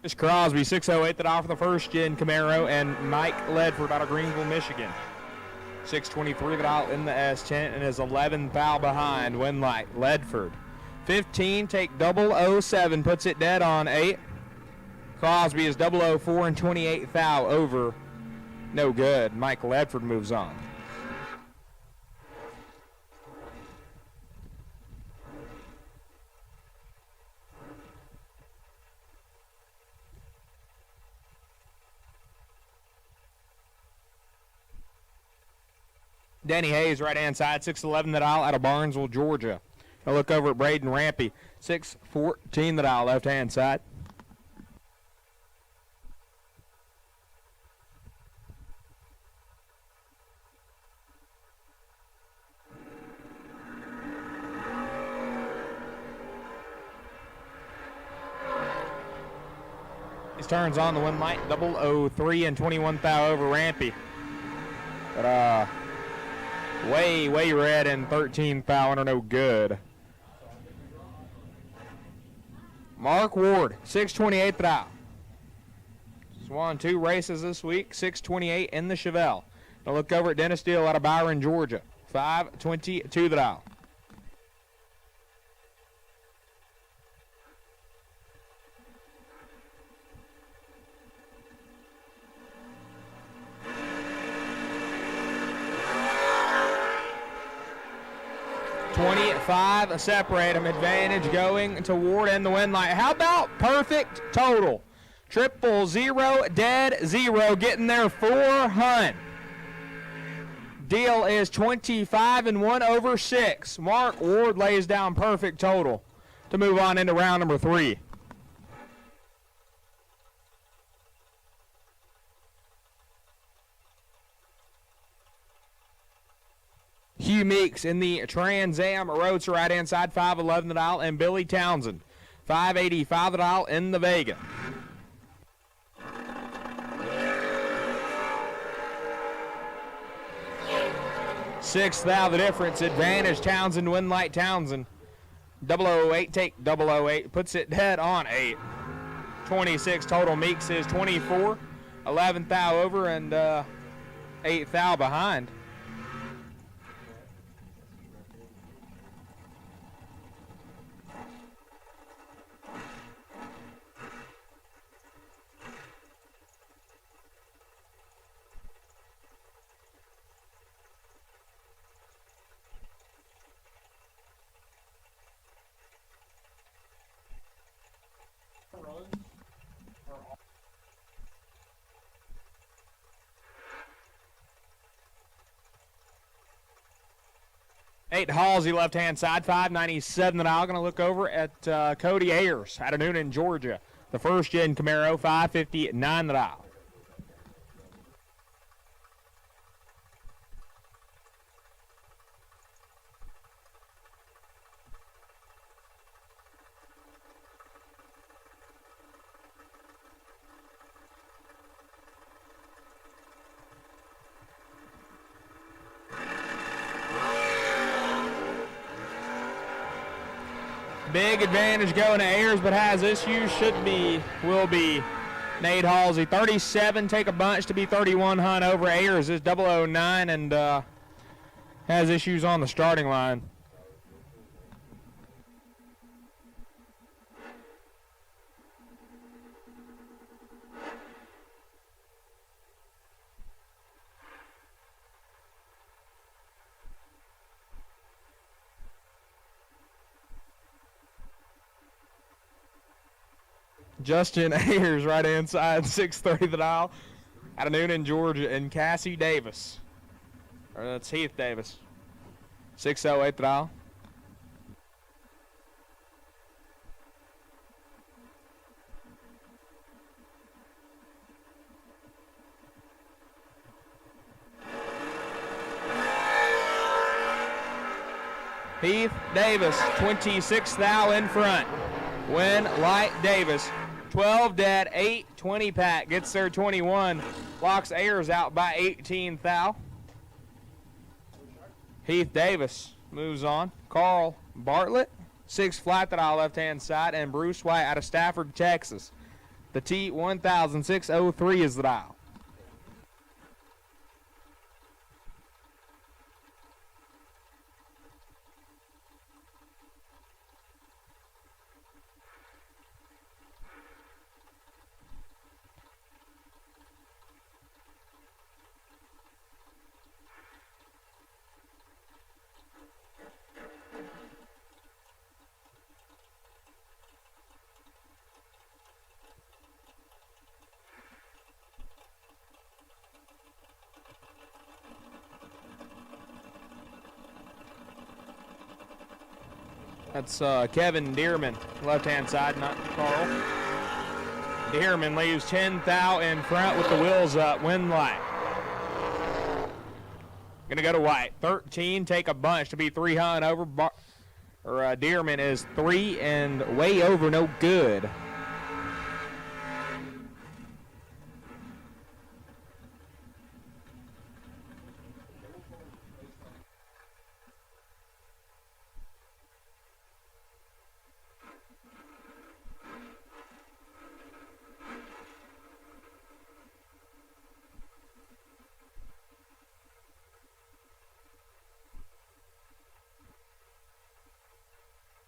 Chris Crosby, 608 that off the first gen Camaro, and Mike Ledford out of Greenville, Michigan. 623 that out in the S10 and is 11th thou behind Winlight Ledford. 15 take 007, puts it dead on 8. Crosby is 004 and 28 thou over. No good. Mike Ledford moves on. Danny Hayes, right-hand side, 6'11" that aisle out of Barnesville, Georgia. Now look over at Braden Rampy, 6'14" that aisle, left-hand side. His turns on the Winlight, 003 and 21 thou over Rampy. But, way red and 13 thou under, no good. Mark Ward, 628 thou. He's won 2 races this week, 628 in the Chevelle. Now look over at Dennis Steele out of Byron, Georgia, 522 thou. Five separate them, advantage going to Ward and the Winlight. How about perfect total? 000, dead 0, getting there 4 hun. Deal is 25 and 1 over 6. Mark Ward lays down perfect total to move on into round number 3. Hugh Meeks in the Trans Am Roadster, right hand side, 5'11" the dial, and Billy Townsend, 5'85" the dial in the Vega. Sixth thou the difference, advantage Townsend, Winlight Townsend. 008, take 008, puts it dead on 8. 26 total, Meeks is 24, 11th thou over and 8th thou behind. 8 Halsey, left-hand side, 597 that I'm going to look over at Cody Ayers out of Noonan, Georgia. The first-gen Camaro, 559 that aisle. Big advantage going to Ayers, but has issues. Will be Nate Halsey. 37, take a bunch to be 31 Hunt over Ayers is 009 and has issues on the starting line. Justin Ayers right inside 630 the dial out of Noonan, Georgia, and Cassie Davis. Or that's Heath Davis. 608 the dial. Heath Davis, 26 thou in front. Win Light Davis. 12 dead, 8, 20 pack, gets there 21, locks Ayers out by 18 thou. Heath Davis moves on. Carl Bartlett, 6 flat that aisle left-hand side, and Bruce White out of Stafford, Texas. The T-1603 is the dial. That's Kevin Dearman, left-hand side, not Carl. Dearman leaves 10 thou in front with the wheels up. Win Light. Gonna go to White. 13, take a bunch to be 300 over. Dearman is 3 and way over, no good.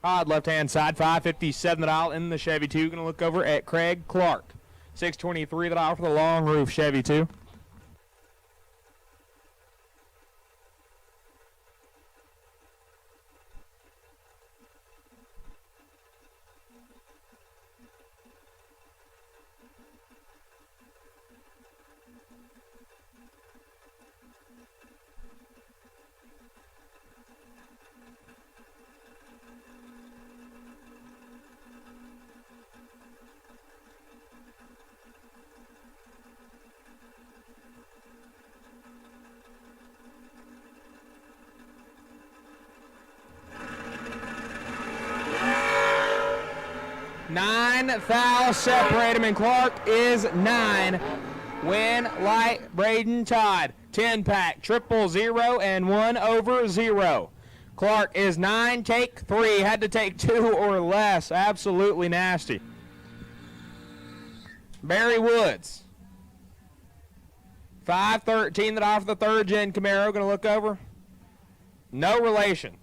Odd left-hand side, 557 the dial in the Chevy 2. Going to look over at Craig Clark. 623 the dial for the long roof Chevy 2. Nine thou separate him, and Clark is 9. Win Light Braden Todd. 10 pack, 000 and 1 over 0. Clark is 9, take 3. Had to take 2 or less. Absolutely nasty. Barry Woods. 513 that off the third gen Camaro. Gonna look over. No relation.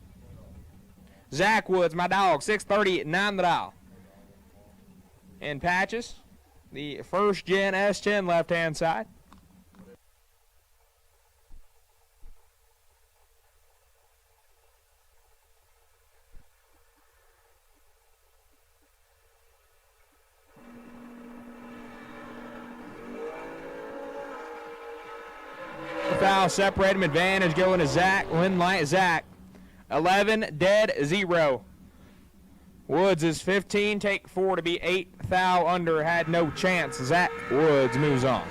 Zach Woods, my dog, 639 the dial. In patches, the first gen S10 left-hand side. Foul separate him, advantage going to Zach. Win Light Zach 11, dead, 0. Woods is 15, take 4 to be 8 thou under, had no chance. Zach Woods moves on.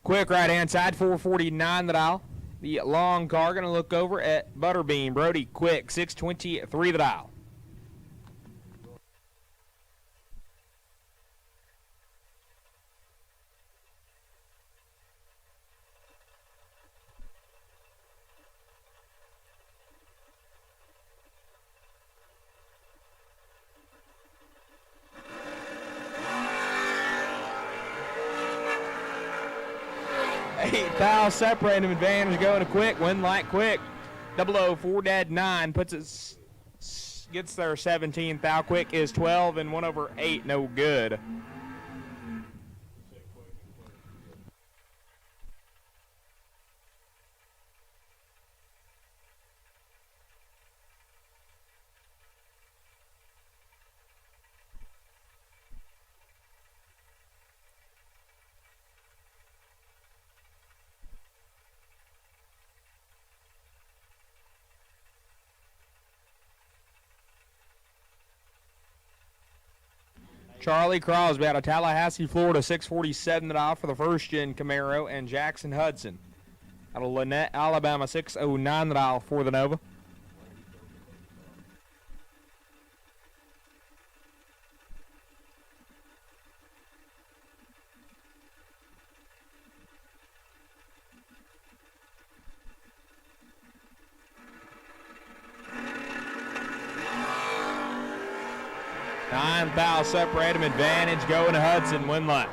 Quick right hand side, 449 the dial. The long car going to look over at Butterbean. Brody Quick, 623 the dial. Foul separating him, advantage going to Quick, win like Quick. 004 dead 9 puts it, gets there 17. Thou Quick is 12 and 1/8, no good. Charlie Crosby out of Tallahassee, Florida, 647 the dial for the first-gen Camaro, and Jackson Hudson out of Lynette, Alabama, 609 the dial for the Nova. Foul separate him, advantage going to Hudson, win lap.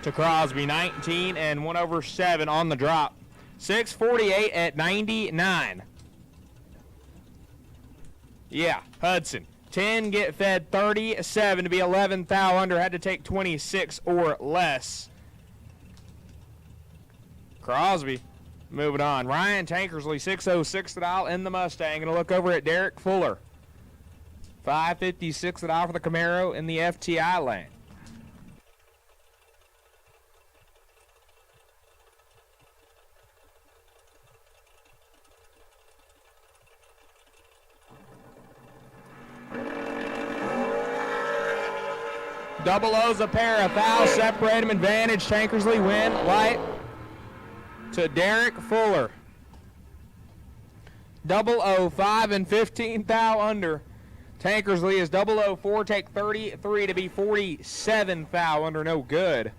To Crosby, 19 and 1/7 on the drop. 648 at 99. Yeah, Hudson. 10 get fed, 37 to be 11 thou under, had to take 26 or less. Crosby moving on. Ryan Tankersley, 606 the dial in the Mustang. Gonna look over at Derek Fuller. 556 the dial for the Camaro in the FTI lane. Double O's a pair, a foul separate him, advantage. Tankersley win light to Derek Fuller. 005 and 15 thou under. Tankersley is 004, take 33 to be 47 thou under, no good.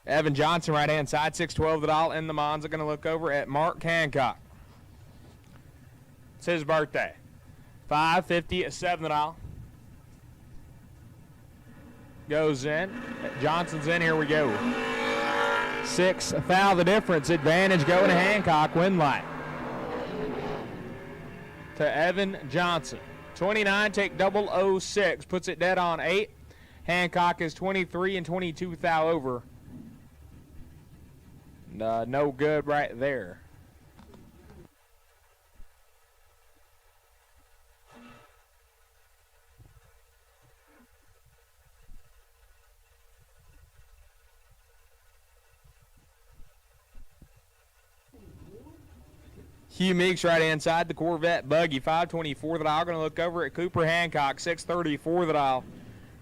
Evan Johnson, right-hand side, 612 the dial in the Monza. Going to look over at Mark Hancock. It's his birthday. 557 the dial. Goes in. Johnson's in. Here we go. 6 foul the difference. Advantage going to Hancock. Win light. To Evan Johnson. 29, take 006. Puts it dead on 8. Hancock is 23 and 22 thou over. No good right there. Hugh Meeks right-hand side, the Corvette buggy, 524 the dial. Going to look over at Cooper Hancock, 634 the dial.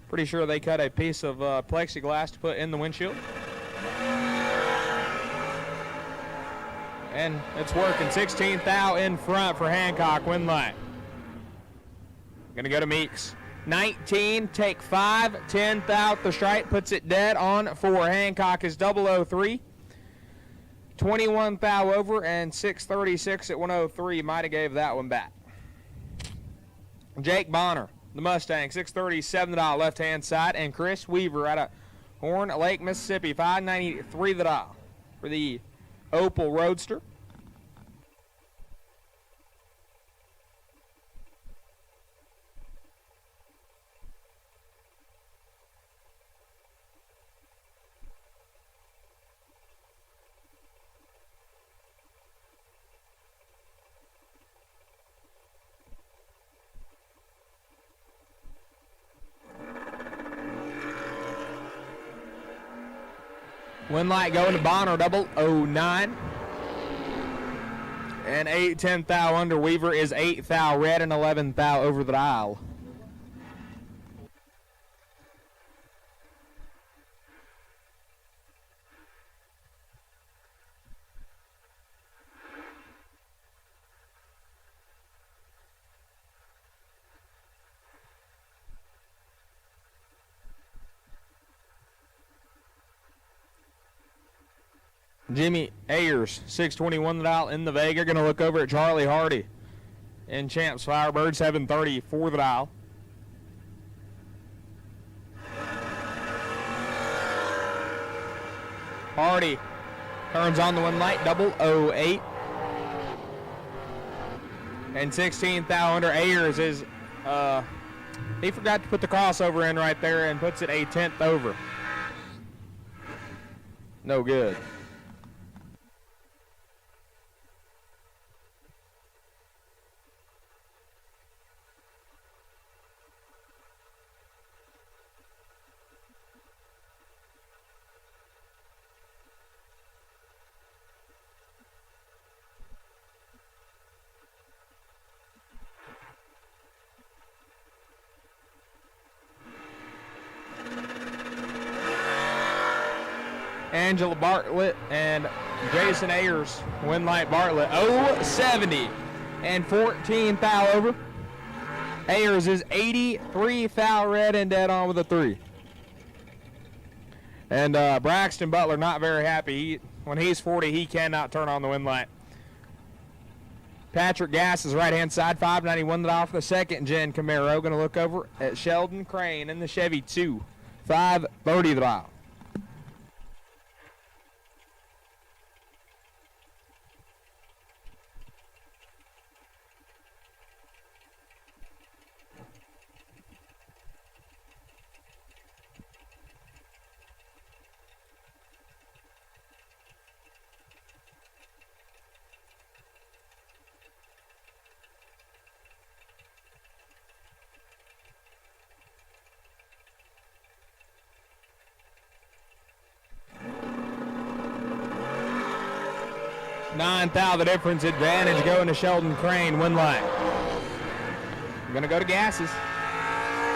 Pretty sure they cut a piece of plexiglass to put in the windshield. And it's working. 16 thou in front for Hancock, win light. Going to go to Meeks. 19, take 5, 10 thou at the stripe, puts it dead on 4. Hancock is 003. 21 thou over and 636 at 103. Might have gave that one back. Jake Bonner, the Mustang, 637 the dial, left-hand side. And Chris Weaver out of Horn Lake, Mississippi, 593 the dial for the Opel Roadster. Win light going to Bonner, 009. And 8/10 thou under. Weaver is 8 thou red and 11 thou over the dial. Jimmy Ayers, 621 the dial in the Vega. Going to look over at Charlie Hardy in Champs Firebird, 730 for the dial. Hardy turns on the win light, 008. And 16th thou under. Ayers is, he forgot to put the crossover in right there and puts it a 10th over. No good. Angela Bartlett and Jason Ayers, win light Bartlett, 070 and 14 thou over. Ayers is 83 thou red and dead on with a 3. And Braxton Butler not very happy. When he's 40, he cannot turn on the win light. Patrick Gass is right-hand side, 591 the dial for the second gen Camaro. Going to look over at Sheldon Crane in the Chevy 2, 530 the dial. Nine thou the difference, advantage going to Sheldon Crane, win light. I'm going to go to Gasses.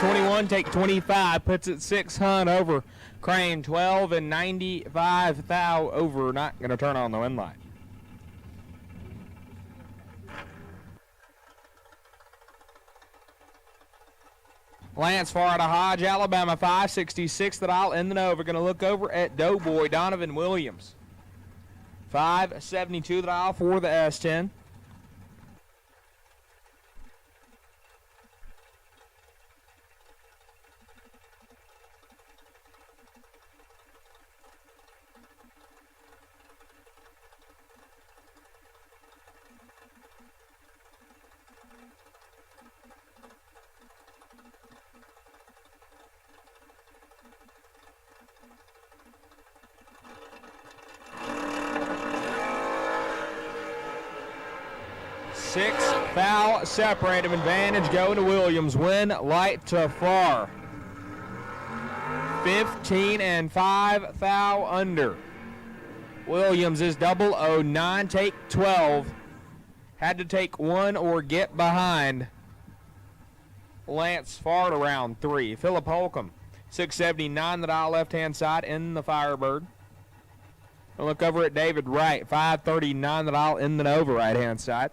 21, take 25, puts it 600 over Crane, 12 and 95 thou over, not going to turn on the win light. Lance Farr out of Hodge, Alabama, 566 the dial in the Nova. Going to look over at Doughboy Donovan Williams. 572 the dial for the S10. Six foul separate him, advantage going to Williams, win light to Farr. 15 and 5 thou under. Williams is 009, take 12. Had to take one or get behind. Lance Farr to round 3. Philip Holcomb, 679 the dial left-hand side in the Firebird. We'll look over at David Wright, 539 the dial in the Nova right-hand side.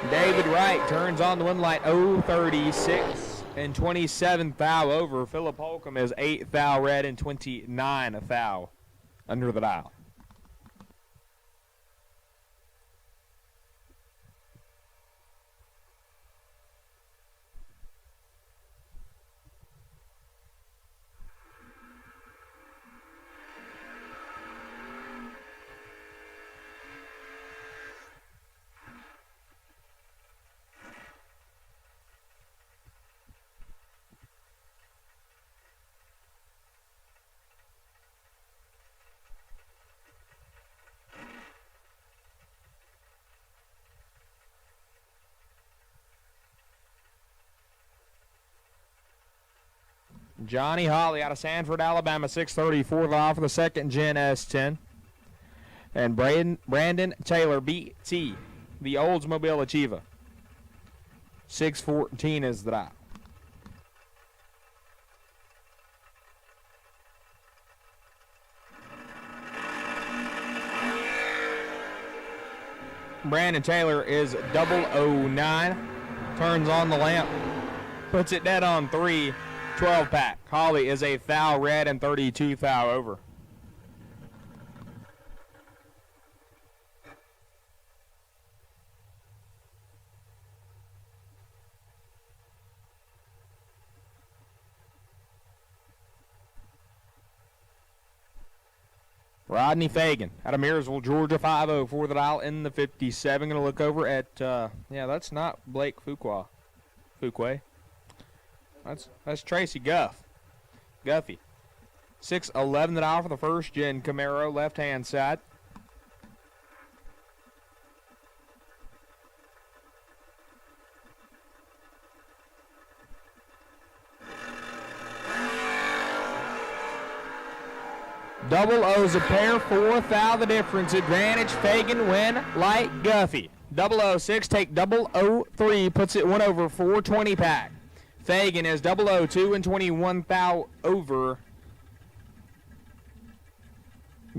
David Wright turns on the win light, 036. and 27 thou over. Philip Holcomb is 8 thou red and 29 thou under the dial. Johnny Holly out of Sanford, Alabama, 634 thou for the second gen S10. And Brandon Taylor, BT, the Oldsmobile Achieva. 614 is the dial. Brandon Taylor is 009. Turns on the lamp. Puts it dead on 3. 12-pack. Holly is a thou red and 32 thou over. Rodney Fagan out of Marysville, Georgia, 5-0 for the dial in the 57. Going to look over at, yeah, that's not Blake Fuqua. That's Tracy Guffey. 6'11" the dial for the first gen Camaro, left-hand side. Double O's a pair, 4 thou the difference. Advantage, Fagan win, light Guffey. 006, take 003, puts it 1 over, 420 pack. Fagan is 002 and 21 thou over.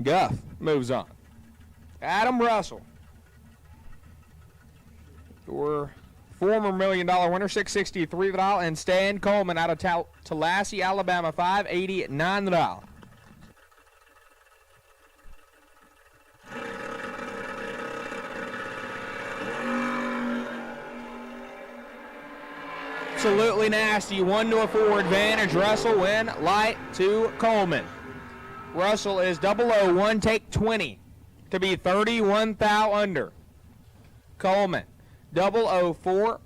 Guff moves on. Adam Russell, your former $1 million winner, 663 the dial, and Stan Coleman out of Tallahassee, Alabama, 589 the dial. Absolutely nasty. 1-4 advantage. Russell win light to Coleman. Russell is 001, take 20 to be 31 thou under. Coleman 004,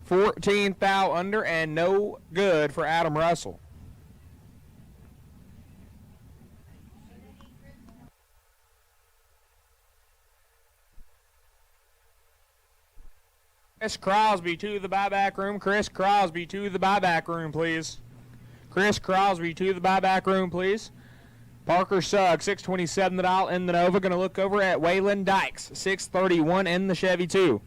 14 thou under, and no good for Adam Russell. Chris Crosby to the buyback room. Chris Crosby to the buyback room, please. Chris Crosby to the buyback room, please. Parker Sugg, 627 the dial in the Nova. Going to look over at Waylon Dykes, 631 in the Chevy 2.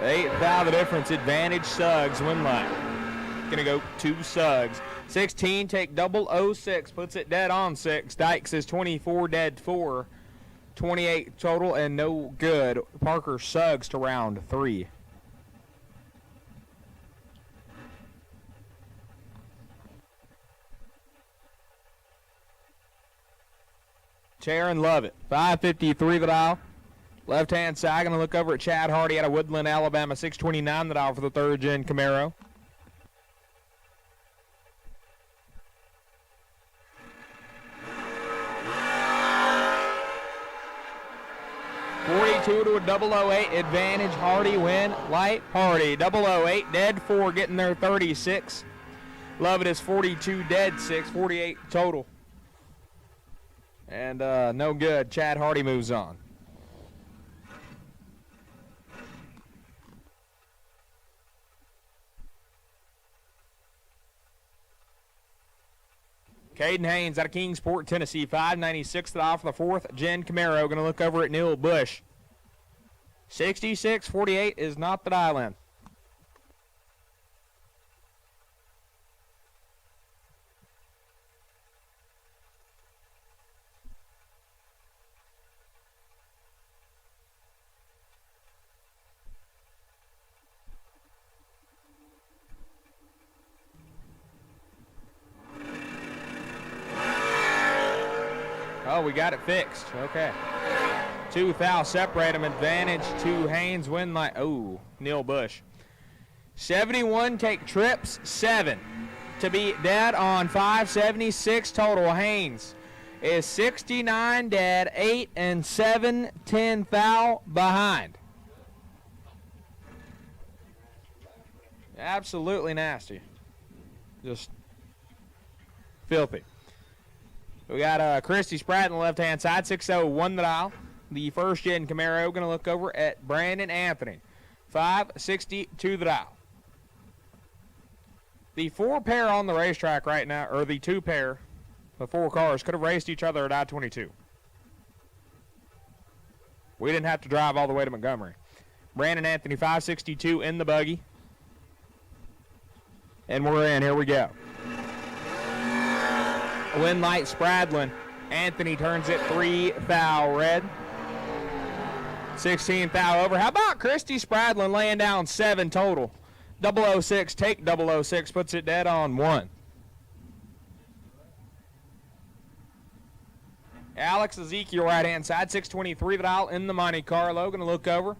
Eight thou the difference. Advantage Suggs win line. Gonna go to Suggs. 16 take 006, puts it dead on 6. Dykes is 24 dead 4. 28 total and no good. Parker Suggs to round 3. Sharon Lovett, 553 the dial. Left-hand side, going to look over at Chad Hardy out of Woodland, Alabama, 629 the dial for the third gen Camaro. $42 to a 008 advantage. Hardy win, light Hardy. 008 dead 4, getting there 36. Lovett is 42 dead 6, 48 total. And no good. Chad Hardy moves on. Caden Haynes out of Kingsport, Tennessee, 596 the dial for the fourth gen Camaro. Going to look over at Neil Bush. 66-48 is not the dial-in. Oh, we got it fixed. Okay. 2 fouls separate them. Advantage to Haynes. Win like, oh, Neil Bush. 71 take trips, 7. To be dead on 576 total. Haynes is 69 dead, 8 and 7, 10 foul behind. Absolutely nasty. Just filthy. We got Christy Spratt on the left-hand side, 6-0, won the dial. The first-gen Camaro going to look over at Brandon Anthony, 560 to the dial. The 4 pair on the racetrack right now, or the 2 pair, the 4 cars, could have raced each other at I-22. We didn't have to drive all the way to Montgomery. Brandon Anthony, 562 in the buggy. And we're in. Here we go. Win light Spradlin. Anthony turns it 3 foul red. 16 foul over. How about Christy Spradlin laying down 7 total? 006 take 006 puts it dead on 1. Alex Ezekiel right hand side, 623 the dial in the Monte Carlo. Going to look over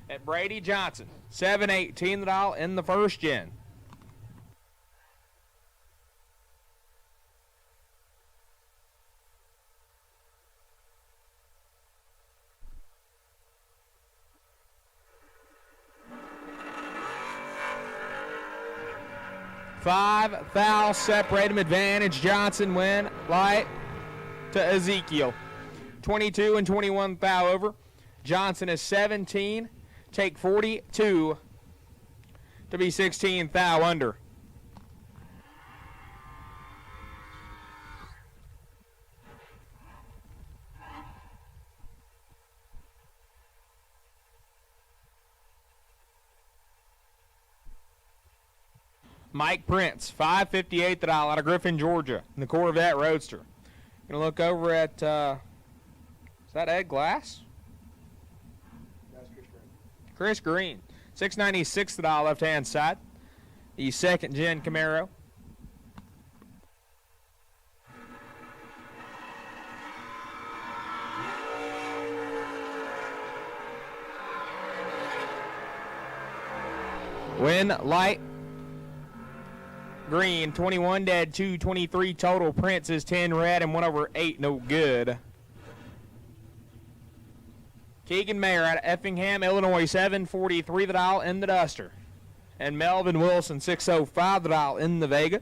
at Brady Johnson, 718 the dial in the first gen. Five fouls separate him. Advantage Johnson win light to Ezekiel. 22 and 21 foul over. Johnson is 17. Take 42 to be 16 foul under. Mike Prince, 558 the dial out of Griffin, Georgia, in the Corvette Roadster. Gonna look over at, is that Ed Glass? That's Chris Green. Chris Green, 696 the dial left-hand side. The second gen Camaro. Win light. Green, 21 dead, 223 total. Prince is 10 red and 1 over 8, no good. Keegan Mayer out of Effingham, Illinois, 743 the dial in the Duster. And Melvin Wilson, 605 the dial in the Vega.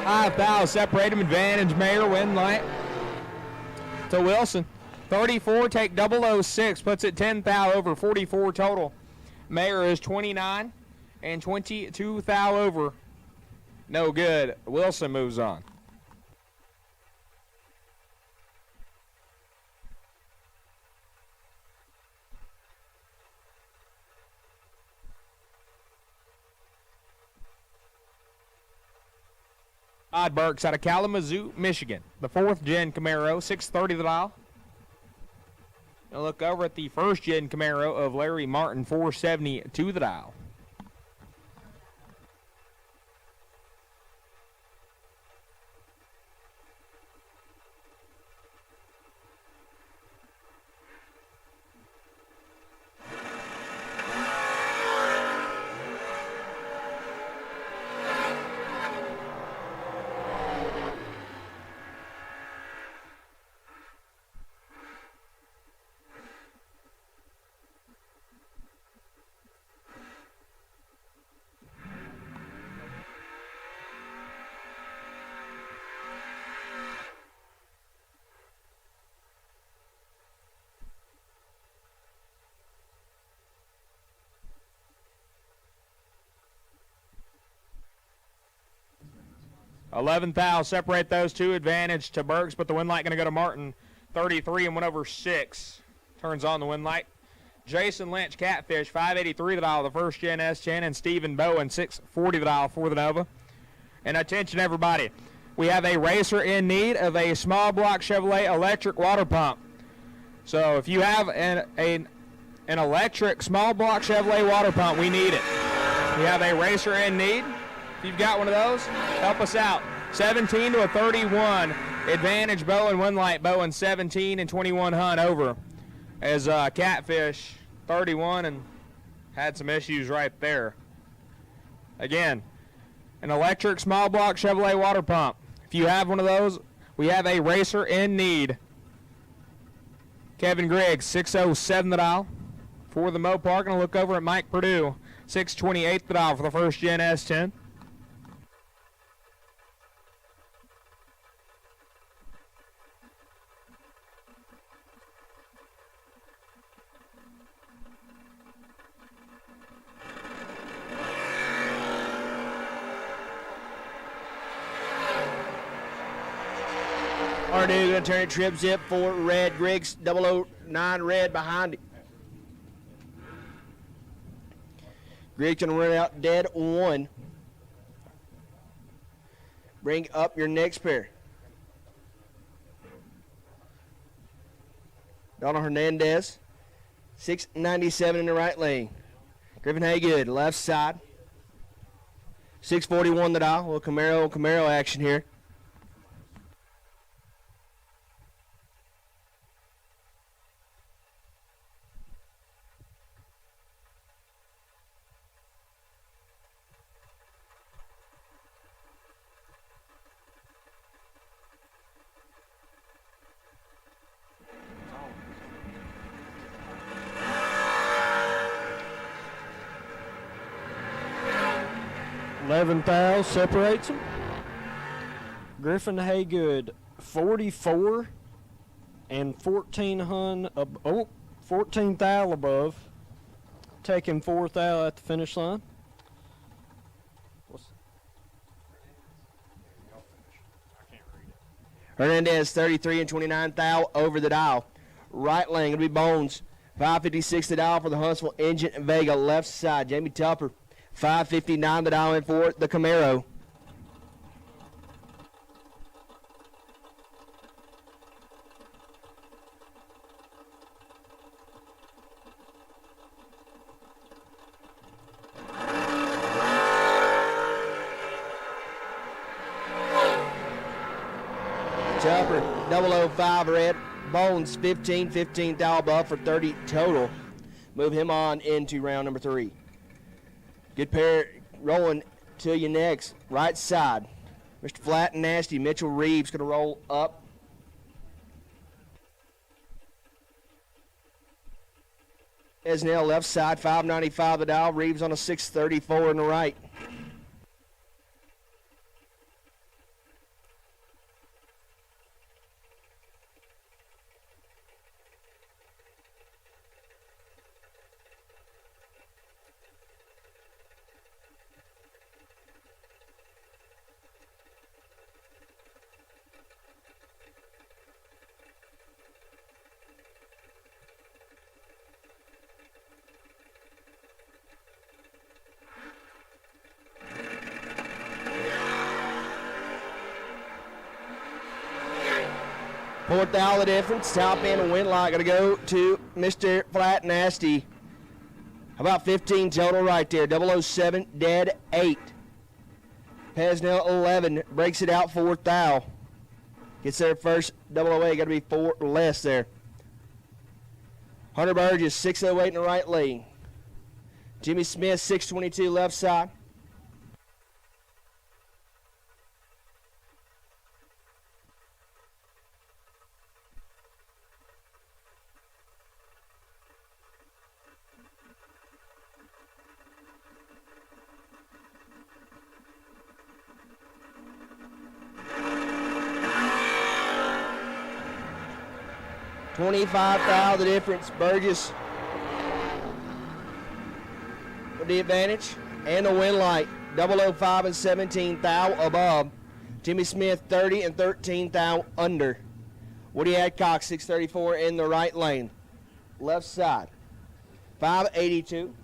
Five fouls separate him. Advantage Mayer win light to Wilson. 34 take 006 puts it 10 foul over 44 total. Mayer is 29 and 22 foul over. No good. Wilson moves on. Todd Burks out of Kalamazoo, Michigan. The fourth gen Camaro, 630 the dial. Now look over at the first gen Camaro of Larry Martin, 472 the dial. 11th thou. Separate those two. Advantage to Burks, but the wind light going to go to Martin. 33 and 1 over 6. Turns on the wind light. Jason Lynch, Catfish, 583 the dial, the first gen S10, and Stephen Bowen, 640 the dial for the Nova. And attention, everybody. We have a racer in need of a small block Chevrolet electric water pump. So if you have an electric small block Chevrolet water pump, we need it. We have a racer in need. If you've got one of those, help us out. 17 to a 31. Advantage Bowen, wind light. Bowen 17 and 21 Hunt over. As Catfish 31 and had some issues right there. Again, an electric small block Chevrolet water pump. If you have one of those, we have a racer in need. Kevin Griggs, 607 the dial for the Mopar. Going to look over at Mike Purdue, 628 the dial for the first gen S10. Purdue going to turn it trip zip for red. Griggs 009 red behind it. Griggs going to run out dead 1. Bring up your next pair. Donald Hernandez, 697 in the right lane. Griffin Haygood, left side. 641 the dial. A little Camaro action here. Thou separates them. Griffin Haygood 44 and 14 Hun 14 thou above, taking 4 thou at the finish line. Hernandez 33 and 29 thou over the dial. Right lane gonna be Bones, 556 the dial for the Huntsville Engine Vega. Left side Jamie Tupper, 559 the dial in for the Camaro. Tupper 005 red. Bones 15 thou above for 30 total. Move him on into round number 3. Good pair rolling to you next. Right side. Mr. Flat and Nasty. Mitchell Reeves going to roll up. Esnell left side. 595 the dial. Reeves on a 634 in the right. Fourth thou the difference. Top end and wind light going to go to Mr. Flat Nasty. About 15 total right there. 007 dead 8. Pesnell 11 breaks it out. Fourth thou. Gets there first. 008 got to be 4 less there. Hunter Burgess 608 in the right lane. Jimmy Smith 622 left side. $25,000 the difference. Burgess with the advantage and the win light. 005 and 17 thou above. Timmy Smith 30 and 13 thou under. Woody Adcock 634 in the right lane. Left side. 582.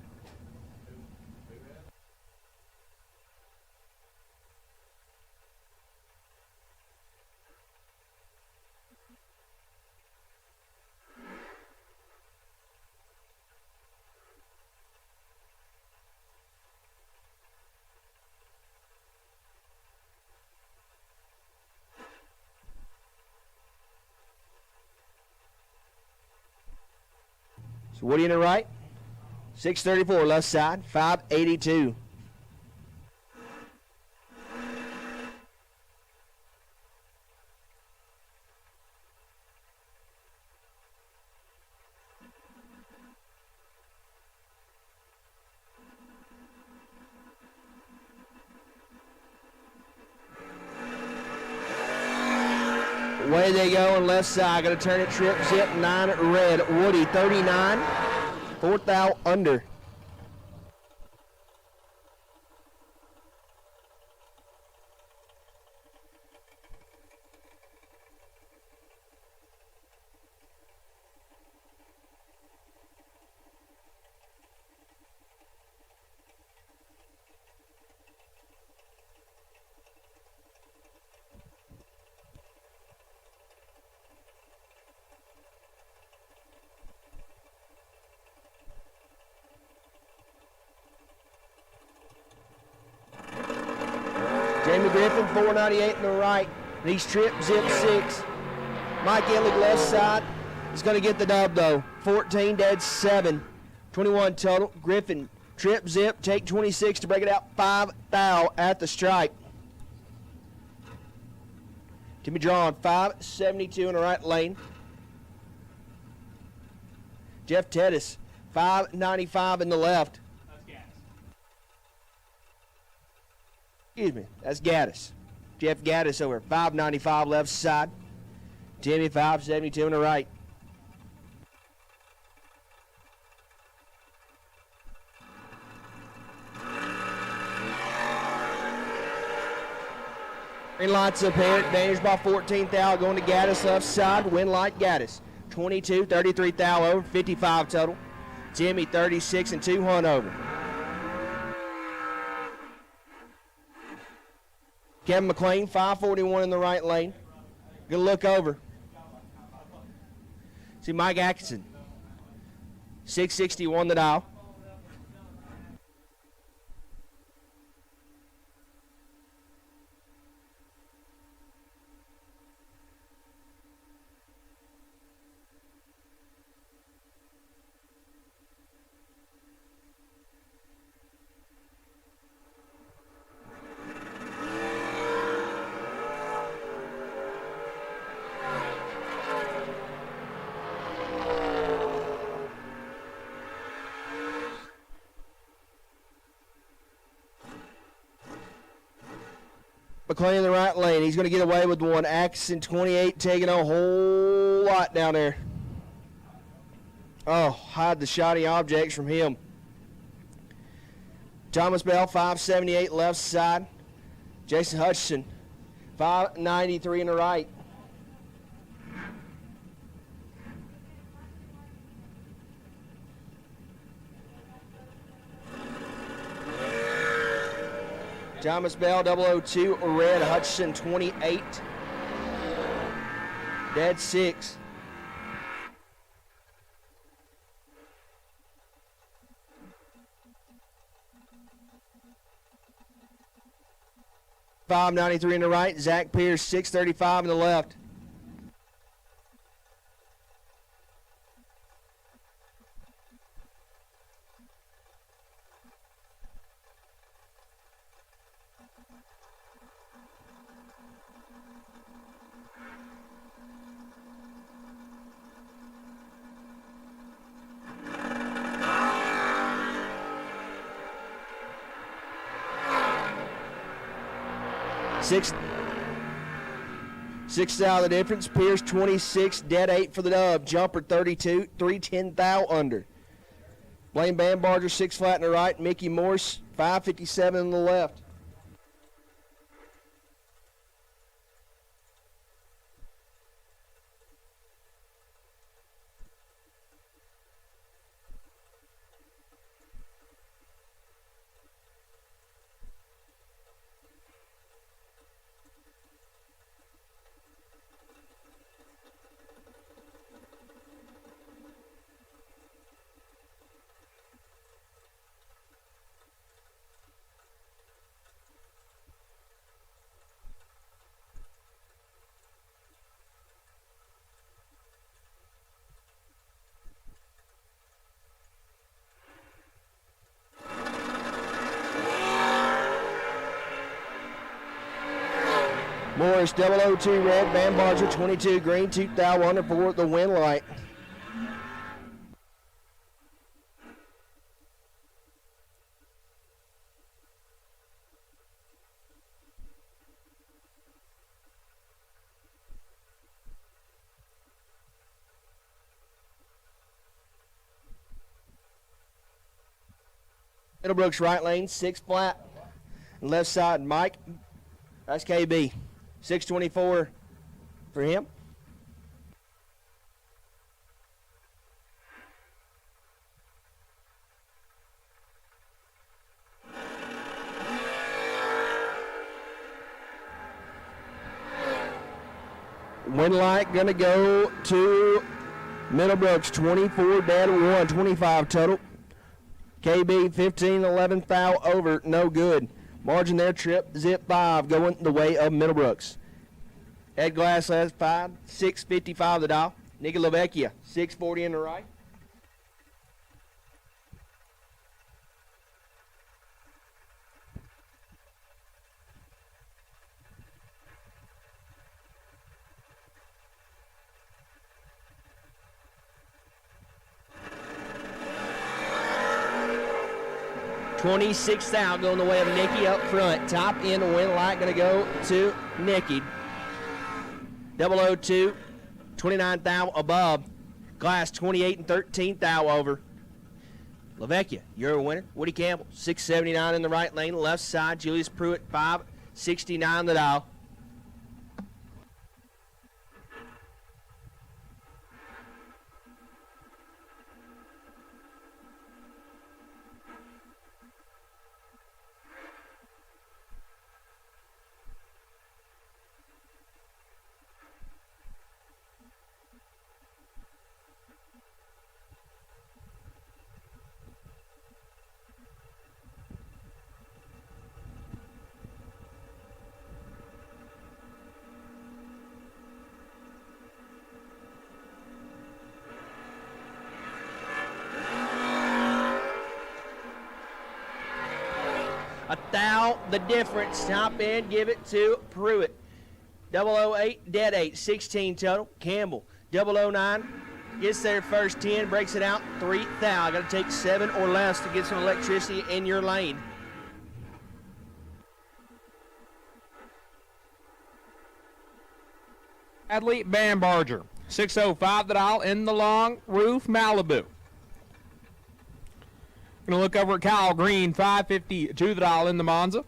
So Woody in the right. 634 left side. 582. Away they go on left side. Going to turn it, trip, zip, 9 red. Woody 39, 4th thou under. Jamie Griffin, 498 in the right. He's trip, zip, 6. Mike Ellig, left side. He's going to get the dub, though. 14, dead 7. 21 total. Griffin, trip, zip, take 26 to break it out. 5 thou at the stripe. Timmy Drawn, 572 in the right lane. Jeff Tedis, 595 in the left. Excuse me, that's Gaddis. Jeff Gaddis over 595 left side. Timmy 572 in the right. Green lights up here. Advantage by 14 thou going to Gaddis left side. Win light Gaddis. 22, 33 thou over, 55 total. Timmy 36 and 2 hunt over. Kevin McLean, 541 in the right lane. Good look over. See Mike Atkinson, 661 the dial. McLean in the right lane. He's going to get away with one. Atkinson, 28, taking a whole lot down there. Oh, hide the shiny objects from him. Thomas Bell, 578 left side. Jason Hutchison, 593 in the right. Thomas Bell, 002, red. Hutchison, 28. Dead 6. $593 in the right. Zach Pierce, 635 in the left. Six out of the difference. Pierce 26, dead 8 for the dub. Jumper 32, 310 thou under. Blaine Bambarger 6 flat in the right. Mickey Morse 557 in the left. first, 002 red, Van Barger, 22 green, 2,000 for the win light. Middlebrooks right lane, 6 flat. Left side, Mike. That's KB. 624 for him. Win light gonna go to Middlebrooks, 24 dead, 1, 25 total. KB 15, 11 foul over, no good. Margin there, trip, zip 5, going the way of Middlebrooks. Ed Glass has 5, 655 the dial. Nicky Lavecchia, 640 in the right. $26 out going the way of Nicky up front. Top end win light going to go to Nicky. 002, 29 thou above. Glass 28 and 13 thou over. Lavecchia, you're a winner. Woody Campbell, 679 in the right lane. Left side, Julius Pruitt, 569 the dial. A thou the difference. Top end, give it to Pruitt. 008, dead 8, 16 total. Campbell, 009, gets there first 10, breaks it out, 3 thou. Got to take 7 or less to get some electricity in your lane. Athlete Van Barger, 605 the dial in the long roof Malibu. Going to look over at Kyle Green, 552 the dial in the Monza.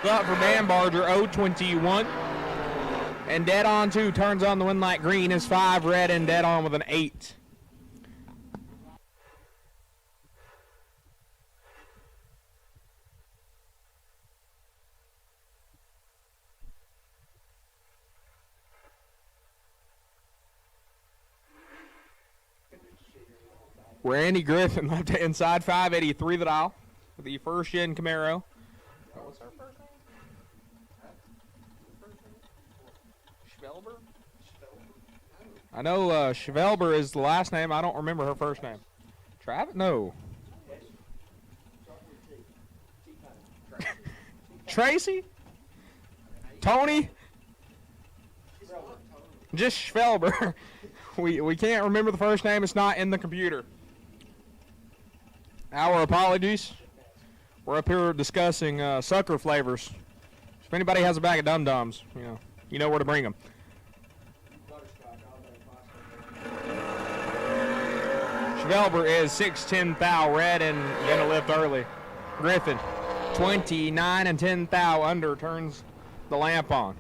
Up for Van Barger, 021. And dead on 2, turns on the win light green is 5 red and dead on with an 8. Randy Griffin, left hand side, 583 the dial with the first gen Camaro. What's her first name? Schvelber? I know Schvelber is the last name. I don't remember her first name. Travis? No. Tracy? Tony? Just Schvelber. We can't remember the first name. It's not in the computer. Our apologies. We're up here discussing sucker flavors. If anybody has a bag of dum-dums, you know where to bring them. Schvelber is 6'10" thou red and gonna lift early. Griffin, 29 and 10 thou under, turns the lamp on.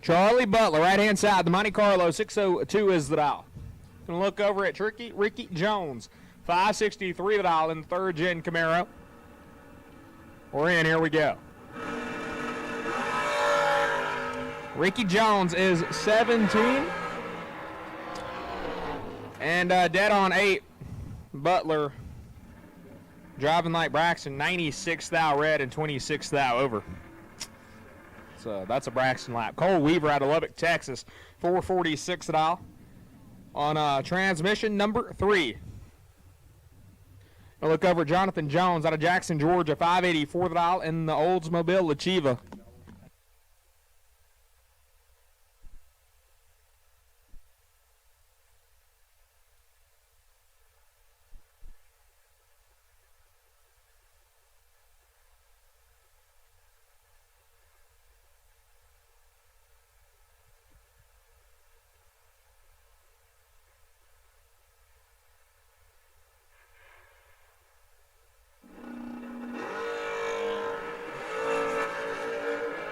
Charlie Butler, right-hand side, the Monte Carlo, 602 is the dial. Gonna look over at Ricky Jones, 563 the dial in the third-gen Camaro. We're in, here we go. Ricky Jones is 17. And dead on 8, Butler, driving like Braxton, 96 thou red and 26 thou over. So that's a Braxton lap. Cole Weaver out of Lubbock, Texas, 446 thou on transmission number 3. I'll look over at Jonathan Jones out of Jackson, Georgia, 584 thou in the Oldsmobile Lachiva.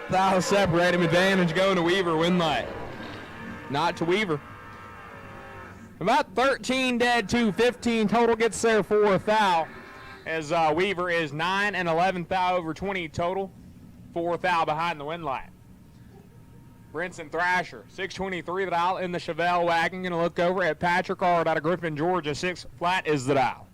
Thou separate him, advantage going to Weaver, win light. Not to Weaver. About 13 dead, 215 total, gets there for a thou. As Weaver is 9 and 11 thou over 20 total, 4 thou behind the win light. Brinson Thrasher, 623 the dial in the Chevelle wagon. Gonna look over at Patrick Ard out of Griffin, Georgia, 6 flat is the dial.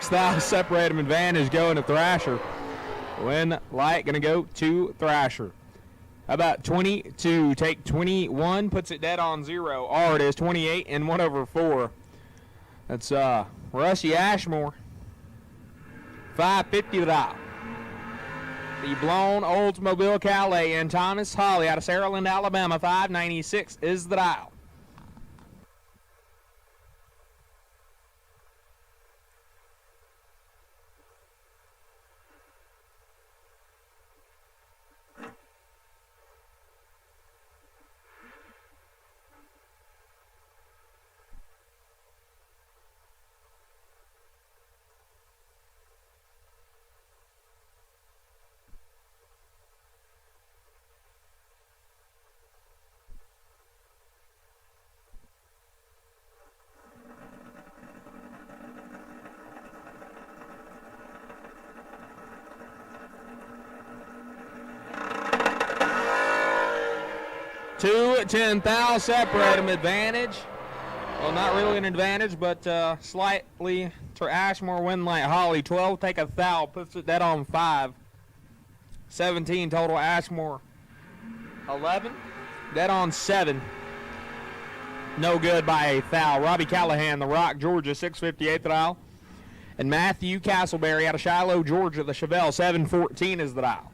Style separate him, advantage going to Thrasher. Win light gonna go to Thrasher. How about 22? Take 21, puts it dead on 0. Ard is 28 and 1 over 4. That's Rusty Ashmore. 550 the dial. The blown Oldsmobile Calais and Thomas Holly out of Saraland, Alabama. 596 is the dial. Two 10 thou separate him, advantage. Well, not really an advantage, but slightly to Ashmore, win light. Holly 12, take a thou, puts it dead on 5. 17 total. Ashmore 11, dead on 7. No good by a thou. Robbie Callahan, The Rock, Georgia, 658 the dial. And Matthew Castleberry out of Shiloh, Georgia, the Chevelle, 714 is the dial.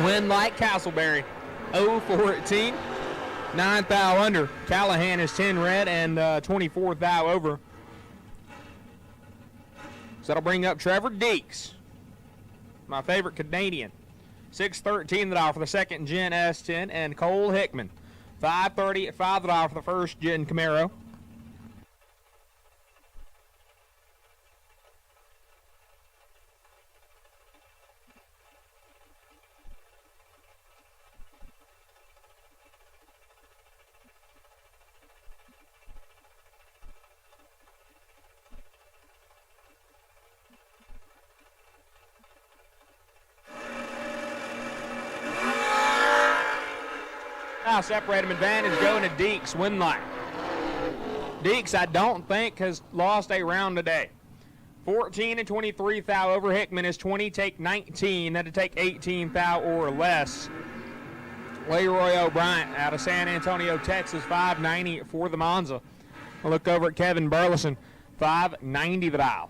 Win like Castleberry, 0-14, 9 thou under. Callahan is 10 red and 24 thou over. So that'll bring up Trevor Deeks, my favorite Canadian. 613 the dial for the second gen S10, and Cole Hickman, 530 at 5 the dial for the first gen Camaro. Now separate him, advantage going to Deeks, win light. Deeks, I don't think, has lost a round today. 14 and 23 thou over. Hickman is 20, take 19. Had to take 18 thou or less. Leroy O'Brien out of San Antonio, Texas, 590 for the Monza. We'll look over at Kevin Burleson, 590 the thou.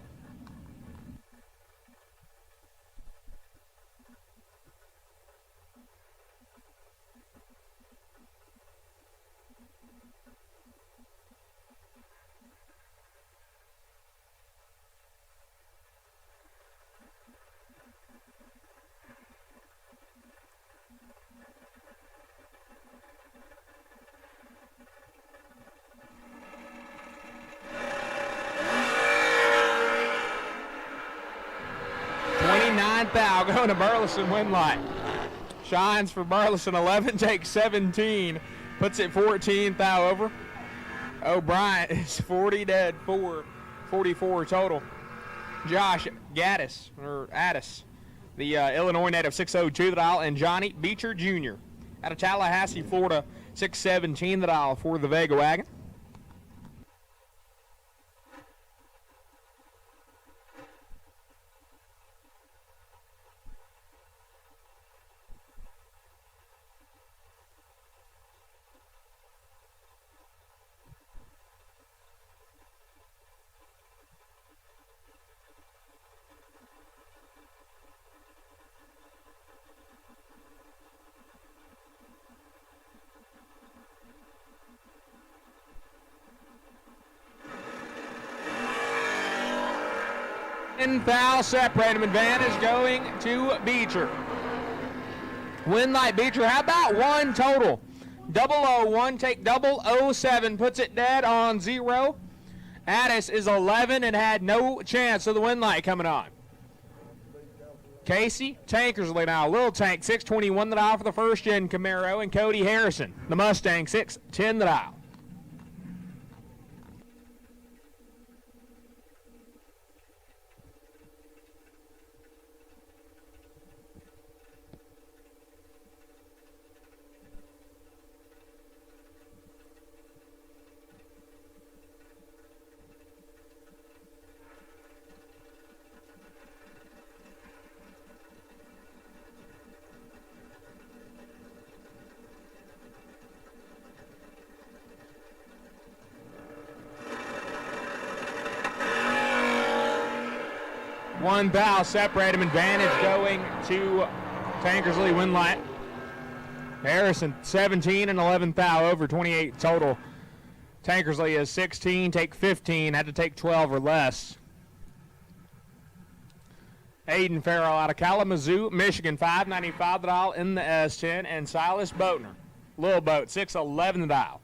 Thou going to Burleson Winlight. Shines for Burleson, 11, takes 17, puts it 14 thou over. O'Brien is 40 dead, 44 total. Josh Gaddis, the Illinois native, 602 the dial, and Johnny Beecher Jr. out of Tallahassee, Florida, 617 the dial for the Vega Wagon. Thou separating advantage going to Beecher. Winlight Beecher, how about one total? 001, take 007, puts it dead on 0. Addis is 11 and had no chance of the Winlight coming on. Casey Tankersley now, Little Tank, 621 the dial for the first gen Camaro, and Cody Harrison, the Mustang, 610 the dial. One thou separate him, advantage going to Tankersley Winlight. Harrison 17 and 11 thou over, 28 total. Tankersley is 16, take 15, had to take 12 or less. Aiden Farrell out of Kalamazoo, Michigan, 595 the dial in the S10, and Silas Boatner, Little Boat, 611 the dial.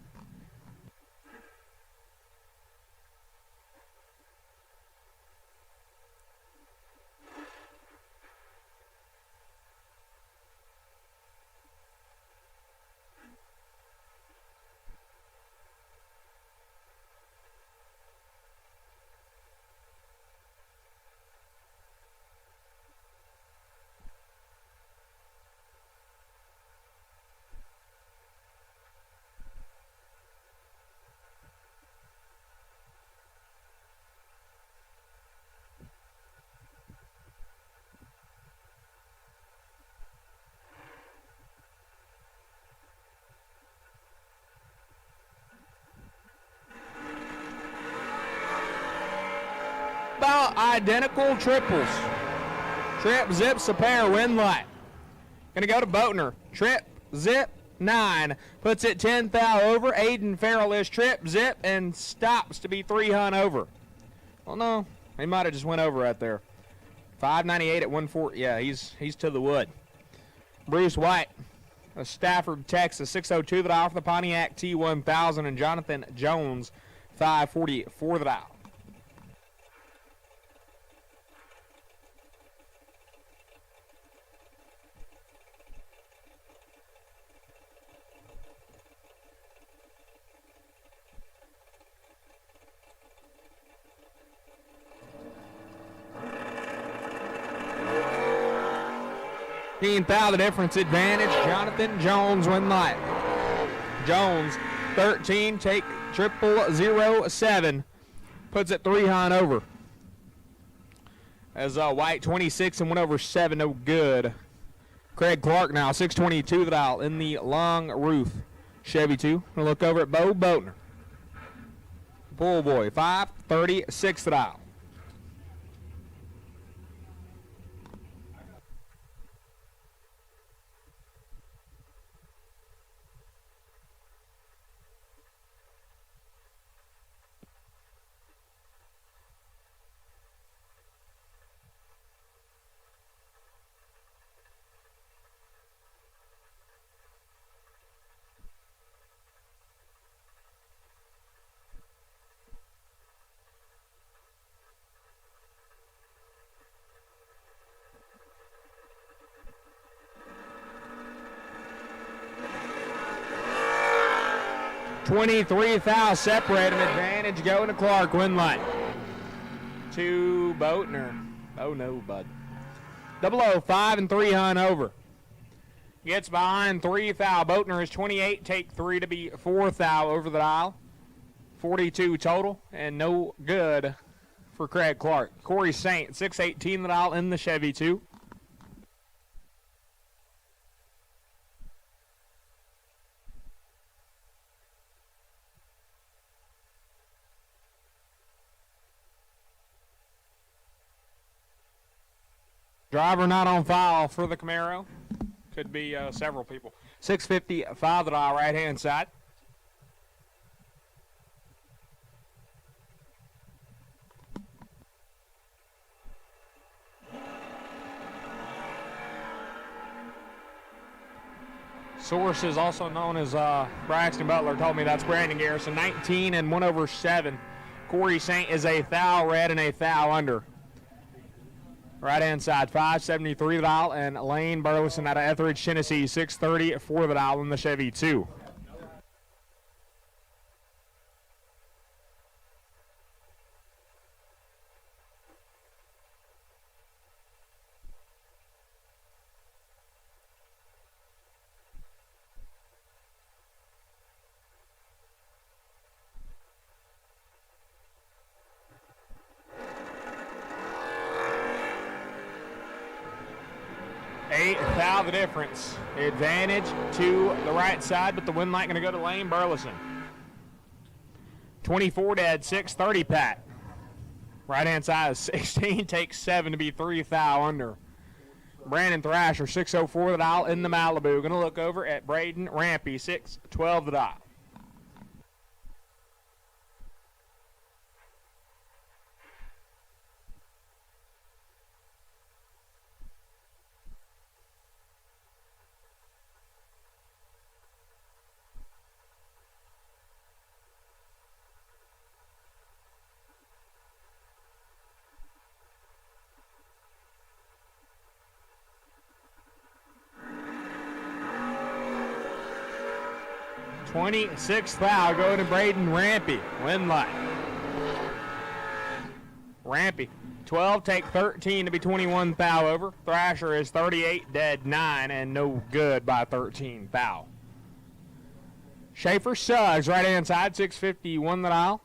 About identical triples. Trip, zips a pair, Winlight. Gonna go to Boatner. Trip, zip, 9. Puts it 10 thou over. Aiden Farrell is trip, zip, and stops to be 3 hun over. Well, no, he might have just went over right there. 598 at 140. Yeah, he's to the wood. Bruce White of Stafford, Texas, 602 the dial for the Pontiac T1000, and Jonathan Jones, 544 the dial. $15,000 the difference, advantage. Jonathan Jones Winlight. Jones 13, take 007, puts it 3 hun over. as White 26 and 1 over 7, no good. Craig Clark now 622 the dial in the long roof Chevy 2. We'll look over at Bo Boatner. Bull Boy 536 the dial. $23 thou separate an advantage going to Clark. Win line to Boatner. Oh no, bud. 005 and 3 hun over. Gets behind 3 thou. Boatner is 28. Take 3 to be 4 thou over the dial. 42 total and no good for Craig Clark. Corey Saint 618 the dial in the Chevy 2. Driver not on file for the Camaro. Could be several people. 655 the dial, right hand side. Source is also known as Braxton Butler. Told me that's Brandon Garrison. 19 and 1 over 7. Corey Saint is a thou red and a thou under. Right hand side, 573 the dial, and Lane Burleson out of Etheridge, Tennessee, 630 for the dial in the Chevy 2. Thou the difference. Advantage to the right side, but the win light going to go to Lane Burleson. 24 dead, 630 Pat. Right hand side is 16, takes 7 to be 3 thou under. Brandon Thrasher, 604 the dial in the Malibu. Going to look over at Braden Rampy, 612 the dial. $26 thou going to Braden Rampy. Win light. Rampy, 12, take 13 to be 21 thou over. Thrasher is 38, dead 9, and no good by 13 thou. Schaefer Suggs, right hand side, 651 the dial.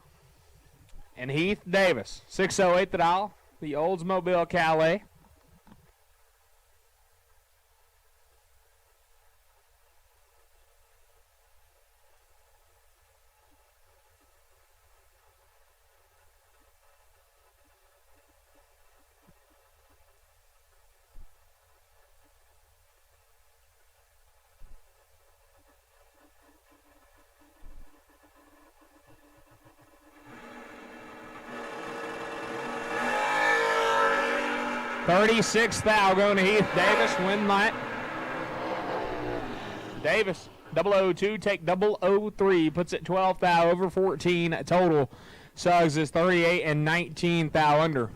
And Heath Davis, 608 the dial, the Oldsmobile Calais. $36 thou going to Heath Davis. Win light. Davis, 002, take 003, puts it 12 thou over 14 total. Suggs is 38 and 19 thou under.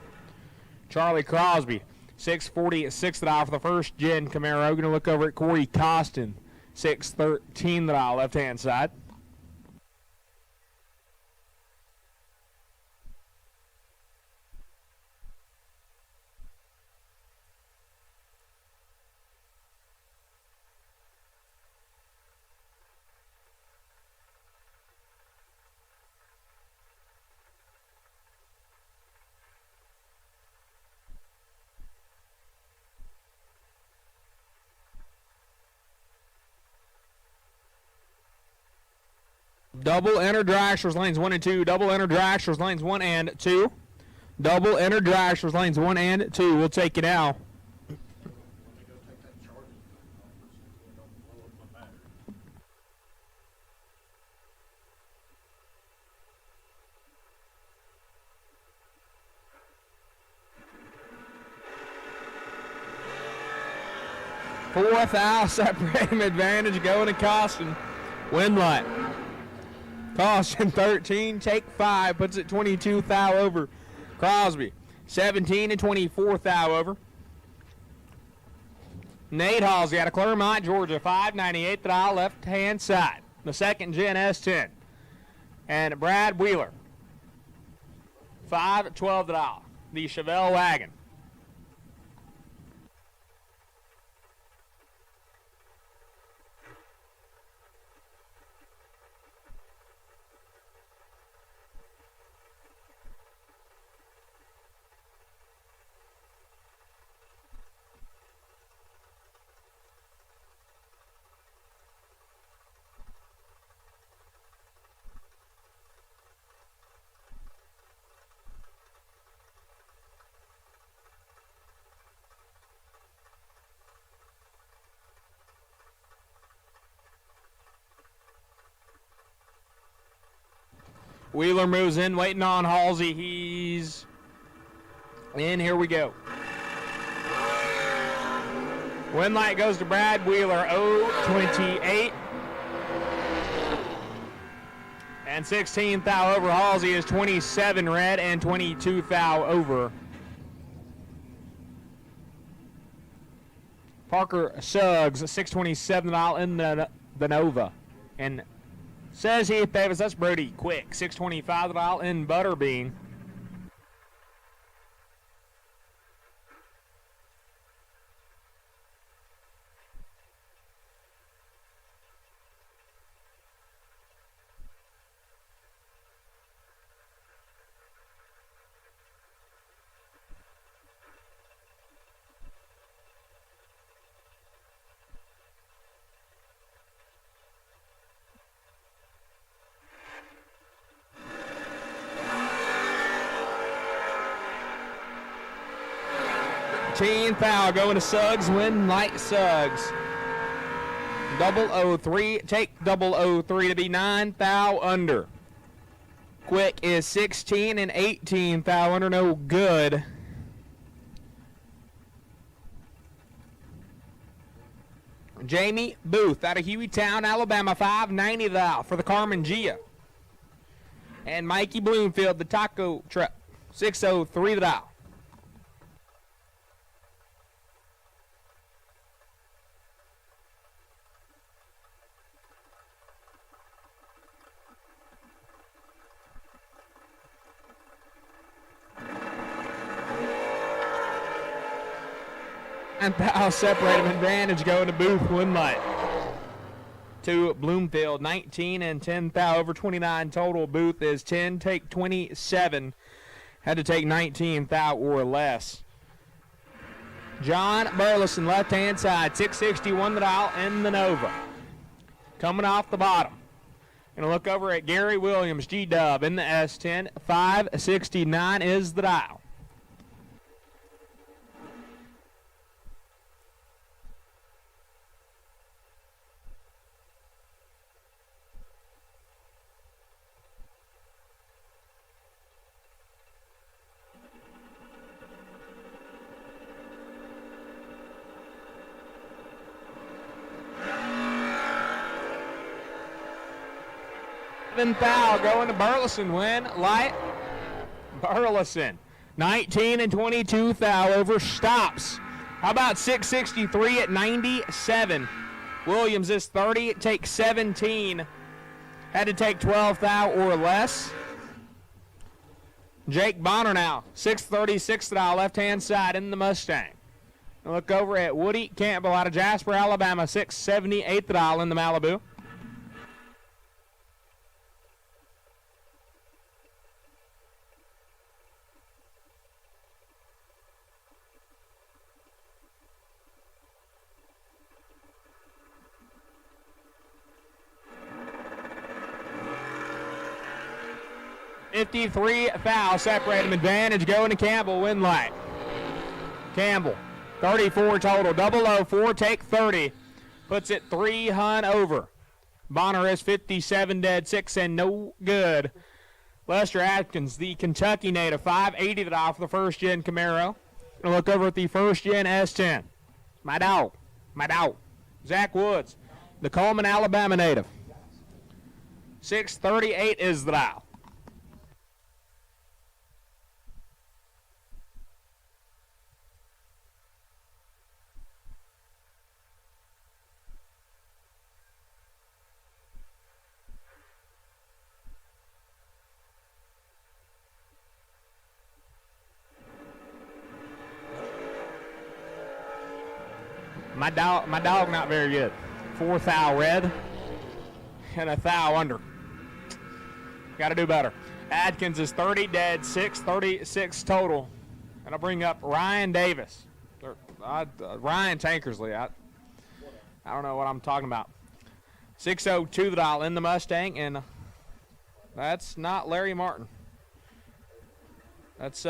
Charlie Crosby, 646 the dial for the first gen Camaro. Going to look over at Corey Costin, 613 the dial, left hand side. Double enter dragsters lanes 1 and 2. Double enter dragsters lanes 1 and 2. Double enter dragsters lanes 1 and 2. We'll take it now. Fourth out, separate him advantage going to Costin. Windlight. Costin 13, take 5, puts it 22 thou over. Crosby 17 and 24 thou over. Nate Halsey out of Claremont, Georgia, 598 thou left hand side. The second gen S10. And Brad Wheeler, 512 thou. The Chevelle wagon. Wheeler moves in, waiting on Halsey. He's in. Here we go. Windlight goes to Brad Wheeler, 0-28. And 16 thou over. Halsey is 27 red and 22 thou over. Parker Suggs, 627 thou in the Nova. And says Heath Davis, that's Brody Quick, 625 thou in Butterbean. Foul going to Suggs, Windlight Suggs. 003, take 003 to be 9 thou under. Quick is 16 and 18 thou under, no good. Jamie Booth out of Hueytown, Alabama, 590 thou for the Carmen Gia. And Mikey Bloomfield, the taco truck, 603 thou. And thou separate him advantage going to Booth Windlight. To Bloomfield, 19 and 10 thou over 29 total. Booth is 10, take 27. Had to take 19 thou or less. John Burleson, left hand side, 661 thou in the Nova. Coming off the bottom. Gonna look over at Gary Williams, G-Dub in the S10, 569 is the dial. Thou going to Burleson. Windlight Burleson, 19 and 22 thou over. Stops. How about 663 at 97? Williams is 30. It takes 17. Had to take 12 thou or less. Jake Bonner now, 636 thou left hand side in the Mustang. And look over at Woody Campbell out of Jasper, Alabama, 678 thou in the Malibu. 53 thou separate him. Advantage going to Campbell. Win light. Campbell, 34 total. 004, take 30. Puts it 3 hun over. Bonner is 57 dead, 6 and no good. Lester Atkins, the Kentucky native, 580 the dial for the first gen Camaro. And look over at the first gen S10. My dog. Zach Woods, the Coleman, Alabama native. 638 is the dial. My dog not very good. 4 thou red and a thou under. Got to do better. Atkins is 30 dead, 636 total. And I'll bring up Ryan Davis. Ryan Tankersley. I don't know what I'm talking about. 602 the dial in the Mustang, and that's not Larry Martin. That's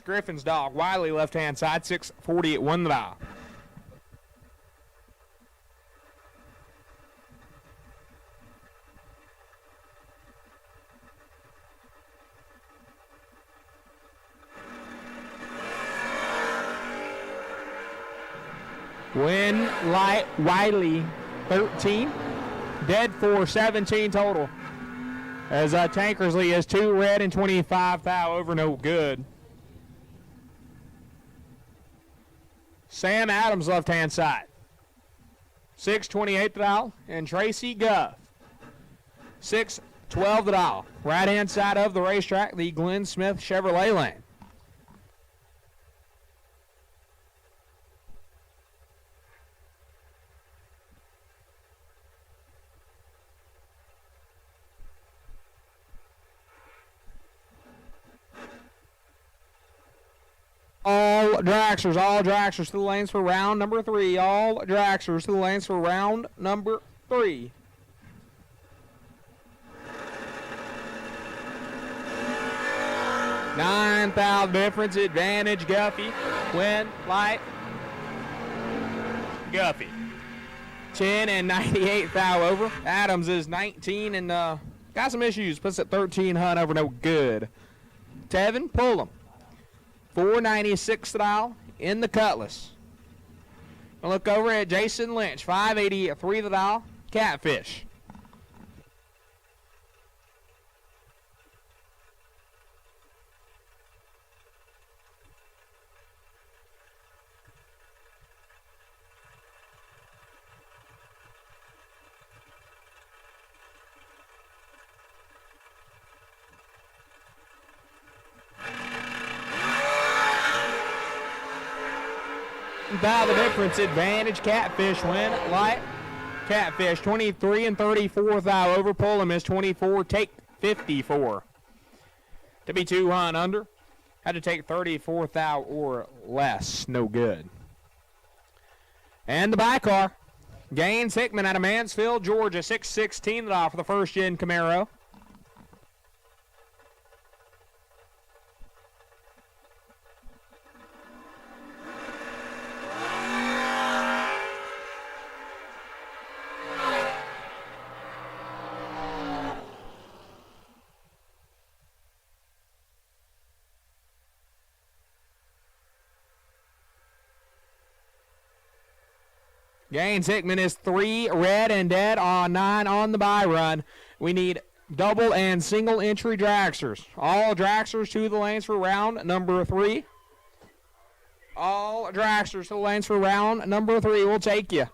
Griffin's dog. Wiley left-hand side, 648 won the dial. Win light Wiley 13, dead for 17 total. As Tankersley is 2 red and 25 thou over, no good. Sam Adams left hand side, 628 thou, and Tracy Guff 612 thou. Right hand side of the racetrack, the Glenn Smith Chevrolet lane. All dragsters to the lanes for round number 3. All dragsters to the lanes for round number 3. $9,000 difference, advantage Guffey. Win light Guffey. 10 and 98 thou over. Adams is 19 and got some issues. Puts it 13 hun over, no good. Tevin Pullum, 496 thou in the Cutlass. We'll look over at Jason Lynch, 583 thou, Catfish. By the difference, advantage Catfish win light. Catfish 23 and 34 thou over. Pullum is 24, take 54. To be 2 hun under, had to take 34 thou or less, no good. And the by-car, Gaines Hickman out of Mansfield, Georgia, 616 thou for the first gen Camaro. Gaines Hickman is 3 red and dead on 9 on the bye run. We need double and single entry dragsters. All dragsters to the lanes for round number 3. All dragsters to the lanes for round number 3. We'll take you.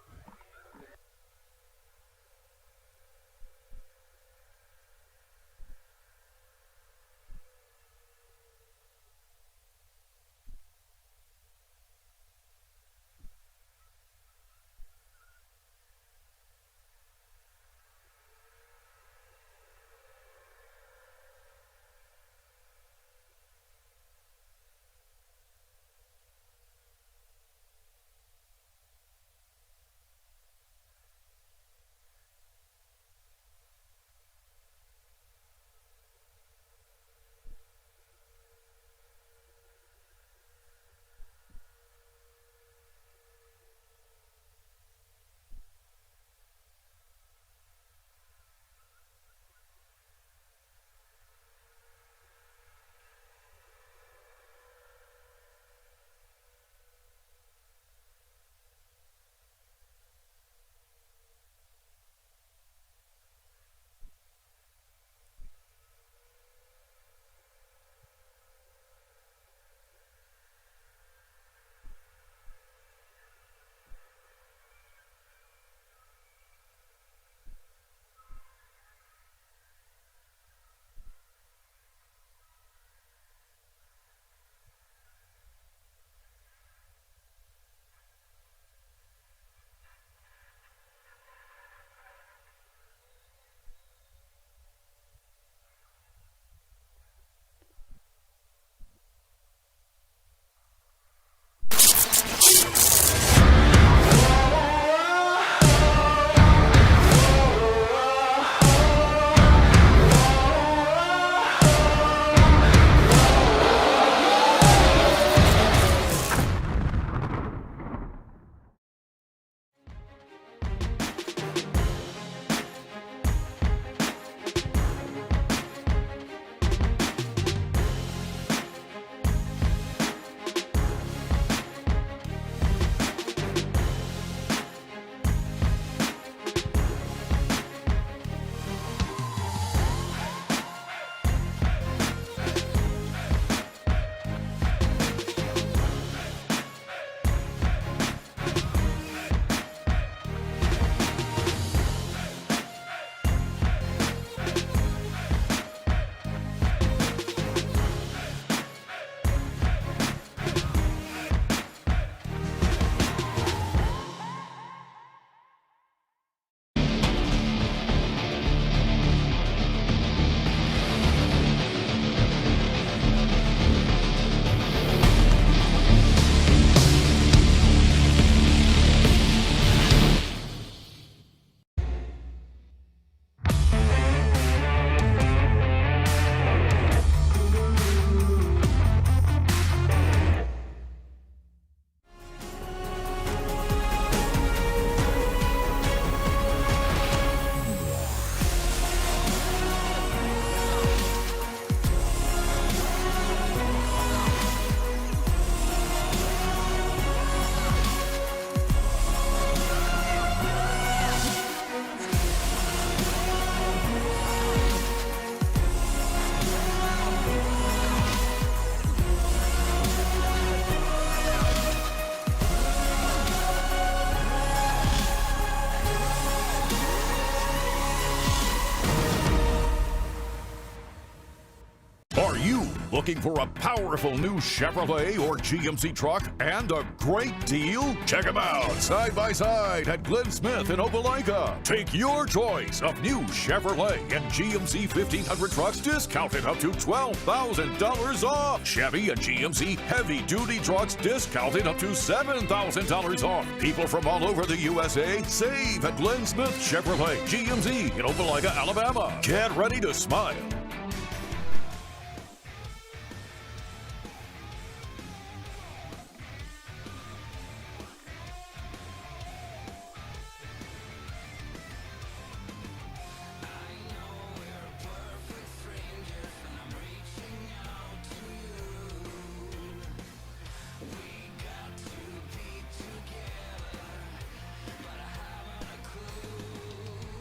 Are you looking for a powerful new Chevrolet or GMC truck and a great deal? Check them out side by side at Glenn Smith in Opelika. Take your choice of new Chevrolet and GMC 1500 trucks discounted up to $12,000 off. Chevy and GMC heavy-duty trucks discounted up to $7,000 off. People from all over the USA save at Glenn Smith Chevrolet GMC in Opelika, Alabama. Get ready to smile.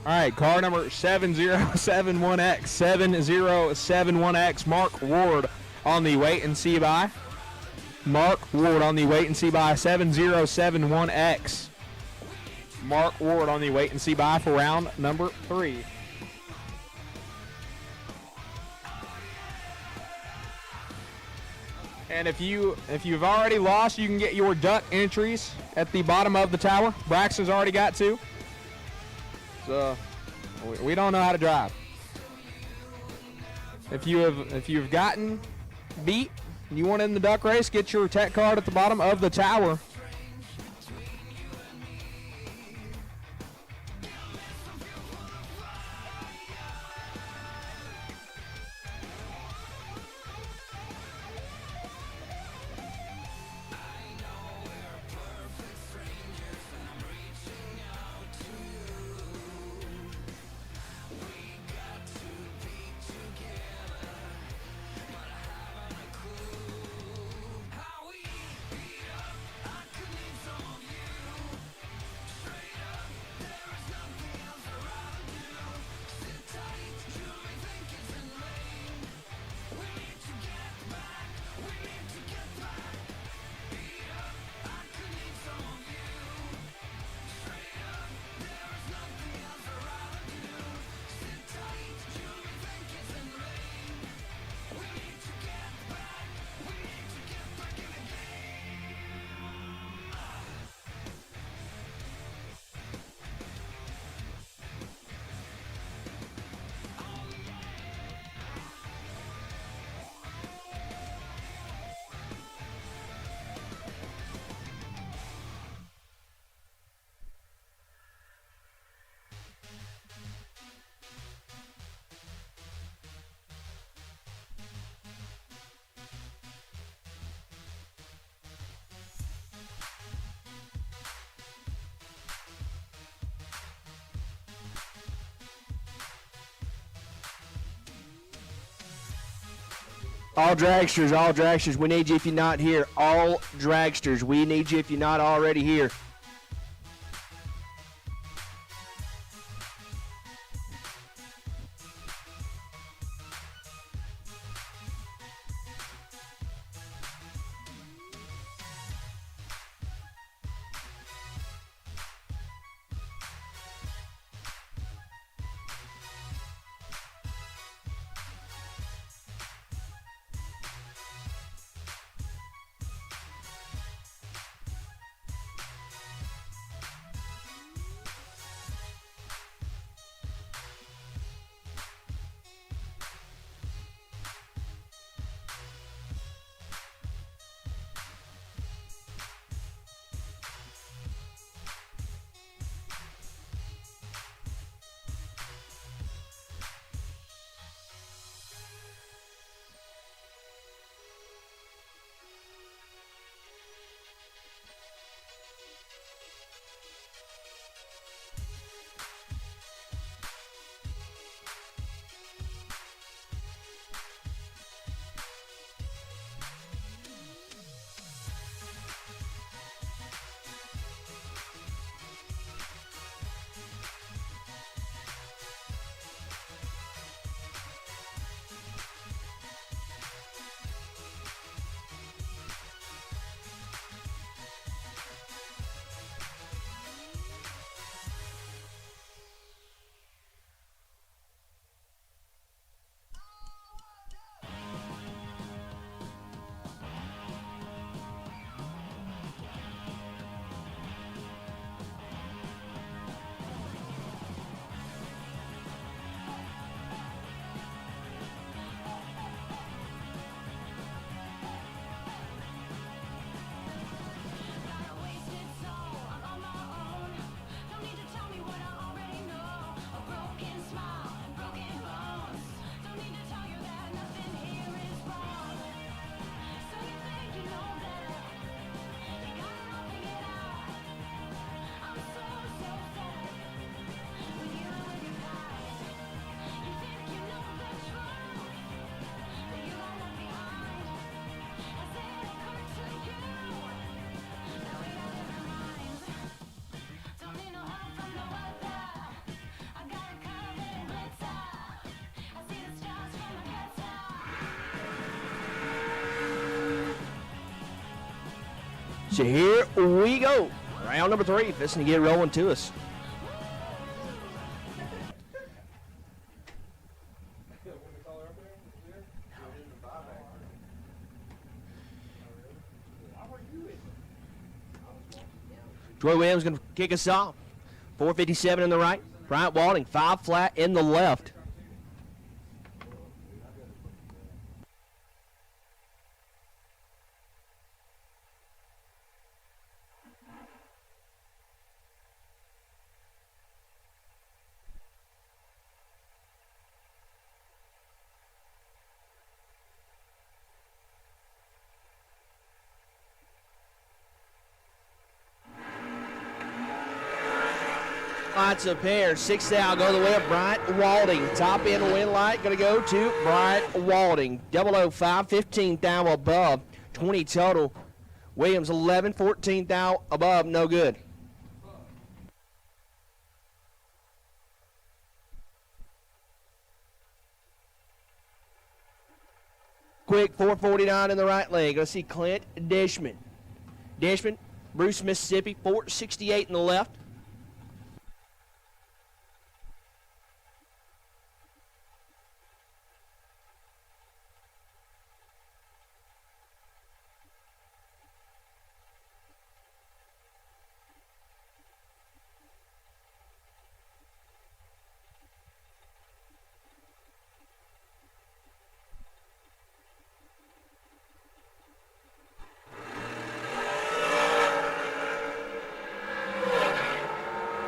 All right, car number 7071X, 7071X, Mark Ward on the wait and see by. Mark Ward on the wait and see by, 7071X. Mark Ward on the wait and see by for round number 3. And if you've already lost, you can get your duck entries at the bottom of the tower. Braxton's already got 2. So we don't know how to drive. If you've gotten beat, you want in the duck race, get your tech card at the bottom of the tower. All dragsters, we need you if you're not here. All dragsters, we need you if you're not already here. So here we go. Round number 3, fixing to get rolling to us. Troy Williams going to kick us off. 457 in the right. Bryant Walding, 5 flat in the left. Lights a pair. 6 down, go the way of Bryant Walding. Top end win light going to go to Bryant Walding. 005, 15 down above. 20 total. Williams 11, 14 down above, no good. Quick 449 in the right leg. Going to see Clint Dishman. Dishman, Bruce, Mississippi, 468 in the left.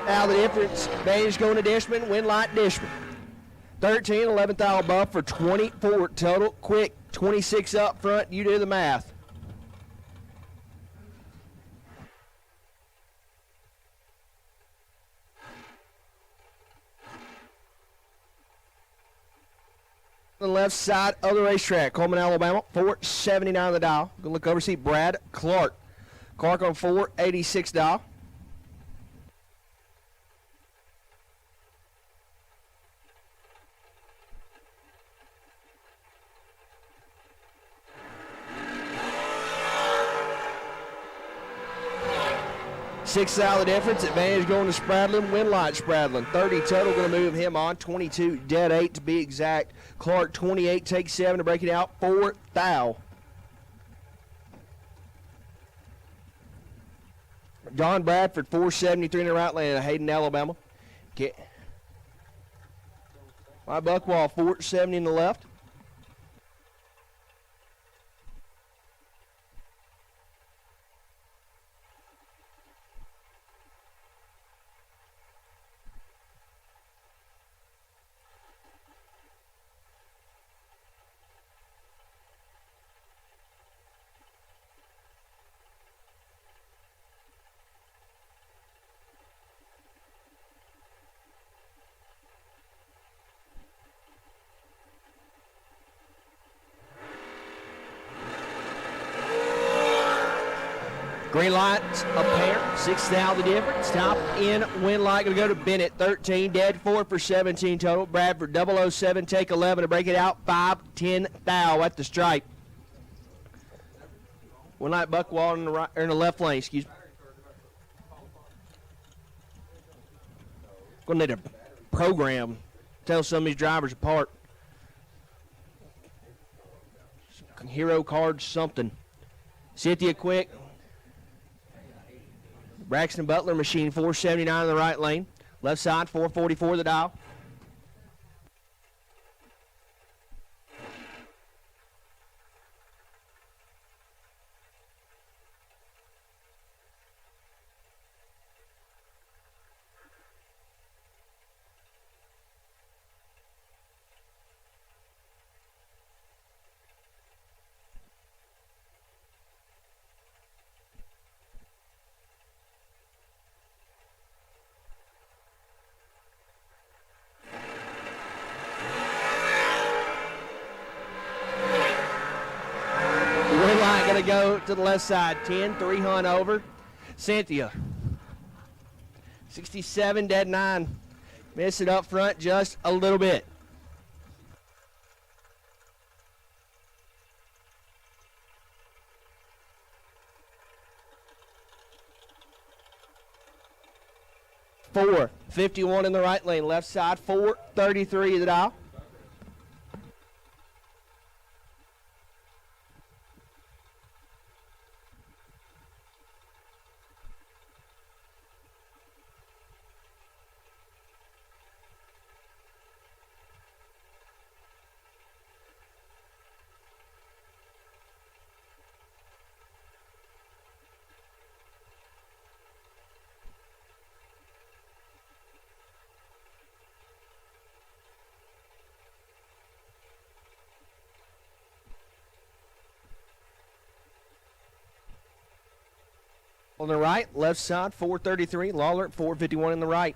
Now the difference, advantage going to Dishman, win light Dishman. 13, 11th hour buff for 24 total. Quick, 26 up front, you do the math. On the left side of the racetrack, Coleman, Alabama, 479 the dial. Gonna look over, see Brad Clark. Clark on 486 dial. Six out of the difference. Advantage going to Spradlin. Win light Spradlin. 30 total. Going to move him on. 22 dead 8 to be exact. Clark 28 takes 7 to break it out. 4 thou. John Bradford 473 in the right lane. Hayden, Alabama. My Buckwall 470 in the left. Green lights a pair, 6 thou the difference. Top in win light going to go to Bennett, 13, dead 4 for 17 total. Bradford 007, take 11 to break it out, 5, 10 thou at the stripe. Win light Buckwall in the right, or in the left lane, excuse me. Going to need a program, tell some of these drivers apart. Hero cards, something. Cynthia Quick. Braxton Butler, machine 479 in the right lane. Left side, 444 the dial. Going to go to the left side, 10, 3 hunt over. Cynthia, 67, dead 9. Miss it up front just a little bit. 451 in the right lane, left side, 433 the dial. On the right, left side, 433. Lawler, 451 in the right.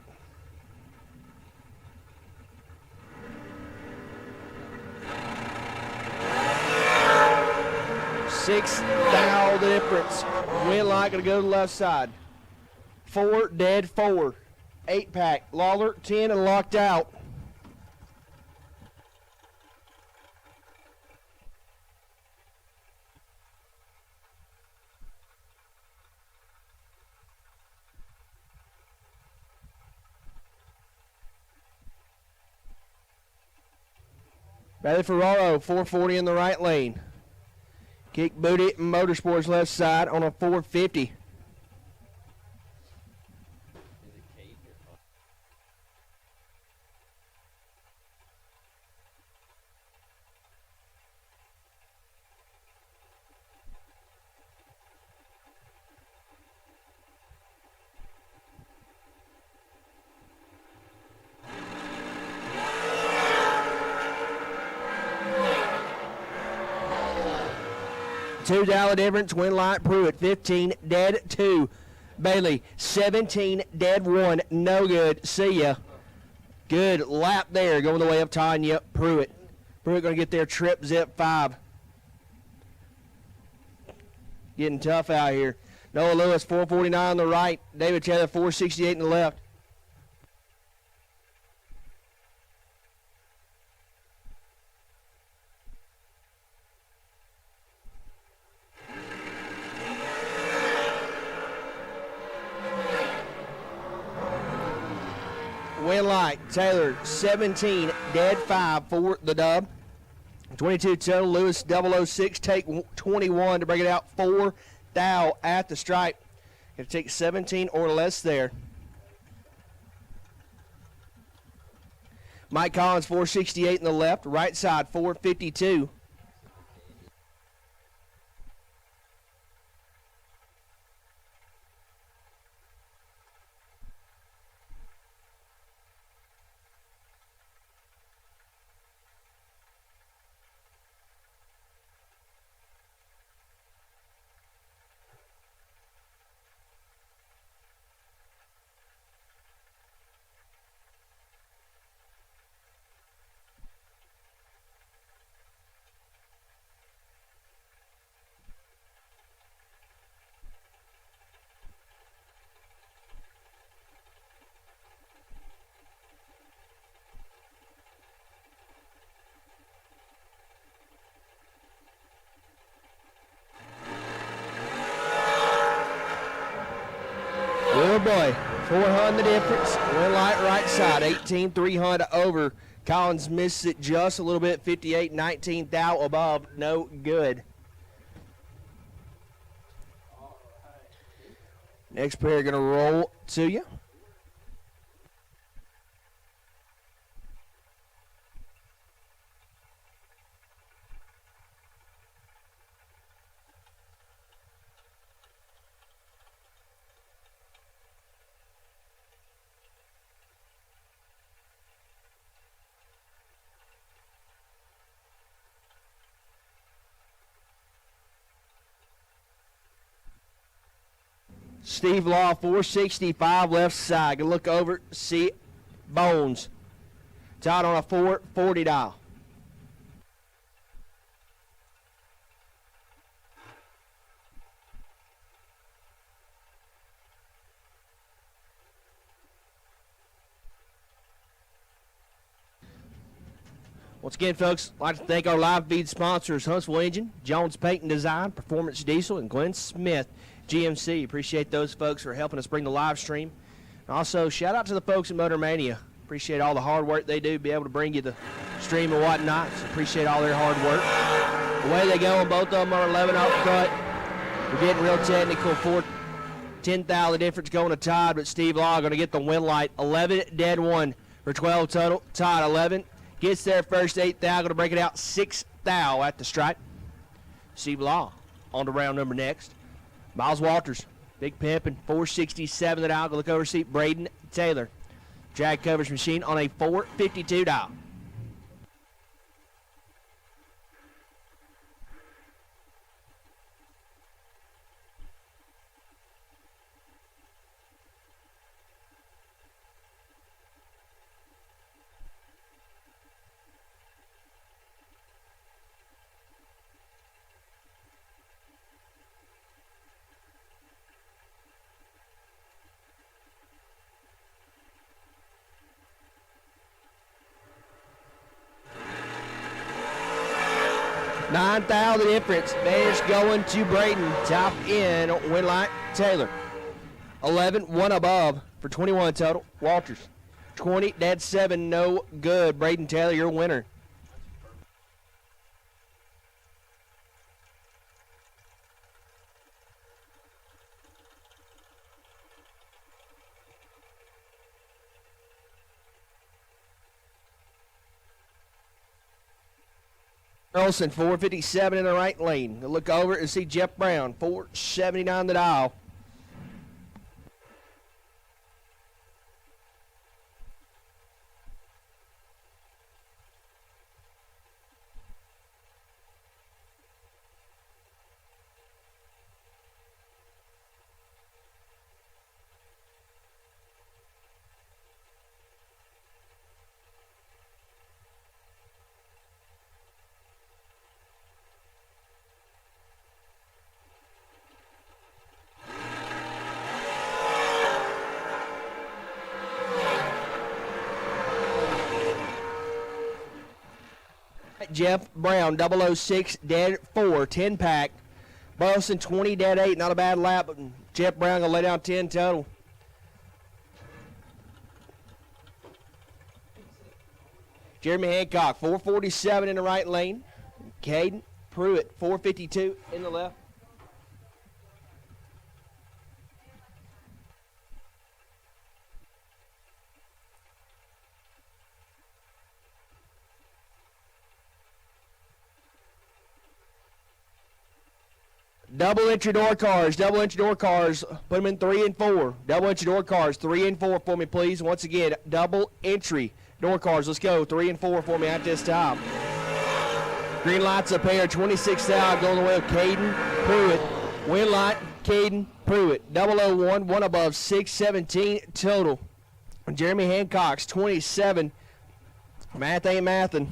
$6 the difference. Win light going to go to the left side. 4, dead 4. 8-pack. Lawler, 10 and locked out. Bailey Ferraro, 440 in the right lane. Kick Booty Motorsports left side on a 450. $2 difference. Win light Pruitt, 15 dead 2. Bailey, 17 dead 1. No good. See ya. Good lap there, going the way of Tanya Pruitt. Pruitt going to get their trip zip 5. Getting tough out here. Noah Lewis, 449 on the right. David Taylor, 468 in the left. Win light, Taylor, 17, dead 5 for the dub. 22 total, Lewis 006, take 21 to break it out. 4 thou at the stripe. Got to take 17 or less there. Mike Collins, 468 in the left. Right side, 452. Oh boy, 400 the difference. Win light right side, 18-300 over. Collins missed it just a little bit, 58-19 thou above, no good. Next pair going to roll to you. Steve Law, 465 left side. Good look over, see Bones. Tied on a 440 dial. Once again, folks, I'd like to thank our live feed sponsors, Huntsville Engine, Jones Paint and Design, Performance Diesel, and Glenn Smith, GMC. Appreciate those folks for helping us bring the live stream. Also, shout out to the folks at Motor Mania. Appreciate all the hard work they do, be able to bring you the stream and whatnot. So appreciate all their hard work. Away they go, and both of them are 11 off front. We're getting real technical. 10,000 difference going to Todd, but Steve Law going to get the win light. 11 dead one for 12 total. Todd 11 gets there first. 8,000 going to break it out. 6,000 at the stripe. Steve Law on to round number next. Miles Walters, big pimpin', 467 that out. Go look over seat. Braden Taylor, drag coverage machine on a 452 dial. $9,000 difference. Bears going to Braden. Top in Winlight Taylor. 11, one above for 21 total. Walters. 20, dead 7, no good. Braden Taylor, your winner. Olsen, 457 in the right lane. Look over and see Jeff Brown, 479 the dial. Jeff Brown, 006, dead 4, 10 pack. Burleson, 20, dead 8, not a bad lap, but Jeff Brown going to lay down 10 total. Jeremy Hancock, 447 in the right lane. Caden Pruitt, 452 in the left. Double entry door cars, put them in 3 and 4. Double entry door cars, 3 and 4 for me, please. Once again, double entry door cars. Let's go, 3 and 4 for me at this time. Green lights up here, 26,000 going the way of Caden Pruitt. Win light, Caden Pruitt. 001, one above, 617 total. Jeremy Hancock's 27. Math ain't mathin'.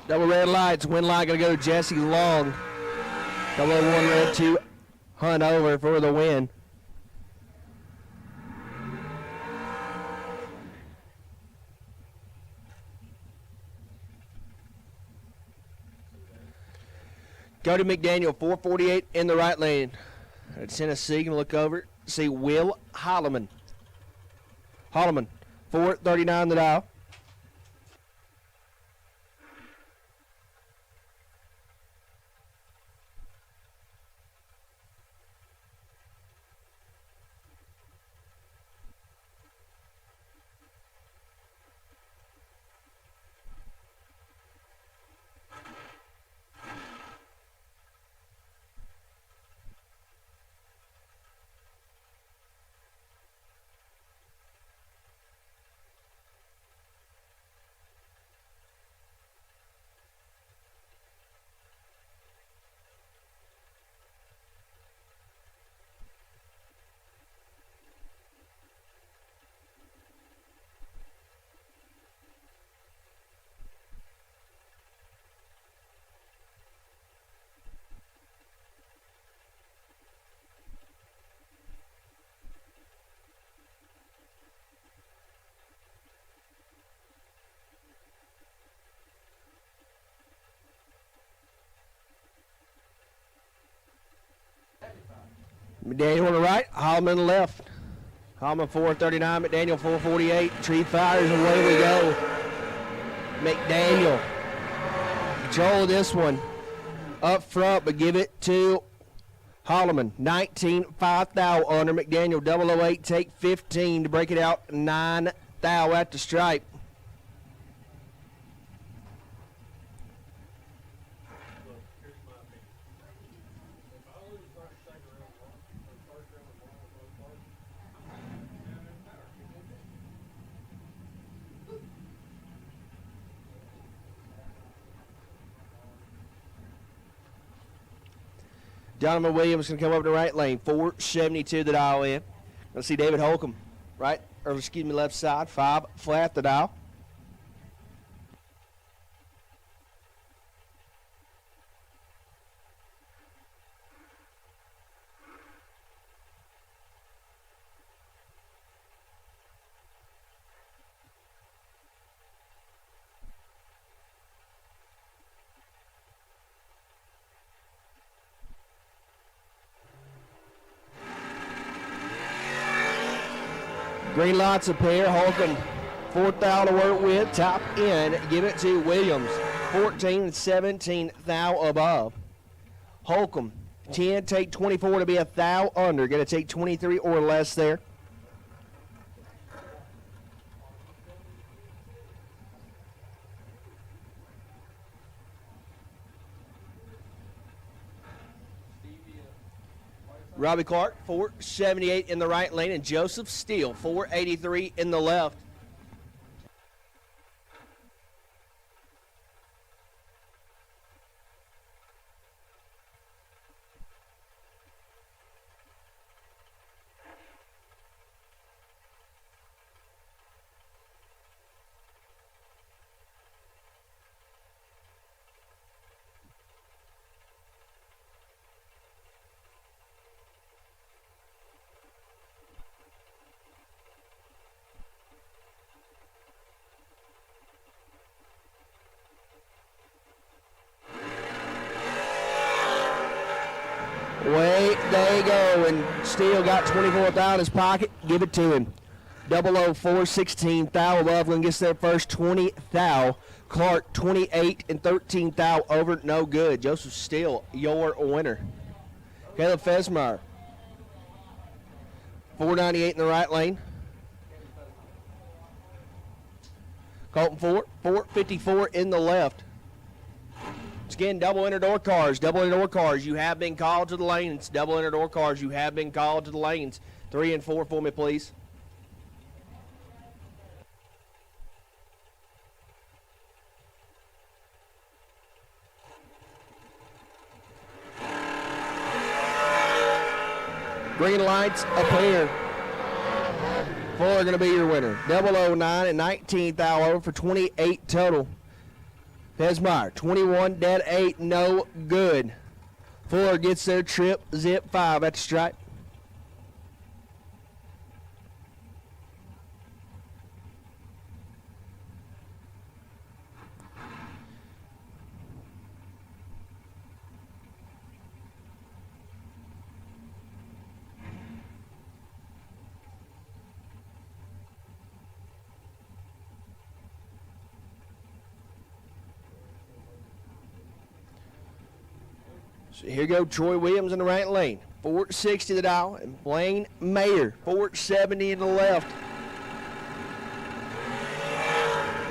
Double red lights. Win light going to go to Jesse Long. 001 red 2. Hunt over for the win. Cody McDaniel, 448 in the right lane. At Tennessee, can look over. See Will Holloman. 439 the dial. McDaniel on the right, Holloman on the left. Holloman 439, McDaniel 448. Tree fires, away we go. McDaniel. Control of this one. Up front, but give it to Holloman. 19, 5 thou under. McDaniel 008, take 15 to break it out. 9 thou at the stripe. Donovan Williams going to come up the right lane. 472 the dial in. Let's see David Holcomb, left side. 5 flat the dial. Green lights a pair. Holcomb, 4th thou to work with. Top in. Give it to Williams. 14 and 17 thou above. Holcomb, 10, take 24 to be a thou under. Going to take 23 or less there. Robbie Clark, 478 in the right lane, and Joseph Steele, 483 in the left. Away they go, and Steele got 24 thou in his pocket. Give it to him. 004, 16 thou above. Glenn gets their first 20 thou. Clark 28 and 13 thou over. No good. Joseph Steele, your winner. Caleb Fesmeyer, 498 in the right lane. Colton Ford, 454 in the left. Once again, double inner door cars. Double inner door cars. You have been called to the lanes. Double inner door cars. You have been called to the lanes. 3 and 4 for me, please. Green lights a pair. 4 are going to be your winner. 009 and 19 thou over for 28 total. Fesmeyer, 21, dead 8, no good. 4 gets their trip, zip 5 at the stripe. So here go Troy Williams in the right lane. 460 the dial, and Blaine Mayer, 470 in the left.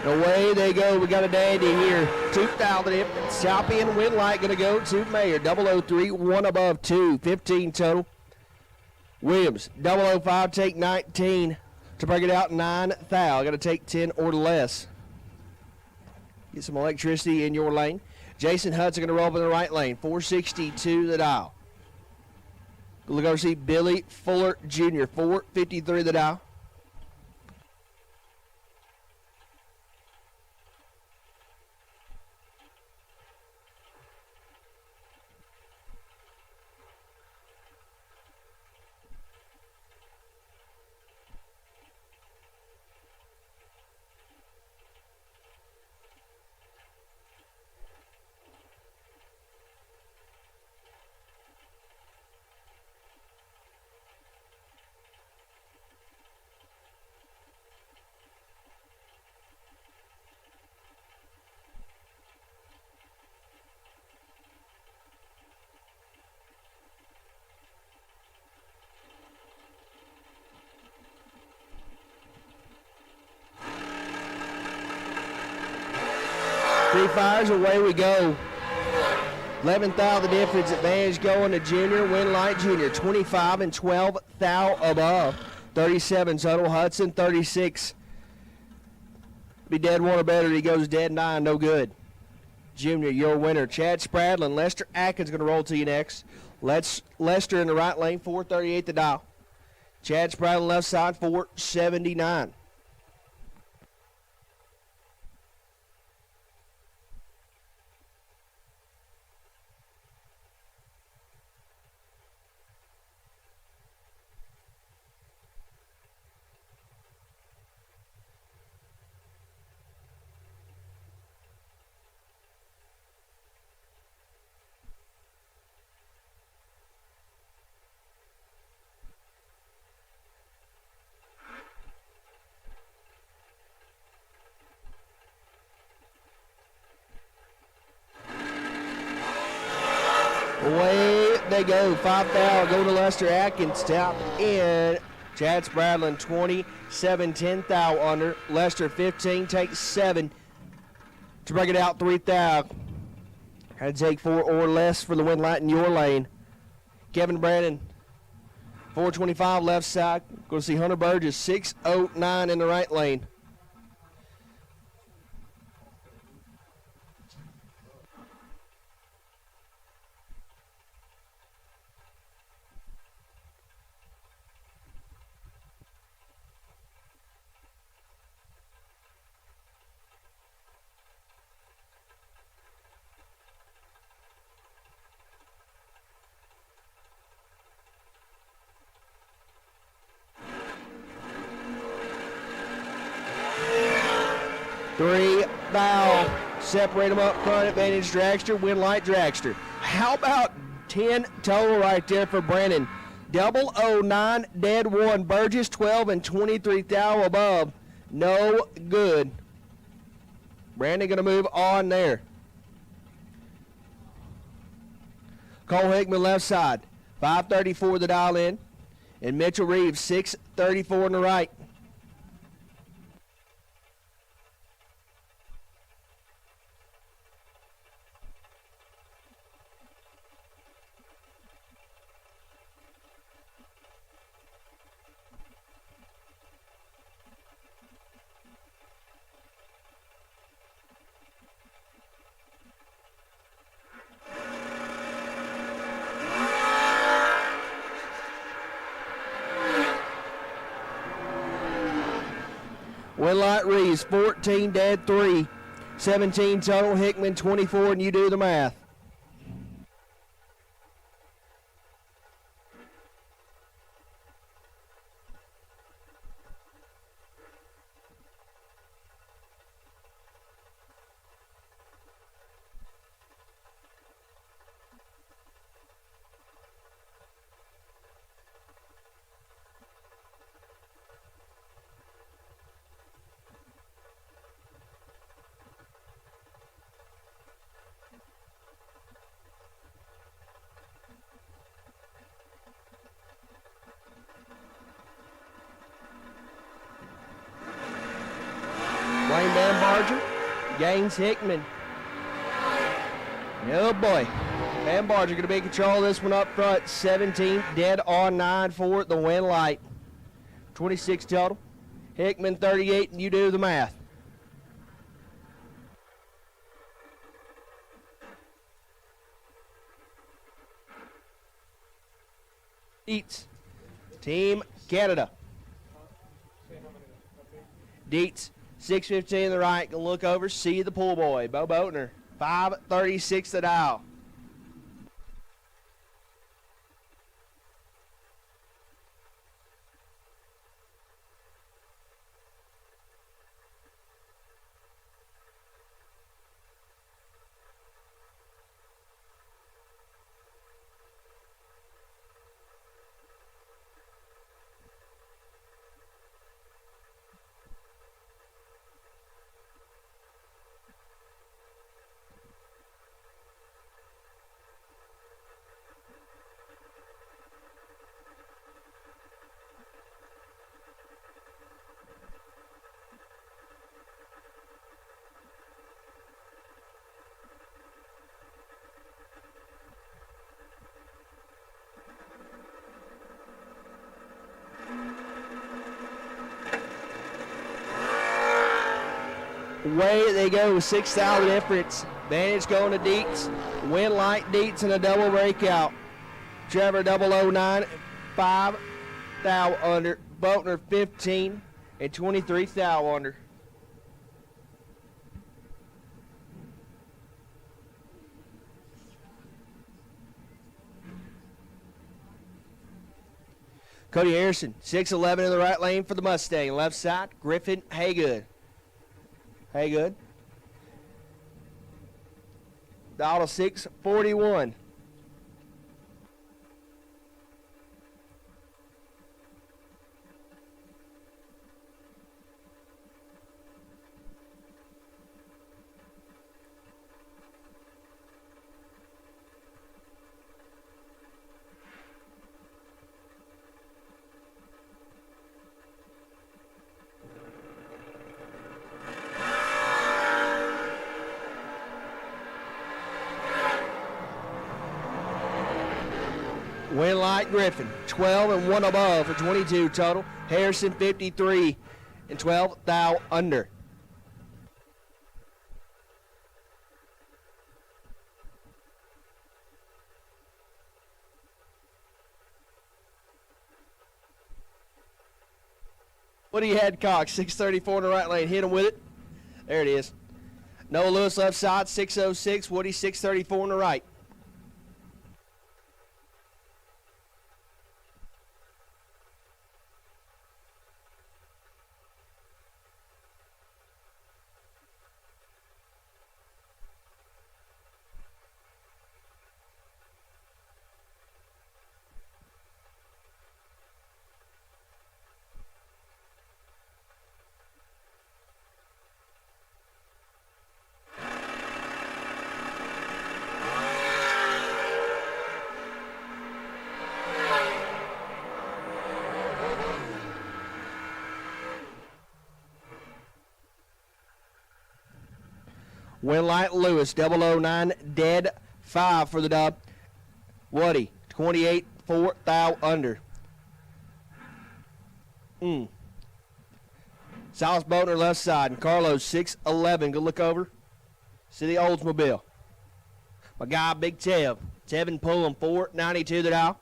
And away they go. We got a dandy here. 2,000 hip. Choppy and Winlight going to go to Mayer. 003, 1 above 2, 15 total. Williams, 005, take 19 to break it out. 9 thou. Got to take 10 or less. Get some electricity in your lane. Jason Hudson going to roll up in the right lane. 462 the dial. Look over to see Billy Fuller Jr. 453 the dial. Three fires, away we go. 11th thou the difference, advantage going to Junior, Winlight Junior, 25 and 12 thou above. 37 total, Hudson 36. Be dead one or better, he goes dead 9, no good. Junior, your winner. Chad Spradlin, Lester Atkins going to roll to you next. Lester in the right lane, 438 the dial. Chad Spradlin left side, 479. Away they go. 5 thou go to Lester Atkins. Tap in. Chad Spradlin 27, 10 thou under. Lester 15, takes 7 to break it out. 3 thou. Had to take 4 or less for the win light in your lane. Kevin Brandon 425 left side. Go to see Hunter Burgess 609 in the right lane. Three thou. Separate them up front. Advantage dragster. Win light dragster. How about 10 total right there for Brandon? 009, dead 1. Burgess 12 and 23 thou above. No good. Brandon going to move on there. Cole Hickman left side. 534 the dial in. And Mitchell Reeves 634 on the right. Winlight Reeves, 14, dead 3. 17 total, Hickman 24, and you do the math. Wayne Van Barger gains Hickman. Oh boy. Van Barger going to be in control of this one up front. 17 dead on 9 for the win light. 26 total. Hickman 38, and you do the math. Dietz, Team Canada. Dietz, 6:15 in the right. Gonna look over, see the pool boy, Bo Boatner. 5:36 the dial. Way they go, 6,000 difference. Vantage going to Dietz. Win light Dietz and a double breakout. Trevor 009, 5 thou under. Boatner 15 and 23 thou under. Cody Harrison, 6'11" in the right lane for the Mustang. Left side, Griffin Haygood. Haygood. The auto 641. Winlight Griffin, 12 and 1 above for 22 total. Harrison 53 and 12 thou under. Woody Hadcock, 634 in the right lane. Hit him with it. There it is. Noah Lewis left side, 606. Woody 634 in the right. Winlight Lewis, 009, dead 5 for the dub. Woody, 28, 4 thou under. Silas Boatner left side, and Carlos 6'11. Good look over. City Oldsmobile. My guy, Big Tev. Tevin Pullum, 492 the dial.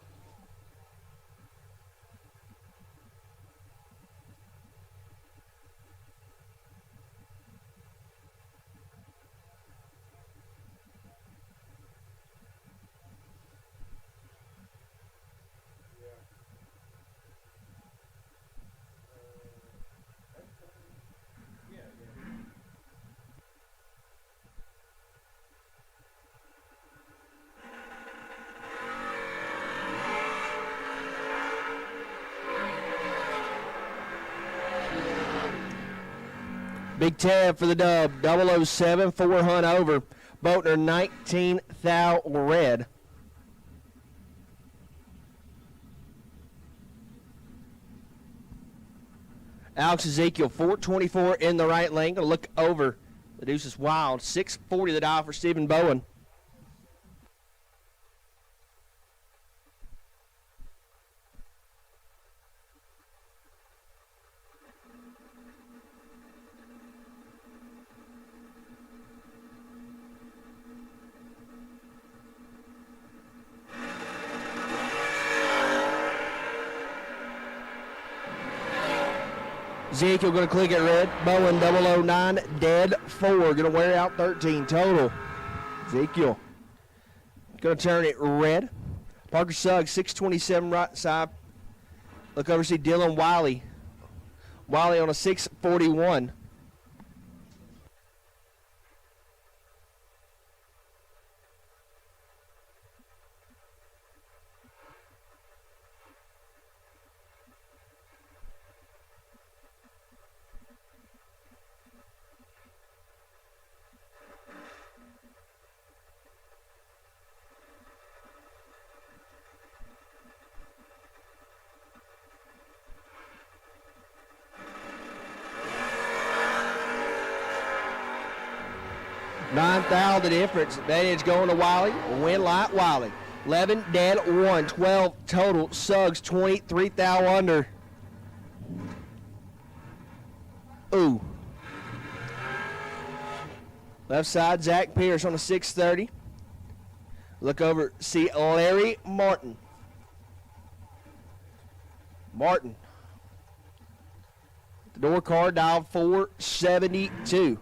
Big Tab for the dub, 007, 4 hunt over. Boatner, 19 thou red. Alex Ezekiel, 424 in the right lane. Gonna look over. The deuce is wild. 640 the dial for Stephen Bowen. Ezekiel going to click it red. Bowen 009, dead 4. Going to wear out 13 total. Ezekiel going to turn it red. Parker Suggs, 627 right side. Look over, see Dylan Wiley. Wiley on a 641. $9,000 the difference. Advantage going to Wiley. Win light Wiley. 11 dead 1. 12 total. Suggs 23 thou under. Ooh. Left side, Zach Pierce on a 630. Look over, see Larry Martin. Martin. The door card, dial 472.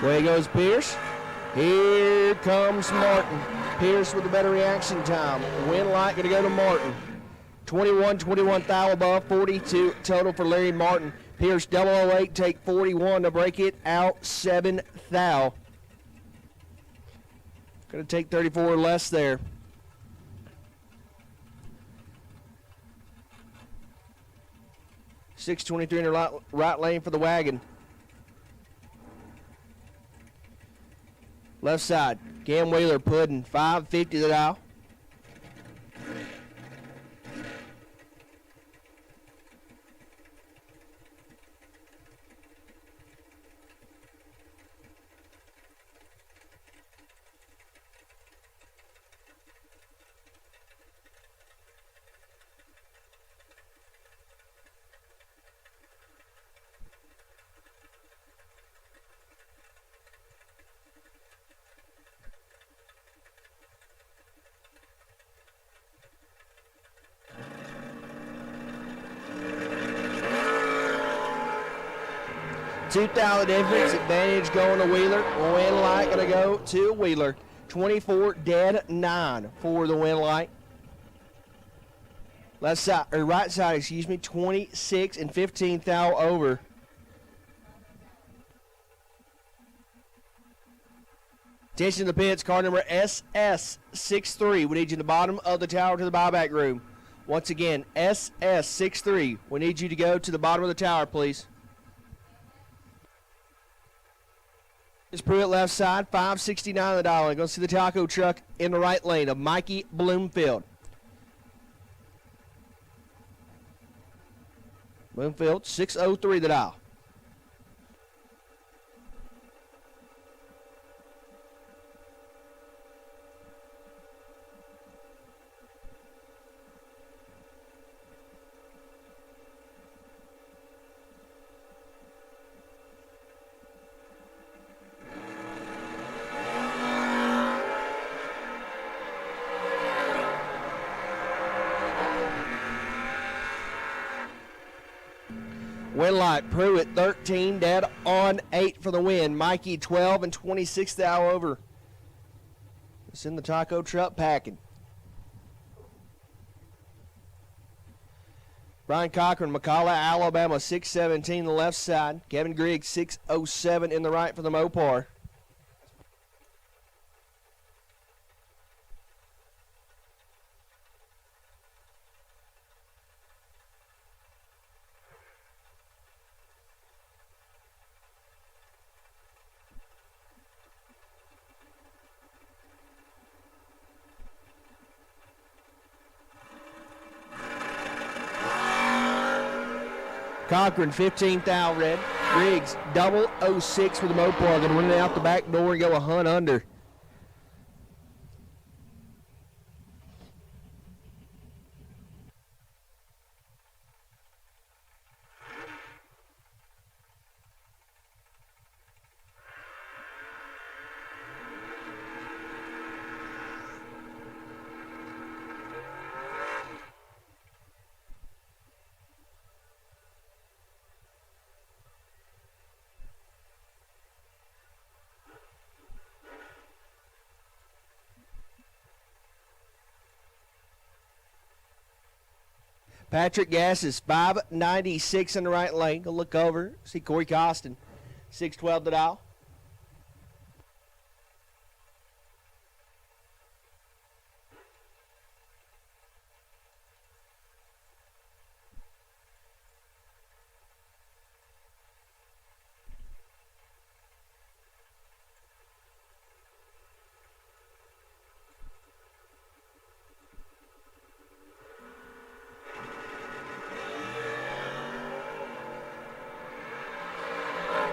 Way goes Pierce. Here comes Martin. Pierce with a better reaction time. Win light going to go to Martin. 21 thou above, 42 total for Larry Martin. Pierce 008, take 41 to break it out 7 thou. Going to take 34 or less there. .623 in the right lane for the wagon. Left side, Cam Wheeler Puddin, 550 the dial. $2,000 difference, advantage going to Wheeler. Win light going to go to Wheeler. 24 dead 9 for the win light. Left side, or right side, excuse me, 26 and 15 thou over. Attention to the pits, car number SS63. We need you in the bottom of the tower to the buyback room. Once again, SS63. We need you to go to the bottom of the tower, please. It's Pruitt left side, $5.69 the dollar. Going to see the taco truck in the right lane of Mikey Bloomfield. Bloomfield, 603 the dial. Win light, Pruitt 13, dead on 8 for the win. Mikey 12 and 26 thou over. It's in the taco truck packing. Brian Cochran, McCalla, Alabama, 617 the left side. Kevin Griggs, 607 in the right for the Mopar. Cochran, 15 thou red. Griggs, 006 for the Mopar. Going to run it out the back door and go a hunt under. Patrick Gass is 596 in the right lane. Go look over. See Corey Costin, 612 the dial.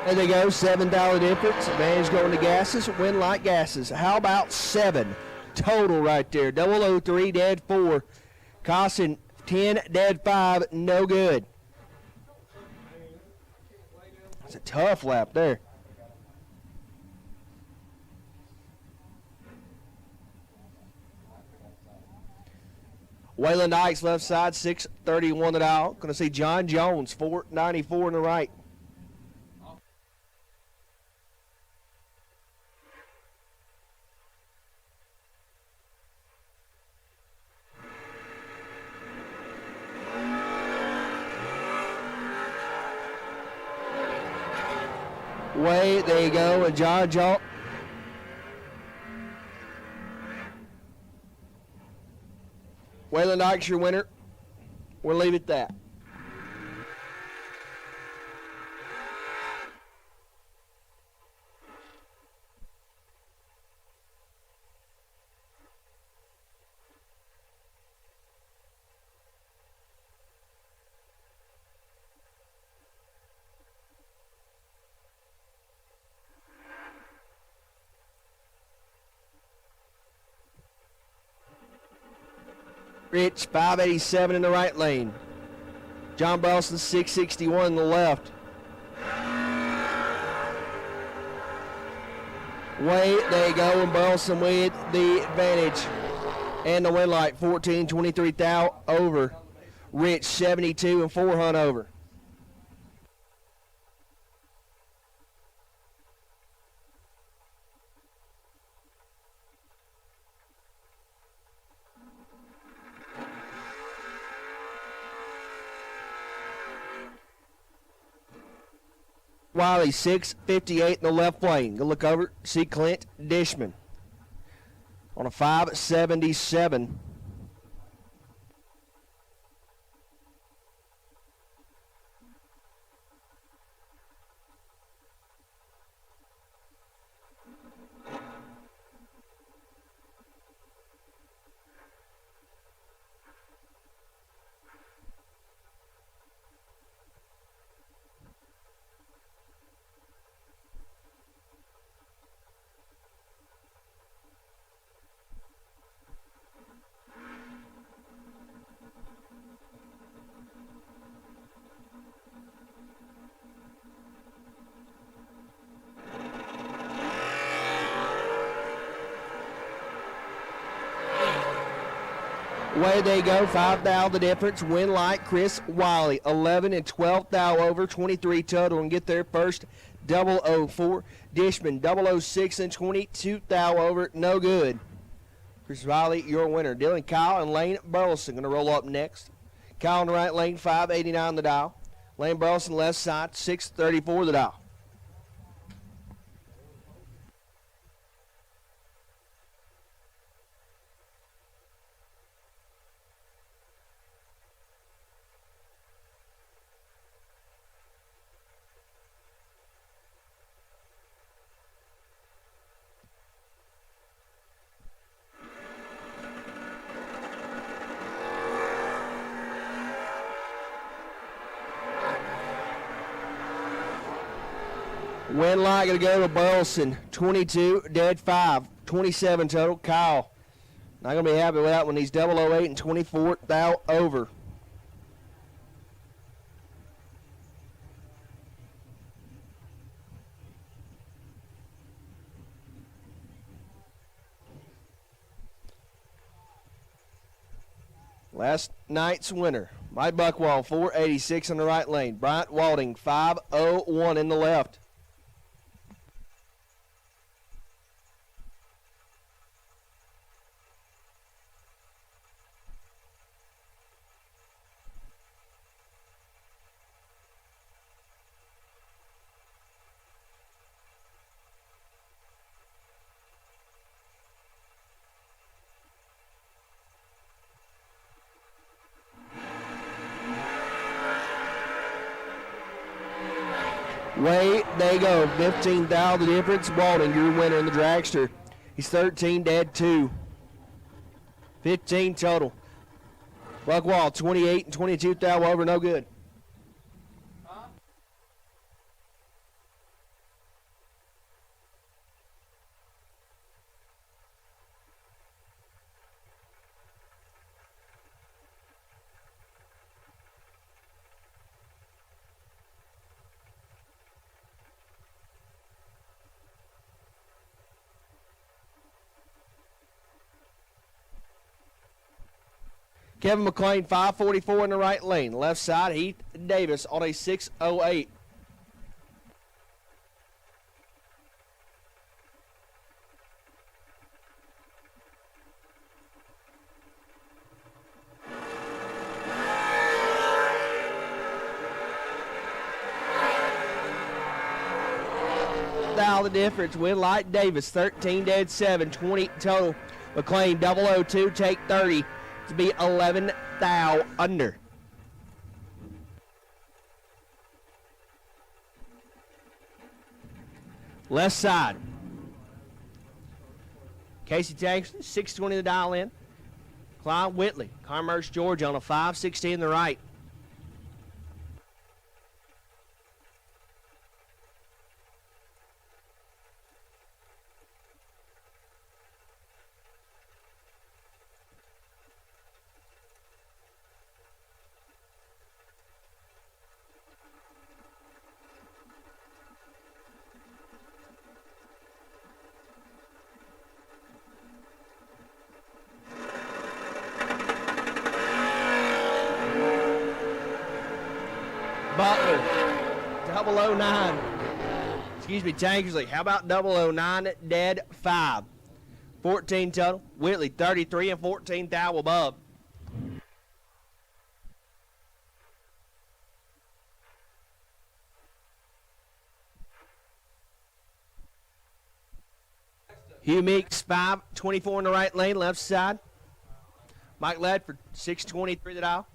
There they go, $7 difference. Advantage going to Gases. Win like Gases. How about 7 total right there? 003, dead 4. Costing 10, dead 5. No good. It's a tough lap there. Waylon Dykes left side, 631 the dial. Going to see John Jones, 494 in the right. Way, there you go, and John Jones. Waylon Dykes your winner. We'll leave it at that. Rich, 587 in the right lane. John Burleson, 661 in the left. Way, there you go, and Burleson with the advantage. And the win light, 14-23 thou over. Rich, 72 and 4 hunt over. Wiley, 658 in the left lane. Go look over, see Clint Dishman on a 577. Away they go, 5 thou the difference. Win like Chris Wiley, 11 and 12 thou over, 23 total, and get there first. 004. Dishman, 006 and 22 thou over, no good. Chris Wiley, your winner. Dylan Kyle and Lane Burleson going to roll up next. Kyle in the right lane, 589 the dial. Lane Burleson left side, 634 the dial. Win line going to go to Burleson, 22, dead 5, 27 total. Kyle, not going to be happy with that one. He's 008 and 24 thou over. Last night's winner, Mike Buckwall, 486 in the right lane. Bryant Walding, 501 in the left. Way they go, 15 thou the difference. Walding, your winner in the dragster. He's 13, dead 2. 15 total. Buckwall, 28 and 22 thou over, no good. Kevin McLean, 544 in the right lane. Left side, Heath Davis on a 608. The difference. Win Light Davis, 13 dead 7, 20 total. McLean 002, take 30 to be 11 thou under. Left side. Casey Tanks, 620 the dial in. Clyde Whitley, Commerce, Georgia on a 516 in the right. Butler, 009. Excuse me, Tankersley. How about 009 dead 5? 14 total. Whitley, 33 and 14 thou above. Hugh Meeks, 524 in the right lane, left side. Mike Ledford, 623 the dial.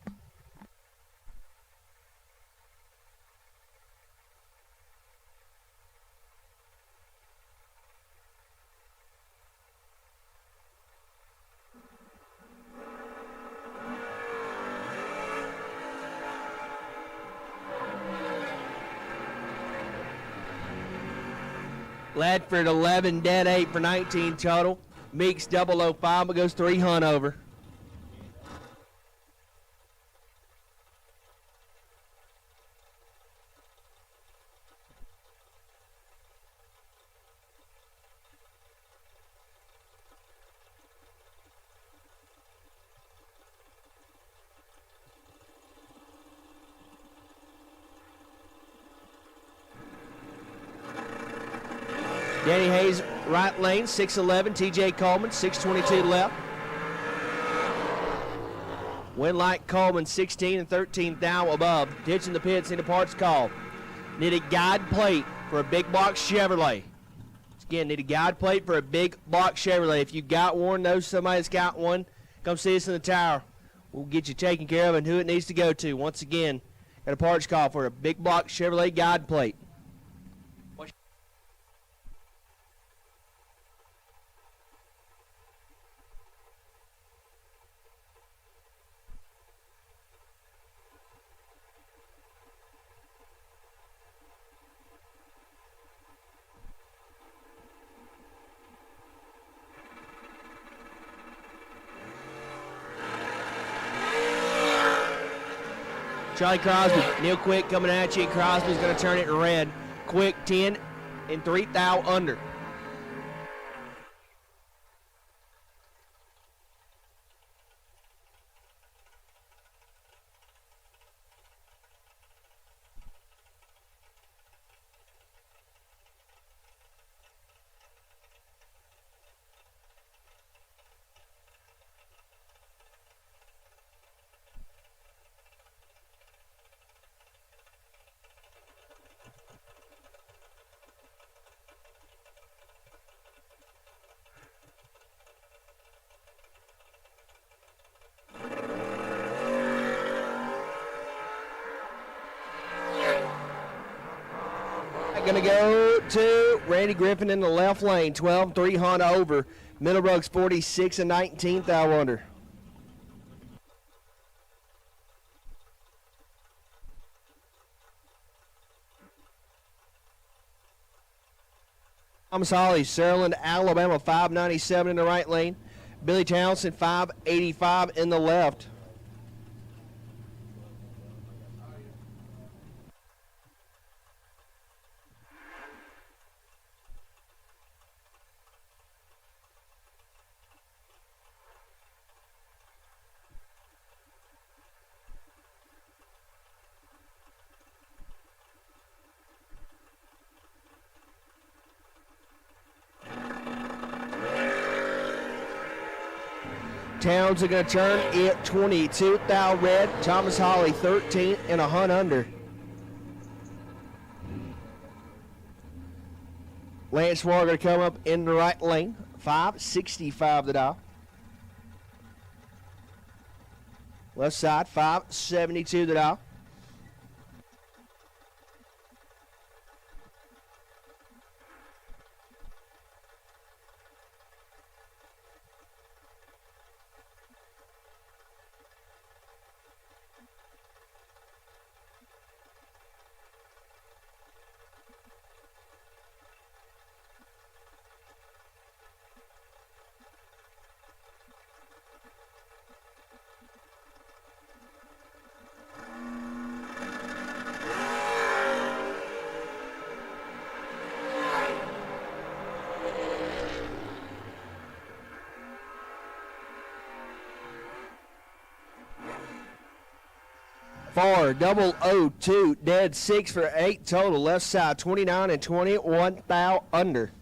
Ledford 11, dead 8 for 19 total. Meeks 005, but goes 3 hunt over. Danny Hayes, right lane, 6'11". TJ Coleman, 6'22" left. Winlight Coleman, 16 and 13 thou above. Ditching the pits into parts call. Need a guide plate for a big block Chevrolet. Again, need a guide plate for a big block Chevrolet. If you got one, know somebody that's got one, come see us in the tower. We'll get you taken care of and who it needs to go to. Once again, got a parts call for a big block Chevrolet guide plate. Charlie Crosby, Neil Quick coming at you. Crosby's going to turn it red. Quick 10 and 3 thou under. Going to go to Randy Griffin in the left lane, 12-3 hunt over. Middlebrooks 46 and 19 thou under. Thomas Holly, Sutherland, Alabama, 597 in the right lane. Billy Townsend, 585 in the left. Towns are going to turn at 22 thou red. Thomas Holly 13 and a hunt under. Lance Wall going to come up in the right lane. 565 the dial. Left side 572 the dial. For 002, dead 6 for 8 total. Left side 29 and 20, 1 thou under.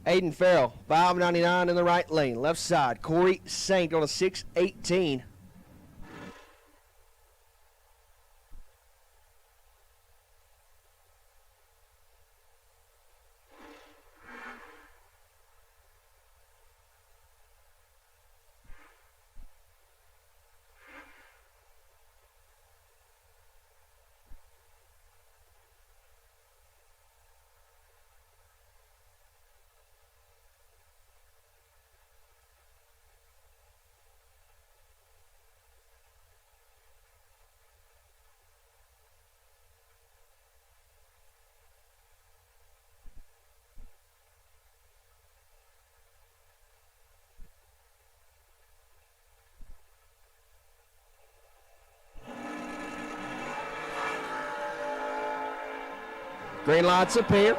Aiden Farrell 599 in the right lane. Left side Corey Saint on a 618. Green lights up here.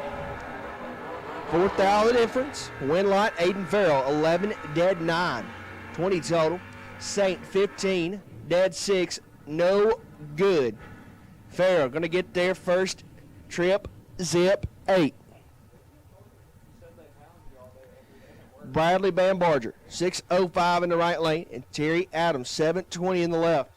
4th thou the difference. Win light Aiden Farrell 11, dead 9. 20 total. Saint 15, dead 6, no good. Farrell going to get there first trip, zip 8. Bradley Bambarger 605 in the right lane and Terry Adams 720 in the left.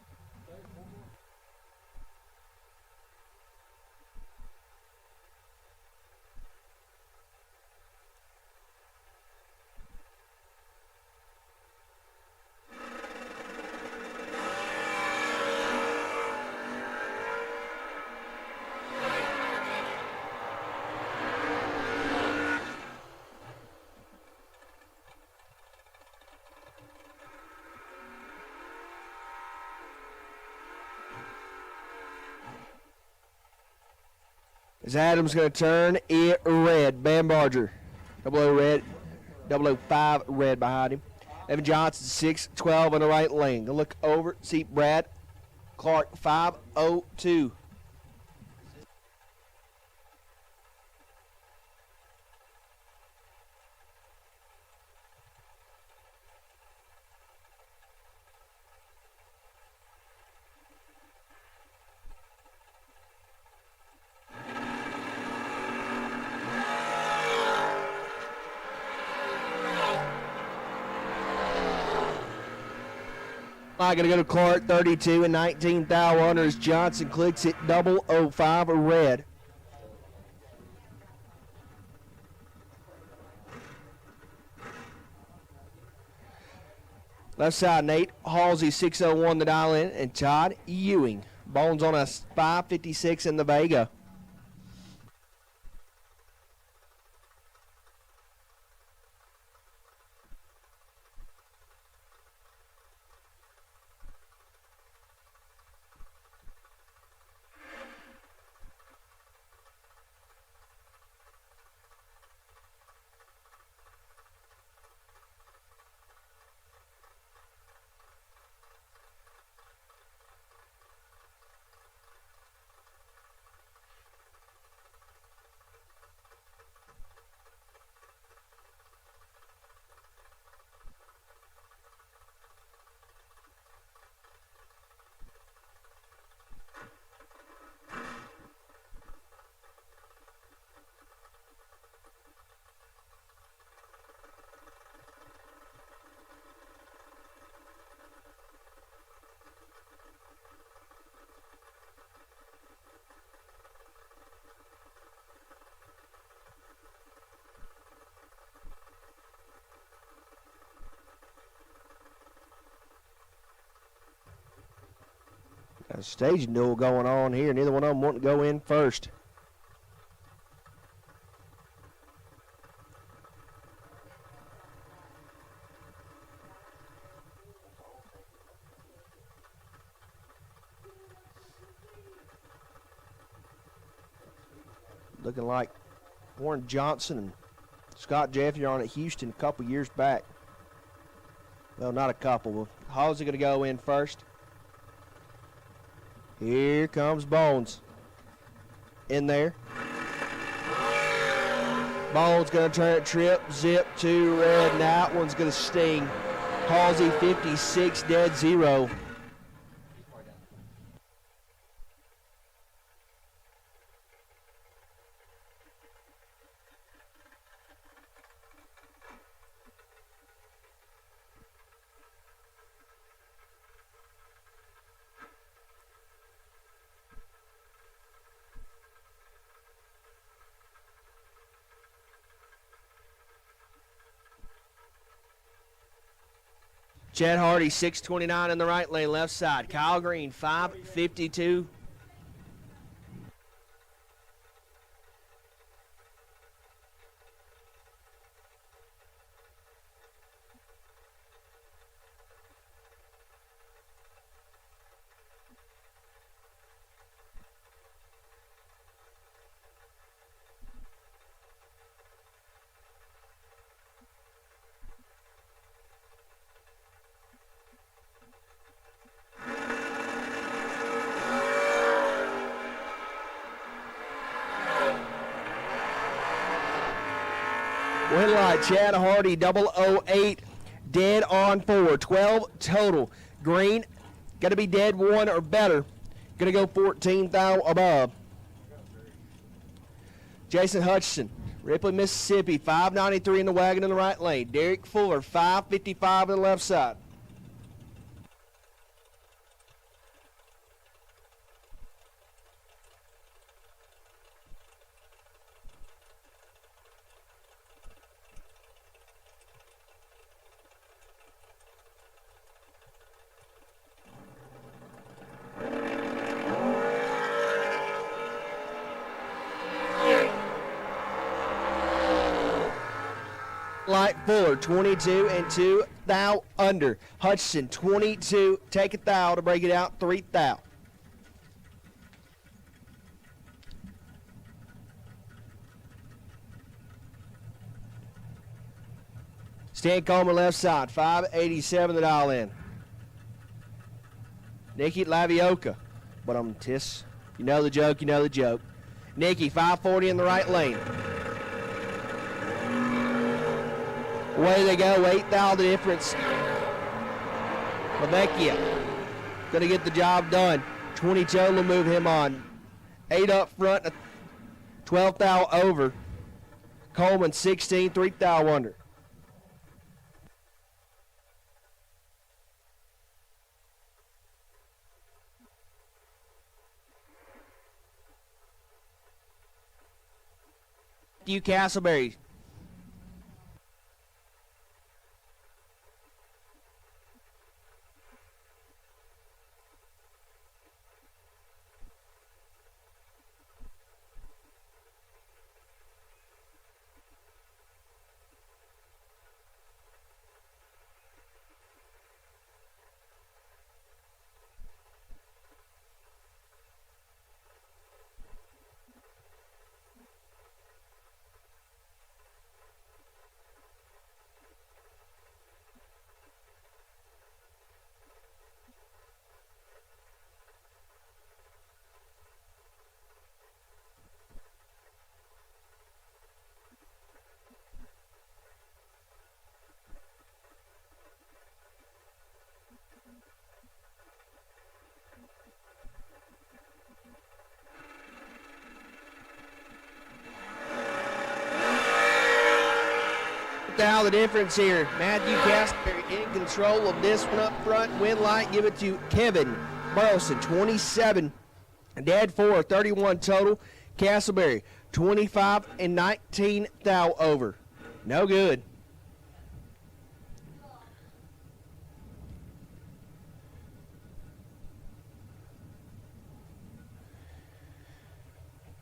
As Adams going to turn it red. Bambarger, 005 red behind him. Evan Johnson, 612 on the right lane. Gonna look over, see Brad Clark, 502. I'm going to go to Clark, 32 and 19 thou under as Johnson clicks it 005 red. Left side, Nate Halsey, 601 the dial in, and Todd Ewing. Bones on a 556 in the Vega. Got a staging duel going on here. Neither one of them wanting to go in first. Looking like Warren Johnson and Scott Jeffrey are on at Houston a couple years back. Well, not a couple. Well, Halsey going to go in first. Here comes Bones. In there. Bones going to turn it, trip, zip to red, and that one's going to sting. Halsey 56, dead 0. Chad Hardy, 629 in the right lane, left side. Kyle Green, 552. Win light, Chad Hardy, 008, dead on 4, 12 total. Green, got to be dead 1 or better. Going to go 14,000 above. Jason Hutchinson, Ripley, Mississippi, 593 in the wagon in the right lane. Derek Fuller, 555 in the left side. Light Fuller, 22 and 2 thou under. Hutchinson, 22, take a thou to break it out, 3 thou. Stan Coleman left side, 587 the dial in. Nikki Lavioka, but I'm Tiss. You know the joke, you know the joke. Nikki, 540 in the right lane. Away they go, 8,000 difference. Lavecchia going to get the job done. 20 total will move him on. 8 up front, 12,000 over. Coleman 16, 3,000 under. Matthew Castleberry. Now the difference here. Matthew Casper in control of this one up front. Win light, give it to Kevin Burleson, 27. Dead 4, 31 total. Castleberry, 25 and 19 thou over. No good.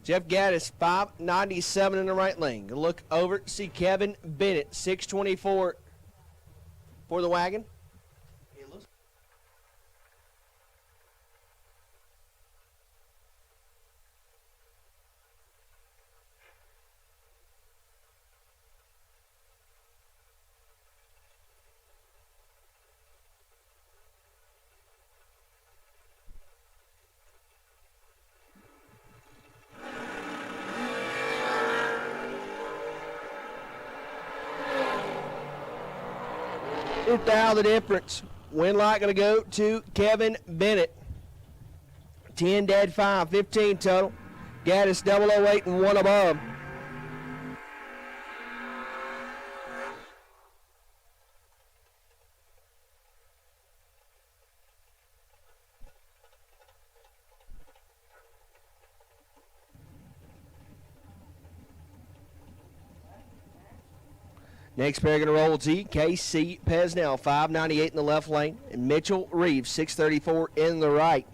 Jeff Gaddis, 597 in the right lane. Gonna look over, see Kevin Bennett, 624 for the wagon. $2,000 difference. Win light going to go to Kevin Bennett. 10 dead, 5, 15 total. Gaddis 008 and 1 above. Next pair going to roll to KC Pesnell, 598 in the left lane, and Mitchell Reeves, 634 in the right.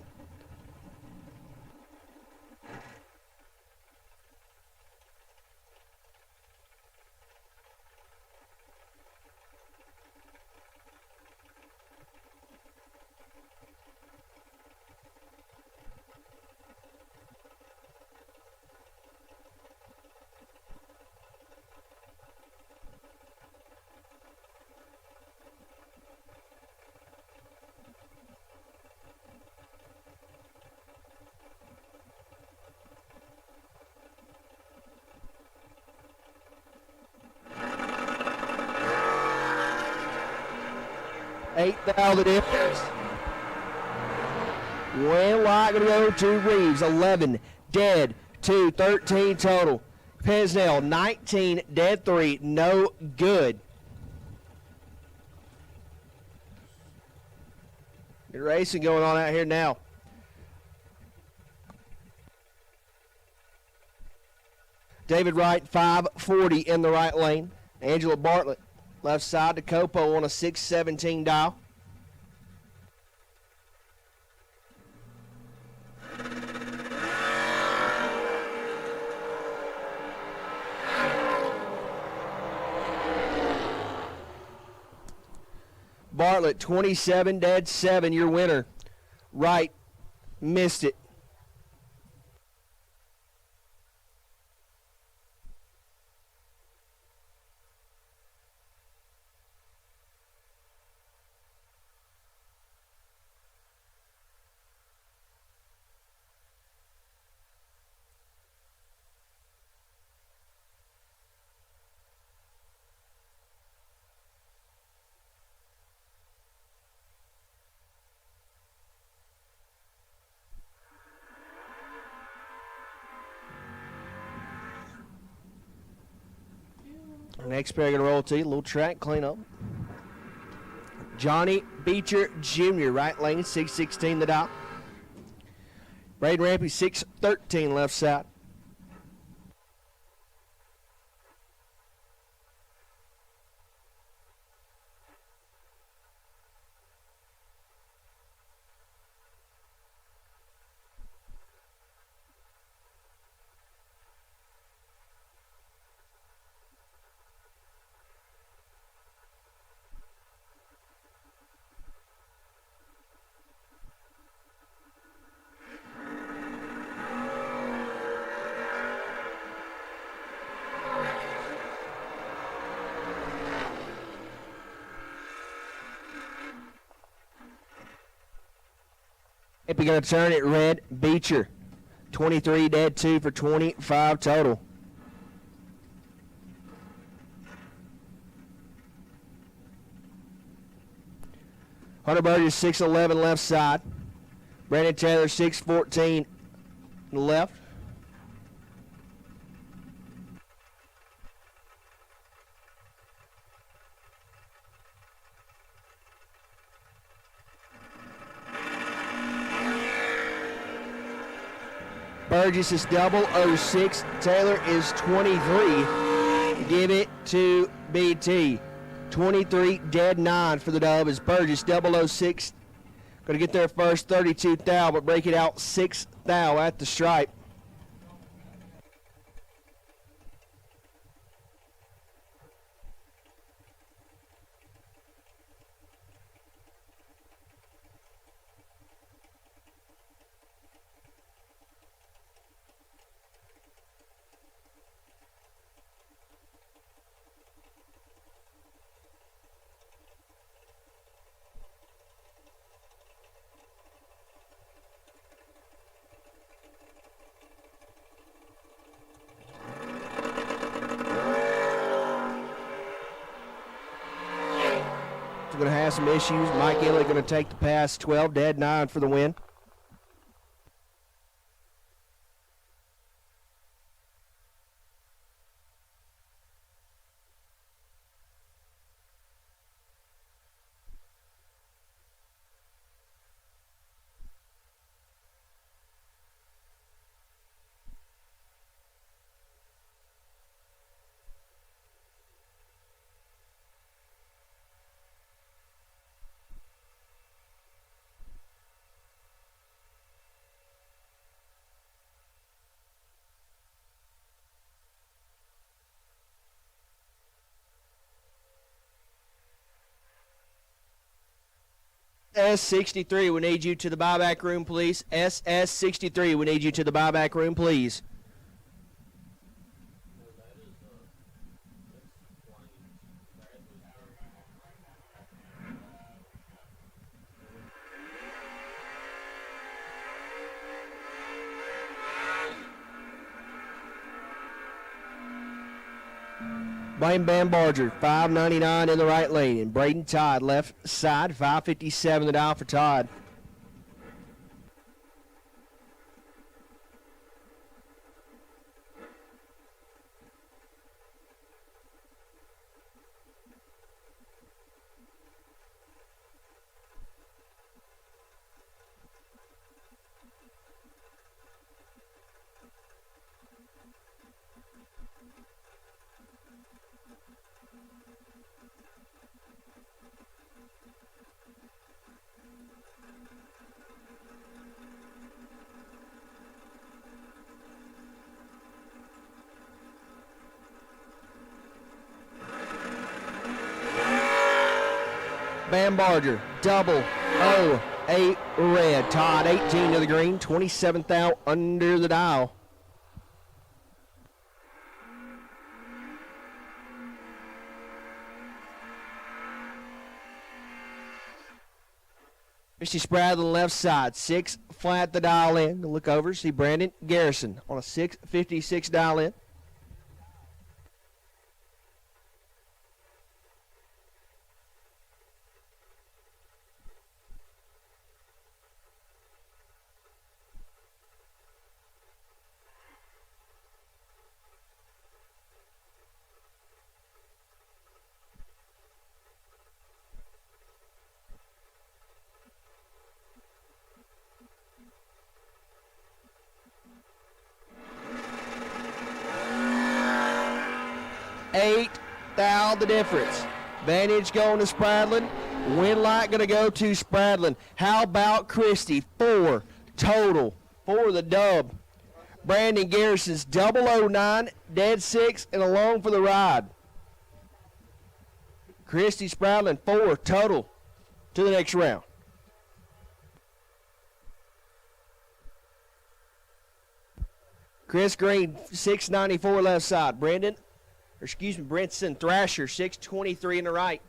$8,000 difference. Win light going to go to Reeves, 11 dead, 2, 13 total. Pesnell, 19 dead, 3, no good. Good racing going on out here now. David Wright, 540 in the right lane. Angela Bartlett, left side to Copo on a 617 dial. Bartlett, 27 dead, 7, your winner. Wright missed it. Next pair going to roll to you, a little track cleanup. Johnny Beecher Jr., right lane, 616 the dial. Braden Rampy, 613 left side. If you're going to turn it red, Beecher. 23 dead, 2 for 25 total. Hunter Burgess, 6'11 left side. Brandon Taylor, 6'14 left. Burgess is 006. Taylor is 23. Give it to BT. 23 dead 9 for the dub is Burgess. 006 going to get there first. 32 thou, but break it out 6 thou at the stripe. going to have some issues. Mike Elliott going to take the pass, 12, dead 9 for the win. SS63, we need you to the buyback room, please. SS63, we need you to the buyback room, please. Blaine Bam Barger, 599 in the right lane. And Braden Todd, left side, 557 the dial for Todd. Bam Barger, double 08 red. Todd 18 to the green, 27th out under the dial. Christy Spradlin left side, 6 flat the dial in. Look over, see Brandon Garrison on a 656 dial in. The difference. Vantage going to Spradlin. Win light going to go to Spradlin. How about Christie? 4 total for the dub. Brandon Garrison's 009, dead 6, and along for the ride. Christie Spradlin 4 total to the next round. Chris Green 694 left side. Brinson Thrasher, 623 in the right.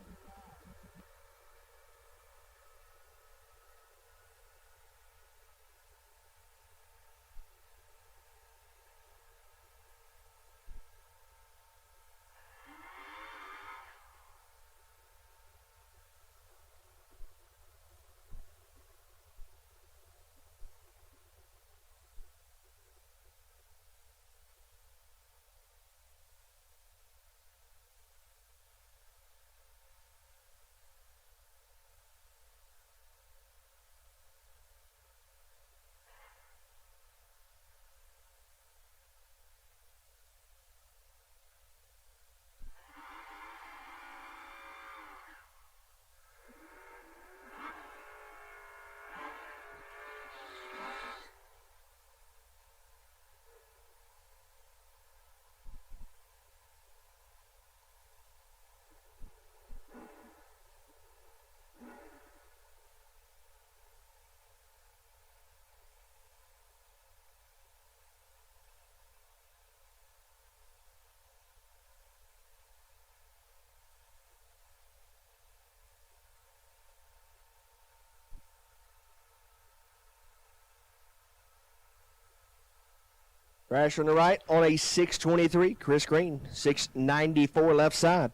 Thrasher on the right on a 623. Chris Green, 694 left side.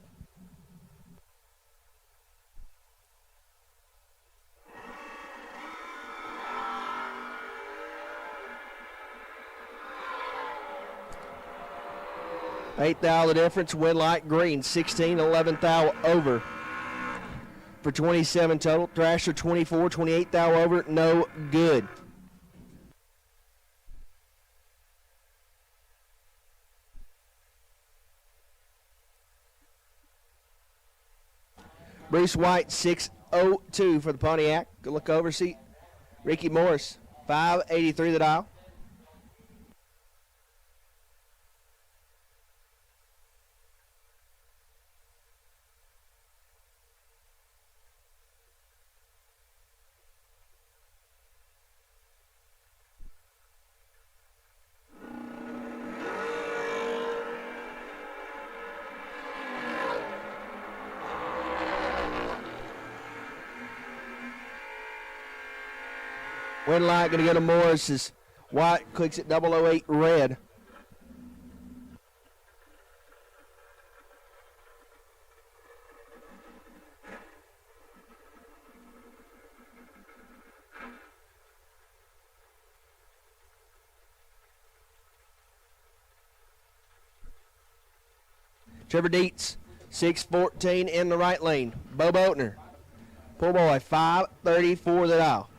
8th thou the difference, win light green, 16, 11th thou over for 27 total. Thrasher 24, 28th thou over, no good. Bruce White 602 for the Pontiac. Good look over, see Ricky Morris 583 the dial. Win light going to go to Morris as White clicks at 008 red. Trevor Dietz, 614 in the right lane. Bo Boatner, poor boy, 534 the dial.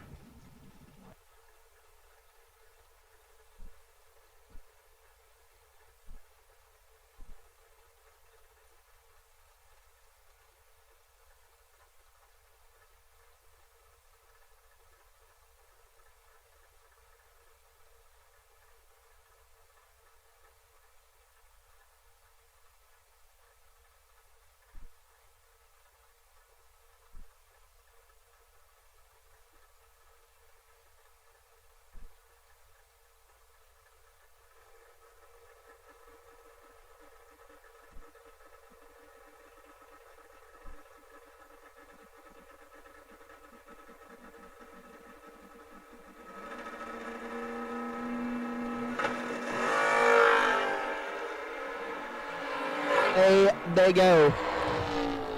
They go.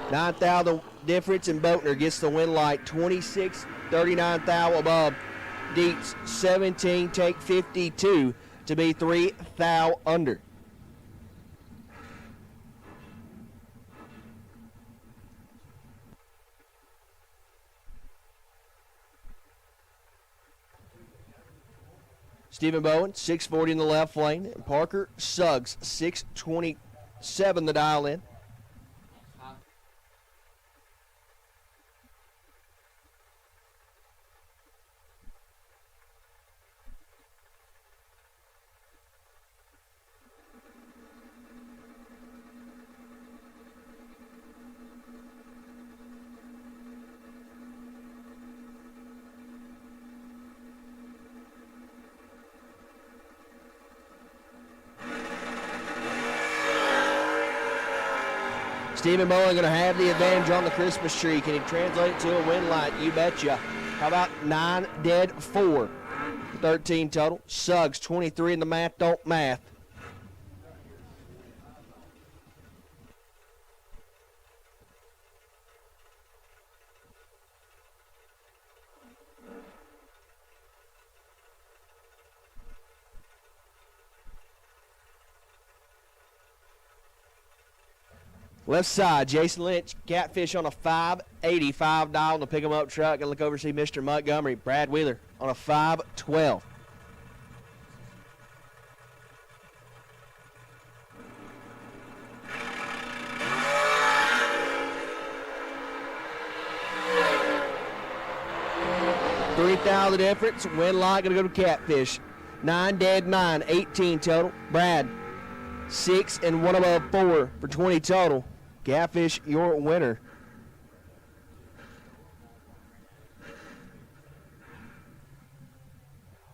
9th thou the difference, and Boatner gets the win light. 26, 39th thou above. Dietz 17, take 52 to be 3 thou under. Stephen Bowen, 640 in the left lane. And Parker Suggs, 627 the dial in. Stephen Bowen going to have the advantage on the Christmas tree. Can he translate it to a win light? You betcha. How about 9 dead 4? 13 total. Suggs 23 in the math don't math. Left side, Jason Lynch, Catfish on a 585 dial to pick him up truck and look over to see Mr. Montgomery. Brad Wheeler on a 512. $3,000 difference. Win light going to go to Catfish. 9 dead 9, 18 total. Brad, 6 and 1 above 4 for 20 total. Catfish, your winner.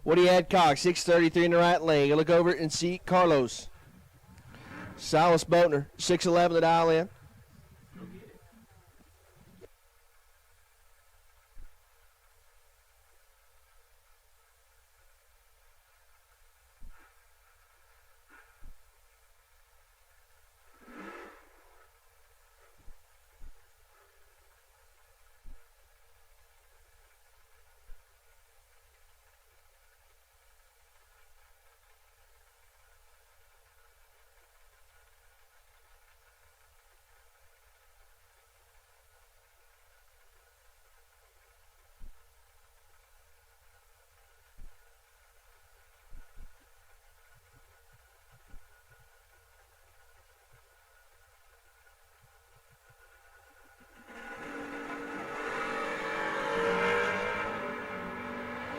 Woody Adcock, 633 in the right lane. You look over and see Carlos. Silas Boatner, 611 the dial in.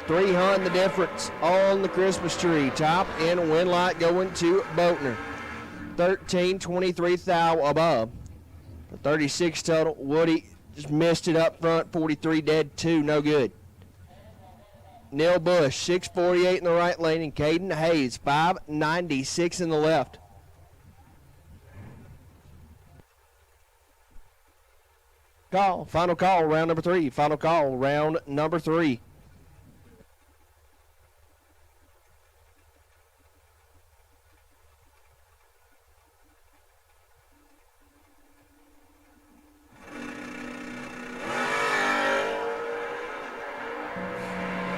300 the difference on the Christmas tree. Top and win light going to Boatner. 13-23 thou above. 36 total. Woody just missed it up front. 43 dead, 2, no good. Neil Bush, 648 in the right lane, and Caden Hayes, 596 in the left. Final call, round number 3. Final call, round number 3.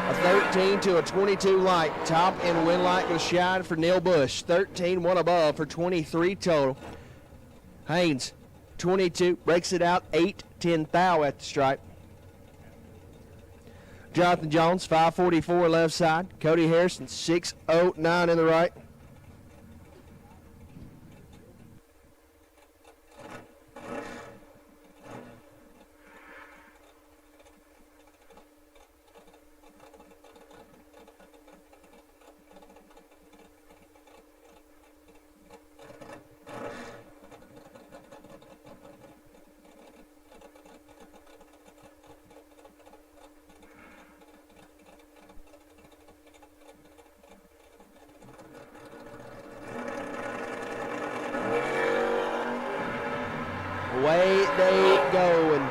A 13 to a 22 light. Top and win light goes shine for Neil Bush. 13, one above for 23 total. Haynes, 22, breaks it out, 8-10 thou at the stripe. Jonathan Jones, 544 left side. Cody Harrison, 609 in the right. Away they go, and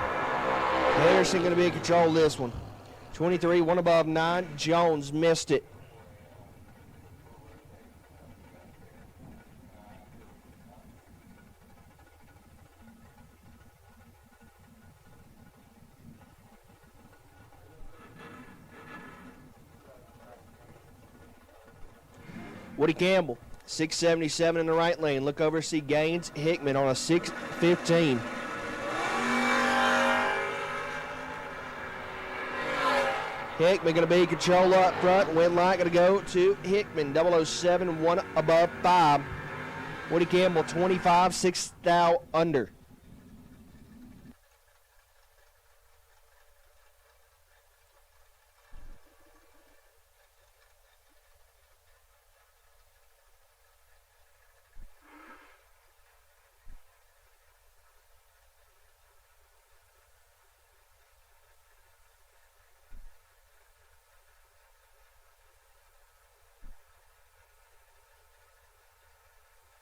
Harrison going to be in control of this one. 23, one above 9. Jones missed it. Woody Campbell, 677 in the right lane. Look over to see Gaines Hickman on a 615. Hickman going to be control up front. Win light going to go to Hickman. 007, one above 5. Woody Campbell, 25, 6 thou under.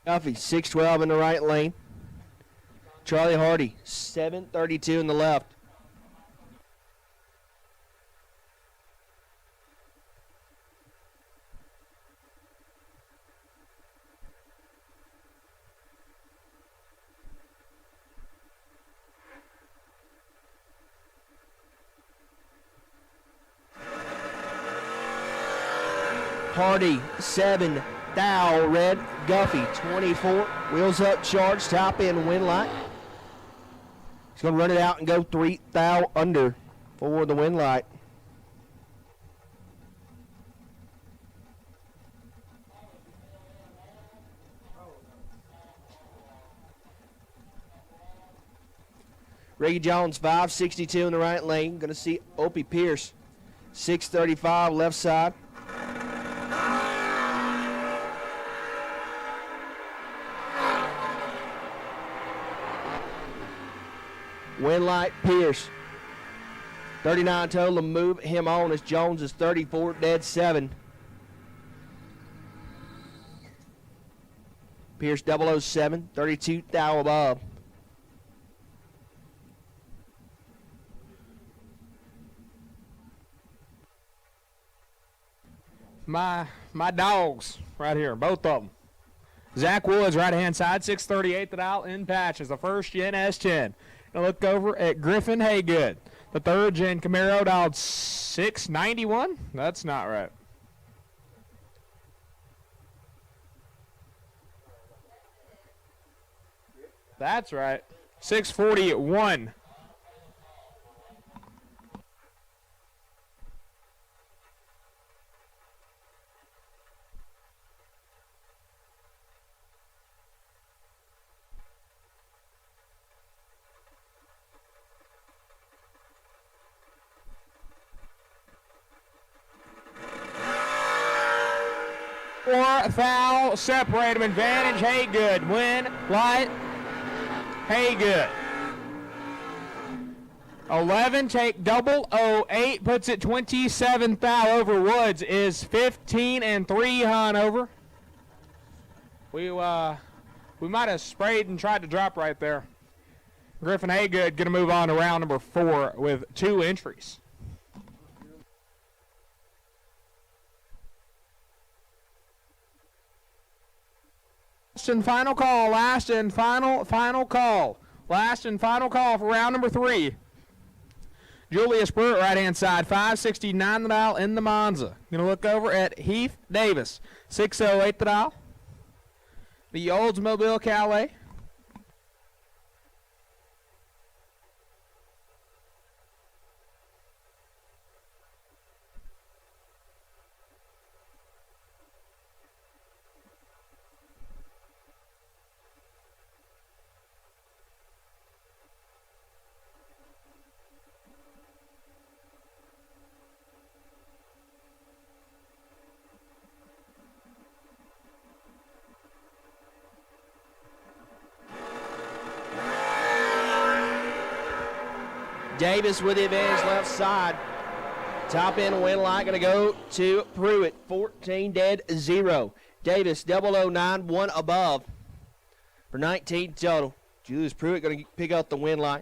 Duffy, 612 in the right lane. Charlie Hardy, 732 in the left. Hardy, 7 thou red. Guffey, 24, wheels up, charge, top end, win light. He's going to run it out and go 3 thou under for the win light. Reggie Jones, 562 in the right lane. Going to see Opie Pierce, 635 left side. Winlight Pierce, 39 total to move him on as Jones is 34, dead 7. Pierce 007, 32 thou above. My dogs right here, both of them. Zach Woods, right-hand side, 638 that out in patch as the first gen S10. Now look over at Griffin Haygood, the third gen Camaro, dialed 691. That's not right. That's right. 641. or foul. Separate them. Advantage, Haygood. Win, light, Haygood. 11, take double. 8 puts it 27 thou over. Woods is 15 and 3 Hanover. We might have sprayed and tried to drop right there. Griffin Haygood going to move on to round number 4 with 2 entries. Last and final call. Last and final call. Last and final call for round number 3. Julius Pruitt, right-hand side, 569 the dial in the Monza. Going to look over at Heath Davis, 608 the dial. The Oldsmobile Calais. Davis with the advantage left side. Top end win line going to go to Pruitt. 14 dead, 0. Davis 009, 1 above for 19 total. Julius Pruitt going to pick up the win line.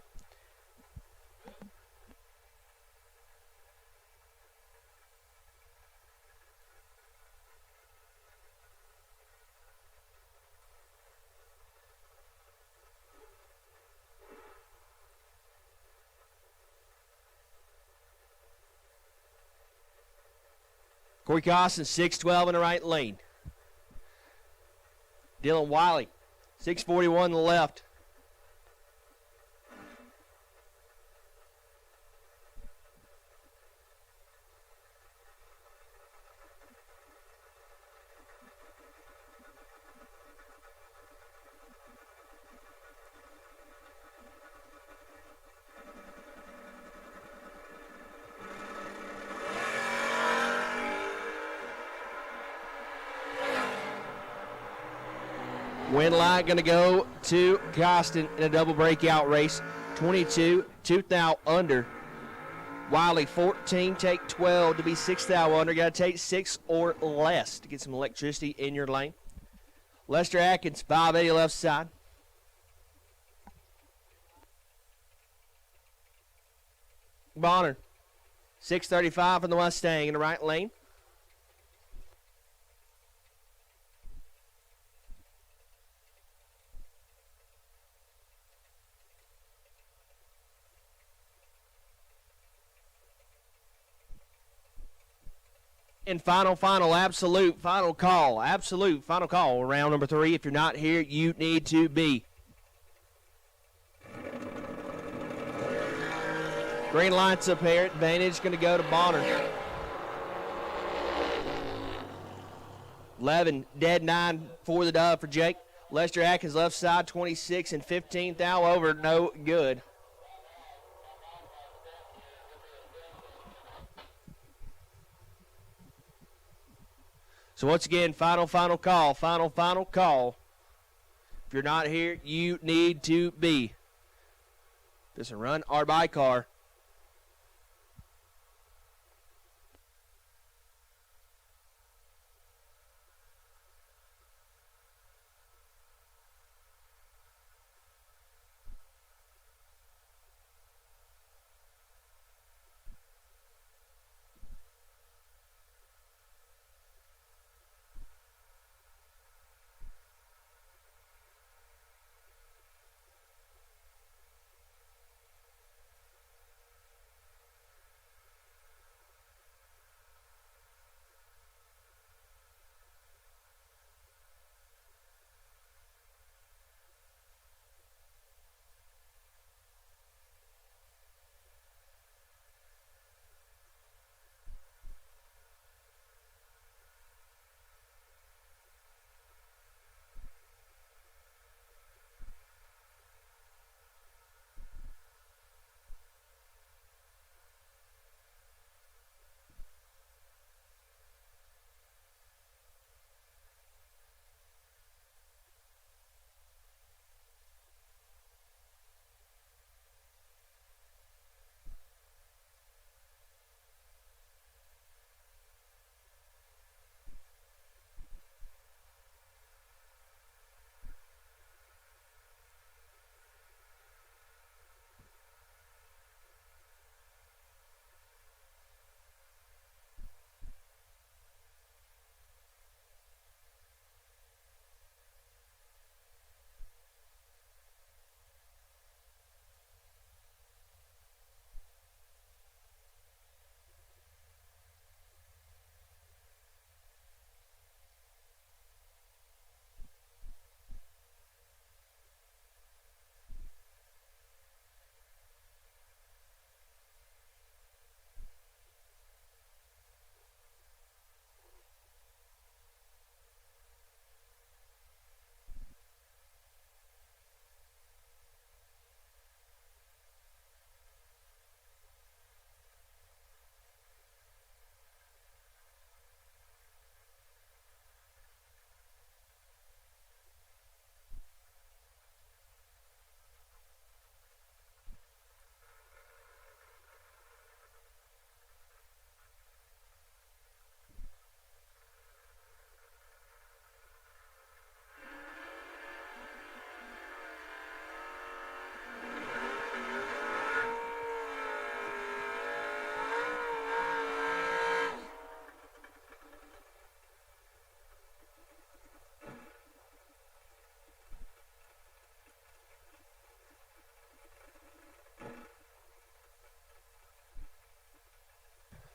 Corey Costin, 612 in the right lane. Dylan Wiley, 641 in the left. Win line going to go to Costin in a double breakout race. 22, 2 thou under. Wiley, 14, take 12 to be 6 thou under. Got to take 6 or less to get some electricity in your lane. Lester Atkins, 580 left side. Bonner, 635 from the Mustang in the right lane. And final call, round number 3. If you're not here, you need to be. Green lights up here. Advantage going to go to Bonner. 11, dead 9 for the dub for Jake. Lester Atkins left side, 26 and 15 thou over, no good. So once again, final call. If you're not here, you need to be. This is a run or buy car.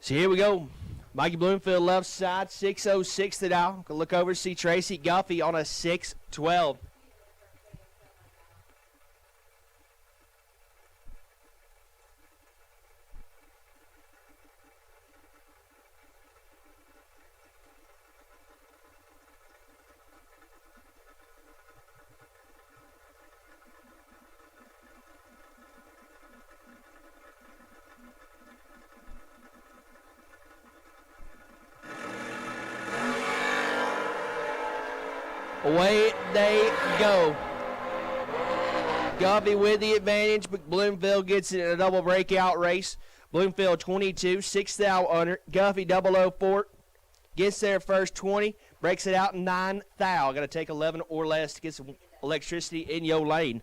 So here we go. Mikey Bloomfield left side, 606 to dial. Gonna look over to see Tracy Guffey on a 612. Away they go. Guffey with the advantage, but Bloomfield gets it in a double breakout race. Bloomfield 22, 6 thou under. Guffey 004 gets there first 20, breaks it out 9 thou. Got to take 11 or less to get some electricity in your lane.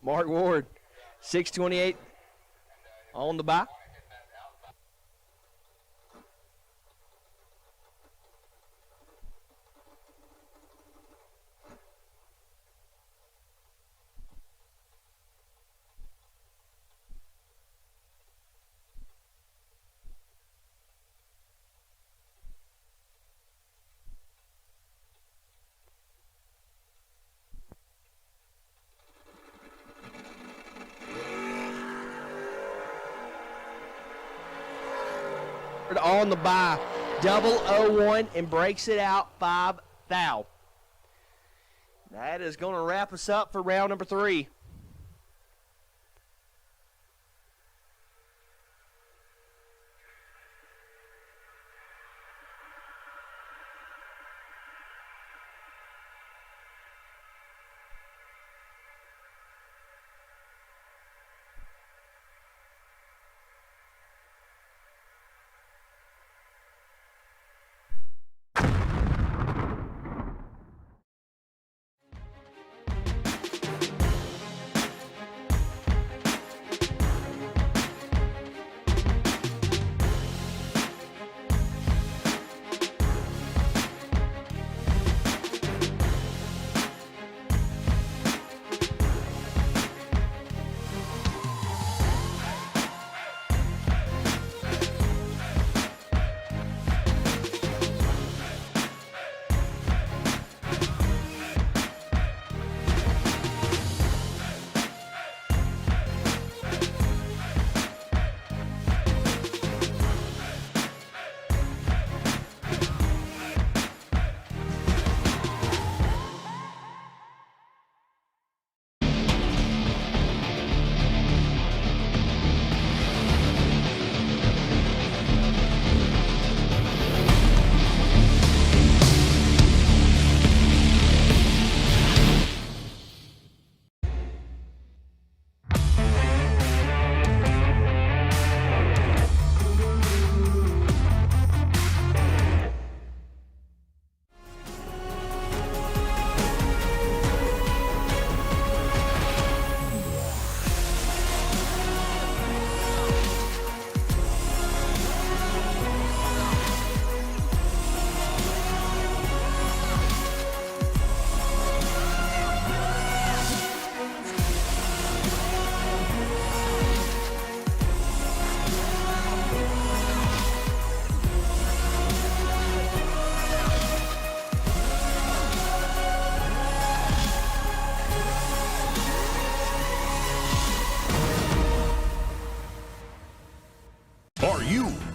Mark Ward, 628 on the bye. On the bye, 001 and breaks it out 5 thou. That is going to wrap us up for round number 3.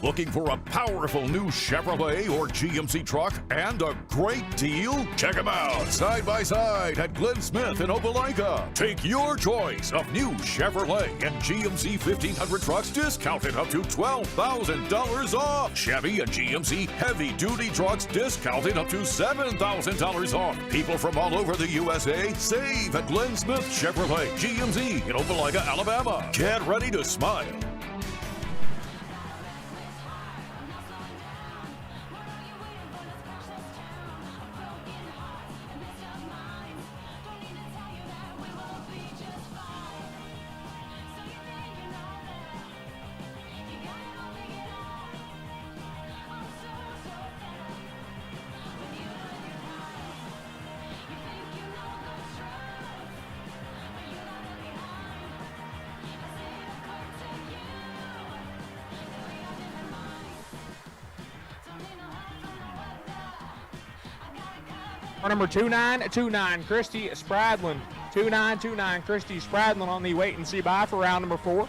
Looking for a powerful new Chevrolet or GMC truck and a great deal? Check them out side by side at Glenn Smith in Opelika. Take your choice of new Chevrolet and GMC 1500 trucks discounted up to $12,000 off. Chevy and GMC heavy-duty trucks discounted up to $7,000 off. People from all over the USA save at Glenn Smith Chevrolet GMC in Opelika, Alabama. Get ready to smile. Our number 2929, Christy Spradlin. 2929, Christy Spradlin on the wait and see bye for round number 4.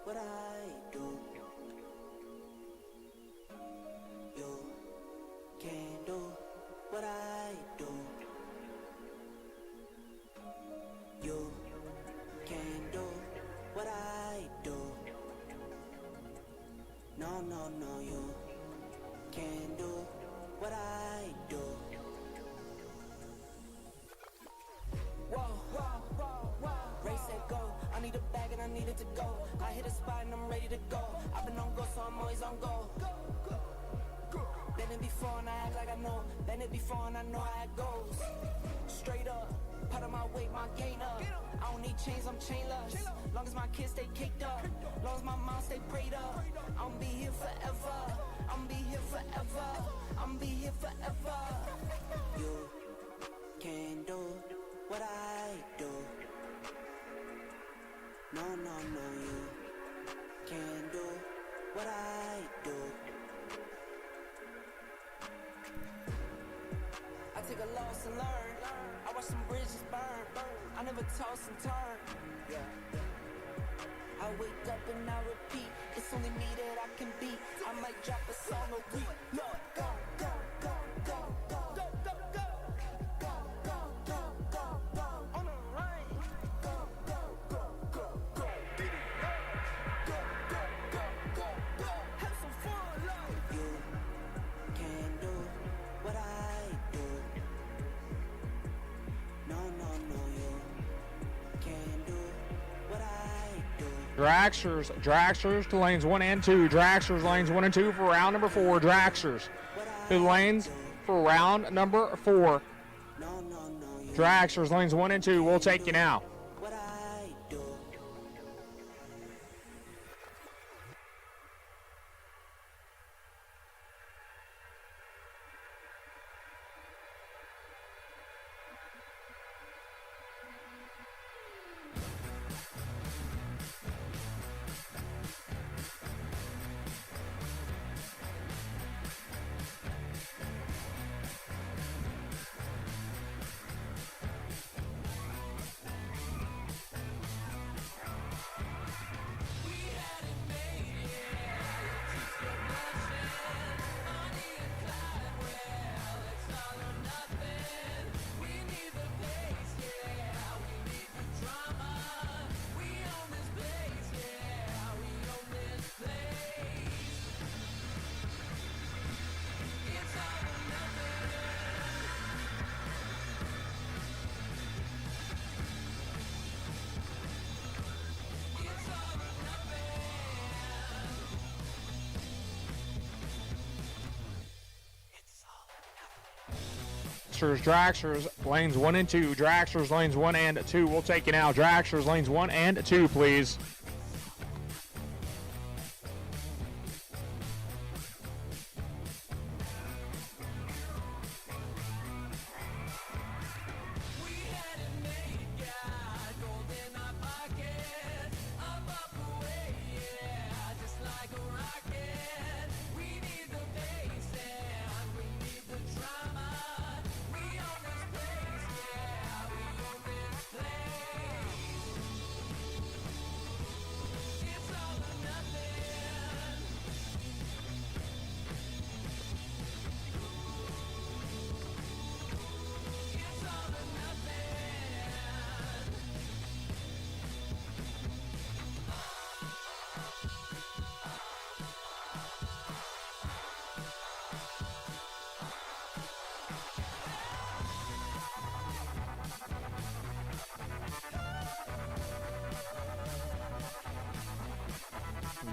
What I do, you can't do what I do. You can't do what I do. No, no, no, you can't do what I do. Whoa, whoa, whoa, whoa. Race that go. I need a bag and I need it to go. I hit a spot and I'm ready to go. I've been on go, so I'm always on go. Been it before and I act like I know. Been it before and I know how it goes. Straight up, part of my weight, my gain up. I don't need chains, I'm chainless. Long as my kids stay caked up. Long as my mom stay prayed up. I'm be here forever. I'm be here forever. I'm be here forever. You can't do what I do. No, no, no, you can't do what I do. I take a loss and learn. I watch some bridges burn. I never toss and turn. Yeah. I wake up and I repeat. It's only me that I can beat. I might drop a song a week. Lord, go, go, go, go, go, go, go, go. Go, go, go, go, go. On the rain. Go, go, go, go, go. Get it up. Go, go, go, go, go. Have some fun, like. You can't do what I do. No, no, no, you can't do what I do. Draxers to lanes 1 and 2. Draxers lanes 1 and 2 for round number 4. Draxers to lanes for round number 4. No, no, no, you Draxers lanes 1 and 2. We'll take you now. what I do. Dragsters, lanes 1 and 2. Dragsters, lanes 1 and 2. We'll take it now. Dragsters, lanes 1 and 2, please.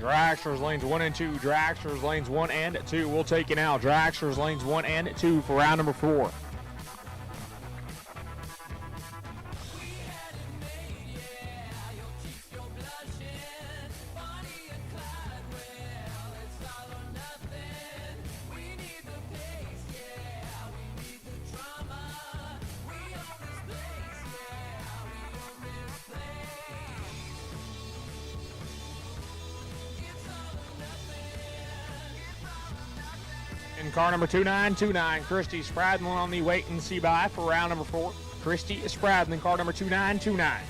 Dragsters, lanes 1 and 2. Dragsters, lanes 1 and 2. We'll take it now. Dragsters, lanes 1 and 2 for round number 4. In car number 2929, Christy Spradlin on the wait and see by for round number 4. Christy Spradlin, car number 2929.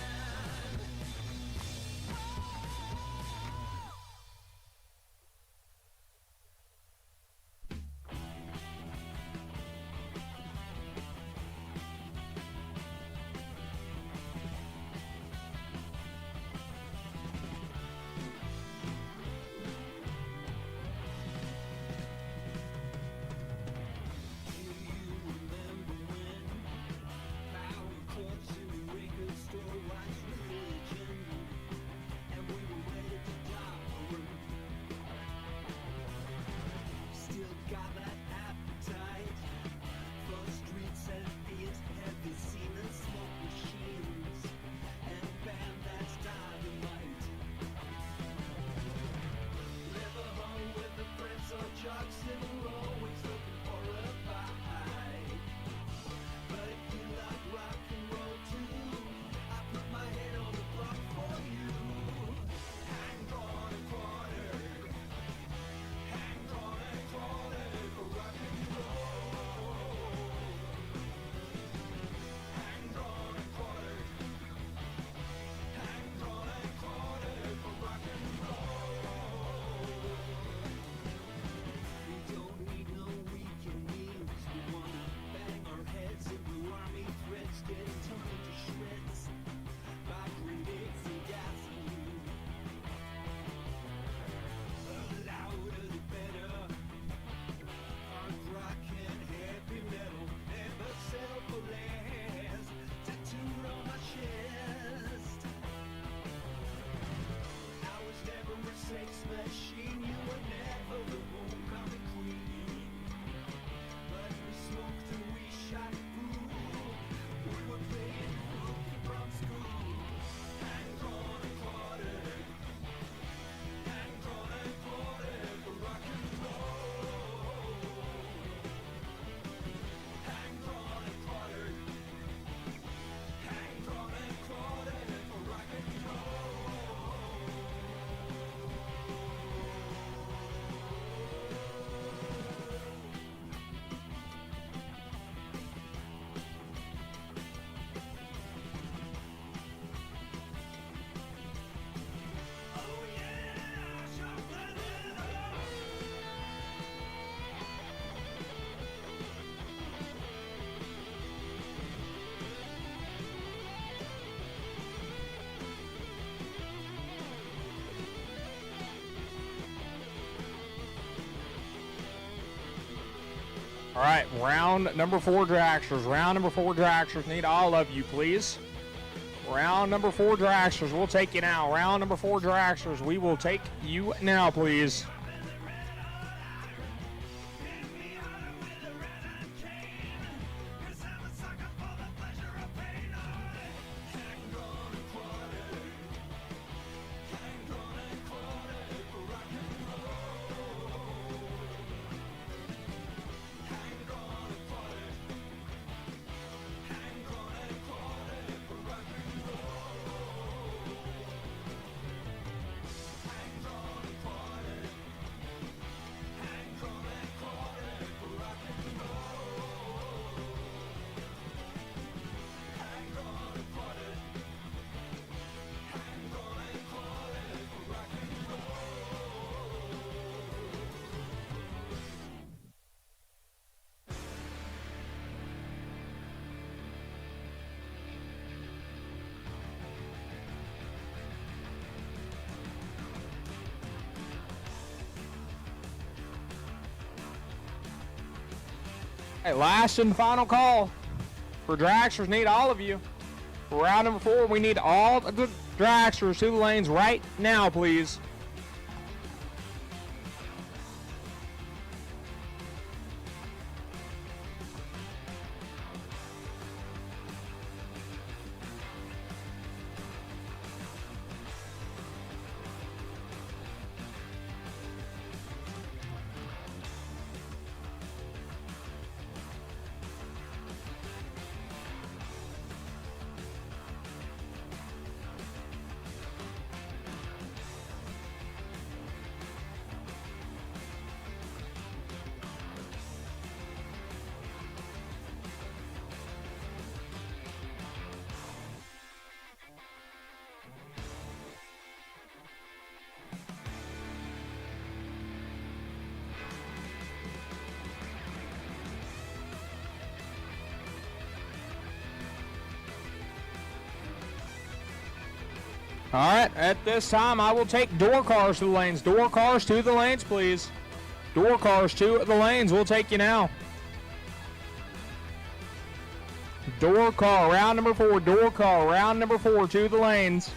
All right, round number 4 dragsters. Round number 4 dragsters. Need all of you, please. Round number 4 dragsters. We'll take you now. Round number 4 dragsters. We will take you now, please. Hey, last and final call for dragsters. Need all of you. For round number 4, we need all the dragsters to the lanes right now, please. All right, at this time, I will take door cars to the lanes. Door cars to the lanes, please. Door cars to the lanes. We'll take you now. Door car, round number 4. Door car, round number 4 to the lanes.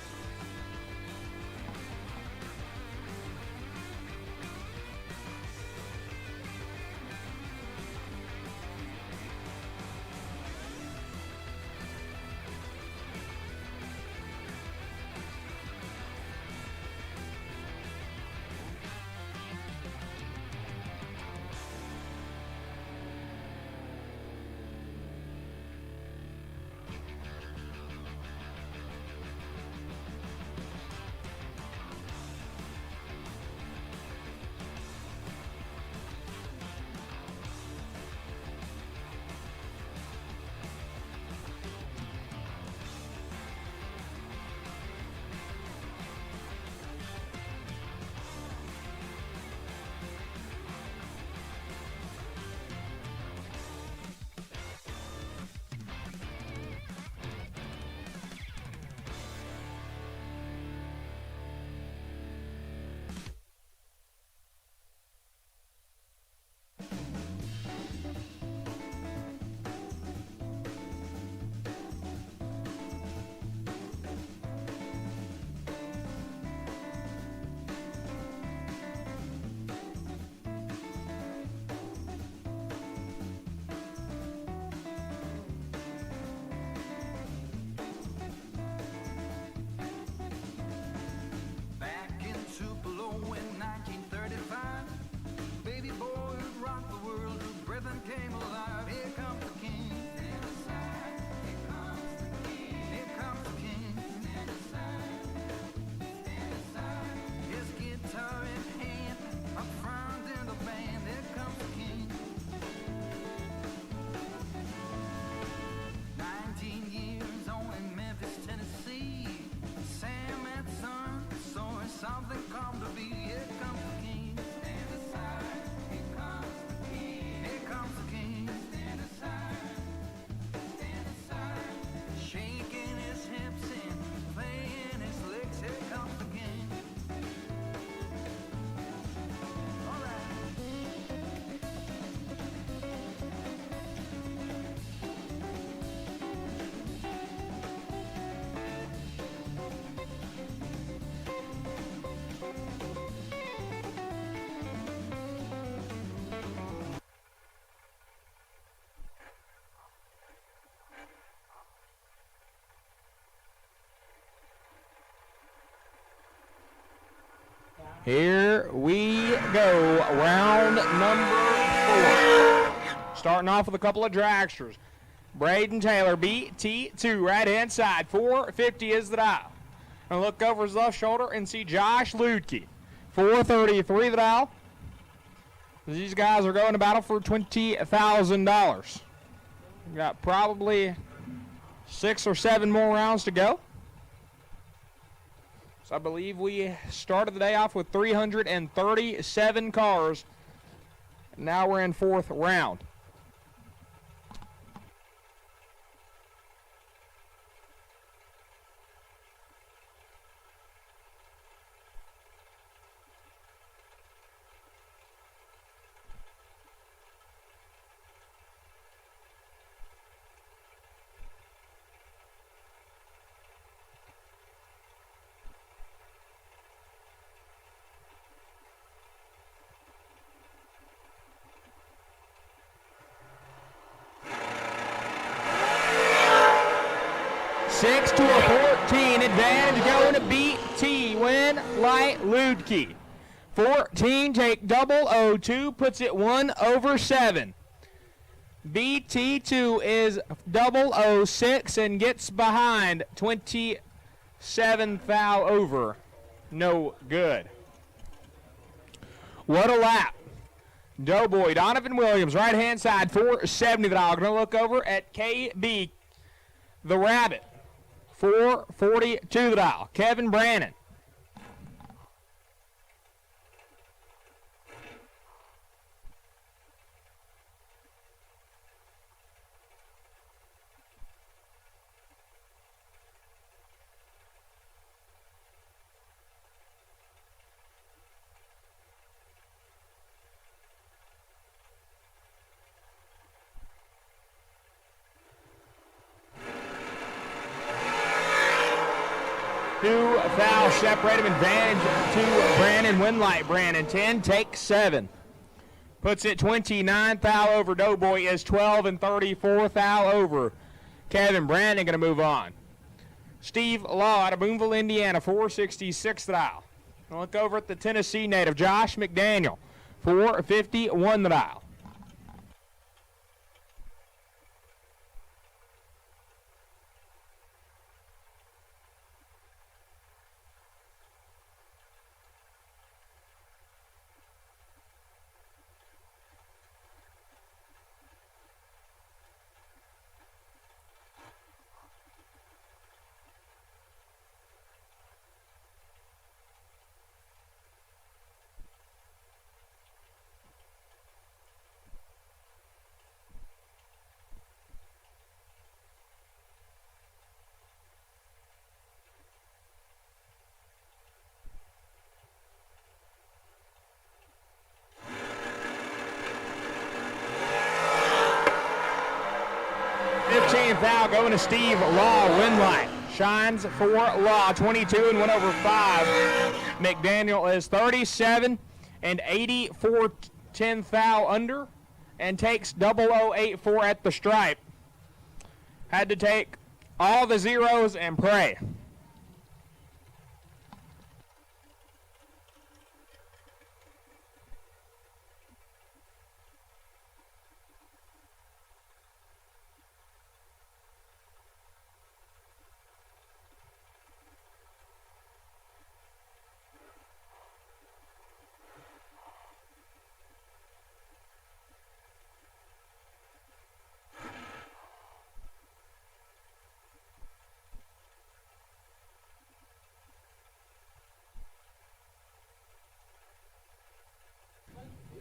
Back in Tupelo in 1935, baby boy who rocked the world, whose rhythm came alive. Here comes the king. Stand aside. Here comes the king. Here comes the king. Stand aside. Stand aside. His guitar in hand, up front in the band. Here comes the king. 19 years old in Memphis, Tennessee. Sam and son, so it's something come to be. Here comes the king. Stand aside. Here comes the king. Here comes the king. Stand aside. Stand aside. Shaking his hips and playing his licks. Here comes the king. All right. Here we go. Round number 4. Starting off with a couple of dragsters. Braden Taylor, BT2, right hand side. 450 is the dial. And look over his left shoulder and see Josh Ludke. 433 the dial. These guys are going to battle for $20,000. We got probably 6 or 7 more rounds to go. So I believe we started the day off with 337 cars. Now we're in 4th round. 6 to a 14 advantage going to BT. Win Light Ludke. 14 take 002, puts it 1/7. BT2 is 006 and gets behind 27 thou over. No good. What a lap. Doughboy Donovan Williams, right hand side, 470 thou. Going to look over at KB the Rabbit, 442 thou. Kevin Brannon. Two fouls separate him, advantage to Brandon Winlight. Brandon 10 take 7. Puts it 29 thou over. Doughboy is 12 and 34 thou over. Kevin Brandon going to move on. Steve Law out of Boonville, Indiana, 466 thou. Look over at the Tennessee native, Josh McDaniel, 451 thou. Foul going to Steve Law. Winlight shines for Law, 22 and 1/5. McDaniel is 37 and 84 10 thou under and takes 0084 at the stripe. Had to take all the zeros and pray.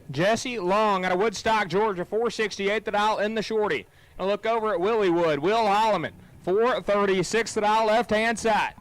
Jesse Long out of Woodstock, Georgia, 468 the dial in the shorty. And look over at Willie Wood. Will Holloman, 436 the dial left-hand side.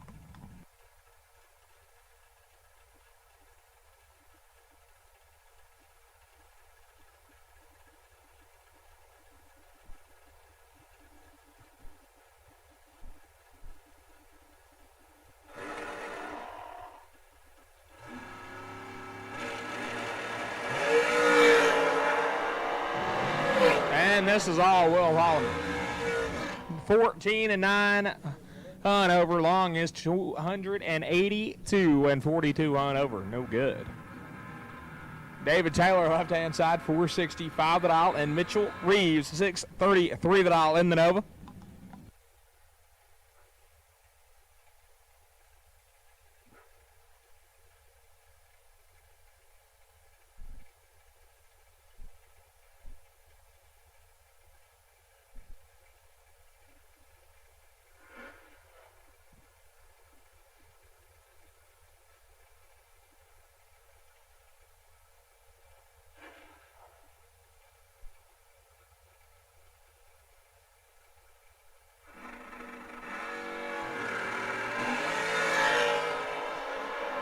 And this is all Will Holloman. 14 and 9 on over. Long is 282 and 42 on over. No good. David Taylor, left-hand side, 465 the dial. And Mitchell Reeves, 633 the dial in the Nova.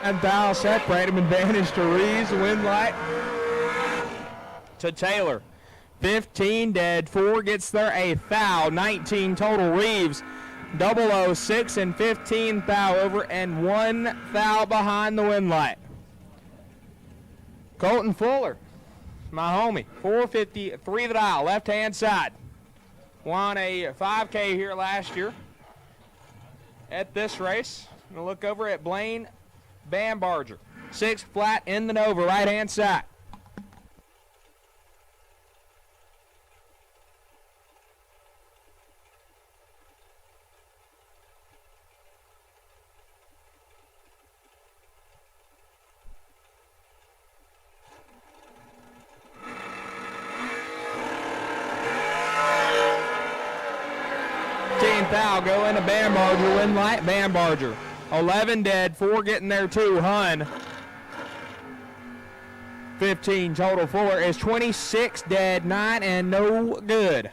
And foul separate him, advantage to Reeves, Winlight to Taylor. 15 dead, 4 gets there, a foul, 19 total. Reeves, 006 and 15 foul over, and 1 foul behind the Winlight. Colton Fuller, my homie, 453 the dial, left-hand side. Won a 5K here last year. at this race. I'm going to look over at Blaine Bambarger. 6 flat in the Nova, right-hand side. Foul go into Bambarger, win light, Bambarger. 11 dead, 4 getting there too, Hun. 15 total. Fuller is 26 dead, 9 and no good.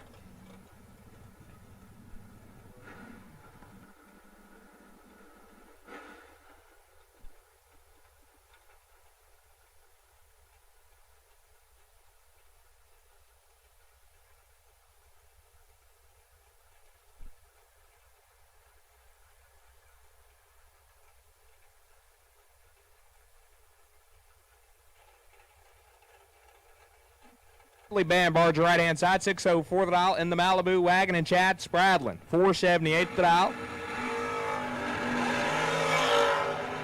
Bambarger right-hand side, 604 the dial in the Malibu wagon, and Chad Spradlin, 478 the dial.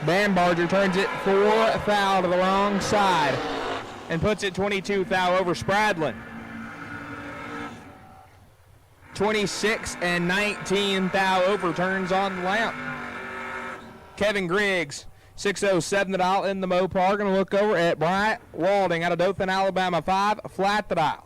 Bambarger turns it 4 foul to the wrong side and puts it 22 foul over Spradlin. 26 and 19 thou overturns on the lamp. Kevin Griggs, 607 the dial in the Mopar. Going to look over at Bryant Walding out of Dothan, Alabama. 5 flat the dial.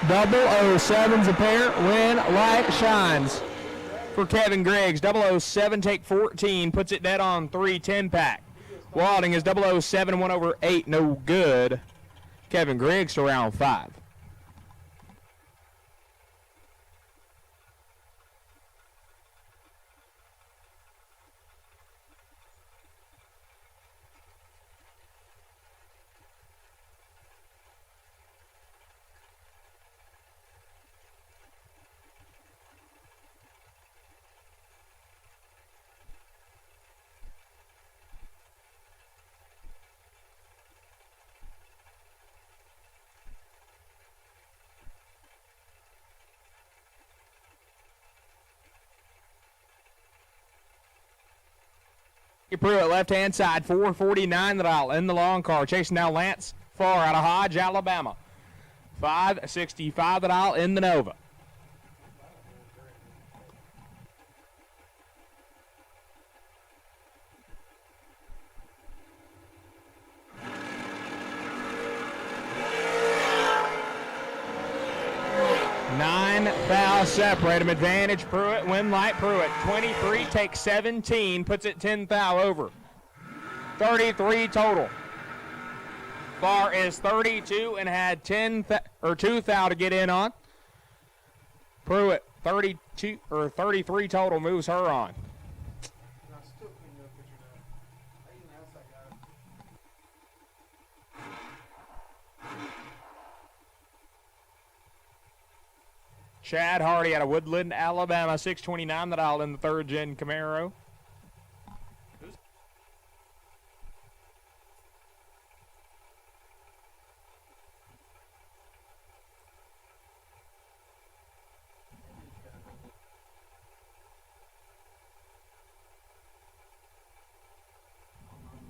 Double 07's a pair, win, light, shines. For Kevin Griggs, 007 take 14, puts it dead on 3-10 pack. Walding is 007, 1 over 8, no good. Kevin Griggs to round 5. Pruitt, left-hand side, 449 the dial in the long car. Chasing down Lance Farr out of Hodge, Alabama. 565 the dial in the Nova. Foul separate him. Advantage Pruitt. Win light Pruitt. 23 takes 17. Puts it 10 foul over. 33 total. Farr is 32 and had 2 foul to get in on. Pruitt 32 or 33 total moves her on. Chad Hardy out of Woodland, Alabama, 629 the dial in the 3rd gen Camaro.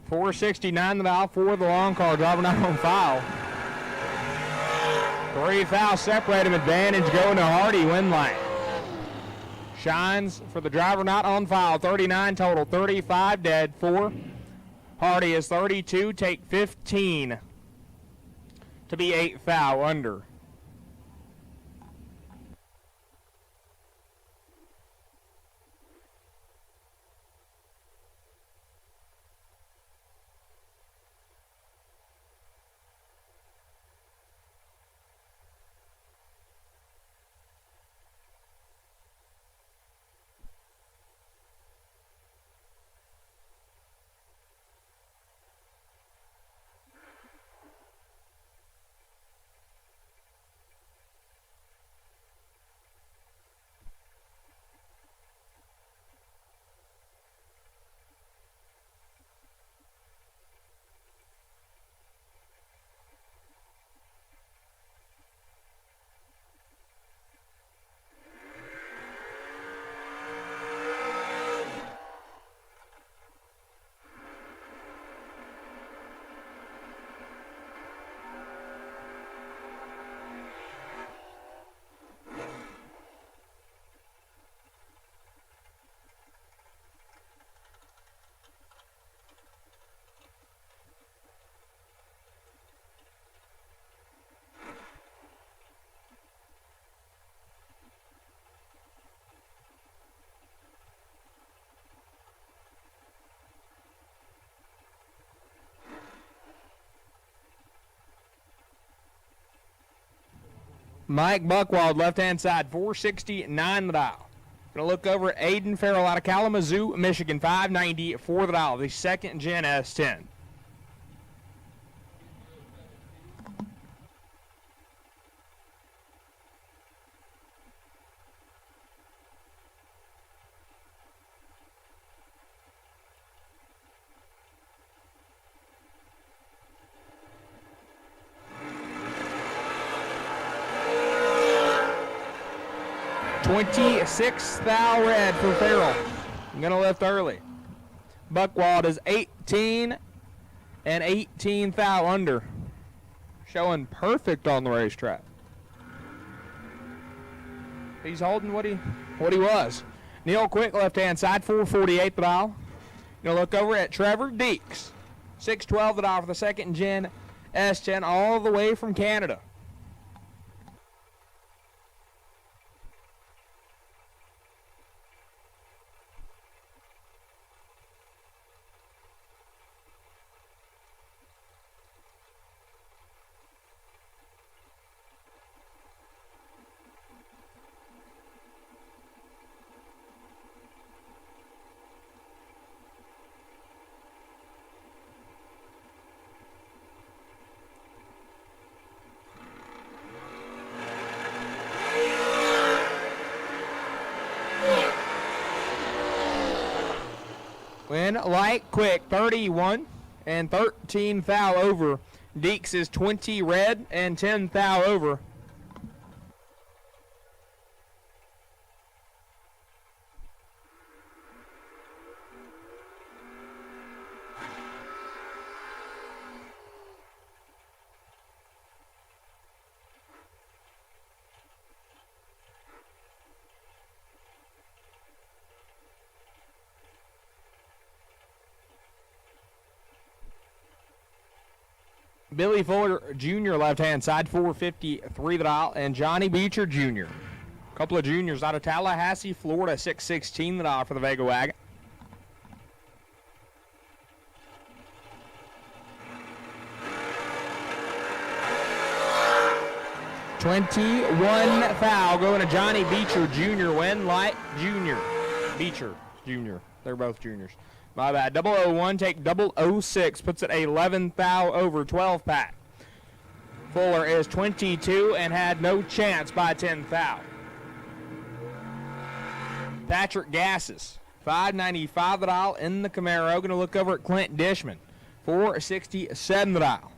$469 the dial for the long car, driver not on foul. 3 fouls separate him. Advantage going to Hardy. Win line. Shines for the driver not on foul. 39 total. 35 dead. 4. Hardy is 32. Take 15 to be 8 foul under. Mike Buckwald, left-hand side, 469 the dial. Going to look over at Aiden Farrell out of Kalamazoo, Michigan, 590 for the dial, the second gen S10. $26 thou red for Farrell. I'm going to lift early. Buckwald is 18 and 18 thou under. Showing perfect on the racetrack. He's holding what he was. Neil Quick, left-hand side, 448 the dial. Going to look over at Trevor Deeks. 612 the dial for the second gen S10 all the way from Canada. Win light quick, 31 and 13 thou over. Deeks is 20 red and 10 thou over. Billy Fuller Jr., left-hand side, 453 the dial, and Johnny Beecher Jr. A couple of juniors out of Tallahassee, Florida, 616 the dial for the Vega Wagon. $21 foul going to Johnny Beecher Jr. Win light Jr. Beecher Jr. They're both juniors. My bad. 001 take 006. Puts it 11 thou over 12 pack. Fuller is 22 and had no chance by 10 thou. Patrick Gassis, 595 the dial in the Camaro. Going to look over at Clint Dishman, 467 the dial.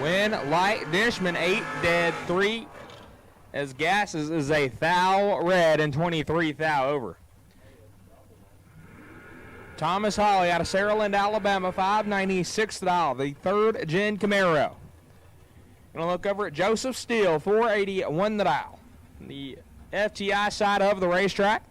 Win light Dishman 8 dead 3 as Gasses is a thou red and 23 thou over. Thomas Hawley out of Saraland, Alabama, 596 thou, the third gen Camaro. Gonna look over at Joseph Steele, 481 the dial. The FTI side of the racetrack.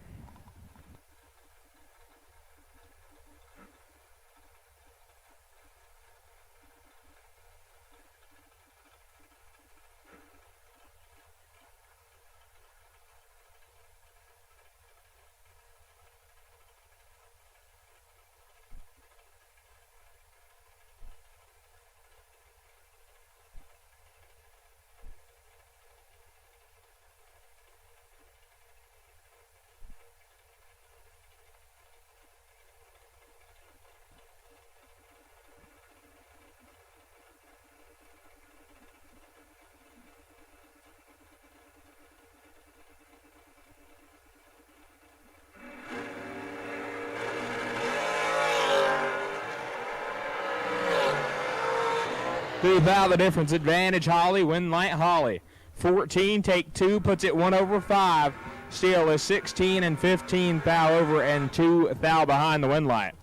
Through bow the difference advantage, Holly, win light Holly. 14, take 2, puts it 1 over 5. Steele is 16 and 15 thou over and 2 thou behind the wind light.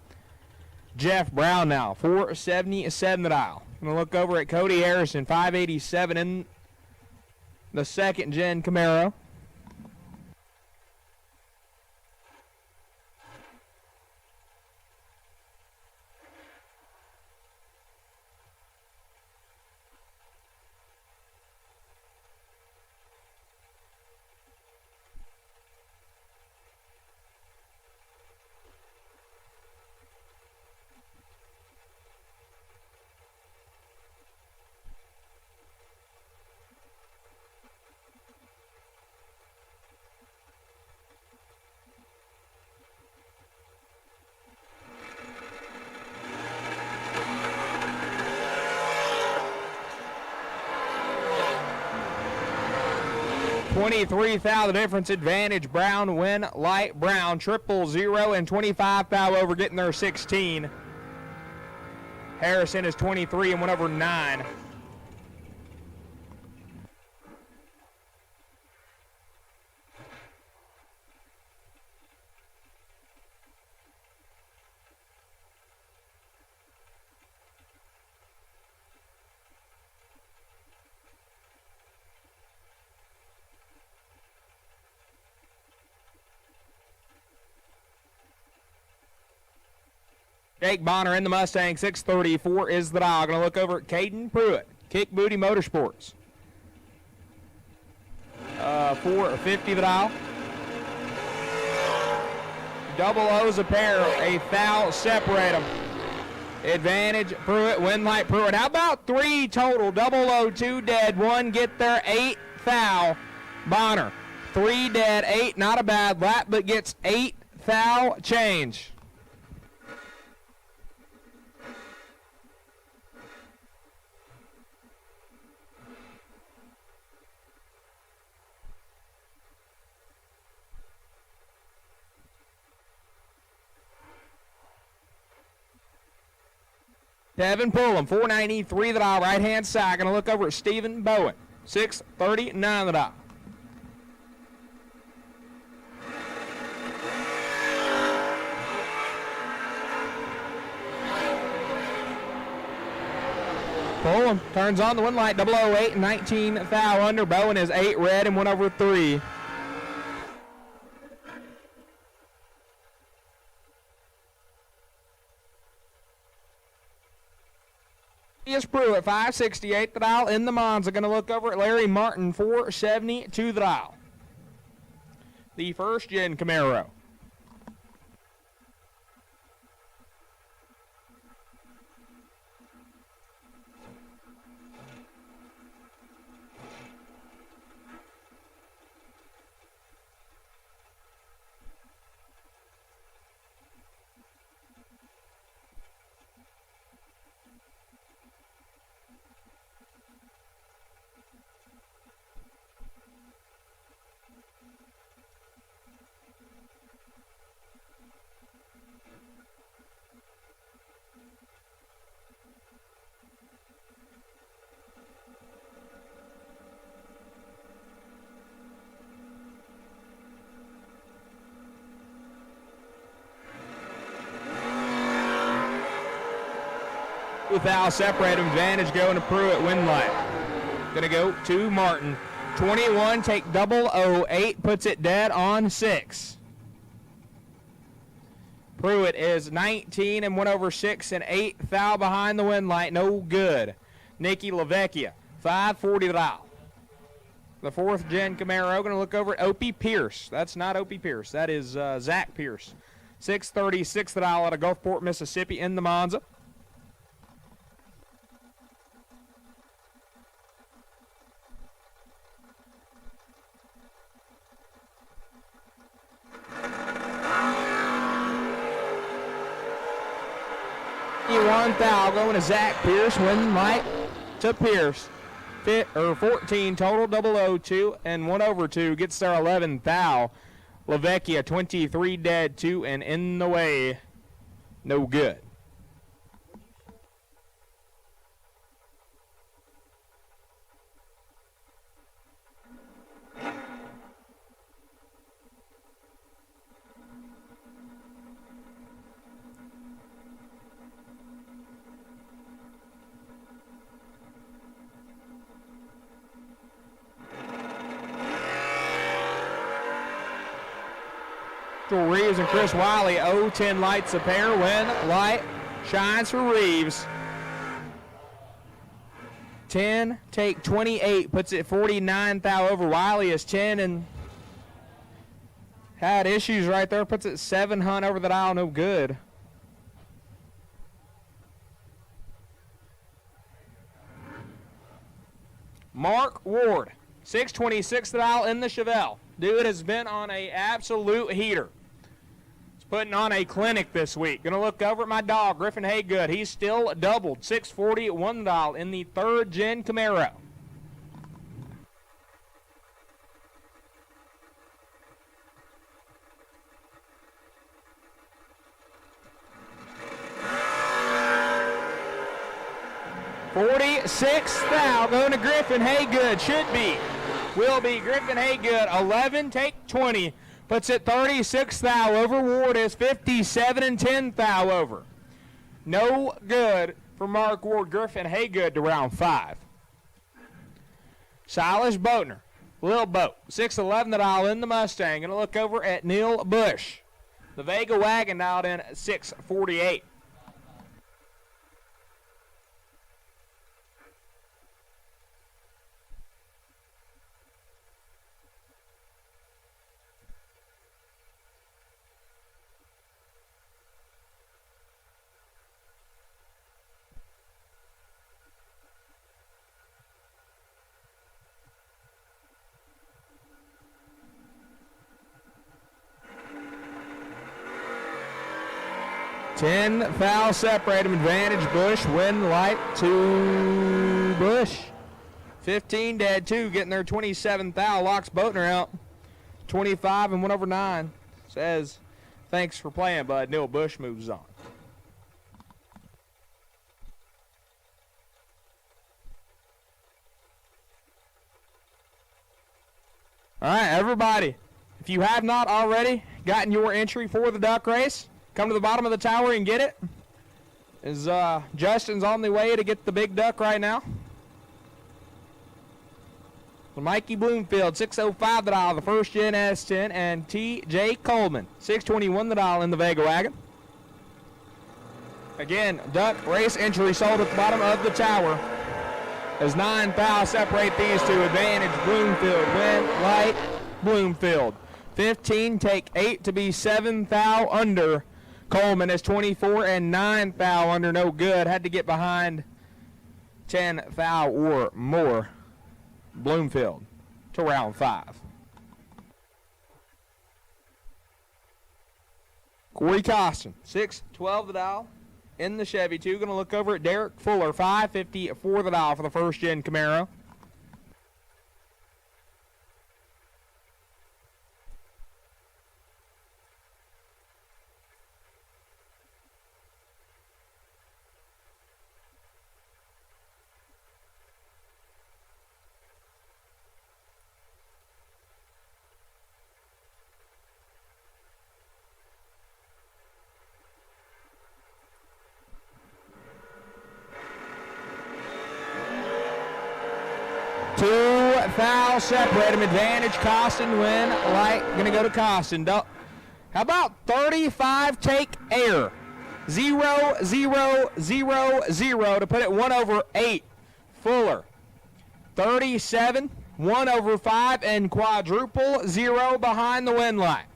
Jeff Brown now, 477 the dial. I'm going to look over at Cody Harrison, 587 in the second gen Camaro. $23,000 difference advantage. Brown win light. Brown 000 and 25 thou over, getting their 16. Harrison is 23 and 1 over 9. Jake Bonner in the Mustang, 634 is the dial. Going to look over at Caden Pruitt, Kick Booty Motorsports. 450 the dial. Double O's a pair, a thou separate them. Advantage Pruitt, win light Pruitt. How about 3 total? Double O, 2 dead, 1 get there, 8 thou. Bonner, 3 dead, 8, not a bad lap, but gets 8 thou change. Devin Pullum, 493 the dial, right-hand side. Going to look over at Stephen Bowen, 639 the dial. Pullum turns on the one light, 008 and 19 thou under. Bowen is 8 red and 1 over 3. Is Pruitt, 568 the dial in the Monza. Going to look over at Larry Martin, 472 the dial. The first gen Camaro. Without separate advantage going to Pruitt, win light. Gonna go to Martin. 21, take 008, puts it dead on 6. Pruitt is 19 and 1 over 6 and 8 thou behind the win light, no good. Nicky LaVecchia, 540 the dial. The fourth gen Camaro, gonna look over at Opie Pierce. That's not Opie Pierce, that is Zach Pierce. 636 the dial out of Gulfport, Mississippi in the Monza. One thou going to Zach Pierce, win light to Pierce. 14 total, 002 and 1 over 2 gets there 11 thou. LaVecchia 23 dead, 2 and in the way, no good. Michael Reeves and Chris Wiley. 0-10 lights a pair. Win light shines for Reeves. 10, take 28, puts it 49 thou over. Wiley is 10 and had issues right there. Puts it 7 hunt over the dial, no good. Mark Ward, 626 the dial in the Chevelle. Dude has been on a absolute heater. He's putting on a clinic this week. Gonna look over at my dog, Griffin Haygood. He's still doubled, 640 at one dial in the 3rd gen Camaro. $46 thou going to Griffin Haygood. Should be. Will be Griffin Haygood. 11, take 20. Puts it 36 thou over. Ward is 57 and 10 thou over. No good for Mark Ward. Griffin Haygood to round 5. Silas Boatner. Lil Boat. 611 the dial in the Mustang. Going to look over at Neil Bush. The Vega Wagon dialed in 648. Ten foul separate him. Advantage Bush. Win light to Bush. 15 dead 2 getting their 27 thou. Locks Boatner out. 25 and 1 over 9. Says thanks for playing, bud. Neil Bush moves on. All right, everybody. If you have not already gotten your entry for the duck race, come to the bottom of the tower and get it. Justin's on the way to get the big duck right now. Mikey Bloomfield, 605 the dial, the 1st gen S10, and T.J. Coleman, 621 the dial in the Vega Wagon. Again, duck race entry sold at the bottom of the tower. As 9 thou separate these two. Advantage Bloomfield, win light Bloomfield. 15, take 8 to be 7 thou under. Coleman is 24 and 9 thou under, no good. Had to get behind 10 thou or more. Bloomfield to round 5. Corey Costin, 612 the dial in the Chevy 2. Going to look over at Derek Fuller, 554 the dial for the 1st gen Camaro. Foul separate him. Advantage Costin, win light going to go to Costin. How about 35 take air? 0 0 0 0 to put it 1 over 8. Fuller 37 1 over 5 and quadruple 0 behind the win light.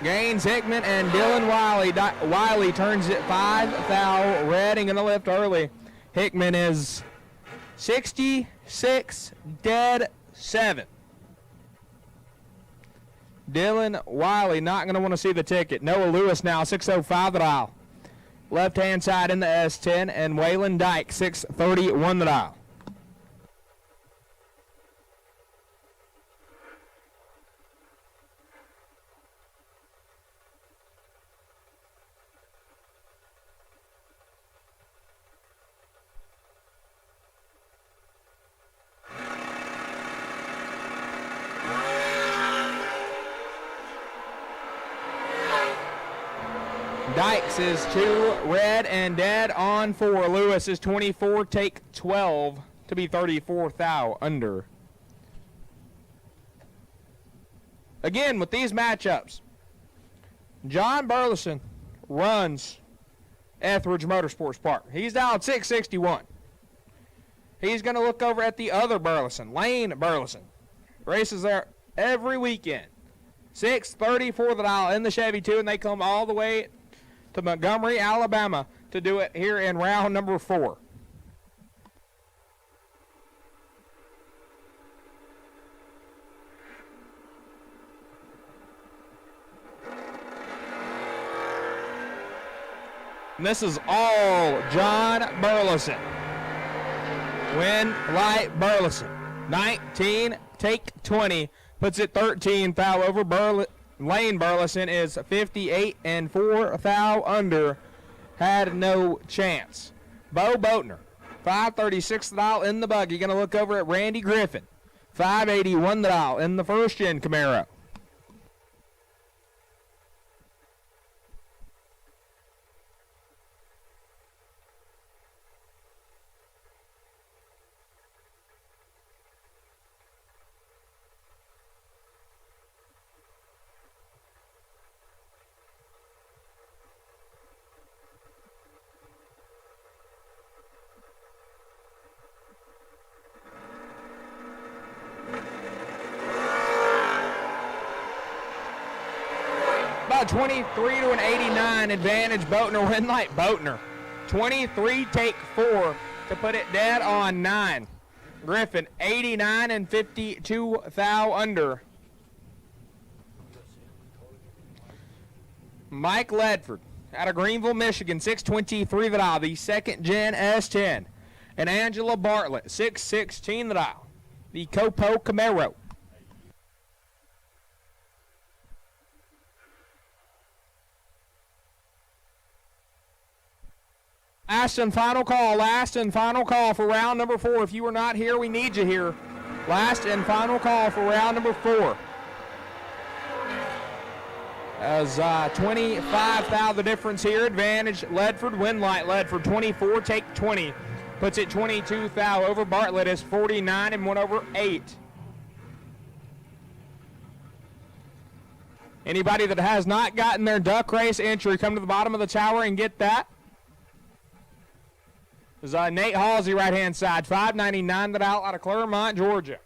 Gaines, Hickman, and Dylan Wiley. Wiley turns it 5 thou red and going to lift early. Hickman is 66 dead 7. Dylan Wiley not going to want to see the ticket. Noah Lewis now 605 the dial. Left hand side in the S10, and Waylon Dyke 631 the dial. 6 is 2 red and dead on 4. Lewis is 24, take 12 to be 34 thou under. Again, with these matchups, John Burleson runs Etheridge Motorsports Park. He's down 661. He's going to look over at the other Burleson, Lane Burleson. Races there every weekend. 6:30 for the dial in the Chevy 2, and they come all the way to Montgomery, Alabama to do it here in round number 4. And this is all John Burleson. Win light Burleson. 19, take 20. Puts it 13 thou over. Lane Burleson is 58 and 4 thou under. Had no chance. Bo Boatner, 536 thou in the buggy. Going to look over at Randy Griffin, 581 thou in the first gen Camaro. About 23 to an 89 advantage. Boatner win light. Boatner 23 take 4 to put it dead on 9. Griffin 89 and 52 thou under. Mike Ledford out of Greenville, Michigan, 623 the dial, the second gen S10. And Angela Bartlett, 616 the dial, the Copo Camaro. Last and final call for round number 4. If you were not here, we need you here. Last and final call for round number 4. As 25 thou the difference here. Advantage Ledford, win light Ledford, 24, take 20. Puts it 22 thou over. Bartlett is 49 and 1 over 8. Anybody that has not gotten their duck race entry, come to the bottom of the tower and get that. This is Nate Halsey, right-hand side, 599 that out of Claremont, Georgia.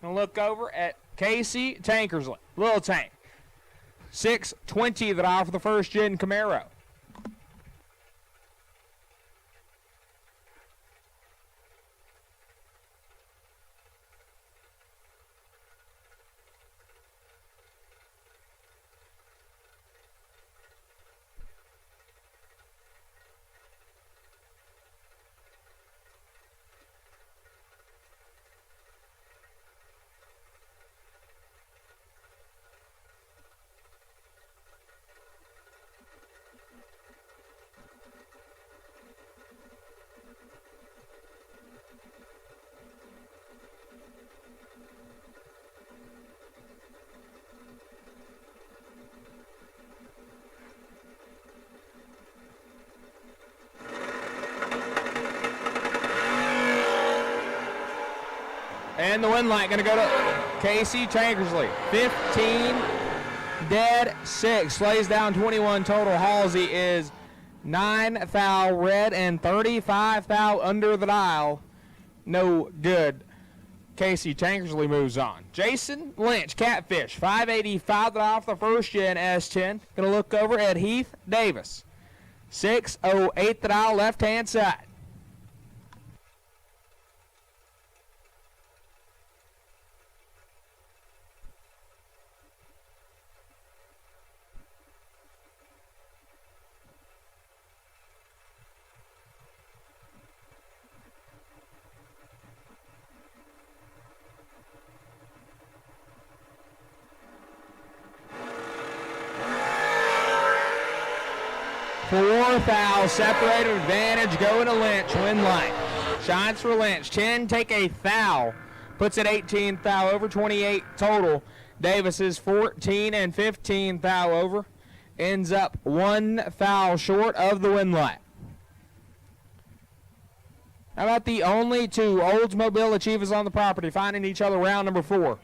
Gonna look over at Casey Tankersley, Little Tank, 620 that out for the first-gen Camaro. And the win light going to go to Casey Tankersley. 15 dead, 6. Slays down 21 total. Halsey is 9 thou red and 35 thou under the dial. No good. Casey Tankersley moves on. Jason Lynch, Catfish, 585 off the first gen S10. Going to look over at Heath Davis. 608 the dial, left-hand side. Fourth thou, separated advantage going to Lynch, win light. Shines for Lynch, 10 take a thou, puts it 18 thou over, 28 total. Davis is 14 and 15 thou over. ends up 1 foul short of the win light. How about the only two Oldsmobile achievers on the property finding each other round number 4?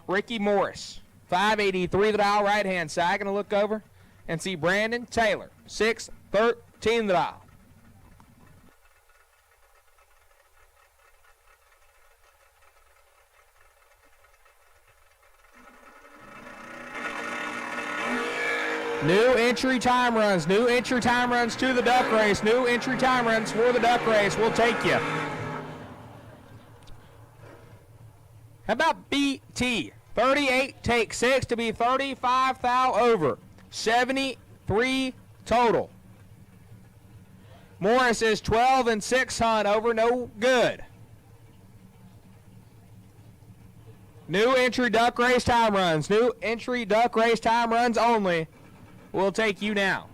Ricky Morris, 583 the dial, right-hand side. Going to look over and see Brandon Taylor, 613 the dial. New entry time runs to the duck race. New entry time runs for the duck race. We'll take you. How about BT? 38 take 6 to be 35 thou over. 73 total. Morris is 12 and 6 hunt over, no good. New entry duck race time runs. New entry duck race time runs only. We'll take you now.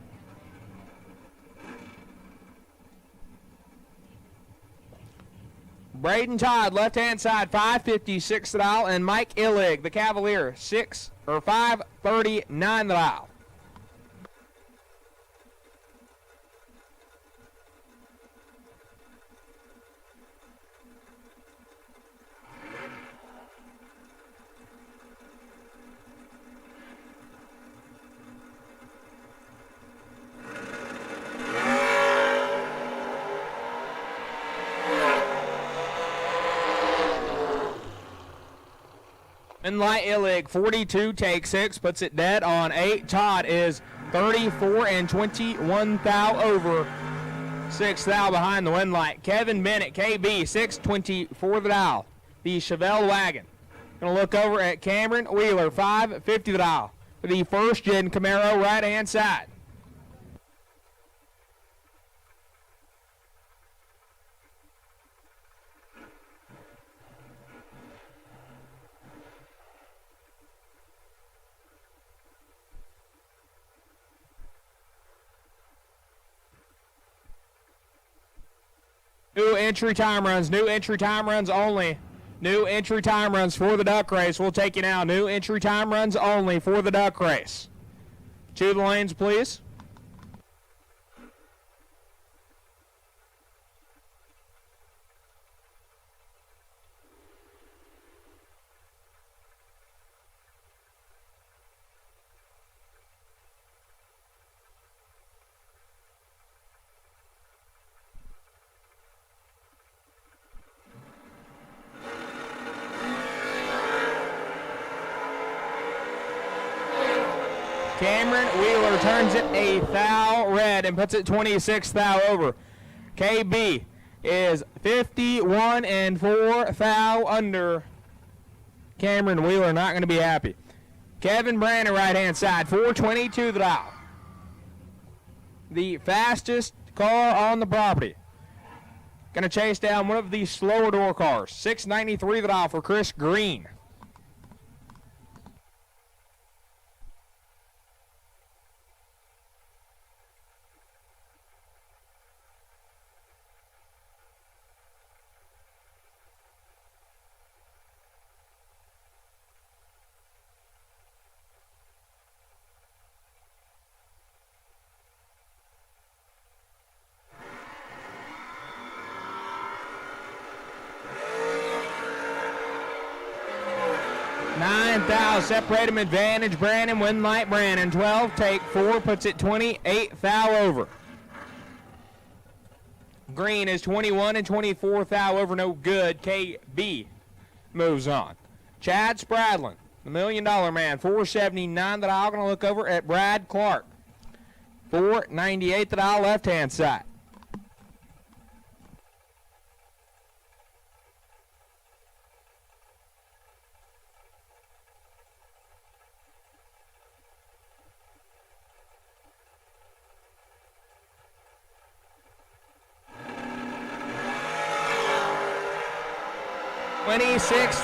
Braden Todd, left-hand side, 556 the dial, and Mike Illig, the Cavalier, 539 the dial. Light Illig, 42 take 6, puts it dead on 8. Todd is 34 and 21 thou over. 6 thou behind the win light. Kevin Bennett, KB, 624 the dial. The Chevelle wagon. Gonna look over at Cameron Wheeler, 550 the dial. For the first gen Camaro, right hand side. New entry time runs only. New entry time runs for the duck race. We'll take you now. New entry time runs only for the duck race. To the lanes, please. Cameron Wheeler turns it a thou red and puts it 26 thou over. KB is 51 and 4 thou under. Cameron Wheeler not going to be happy. Kevin Brandon, right-hand side, 422 the dial. The fastest car on the property. Going to chase down one of the slower door cars. 693 the dial for Chris Green. Separate him advantage. Brandon, win light Brandon. 12, take 4, puts it 28 thou over. Green is 21 and 24 thou over, no good. KB moves on. Chad Spradlin, the $1 Million Man, 479 that I'm going to look over at Brad Clark. 498 that I'll left-hand side.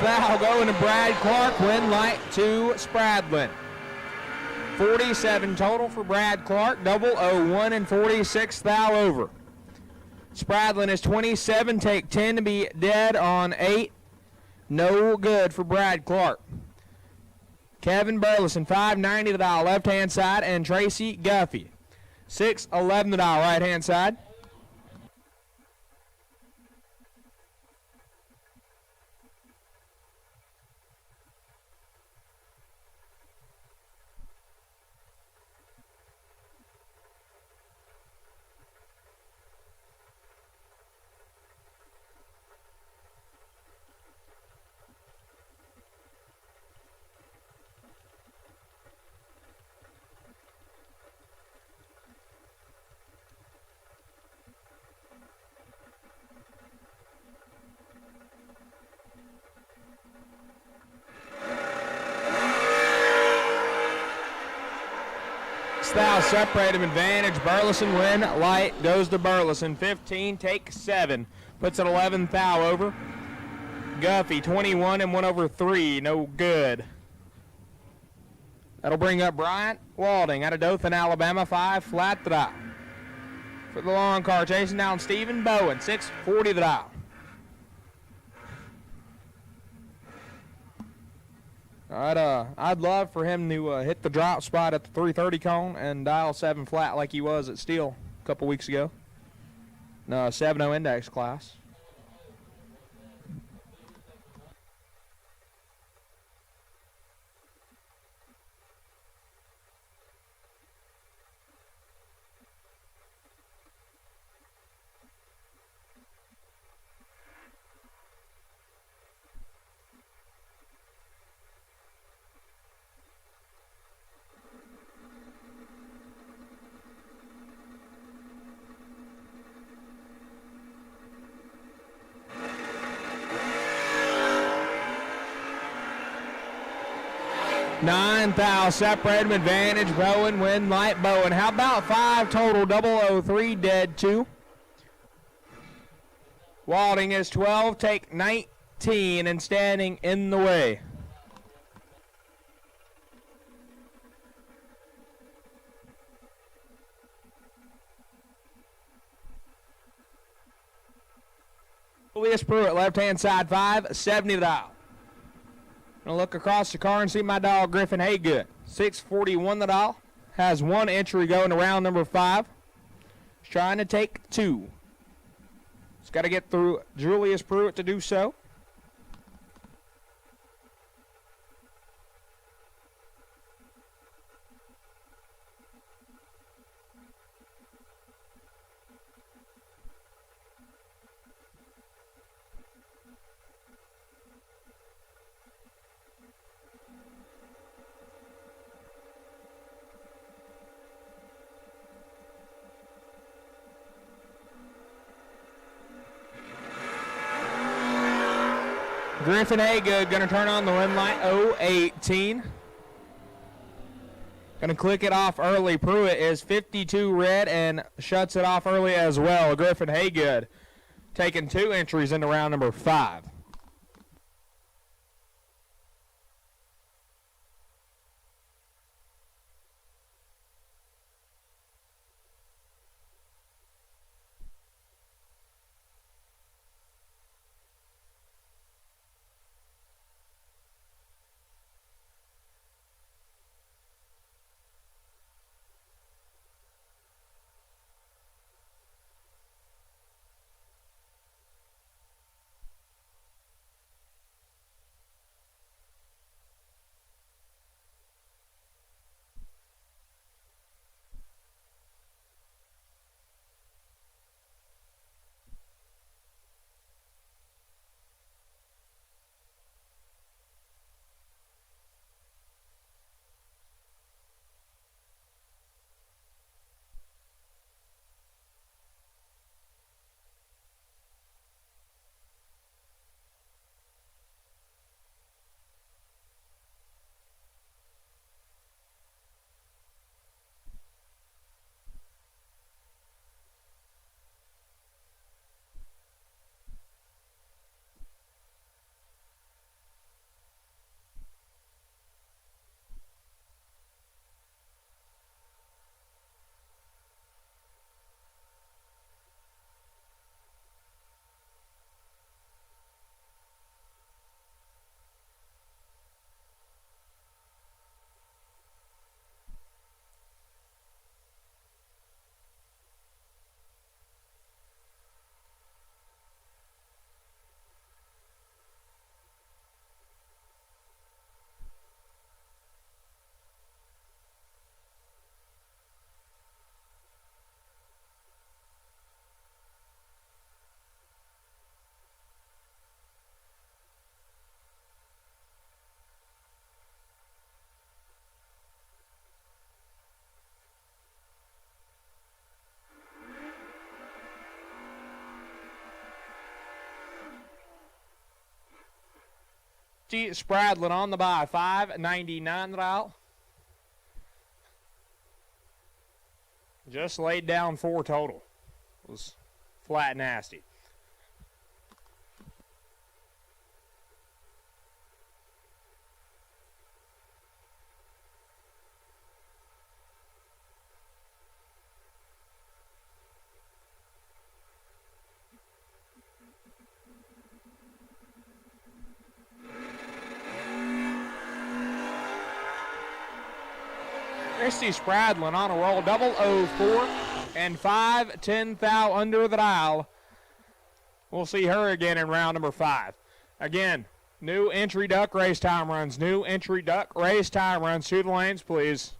Thou going to Brad Clark, win light to Spradlin. 47 total for Brad Clark, 001 and 46 thou over. Spradlin is 27, take 10 to be dead on 8. No good for Brad Clark. Kevin Burleson, $5.90 the dial, left-hand side, and Tracy Guffey, $6.11 the dial, right-hand side. Style separated advantage. Burleson win. Light goes to Burleson. 15, take 7. Puts an 11 thou over. Guffey, 21 and 1 over 3. No good. That'll bring up Bryant Walding out of Dothan, Alabama. 5 flat the dial. For the long car, chasing down Stephen Bowen. 6.40 the dial. I'd love for him to hit the drop spot at the 330 cone and dial 7 flat like he was at Steel a couple weeks ago. No, 7.0 index class. Nine thou separated advantage. Bowen win. Light Bowen. How about 5 total? 003 dead 2. Walding is 12. Take 19 and standing in the way. Julius Pruitt, left-hand side, 5.70 the dial. Gonna look across the car and see my dog Griffin Haygood. 6.41 the dial. Has 1 entry going to round number 5. He's trying to take 2. He's got to get through Julius Pruitt to do so. Griffin Haygood going to turn on the win light, 018. Going to click it off early. Pruitt is 52 red and shuts it off early as well. Griffin Haygood taking 2 entries into round number 5. Christy Spradlin on the buy, $5.99 the dial. Just laid down 4 total. It was flat nasty. Christy Spradlin on a roll, 004 and 5, 10 thou under the dial. We'll see her again in round number 5. Again, new entry duck race time runs. New entry duck race time runs to the lanes, please.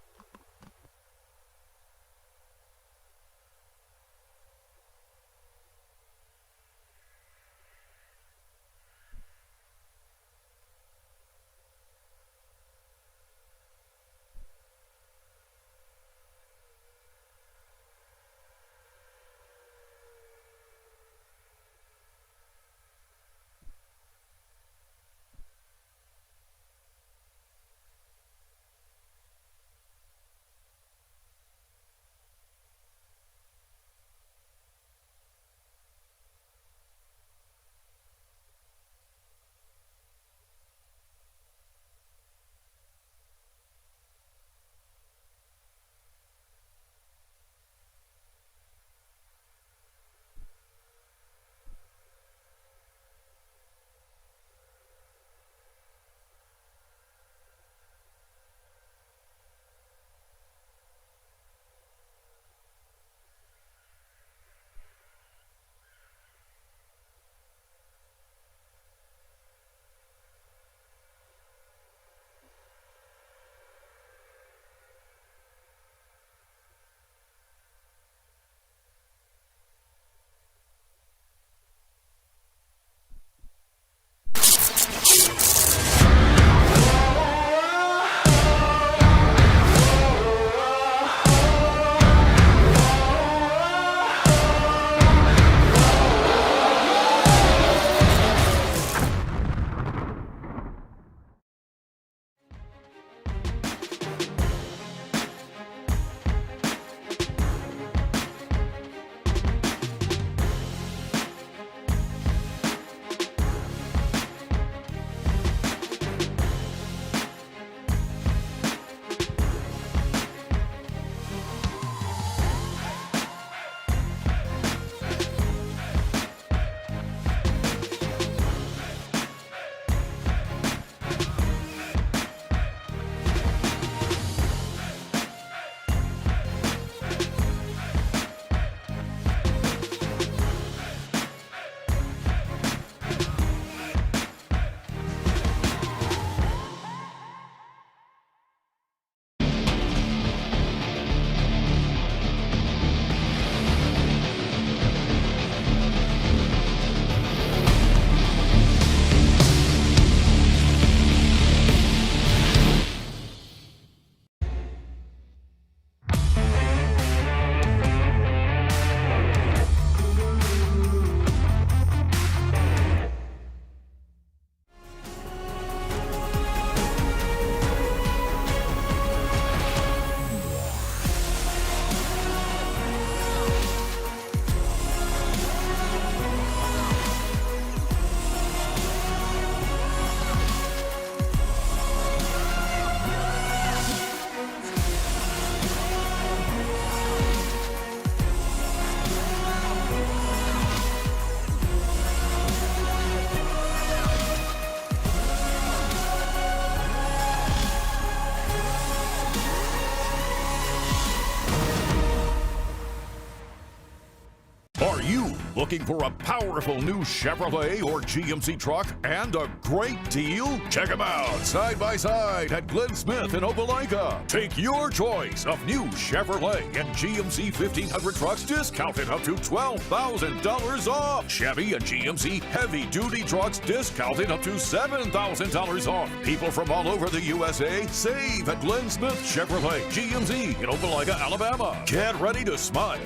Are you looking for a powerful new Chevrolet or GMC truck and a great deal? Check them out side by side at Glenn Smith in Opelika. Take your choice of new Chevrolet and GMC 1500 trucks discounted up to $12,000 off. Chevy and GMC heavy-duty trucks discounted up to $7,000 off. People from all over the USA save at Glenn Smith Chevrolet GMC in Opelika, Alabama. Get ready to smile.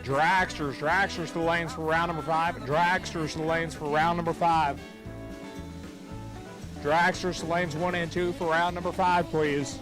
Dragsters to the lanes for round number 5. Dragsters to the lanes for round number 5. Dragsters to lanes 1 and 2 for round number 5, please.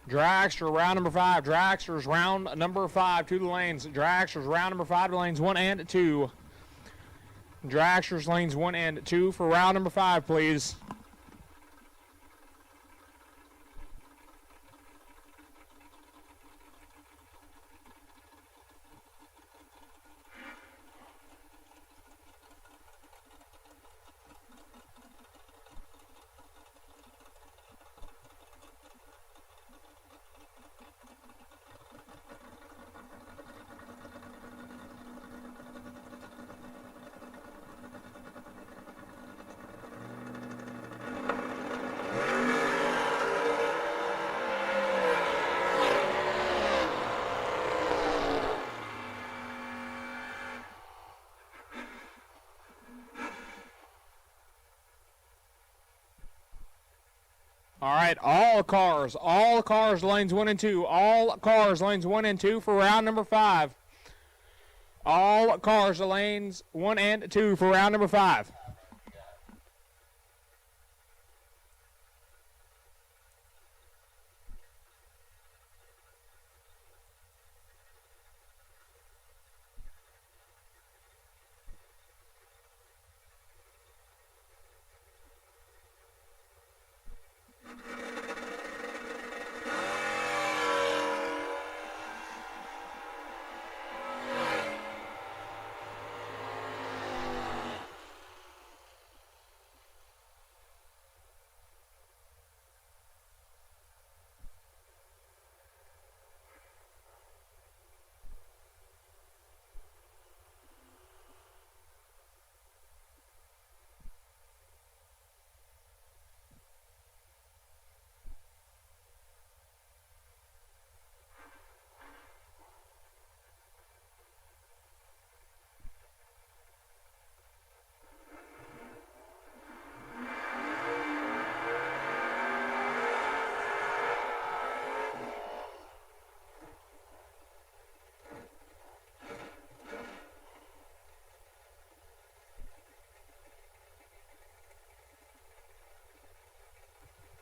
Dragster, round number 5. Dragsters, round number 5 to the lanes. Dragsters, round number 5 to lanes 1 and 2. Dragsters, lanes 1 and 2 for round number 5, please. All right, all cars, lanes 1 and 2. All cars, lanes 1 and 2 for round number 5. All cars, lanes 1 and 2 for round number 5.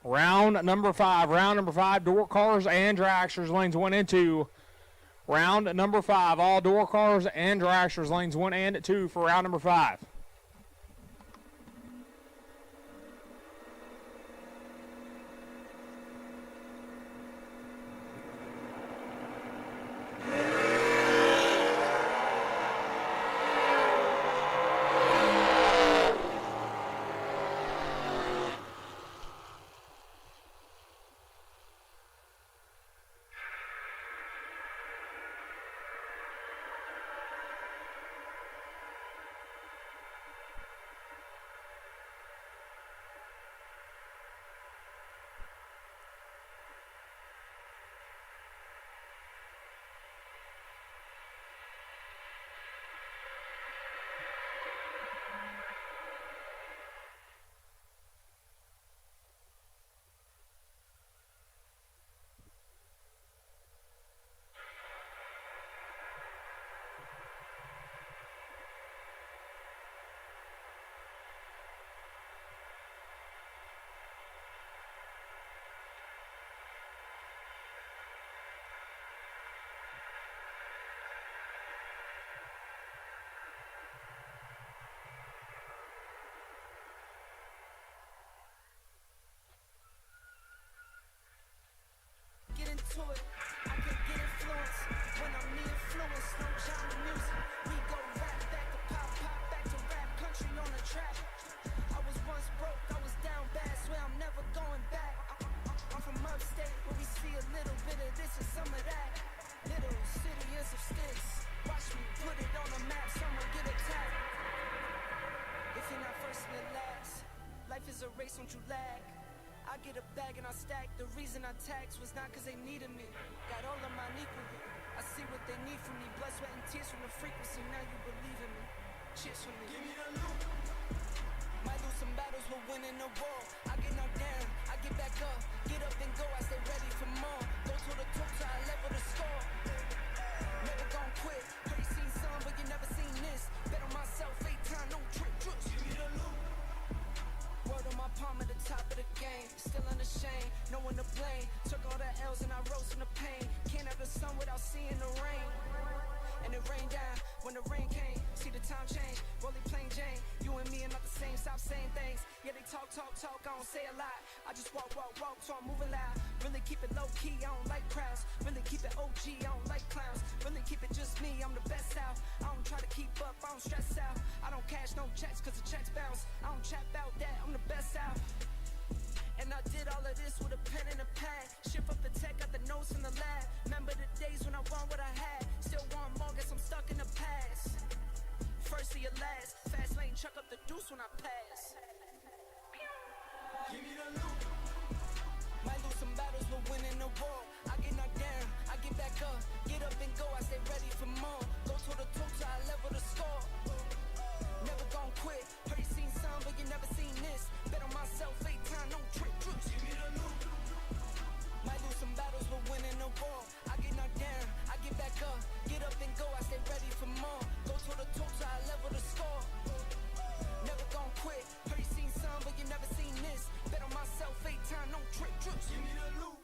Round number 5, door cars and dragsters, lanes 1 and 2. Round number 5, all door cars and dragsters, lanes 1 and 2 for round number 5. I get a bag and I stack. The reason I tax was not cause they needed me. Got all of mine equally. I see what they need from me. Blood, sweat, and tears from the frequency. Now you believe in me. Cheers for me. Give me the loot. Might lose some battles, but winning the war. I get knocked down, I get back up. Get up and go, I stay ready for more. Go to the top, till I level the score. Never gon' quit. Heard you seen some, but you never seen this. Bet on myself 8 times, no trick. Just give me the loot. Word on my palm at the top of the game. Still unashamed, no one to blame. Took all the L's and I rose from the pain. Can't have the sun without seeing the rain. And it rained down when the rain came. See the time change, rolling plain Jane. You and me are not the same, stop saying things. Yeah, they talk, I don't say a lot. I just walk, so I'm moving loud. Really keep it low key, I don't like crowds. Really keep it OG, I don't like clowns. Really keep it just me, I'm the best out. I don't try to keep up, I don't stress out. I don't cash no checks cause the checks bounce. I don't chat about that, I'm the best out. And I did all of this with a pen and a pad. Ship up the tech, got the notes in the lab. Remember the days when I want what I had. Still want more, guess I'm stuck in the past. First to your last. Fast lane, chuck up the deuce when I pass. Give me the loot. Might lose some battles, but winning the war. I get knocked down, I get back up. Get up and go, I stay ready for more. Go to the top, till I level the score. Never gon' quit. Heard you seen some, but you never seen this. Bet on myself 8 times, no trick. Just give me the loot. Might lose some battles, but winning the war. I get knocked down, I get back up. Get up and go, I stay ready for more. Go to the top, till I level the score. Never gon' quit. Heard you seen some, but you never seen this. Bet on myself 8 times, no trick. Just give me the loot.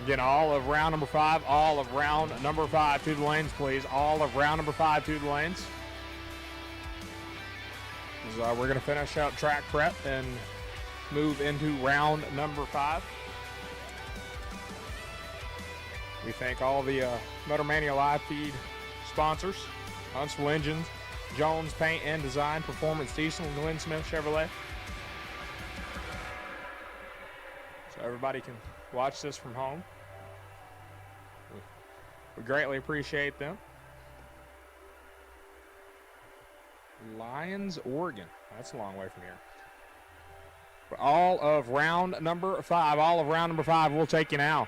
Again, all of round number 5, all of round number 5 to the lanes, please. All of round number 5 to the lanes. We're going to finish out track prep and move into round number 5. We thank all the Motor Mania live feed sponsors: Huntsville Engines, Jones Paint and Design, Performance Diesel, and Glenn Smith Chevrolet. so everybody can watch this from home. We greatly appreciate them. Lyons, Oregon. That's a long way from here. All of round number 5 we'll take you now.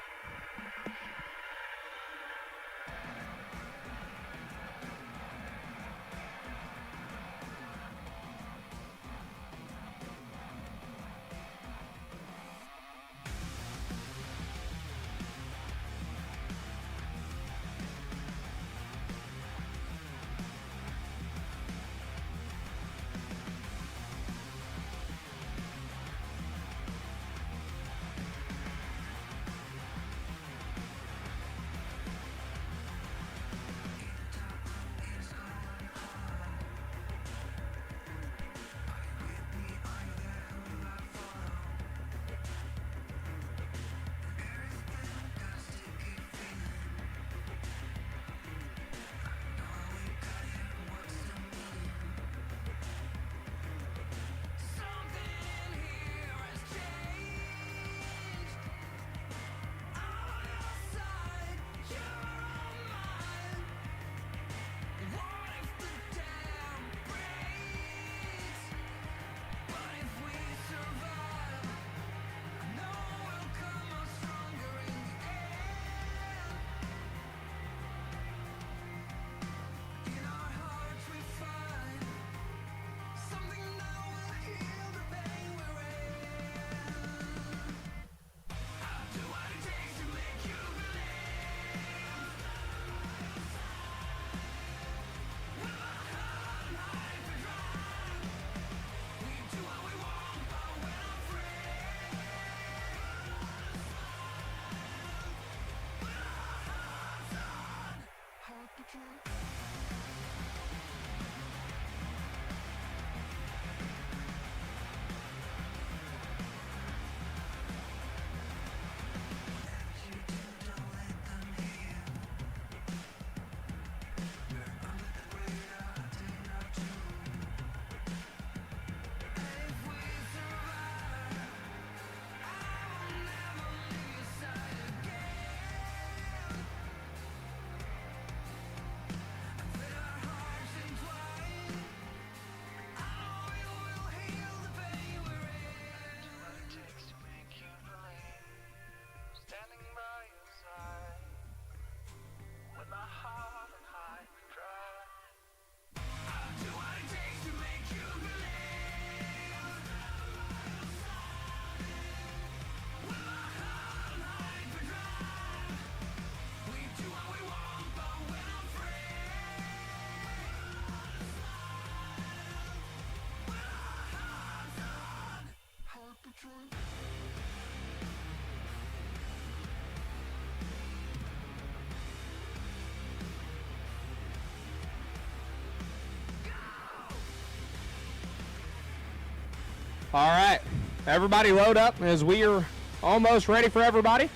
All right, everybody load up as we are almost ready for everybody.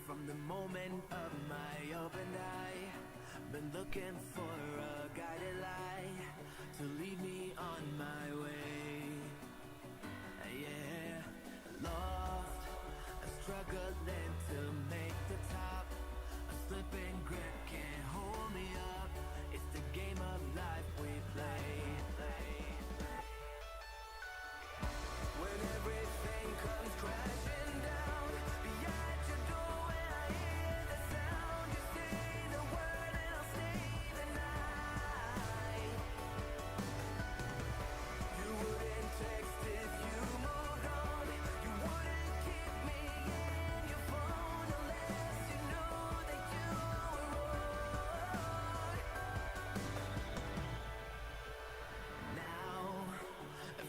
From the moment of my open eye, been looking for a guided light to lead me on my way. Yeah, lost, struggling to make the top. A slipping grip can't hold me up. It's the game of life we play. When everything comes crashing down behind your door, when I hear the sound, you say the word and I'll stay the night. You wouldn't text if you moved on. You wouldn't keep me in your phone unless you knew that you were wrong. Now,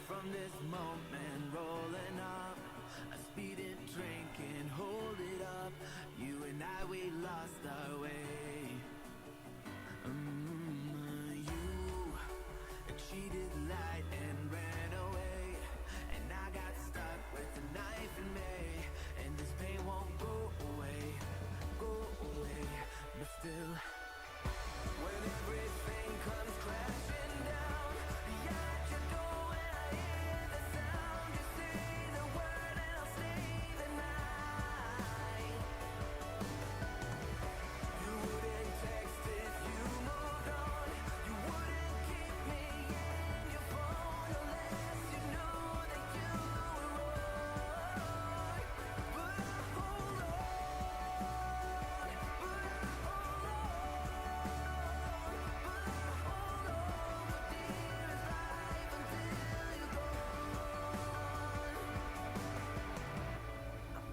from this moment rolling up, a speeding train can hold it up. You and I, we lost our way. You cheated light and ran away, and I got stuck with a knife in me, and this pain won't go away, but still still. When everything comes crashing down, be at your door when I hear the sound. You say the word and I'll stay the night. You wouldn't text if you moved on. You wouldn't keep me in your phone unless you knew that you were wrong. But I hold on.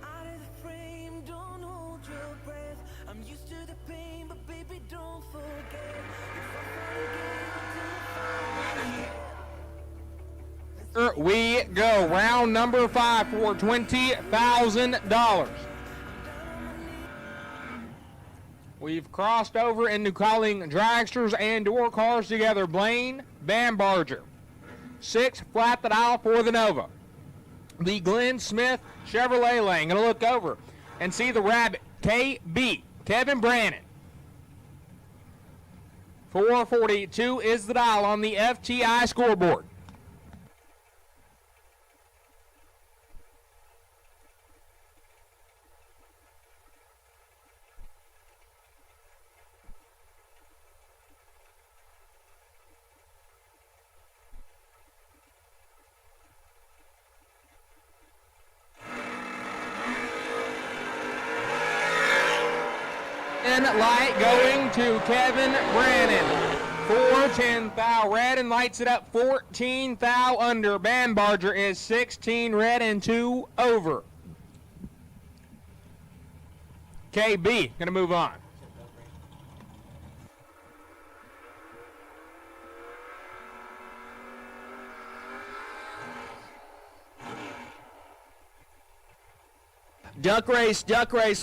Out of the frame, don't hold your breath. I'm used to the pain, but baby, don't forget. If I fall again, We go. Round number 5 for $20,000. We've crossed over into calling dragsters and door cars together. Blaine Bambarger. 6 flat the dial for the Nova. The Glenn Smith Chevrolet lane. Gonna look over and see the Rabbit KB Kevin Brannon. 442 is the dial on the FTI scoreboard. Light going to Kevin Brannon. 410 thou red and lights it up 14 thou under. Bambarger is 16 red and 2 over. KB gonna move on. Duck race.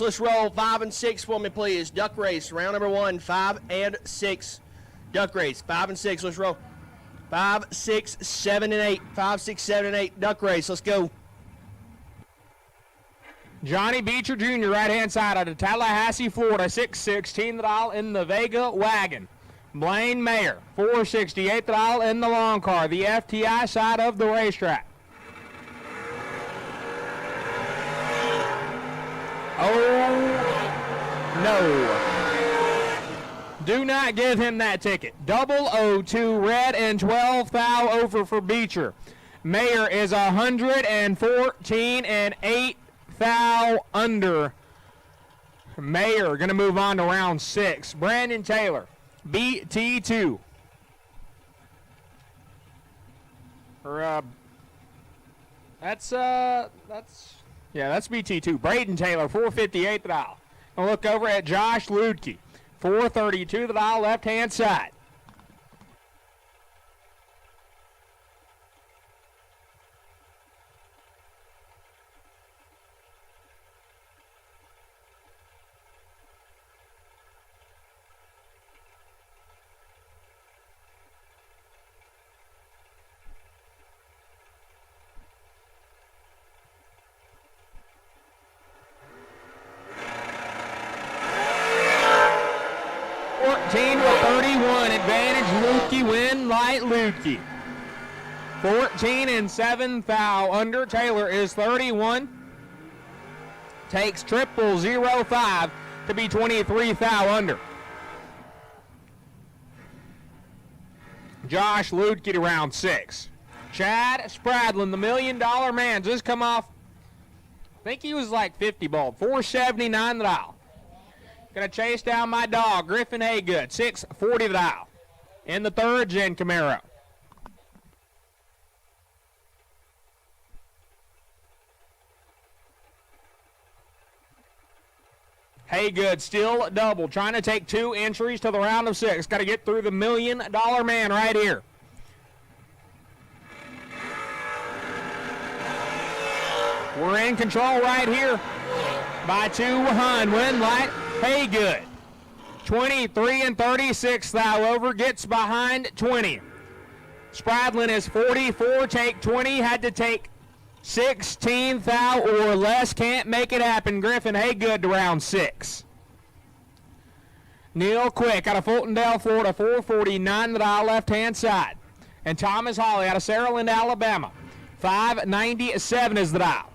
Let's roll 5 and 6 for me, please. Duck race. Round number 1, 5 and 6. Duck race. 5 and 6. Let's roll. 5, 6, 7, and 8. 5, 6, 7, and 8. Duck race. Let's go. Johnny Beecher Jr., right-hand side out of Tallahassee, Florida, 616 the dial in the Vega wagon. Blaine Mayer, 468 the dial in the long car, the FTI side of the racetrack. Oh, no. Do not give him that ticket. 002 red and 12 thou over for Beecher. Mayer is 114 and 8 thou under. Mayer going to move on to round 6. Brandon Taylor, BT2. That's BT2. Braden Taylor, 458 the dial. I'll look over at Josh Ludke, 432 the dial, left-hand side. Lukey. 14 and 7 thou under. Taylor is 31. Takes 005 to be 23 thou under. Josh Ludke to round 6. Chad Spradlin, the $1 million man, just come off. I think he was like 50 bulb. 479 the dial. Gonna chase down my dog, Griffin Haygood, 640 the dial. In the third gen Camaro. Haygood still double, trying to take 2 entries to the round of 6. Got to get through the $1 million man right here. We're in control right here by 2 Hun. Win light, Haygood. 23 and 36 thou over, gets behind 20. Spradlin is 44, take 20, had to take 16 thou or less, can't make it happen. Griffin Haygood to round 6. Neil Quick out of Fultondale, Florida, 449 the dial, left-hand side. And Thomas Hawley out of Saraland, Alabama, 597 is the dial.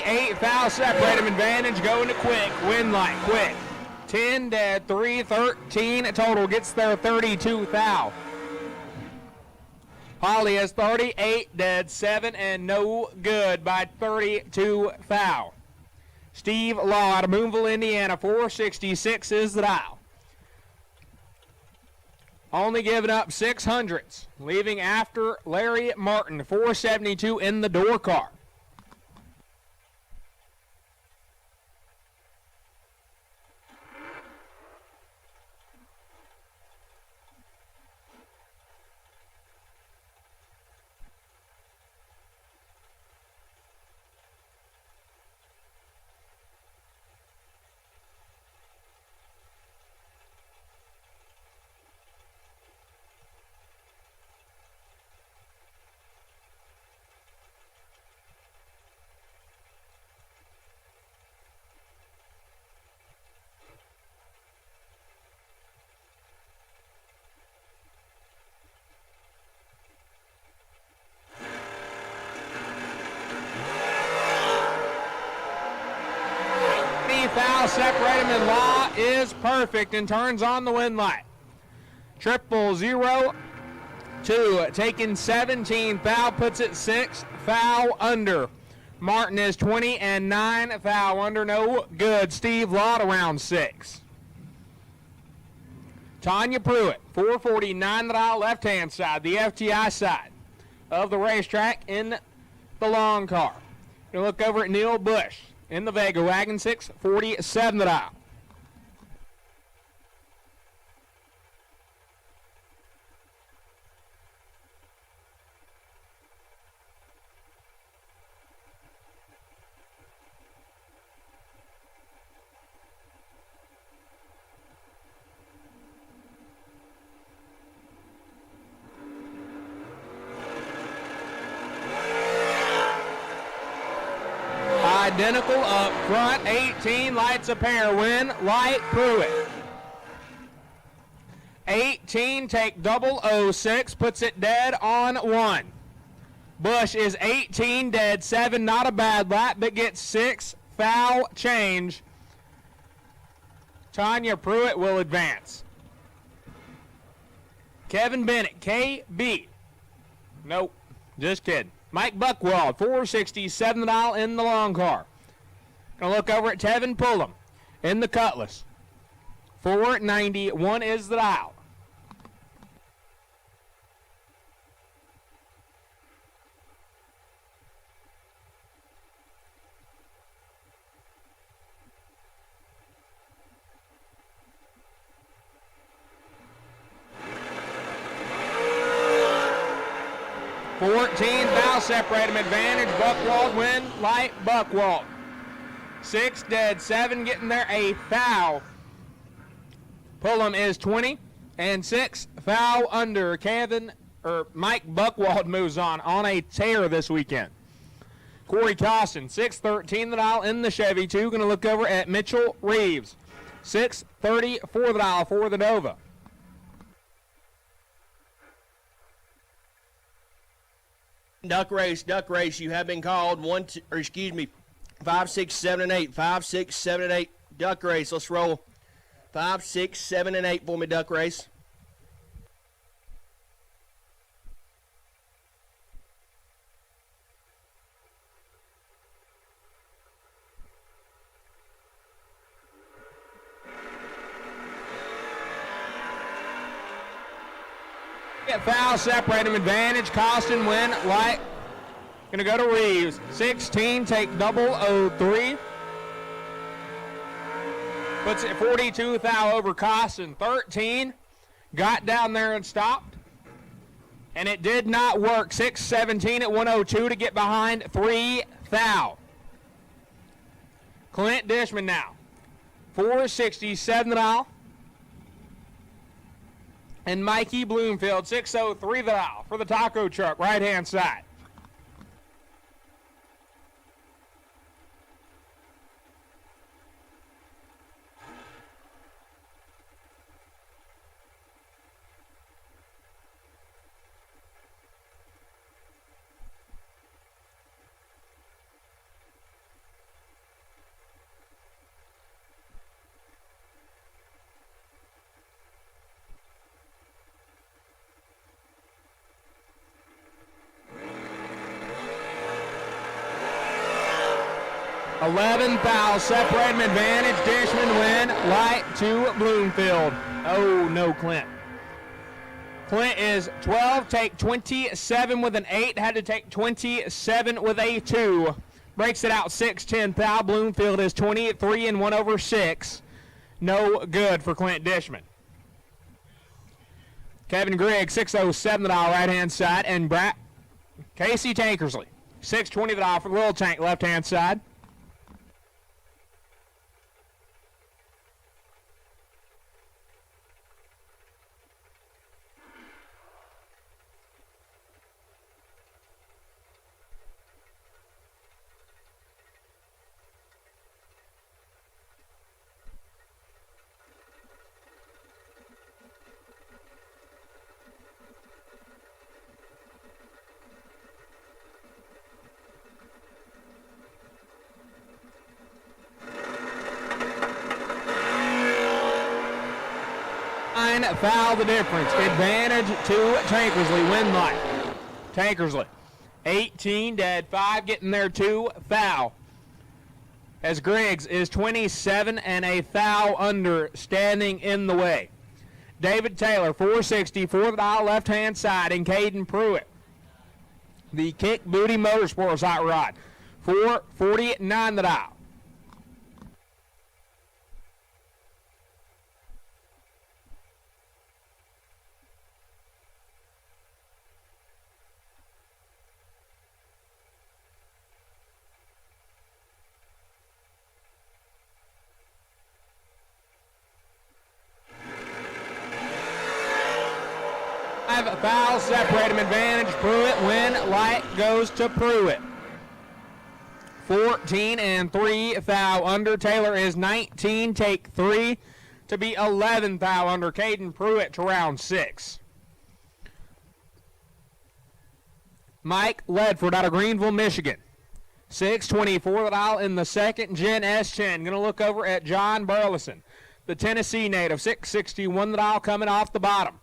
Eight foul, separate him, advantage going to Quick. Win light, Quick. 10 dead, 3, 13 total, gets their 32 foul. Holly has 38 dead, 7 and no good by 32 foul. Steve Law out of Boonville, Indiana, 466 is the dial. Only giving up 600s, leaving after Larry Martin, 472 in the door car. Foul, separate him, and Law is perfect and turns on the win light. 0-0-2, taking 17 foul, puts it 6 foul under. Martin is 20 and 9 foul under, no good. Steve Law to round 6. Tanya Pruitt, 449 the dial, left-hand side, the FTI side of the racetrack in the long car. You look over at Neil Bush in the Vega wagon, 647 the dial. Identical up front, 18 lights a pair, win light Pruitt. 18 take 006, puts it dead on 1. Bush is 18 dead, 7, not a bad lap, but gets 6 foul change. Tanya Pruitt will advance. Kevin Bennett, KB. Nope, just kidding. Mike Buckwald, 467 the dial in the long car. Gonna look over at Tevin Pullum in the Cutlass. 491 is the dial. Foul, separate him, advantage. Buckwald win, light Buckwald. 6 dead, 7 getting there, a foul. Pullum is 20 and 6 foul under. Mike Buckwald moves on a tear this weekend. Corey Costin, 613 the dial in the Chevy 2. Going to look over at Mitchell Reeves, 634 the dial for the Nova. Duck race. You have been called 5, 6, 7, and 8. 5, 6, 7, and 8. Duck race. Let's roll. 5, 6, 7, and 8 for me, duck race. Get foul, separate him, advantage, Costin, win, light. Gonna go to Reeves. 16, take double, 03. Puts it 42, foul over Costin. 13, got down there and stopped. And it did not work. 6-17 at 102 to get behind 3, foul. Clint Dishman now. 467 the dial. And Mikey Bloomfield, 603 the dial for the taco truck, right-hand side. Foul, separate him, advantage, Dishman win, light to Bloomfield. Oh, no, Clint. Clint is 12, take 27 with an 8, had to take 27 with a 2. Breaks it out 6-10, foul. Bloomfield is 23 and 1 over 6. No good for Clint Dishman. Kevin Griggs, 607 the dial, right-hand side, and Casey Tankersley, 620 the dial for the Little Tank, left-hand side. Foul the difference. Advantage to Tankersley. Win light. Tankersley. 18, dead 5, getting there 2, foul. As Griggs is 27 and a foul under, standing in the way. David Taylor, 460, for the dial, left-hand side, and Caden Pruitt. The Kick Booty Motorsports hot rod. 449 the dial. Foul, separate him, advantage, Pruitt, win, light goes to Pruitt. 14 and 3, foul under. Taylor is 19, take 3 to be 11, foul under. Caden Pruitt to round 6. Mike Ledford out of Greenville, Michigan. 624 the dial in the second. Jen Eschen going to look over at John Burleson, the Tennessee native. 661 the dial coming off the bottom.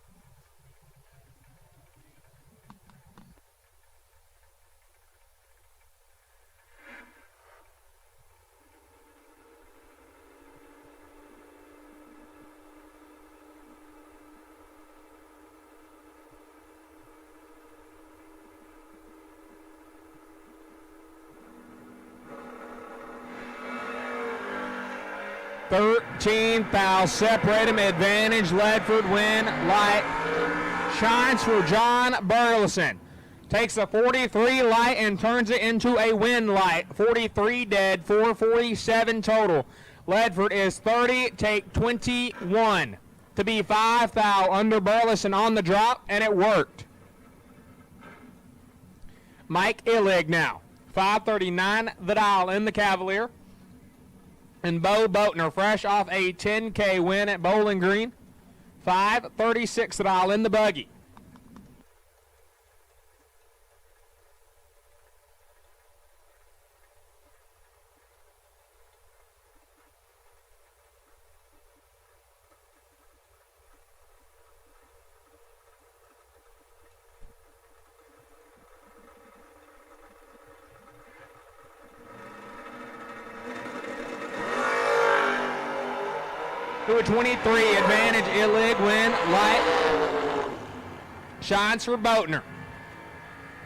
Foul, separate him, advantage, Ledford, win, light, shines for John Burleson. Takes a 43 light and turns it into a win light. 43 dead, 447 total. Ledford is 30, take 21 to be 5, foul under. Burleson on the drop, and it worked. Mike Illig now, 539 the dial in the Cavalier. And Bo Boatner, fresh off a 10K win at Bowling Green. 536 the dial in the buggy. To a 23, advantage, Illig, win, light. shines for Boatner.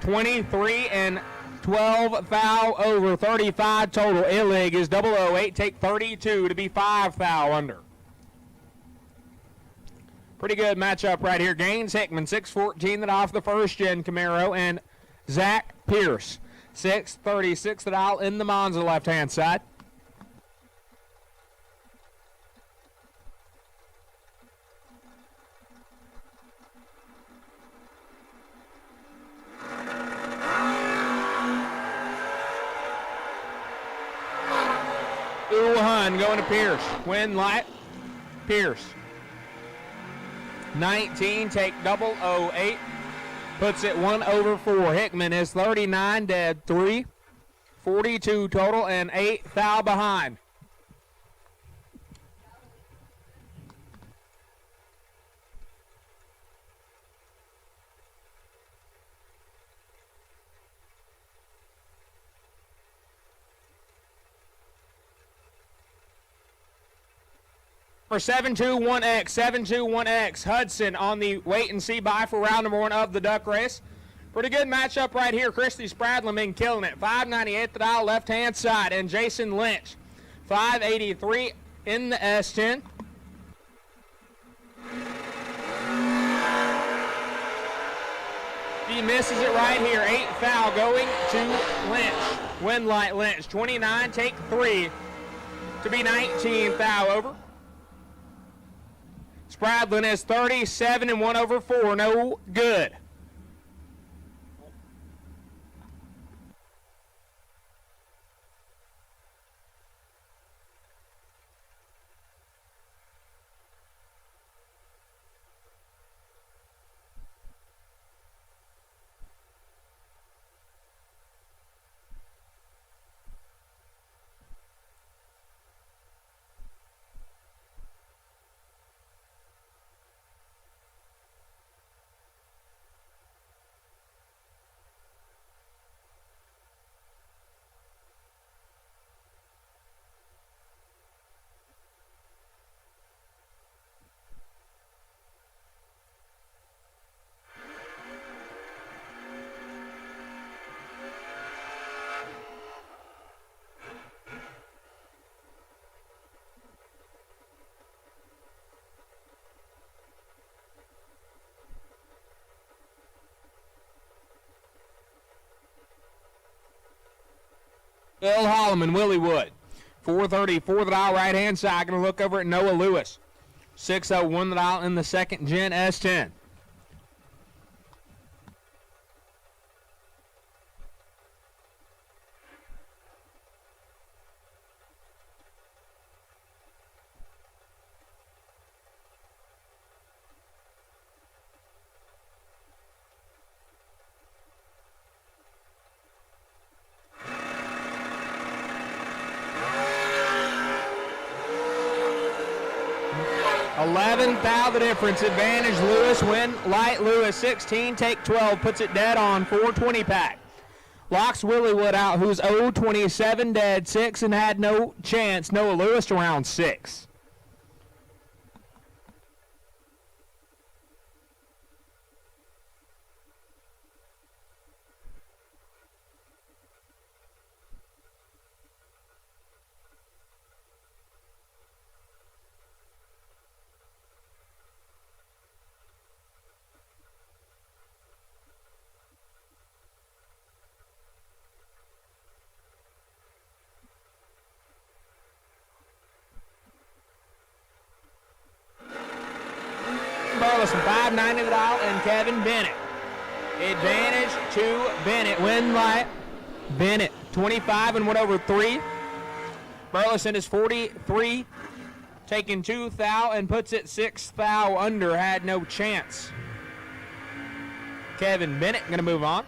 23 and 12 foul over, 35 total. Illig is 008, take 32 to be 5 foul under. Pretty good matchup right here. Gaines Hickman, 6'14", that off the first-gen Camaro, and Zach Pierce, 6'36", that out in the Monza left-hand side. Hun going to Pierce. Win light. Pierce. 19, take 008. Puts it 1 over 4. Hickman is 39, dead 3. 42 total and 8 foul behind. For 721X, 721X, Hudson on the wait-and-see buy for round number 1 of the duck race. Pretty good matchup right here. Christy Spradlin been killing it. 598 the dial left-hand side, and Jason Lynch, 583 in the S10. He misses it right here. 8 foul going to Lynch. Winlight Lynch, 29, take 3 to be 19 foul over. Spradlin is 37 and 1 over 4, no good. Bill Holloman, Willie Wood. 434 the dial right-hand side. Going to look over at Noah Lewis. 601 the dial in the second gen S10. Foul the difference. Advantage Lewis. Win light Lewis. 16, take 12. Puts it dead on 420 pack. Locks Willie Wood out, who's 0-27, dead 6, and had no chance. Noah Lewis to round 6. Burleson, 590 the dial, and Kevin Bennett. Advantage to Bennett. Win light Bennett, 25 and 1 over 3. Burleson is 43, taking 2 foul and puts it 6 foul under. Had no chance. Kevin Bennett going to move on.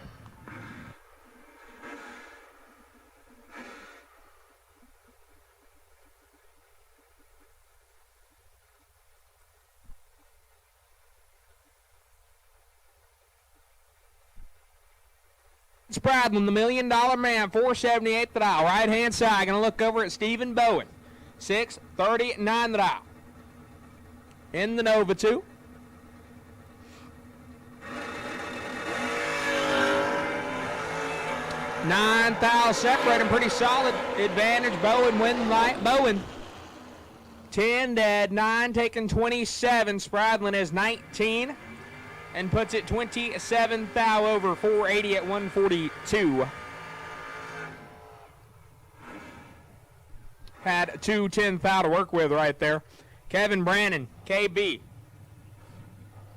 Spradlin, the $1 Million Man, 478 the dial. Right-hand side, going to look over at Stephen Bowen. 639 the dial. In the Nova 2. 9 thou separating pretty solid. Advantage Bowen, win light Bowen. 10 dead, 9 taking 27. Spradlin is 19 and puts it 27 thou over 480 at 142. Had 210 thou to work with right there. Kevin Brannon, KB.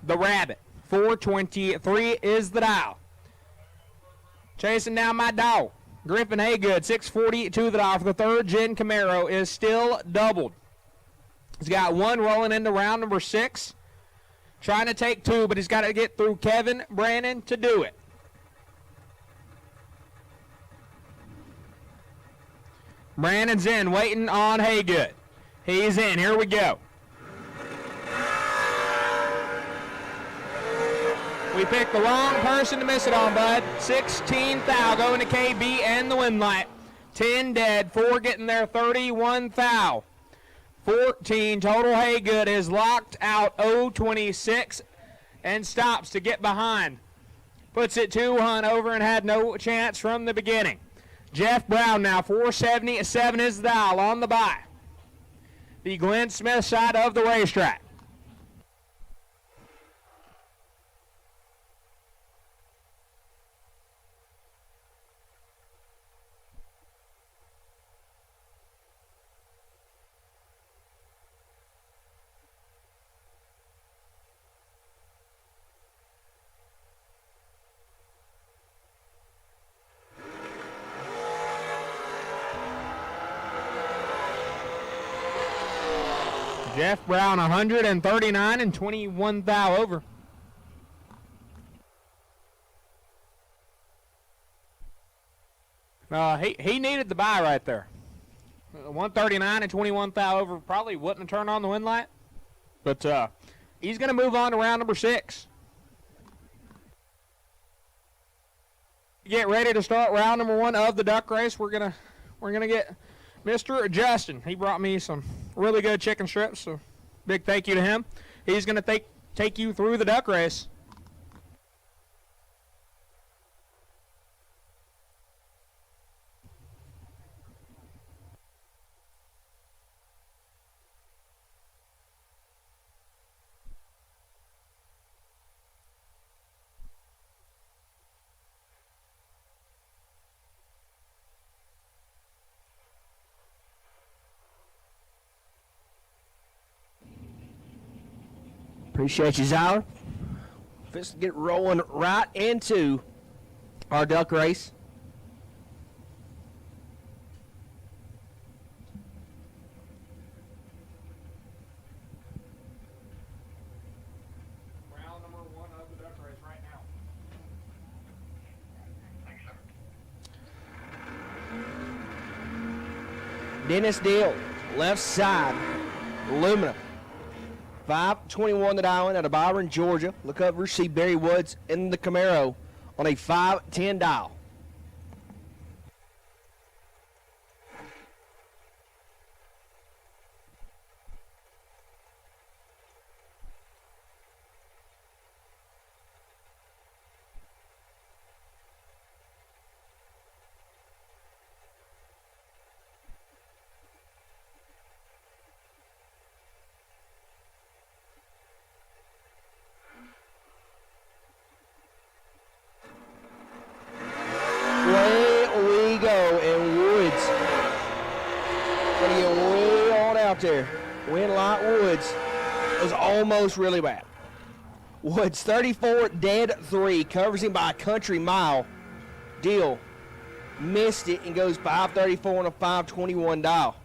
The Rabbit, 423 is the dial. Chasing down my dog. Griffin Haygood, 640 to the dial for the third. Jen Camaro is still doubled. He's got one rolling into round number 6. Trying to take 2, but he's got to get through Kevin Brannon to do it. Brandon's in, waiting on Haygood. He's in. Here we go. We picked the wrong person to miss it on, bud. 16 thou going to KB and the win light. 10 dead, 4 getting there, 31 thou. 14 total. Haygood is locked out 0-26 and stops to get behind. Puts it 2 Hunt over and had no chance from the beginning. Jeff Brown now, 477 is the dial on the bye. The Glenn Smith side of the racetrack. Jeff Brown, 139 and 21 thou over. He needed the bye right there. 139 and 21 thou over probably wouldn't have turned on the win light. But he's going to move on to round number 6. Get ready to start round number 1 of the duck race. We're gonna get Mr. Justin. He brought me some really good chicken strips, so big thank you to him. He's going to take you through the duck race. Appreciate you, Zyler. Let's get rolling right into our duck race. Round number 1 of the duck race right now. Dennis Deal, left side, aluminum. 521 the dial in out of Byron, Georgia. Look over, see Barry Woods in the Camaro on a 510 dial. There. Win Light Woods was almost really bad. Woods 34 dead 3, covers him by a country mile. Deal missed it and goes 534 on a 521 dial.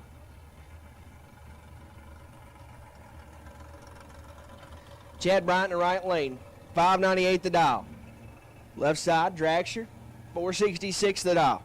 Chad Bryant in the right lane, 598 the dial. Left side, Dragster, 466 the dial.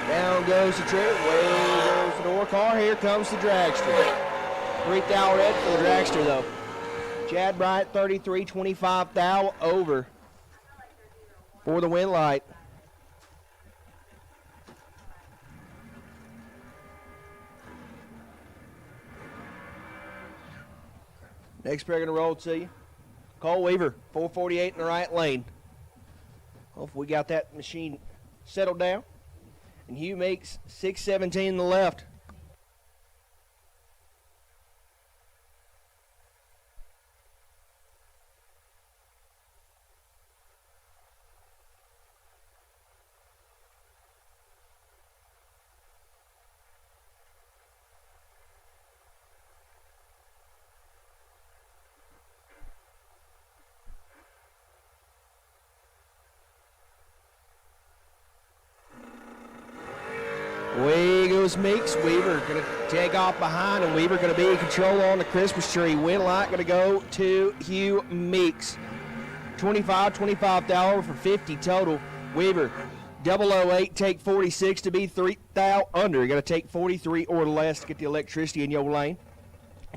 Down goes the trip, way goes the door car. Here comes the dragster. 3 thou red for the dragster, though. Chad Bryant, 33-25 thou over for the win light. Next pair going to roll to you. Cole Weaver, 448 in the right lane. Hopefully we got that machine settled down. And Hugh Meeks, 617 in the left. Away goes Meeks. Weaver going to take off behind, and Weaver going to be in control on the Christmas tree. Win light going to go to Hugh Meeks. 25-25 thou over for 50 total. Weaver, 008, take 46 to be 3 thou under. You got to take 43 or less to get the electricity in your lane.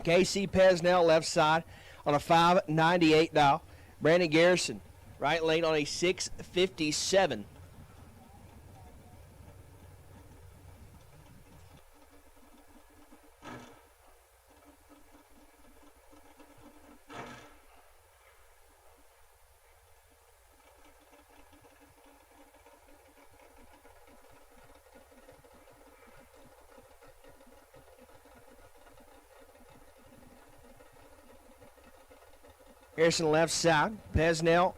KC Pesnell left side on a 598 thou. Brandon Garrison, right lane on a 657. Harrison left side. Pesnell.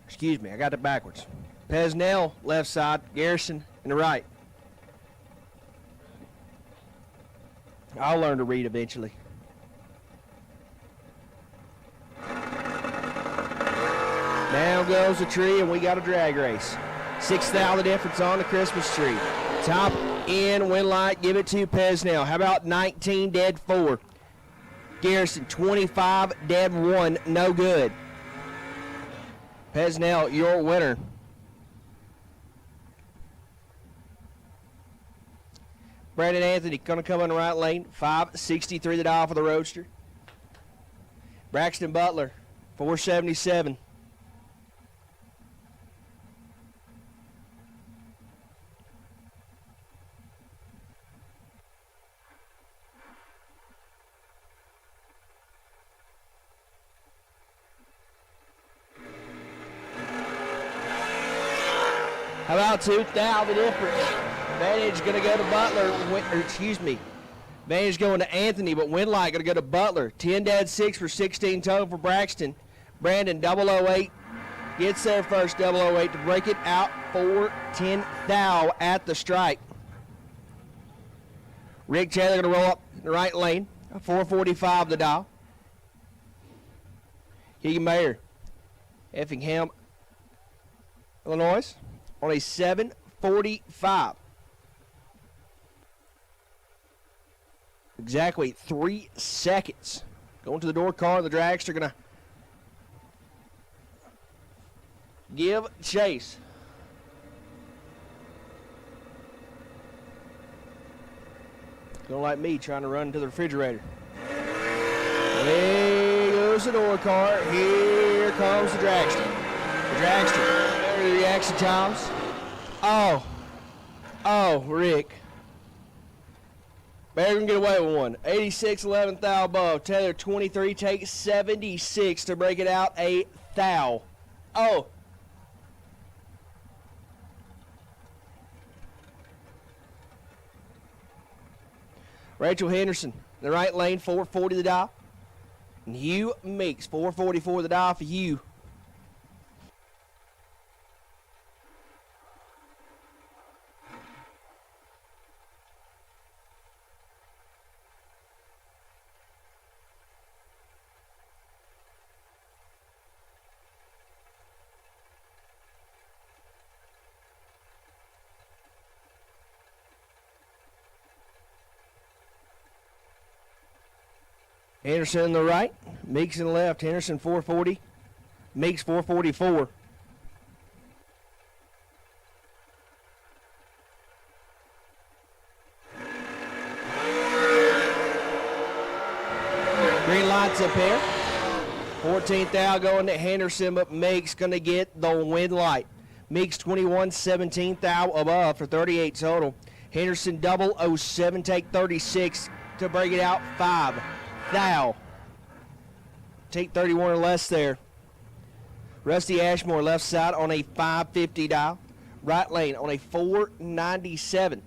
Excuse me, I got it backwards. Pesnell left side. Garrison in the right. I'll learn to read eventually. Down goes the tree, and we got a drag race. 6 thou the difference on the Christmas tree. Top in, win light, give it to Pesnell. How about 19 dead 4? Garrison, 25 dead 1, no good. Pesnell, your winner. Brandon Anthony going to come in the right lane, 563 the dial for the Roadster. Braxton Butler, 477. How about 2 thou the difference? Advantage going to go to Butler, advantage going to Anthony, but Winlight going to go to Butler. 10 dead 6 for 16 total for Braxton. Brandon, 008, gets there first, 008 to break it out for 10 thou at the strike. Rick Taylor going to roll up in the right lane, 445 the dial. Keegan Mayer, Effingham, Illinois, on a 745. Exactly 3 seconds. Going to the door car, the dragster going to give chase. Don't like me trying to run to the refrigerator. There goes the door car. Here comes the dragster. The dragster. The reaction times. Oh, Rick. Bear gonna get away with one. 86, 11 thou above. Taylor 23 takes 76 to break it out a thou. Oh. Rachel Henderson, the right lane, 440 the dial. And Hugh Meeks, 444 the dial for Hugh. Henderson in the right, Meeks in the left. Henderson 440, Meeks 444. lights up here. 14th thou going to Henderson, but Meeks going to get the win light. Meeks 21, 17th thou above for 38 total. Henderson 007 take 36 to break it out 5 thou. Take 31 or less there. Rusty Ashmore left side on a 550 dial. Right lane on a 497.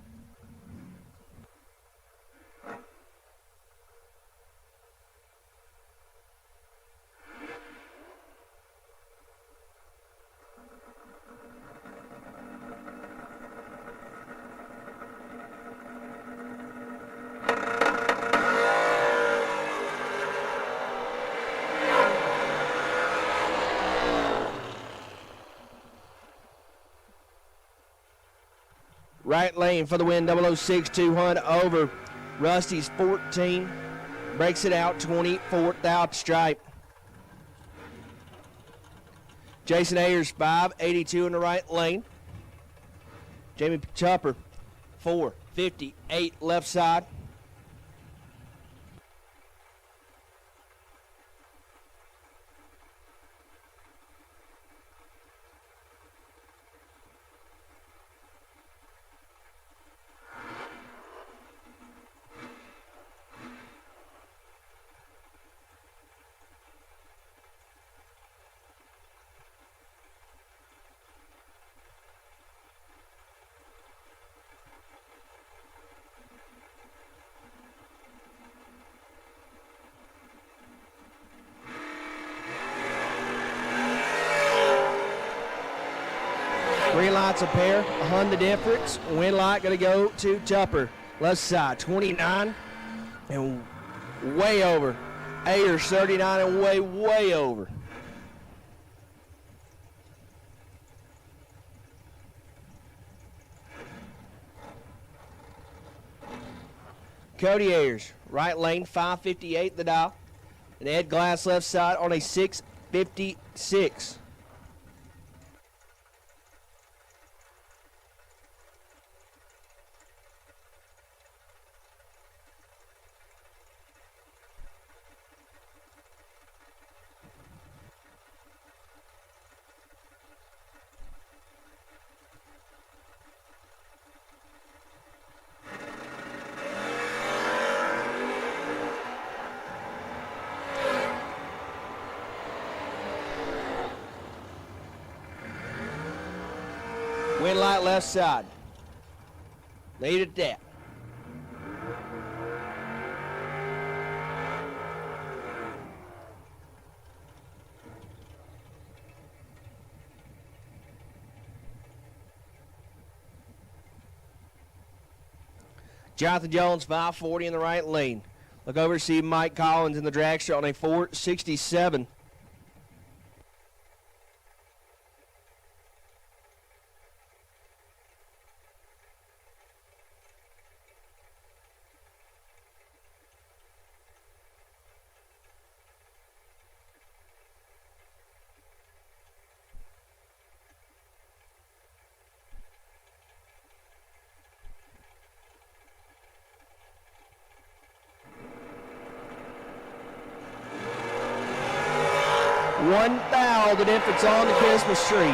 Right lane for the win, 006 200 over. Rusty's 14, breaks it out 24th out stripe. Jason Ayers 582 in the right lane. Jamie Tupper 458 left side. Green light's a pair, a hun the difference. Win light going to go to Tupper. Left side, 29 and way over. Ayers 39 and way over. Cody Ayers, right lane, 558 the dial. And Ed Glass left side on a 656. Win light left side. Lead it that. Jonathan Jones, 540 in the right lane. Look over to see Mike Collins in the dragster on a 467. $1,000 the difference on the Christmas tree.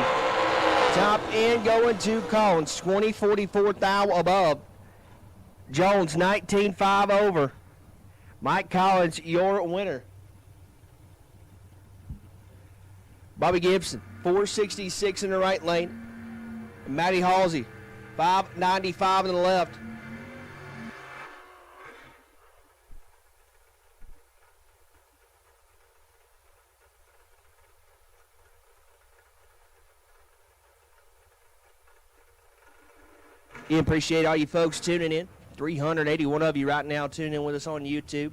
Top end going to Collins, 20-44 thou above. Jones 19-5 over. Mike Collins, your winner. Bobby Gibson, 466 in the right lane. And Matty Halsey, 595 in the left. We appreciate all you folks tuning in. 381 of you right now tuning in with us on YouTube.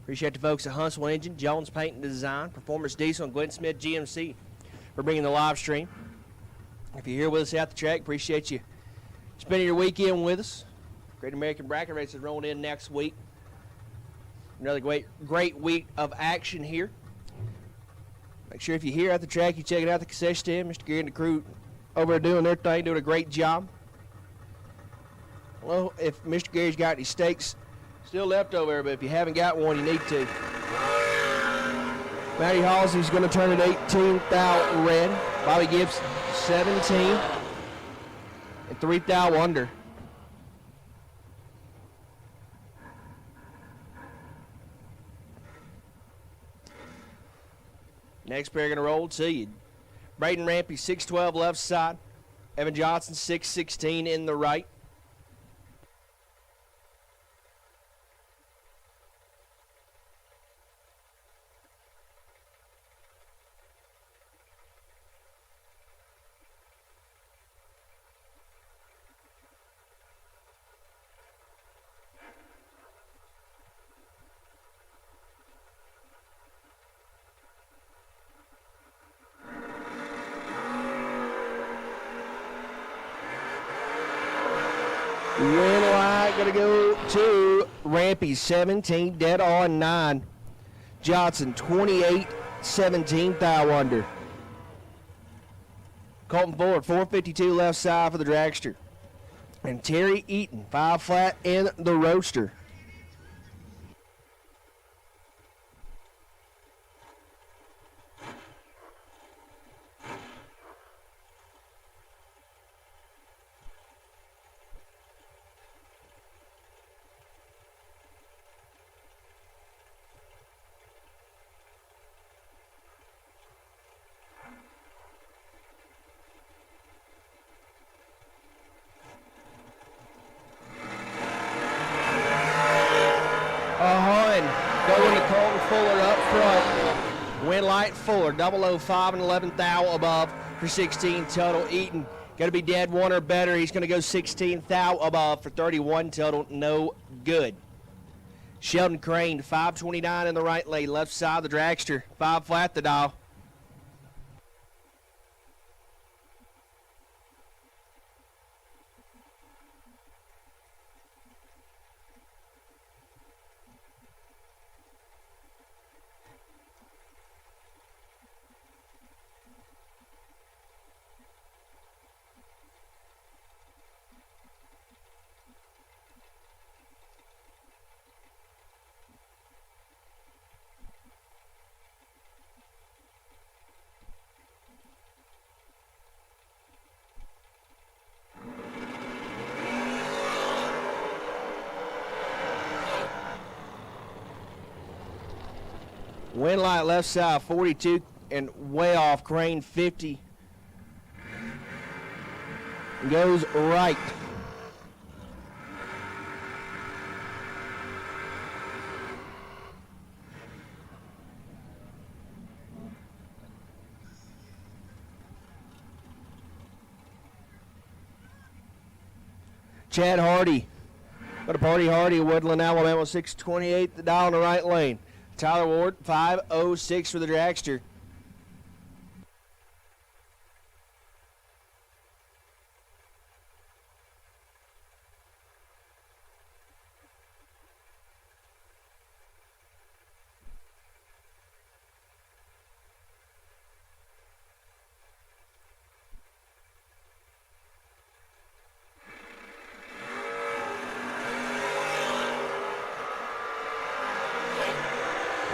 Appreciate the folks at Huntsville Engine, Jones Paint and Design, Performance Diesel, and Glenn Smith GMC for bringing the live stream. If you're here with us at the track, appreciate you spending your weekend with us. Great American Bracket Race is rolling in next week. Another great week of action here. Make sure if you're here at the track, you check it out the concession stand. Mr. Gary and the crew over there doing their thing, doing a great job. Well, if Mr. Gary's got any steaks still left over there, but if you haven't got one, you need to. Matty Halsey's going to turn it 18 thou red. Bobby Gibbs 17 and 3 thou under. Next pair going to roll to you. Braden Rampy 612 left side. Evan Johnson 616 in the right. Win light going to go to Rampy 17, dead on 9. Johnson 28, 17 thou under. Colton Ford 452 left side for the dragster. And Terry Eaton 5 flat in the roaster. Going to Colton Fuller up front. Winlight Fuller, 005 and 11 thou above for 16 total. Eaton going to be dead one or better. He's going to go 16 thou above for 31 total. No good. Sheldon Crane, 529 in the right lane, left side of the dragster, 5 flat the dial. Wind light left side 42 and way off. Crane 50. Goes right. Chad Hardy. Got a Party Hardy, Woodland, Alabama, 628, the dial in the right lane. Tyler Ward, 506 for the dragster.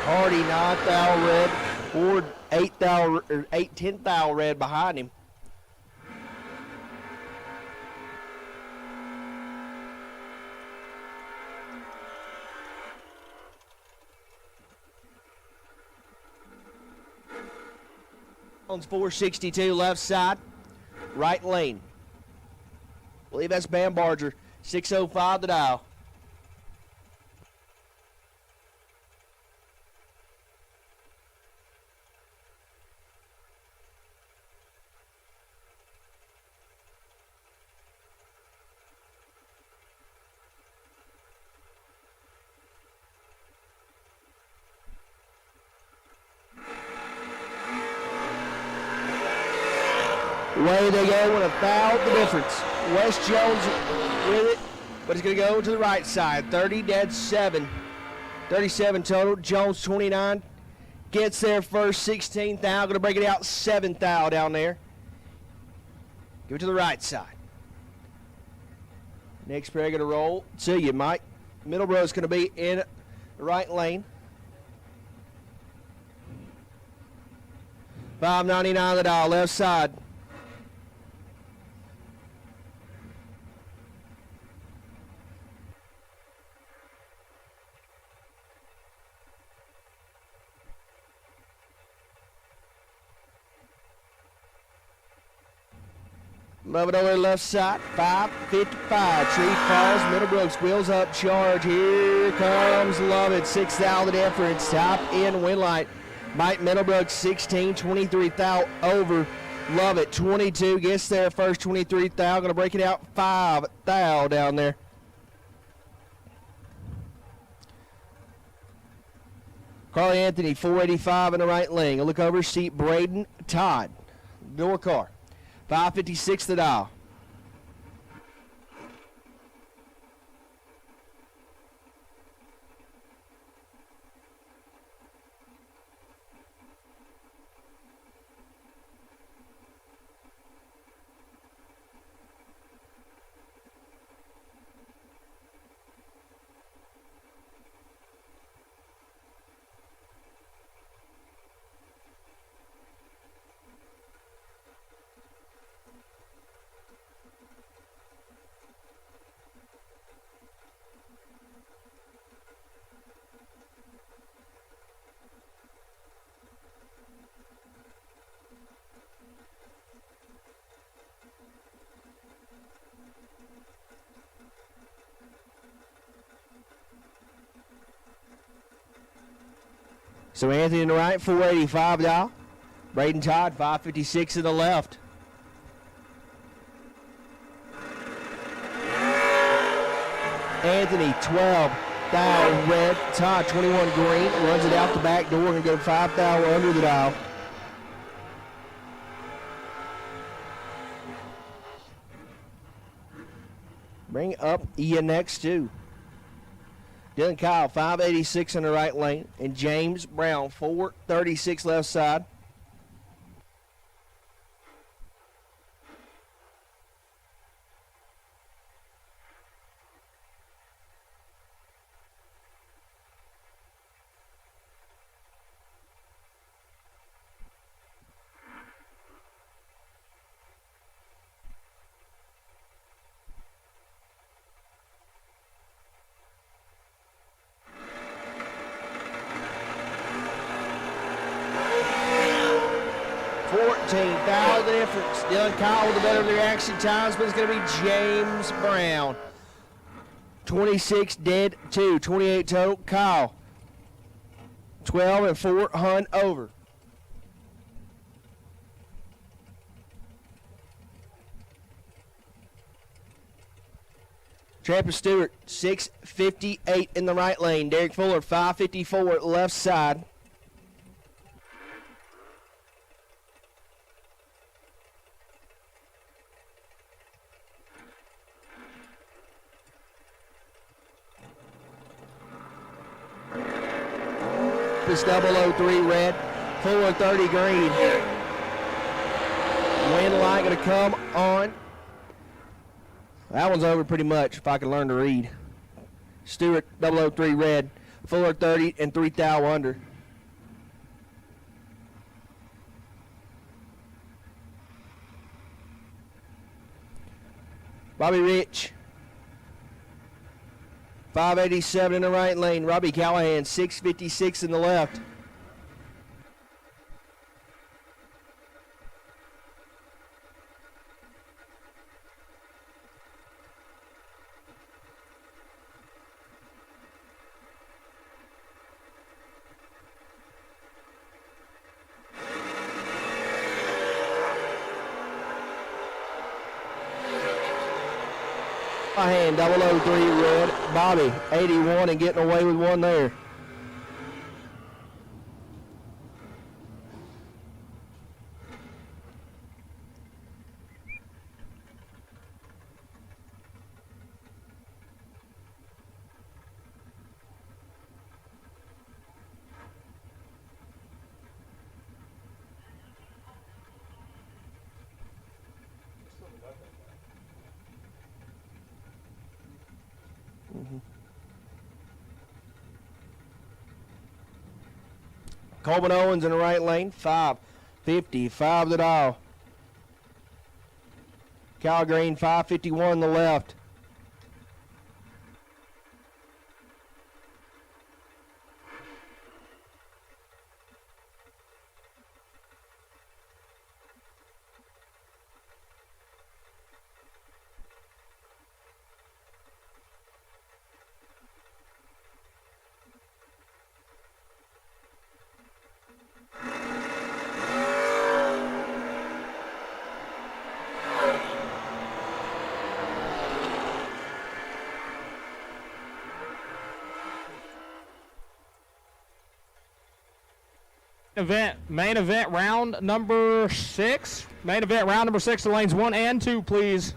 Hardy 9 thou red, Ward 10 thou red behind him. Jones 462 left side, right lane. I believe that's Bam Barger, 605 the dial. Away they go with 1,000 the difference. Wes Jones with it, but he's going to go to the right side. 30 dead 7. 37 total. Jones 29. Gets there first, 16 thou. Going to break it out 7 thou down there. Give it to the right side. Next pair going to roll to you, Mike. Middleboro's going to be in the right lane. $5.99 the dial, left side. Move it over to the left side, 555. Tree falls, Middlebrooks wheels up, charge. Here comes Love It, 6,000 difference. Top end win light. Mike Middlebrooks, 16, 23 thou over. Love It, 22. Gets there first, 23 thou. Going to break it out, 5 thou down there. Carly Anthony, 485 in the right lane. A look over seat, Braden Todd. Door car. 556 the dial. So Anthony in the right, 485 dial. Braden Todd, 556 in the left. Anthony, 12 thou red. Todd, 21 green. Runs it out the back door and go 5 thou under the dial. Bring up Ian next too. Dylan Kyle, 586 in the right lane. And James Brown, 436 left side. $14,000 difference. Dylan Kyle with the better reaction times, but it's going to be James Brown. 26 dead, 2, 28 total. Kyle, 12 and 4, Hunt over. Trapper Stewart, 658 in the right lane. Derek Fuller, 554 left side. This 003 red, 430 green. Wind light going to come on. That one's over pretty much if I can learn to read. Stewart 003 red, 430 and 3 thou under. Bobby Rich, 587 in the right lane. Robbie Callahan, 656 in the left. Hand 003 red, Bobby 81 and getting away with one there. Coleman Owens in the right lane, 5 55 the dial. Kyle Green, 551 on the left. Main event round number 6. Main event round number 6 to lanes 1 and 2, please.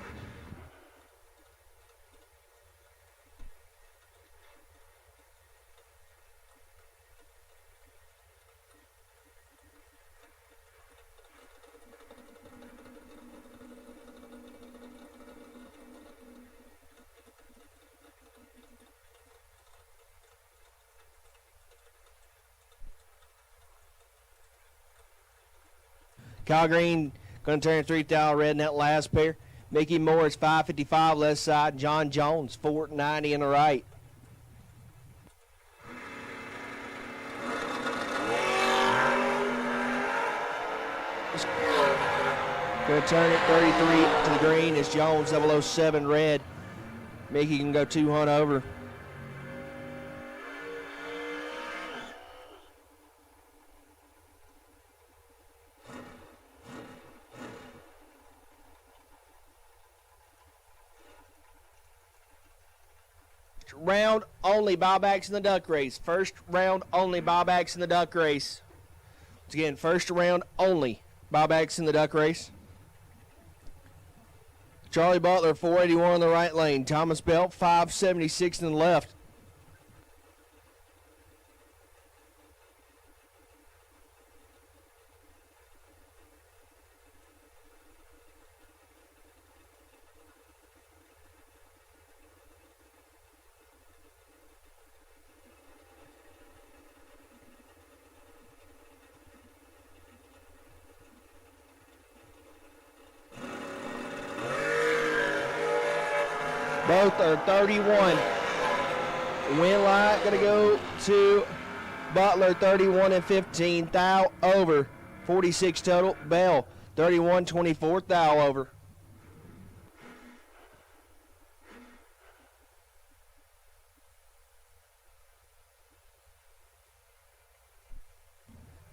Kyle Green going to turn 3,000 red in that last pair. Mickey Morris, 555 left side. John Jones, 490 in the right. Going to turn it 33 to the green is Jones, 007 red. Mickey can go 200 over. Round only buybacks in the duck race. First round only buybacks in the duck race. Once again, first round only buybacks in the duck race. Charlie Butler, 481 on the right lane. Thomas Belt, 576 in the left. Both are 31. Win light going to go to Butler, 31 and 15. Thou over, 46 total. Bell, 31-24. Thou over.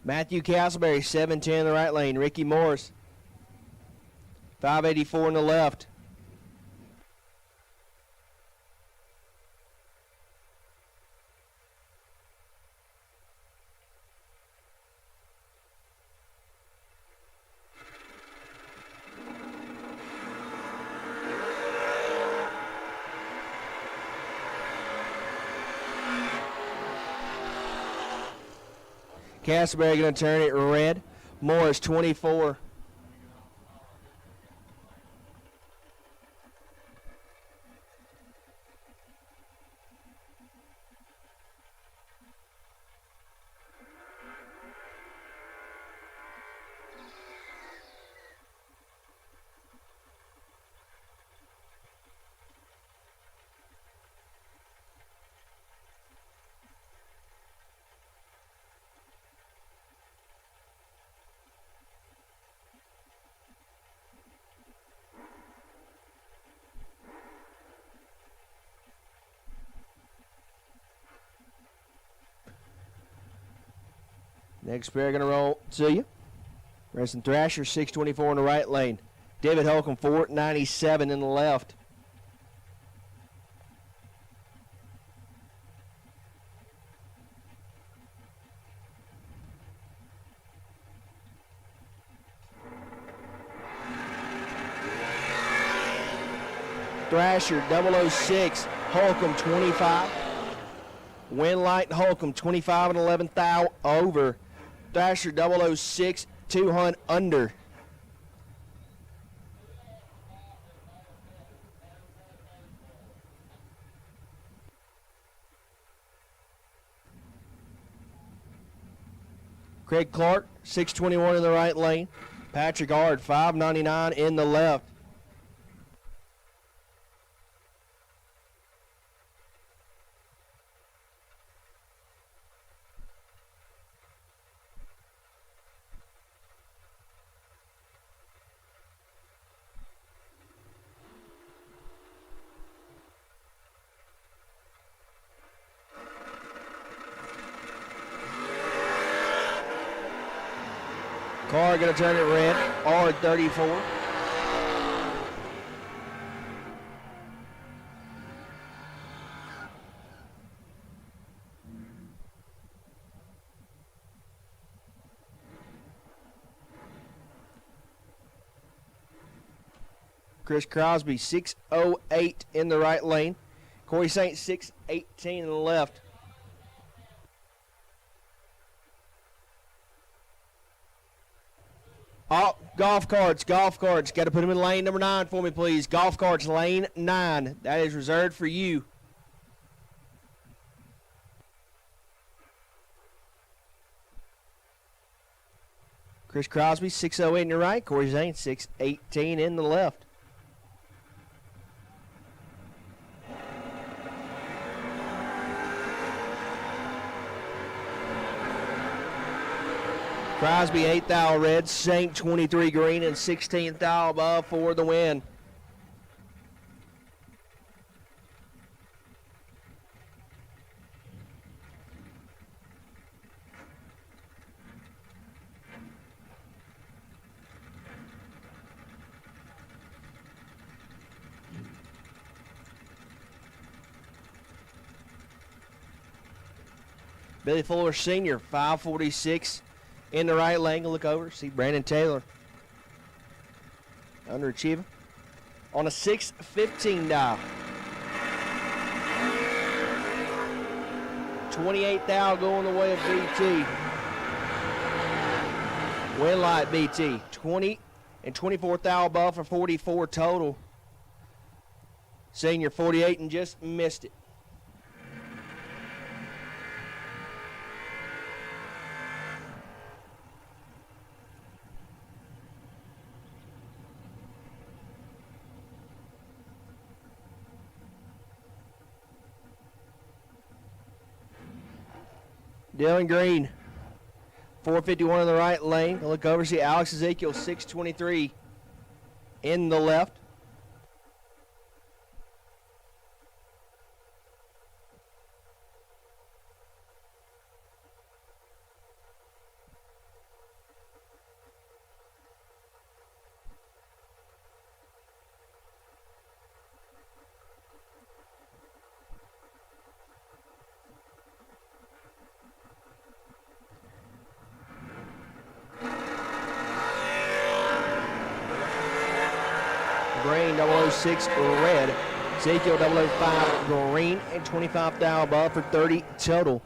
Matthew Castleberry, 710 in the right lane. Ricky Morris, 584 in the left. Castleberry going to turn it red. Morris, 24. Next pair going to roll to you. Racing Thrasher, 624 in the right lane. David Holcomb, 497 in the left. Thrasher, 006, Holcomb, 25. Winlight, Holcomb, 25 and 11. Thou over. Thrasher, 006, 200 under. Craig Clark, 621 in the right lane. Patrick Ard, 599 in the left. Carr going to turn it red. Ard 34. Chris Crosby 608 in the right lane. Corey Saint 618 in the left. Oh, golf carts. Got to put them in lane number 9 for me, please. Golf carts, lane 9. That is reserved for you. Chris Crosby, 608 in the right. Corey Zane, 618 in the left. Crosby 8th thou red, Saint 23 green, and 16th thou above for the win. Billy Fuller Sr., 546. In the right lane, look over, see Brandon Taylor. Underachieving. On a 6-15 dial. 28th thou going the way of BT. Win light BT. 20 and 24th thou above for 44 total. Senior 48 and just missed it. Dylan Green, 451 in the right lane. Look over, see Alex Ezekiel, 623 in the left. Green 006 red, Ezekiel 005 green, and 25 thou above for 30 total.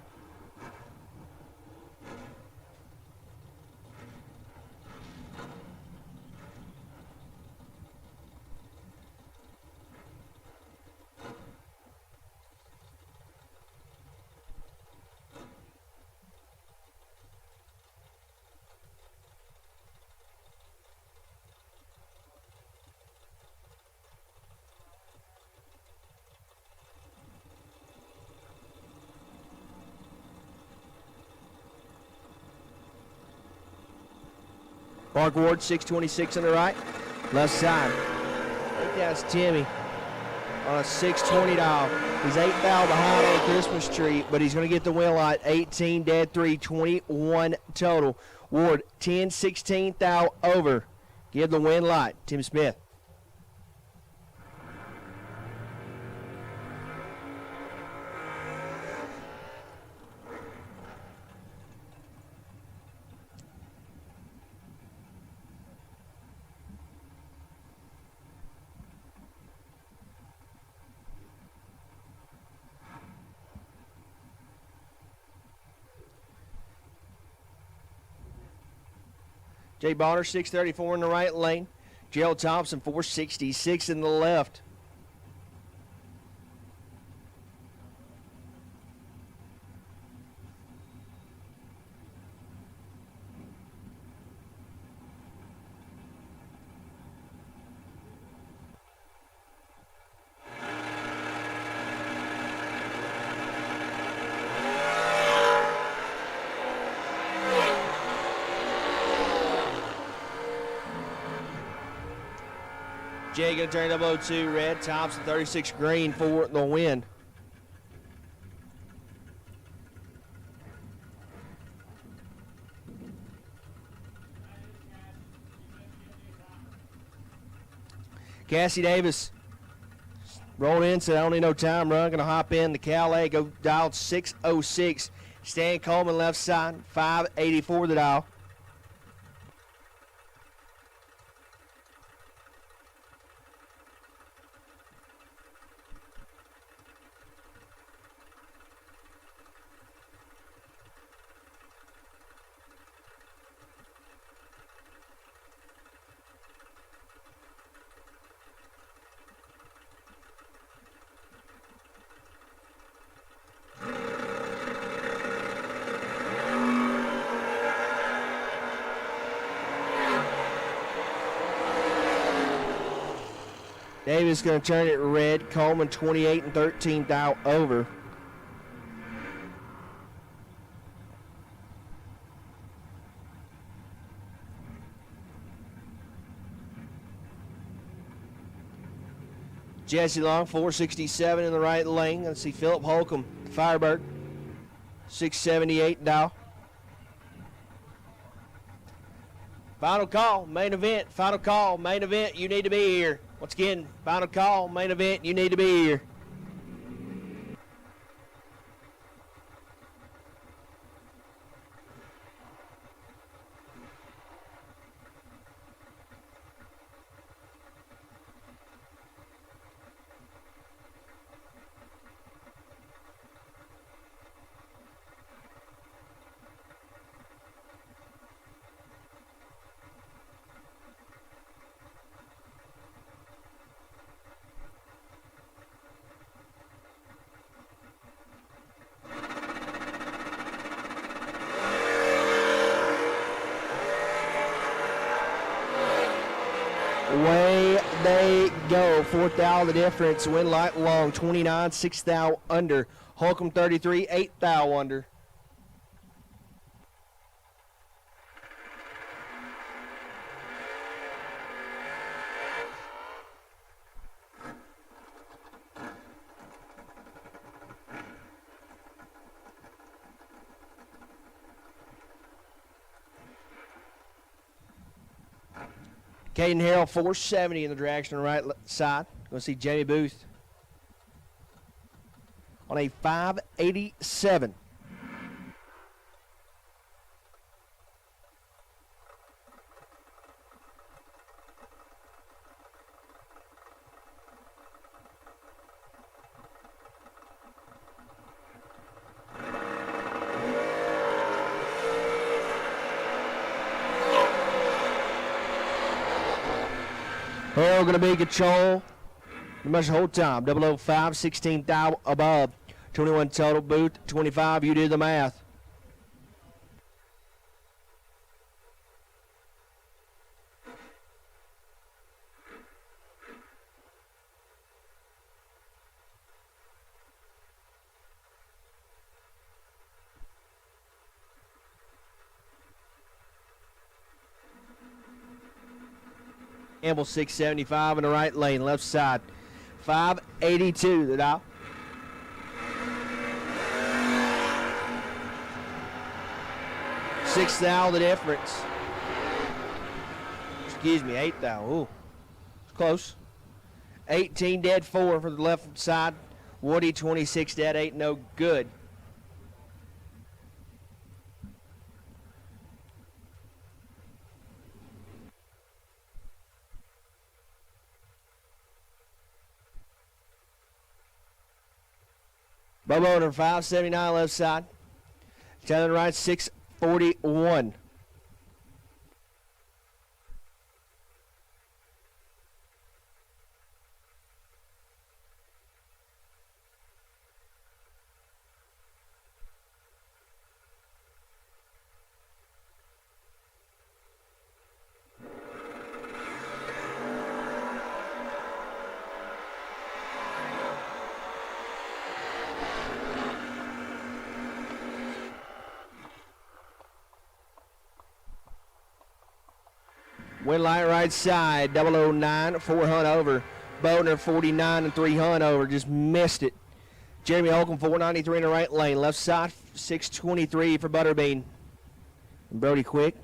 Mark Ward, 626 on the right. Left side. I think that's Timmy on a 620 dial. He's 8 thou behind on the Christmas tree, but he's going to get the win light. 18 dead 3, 21 total. Ward, 10, 16 thou over. Give the win light. Tim Smith. Jay Bonner, 634 in the right lane. Gerald Thompson, 466 in the left. Jay going to turn 002 red. Thompson 36 green for the win. Cassie Davis rolled in, said I don't need no time run. Going to hop in. The Calais go dial 606. Stan Coleman left side, 584 the dial. Davis going to turn it red. Coleman 28 and 13 dial over. Jesse Long 467 in the right lane. Let's see Philip Holcomb, Firebird 678 dial. Final call, main event. Final call, main event. You need to be here. Once again, final call, main event. You need to be here. Away they go. 4th thou the difference. Win light long 29, 6th thou under. Holcomb 33, 8th thou under. Caden Harrell 470 in the direction on the right side. Going to see Jamie Booth on a 587. Harrell going to be in control pretty much the whole time. 005, 16 thou above. 21 total. Booth 25. You do the math. Campbell 675 in the right lane, left side. 582 the dial. Sixth thou the difference. Excuse me, 8th thou. Ooh, it's close. 18 dead 4 for the left side. Woody 26 dead 8, no good. Bobo under 579 left side. Taylor right 641. Winlight right side, 009, 4 hunt over. Bodner 49 and 3 hunt over, just missed it. Jeremy Holcomb 493 in the right lane. Left side 623 for Butterbean. And Brody Quick.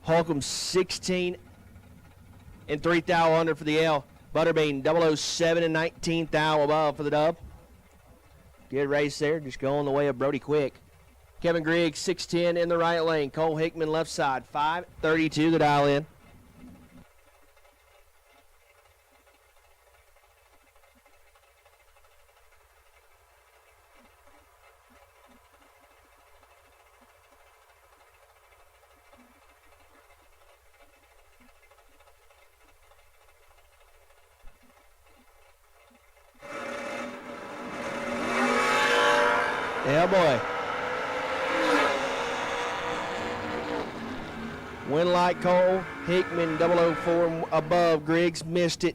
Holcomb 16 and 3 thou under for the L. Butterbean 007 and 19 thou above for the dub. Good race there, just going the way of Brody Quick. Kevin Griggs 610 in the right lane. Cole Hickman left side 532 the dial in. Yeah, boy. Winlight Cole, Hickman 004 above. Griggs missed it.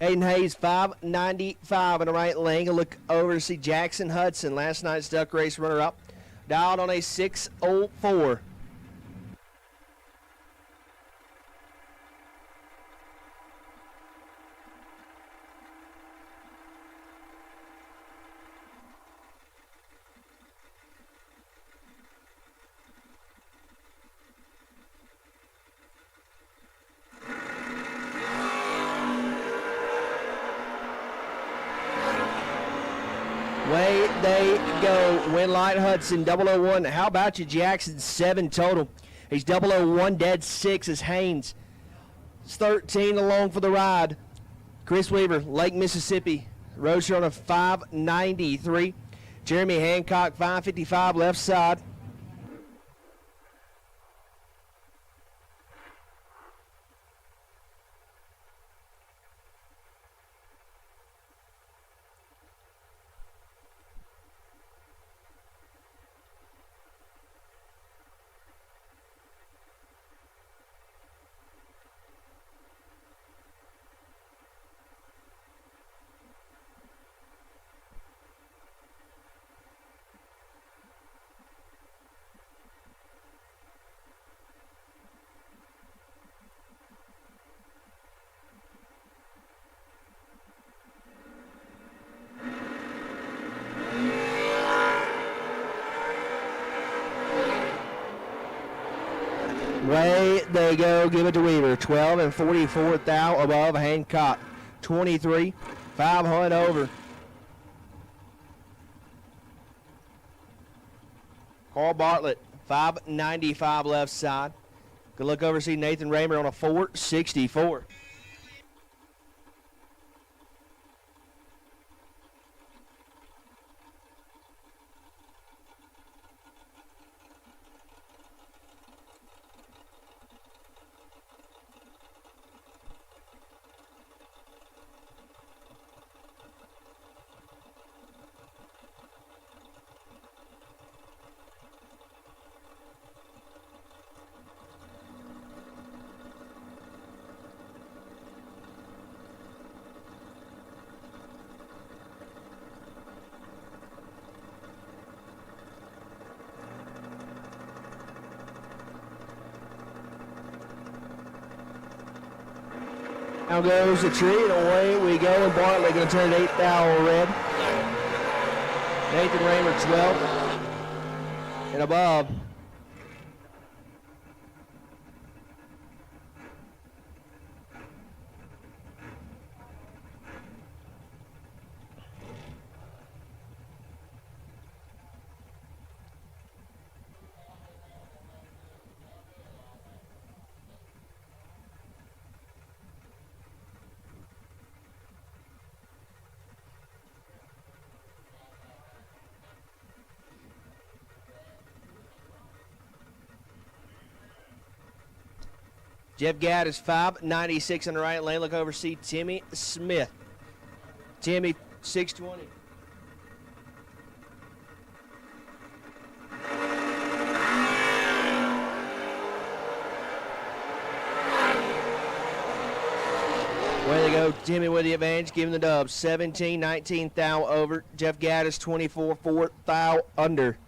Aiden Hayes 595 in the right lane. A look over to see Jackson Hudson, last night's duck race runner-up. Dialed on a 604. Way they go. Winlight Hudson, 001. How about you, Jackson? 7 total. He's 001, dead 6 is Haynes. It's 13 along for the ride. Chris Weaver, Lake Mississippi. Roadster on a 593. Jeremy Hancock, 555 left side. Way they go, give it to Weaver. 12 and 44 thou above Hancock. 23, 500 over. Carl Bartlett, 595 left side. Good look over to see Nathan Raymer on a 464. Now goes the tree, and away we go, and Bartlett going to turn it 8 thou red. Nathan Raymer 12 and above. Jeff Gaddis 596 in the right lane. Look over, see Timmy Smith. Timmy 620. Way to go, Timmy with the advantage, giving the dub. 17-19 thou over. Jeff Gaddis 24-4 thou under.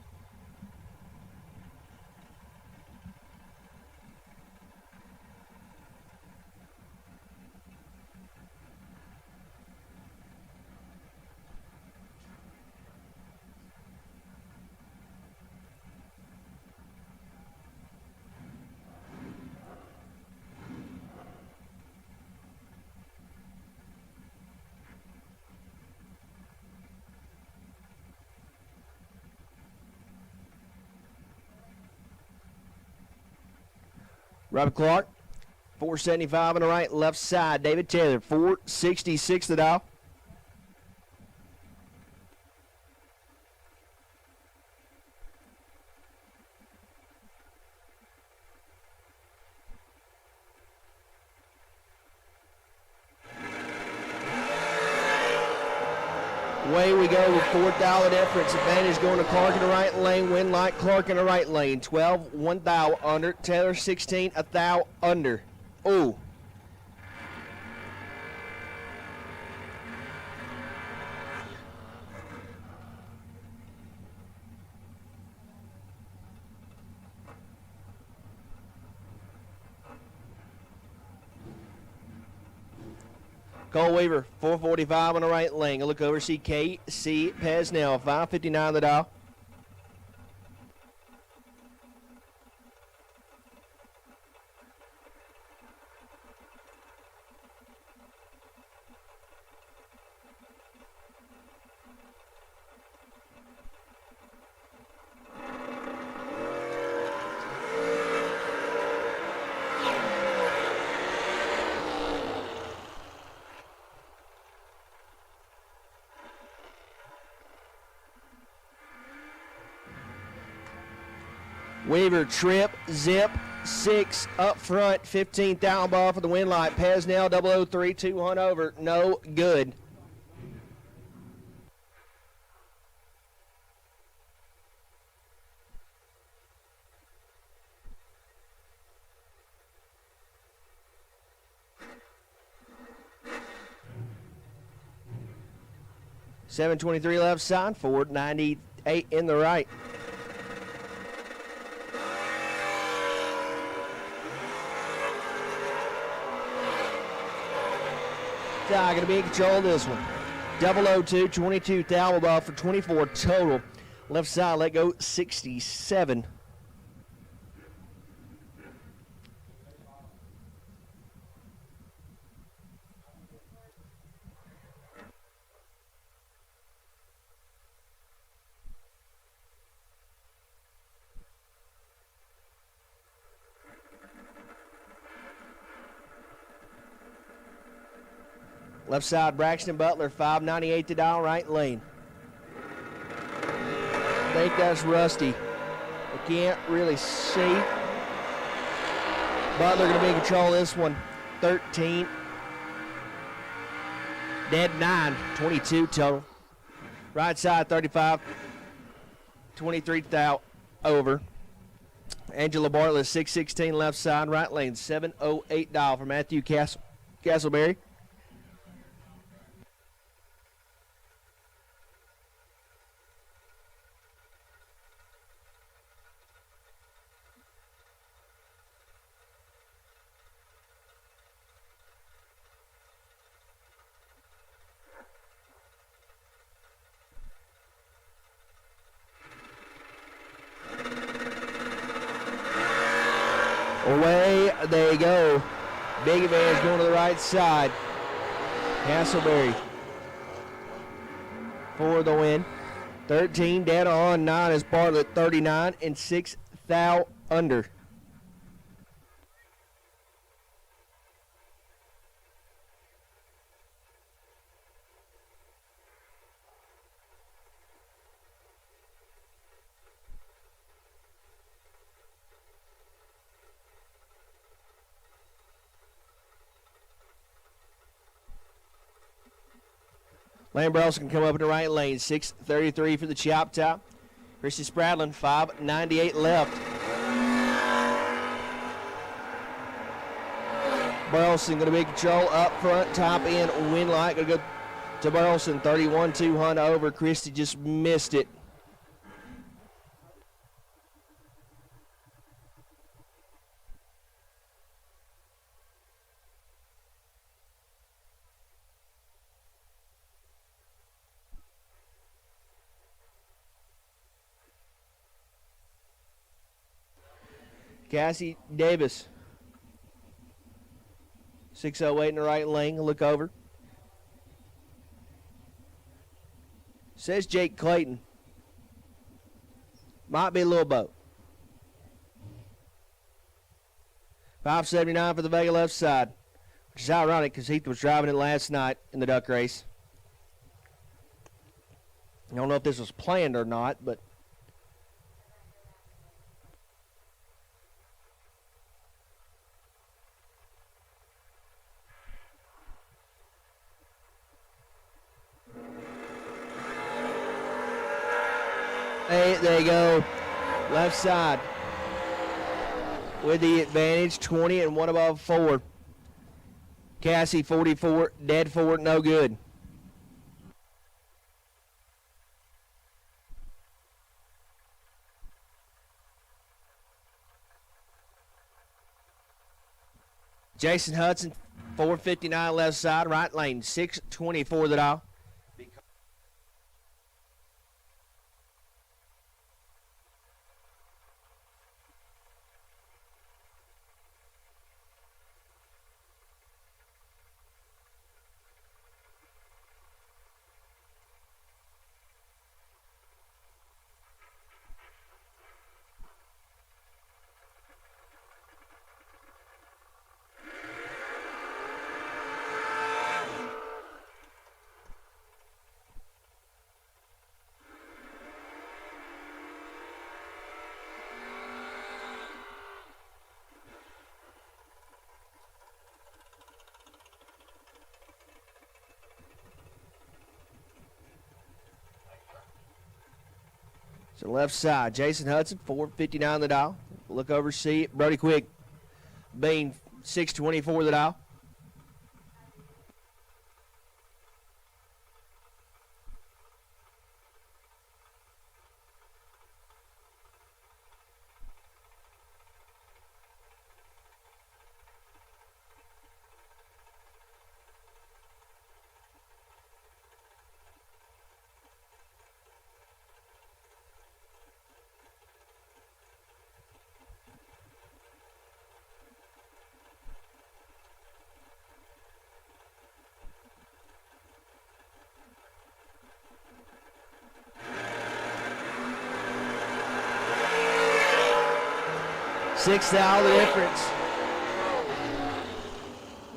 Robert Clark, 475 on the right, left side. David Taylor, 466 the dial. Away we go with 4,000 difference. Advantage going to Clark in the right lane. Win light Clark in the right lane. 12, 1 thou under. Taylor 16, a thou under. Ooh. Cole Weaver, 445 on the right lane. A look over, see K.C. Pesnell, 559 the dial. Weaver, trip, zip, 6 up front, 15,000 ball for the win light. Pesnell, 003, 200 over, no good. .723 left side, 498 in the right. Going to be in control of this one. 002, 22 thou ball for 24 total. Left side, let go 67. Left side, Braxton Butler, 598 to dial, right lane. I think that's Rusty. I can't really see. Butler going to be in control of this one. 13. Dead 9, 22 total. Right side, 35. 23 thou over. Angela Bartlett, 616 left side, right lane. 708 dial for Matthew Castleberry. Away they go. Big advantage going to the right side. Castleberry for the win. 13 dead on, 9 is Bartlett, 39 and 6 thou under. Lambrells can come up in the right lane. 6:33 for the chop top. Chrissy Spradlin, 5:98 left. Burleson going to be control up front, top end, win light. Going to go to Burleson, 31-2 over. Christie just missed it. Cassie Davis. 6:08 in the right lane. Look over. Says Jake Clayton. Might be a little boat. 5:79 for the Vega left side. Which is ironic because Heath was driving it last night in the duck race. I don't know if this was planned or not, but hey, there you go. Left side with the advantage, 20 and one above 4. Cassie, 44, dead 4, no good. Jason Hudson, 4:59 left side, right lane, 6:24 the dial. So left side, Jason Hudson, 4:59 the dial. Look over, see it. Brody Quick, Bean, 6:24 the dial. Sixth out of the difference.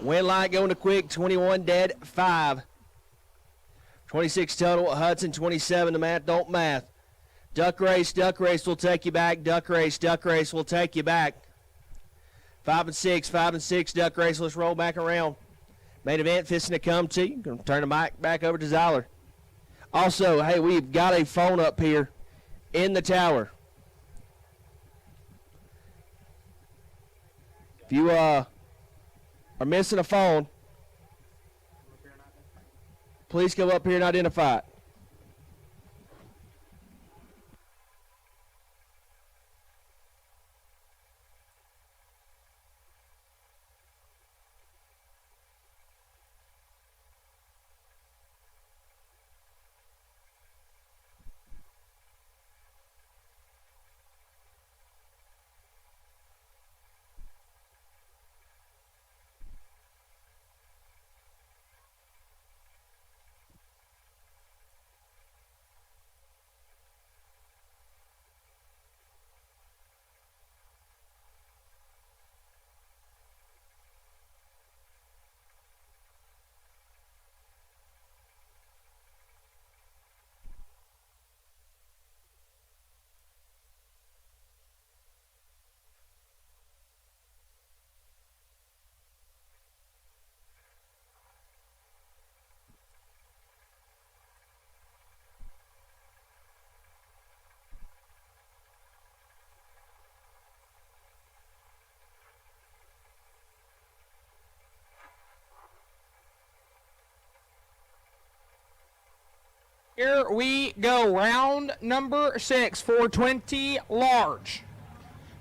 Win light going to Quick, 21 dead, 5. 26 total. Hudson, 27. The math don't math. Duck race will take you back. Duck race will take you back. 5 and 6, 5 and 6. Duck race. Let's roll back around. Main event fisting to come to you. Going to turn the mic back over to Zyler. Also, hey, we've got a phone up here in the tower. If you are missing a phone, please come up here and identify it. Here we go. Round number 6 for 20 large.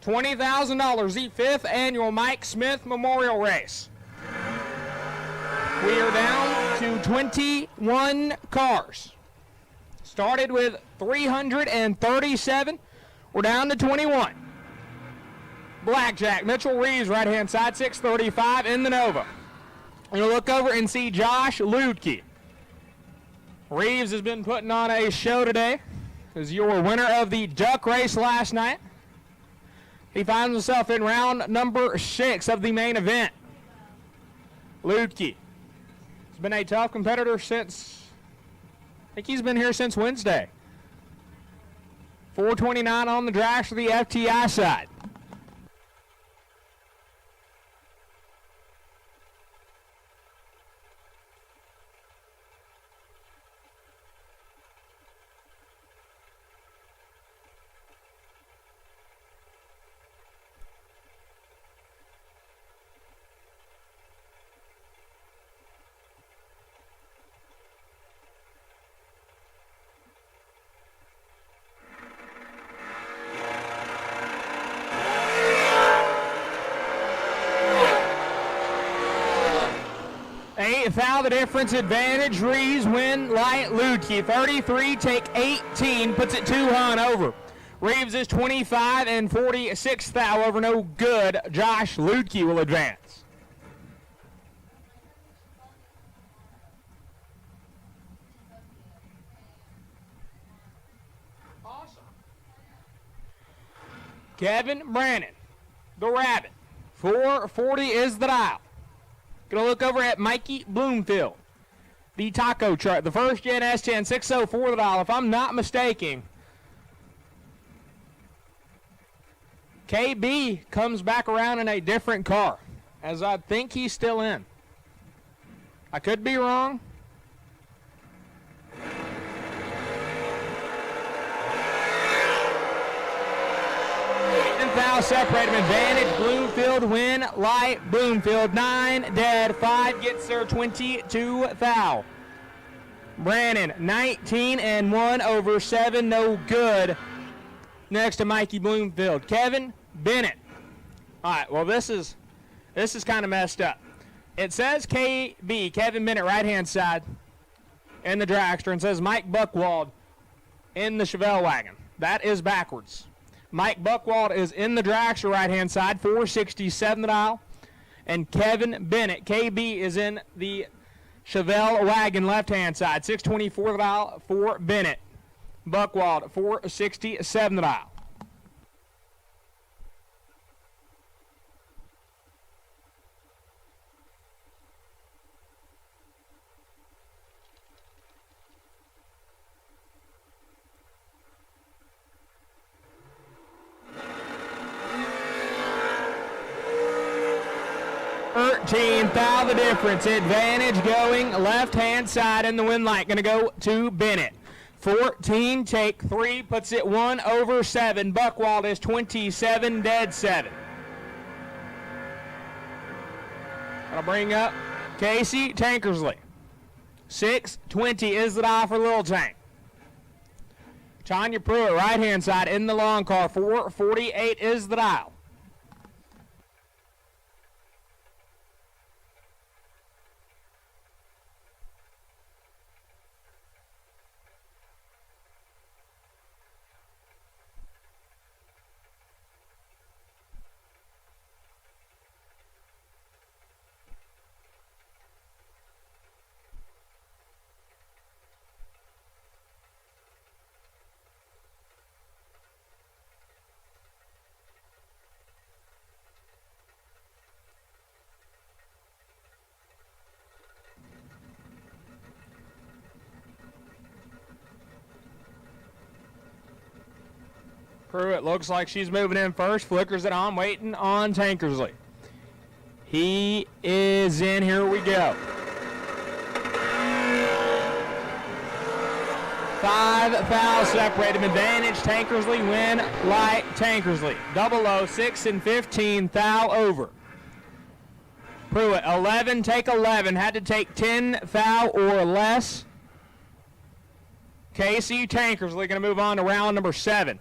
$20,000, the 5th annual Mike Smith Memorial Race. We are down to 21 cars. Started with 337. We're down to 21. Blackjack, Mitchell Reeves, right-hand side, 635 in the Nova. You'll look over and see Josh Ludke. Reeves has been putting on a show today. Is your winner of the duck race last night. He finds himself in round number 6 of the main event. Ludke has been a tough competitor since, I think he's been here since Wednesday. 429 on the draft for the FTI side. Foul the difference advantage. Reeves win light Ludke. 33 take 18, puts it 2 on over. Reeves is 25 and 46 thou over, no good. Josh Ludke will advance. Awesome. Kevin Brannon, the Rabbit. 440 is the dial. Gonna look over at Mikey Bloomfield, the taco truck, the first gen S10, 604 the dial. If I'm not mistaken, KB comes back around in a different car, as I think he's still in. I could be wrong. Foul separate him. Advantage. Bloomfield win. Light. Bloomfield 9 dead. 5 gets their 22 foul. Brannon 19 and 1 over 7. No good. Next to Mikey Bloomfield. Kevin Bennett. All right. Well, this is kind of messed up. It says KB Kevin Bennett right hand side in the dragster, and says Mike Buckwald in the Chevelle wagon. That is backwards. Mike Buckwald is in the dragster right-hand side, 467 the dial. And Kevin Bennett, KB, is in the Chevelle wagon left-hand side, 624 the dial for Bennett. Buckwald, 467 the dial. 13 foul the difference. Advantage going left-hand side in the win light. Going to go to Bennett. 14 take 3 puts it 1 over 7. Buckwald is 27 dead 7. I'll bring up Casey Tankersley. 620 is the dial for Little Tank. Tanya Pruitt right-hand side in the long car. 448 is the dial. Pruitt looks like she's moving in first. Flickers it on, waiting on Tankersley. He is in. Here we go. 5 fouls separate him. Advantage. Tankersley win. Light. Tankersley. 006 and 15 foul over. Pruitt 11 take 11. Had to take 10 foul or less. Casey Tankersley going to move on to round number 7.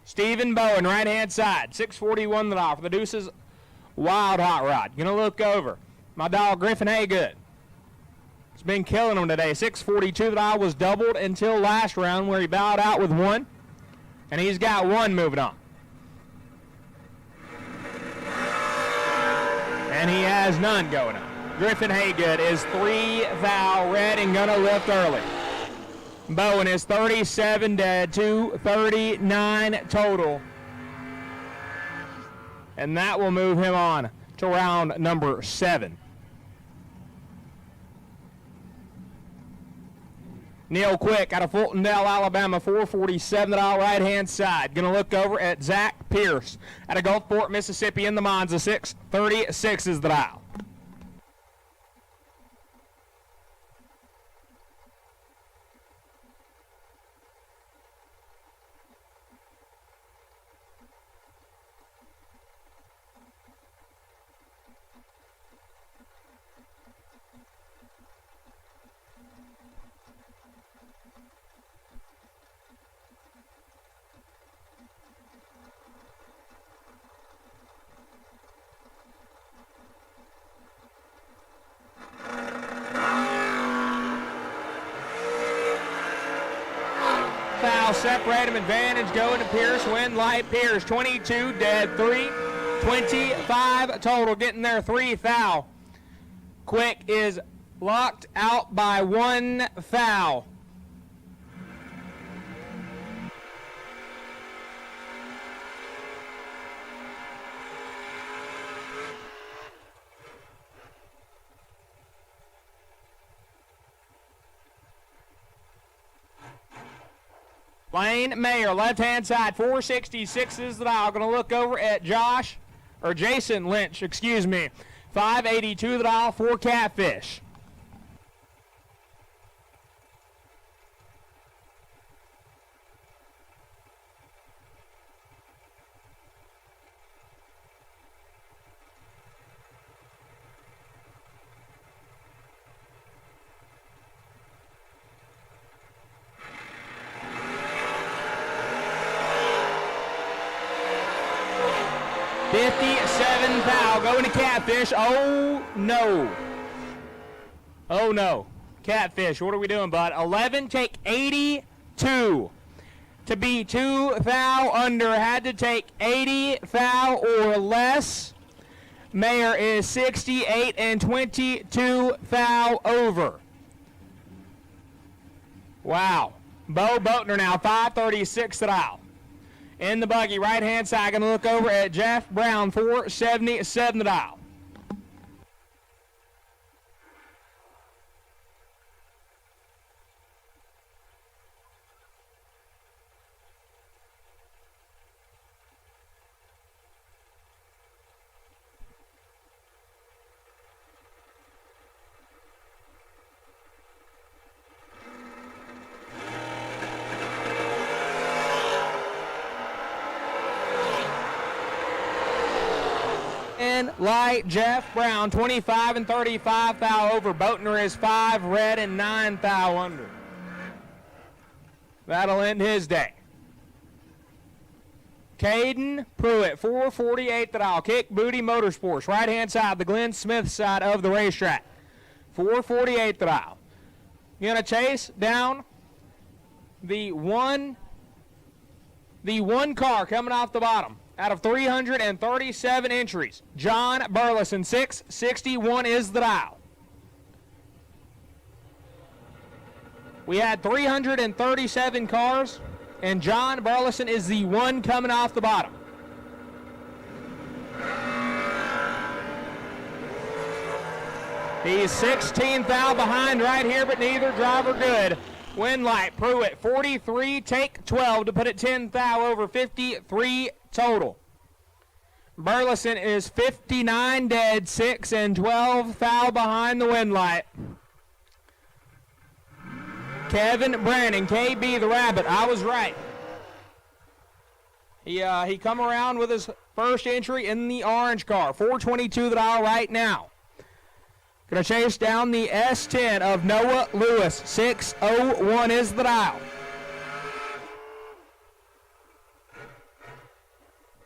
Stephen Bowen, right-hand side, 641 the dollar for the Deuces Wild Hot Rod. Going to look over. My dog Griffin Haygood. He's been killing them today. 642 the dollar was doubled until last round where he bowed out with 1. And he's got 1 moving on. And he has none going on. Griffin Haygood is 3 thou red and going to lift early. Bowen is 37 dead, 239 total. And that will move him on to round number 7. Neil Quick out of Fultondale, Alabama, 447 right-hand side. Going to look over at Zach Pierce out of Gulfport, Mississippi in the Monza, 636 is the dial. Separate him, advantage going to Pierce, win light Pierce, 22 dead, 3, 25 total, getting there 3 thou. Quick is locked out by 1 thou. Lane Mayer, left-hand side, 466 is the dial. Going to look over at Jason Lynch, 582 the dial for Catfish. Going to Catfish. Oh, no. Oh, no. Catfish, what are we doing, bud? 11, take 82. To be 2 thou under, had to take 80 thou or less. Mayer is 68 and 22 thou over. Wow. Bo Boatner now, 536 thou. In the buggy, right-hand side, going to look over at Jeff Brown, 477 the dial. Light Jeff Brown, 25 and 35 thou over. Boatner is 5 red and 9 thou under. That'll end his day. Caden Pruitt, 448 thou. Kick Booty Motorsports, right-hand side, the Glenn Smith side of the racetrack. 448 thou. Gonna chase down the one car coming off the bottom. Out of 337 entries, John Burleson, 661 is the dial. We had 337 cars, and John Burleson is the one coming off the bottom. He's 16 thou behind right here, but neither driver good. Win light, Pruitt, 43, take 12 to put it 10 thou over, 53 total. Burleson is 59 dead, 6 and 12 thou behind the win light. Kevin Brannon, KB the Rabbit, I was right. He come around with his first entry in the orange car, 422 the dial right now. Going to chase down the S10 of Noah Lewis. 6:01 is the dial.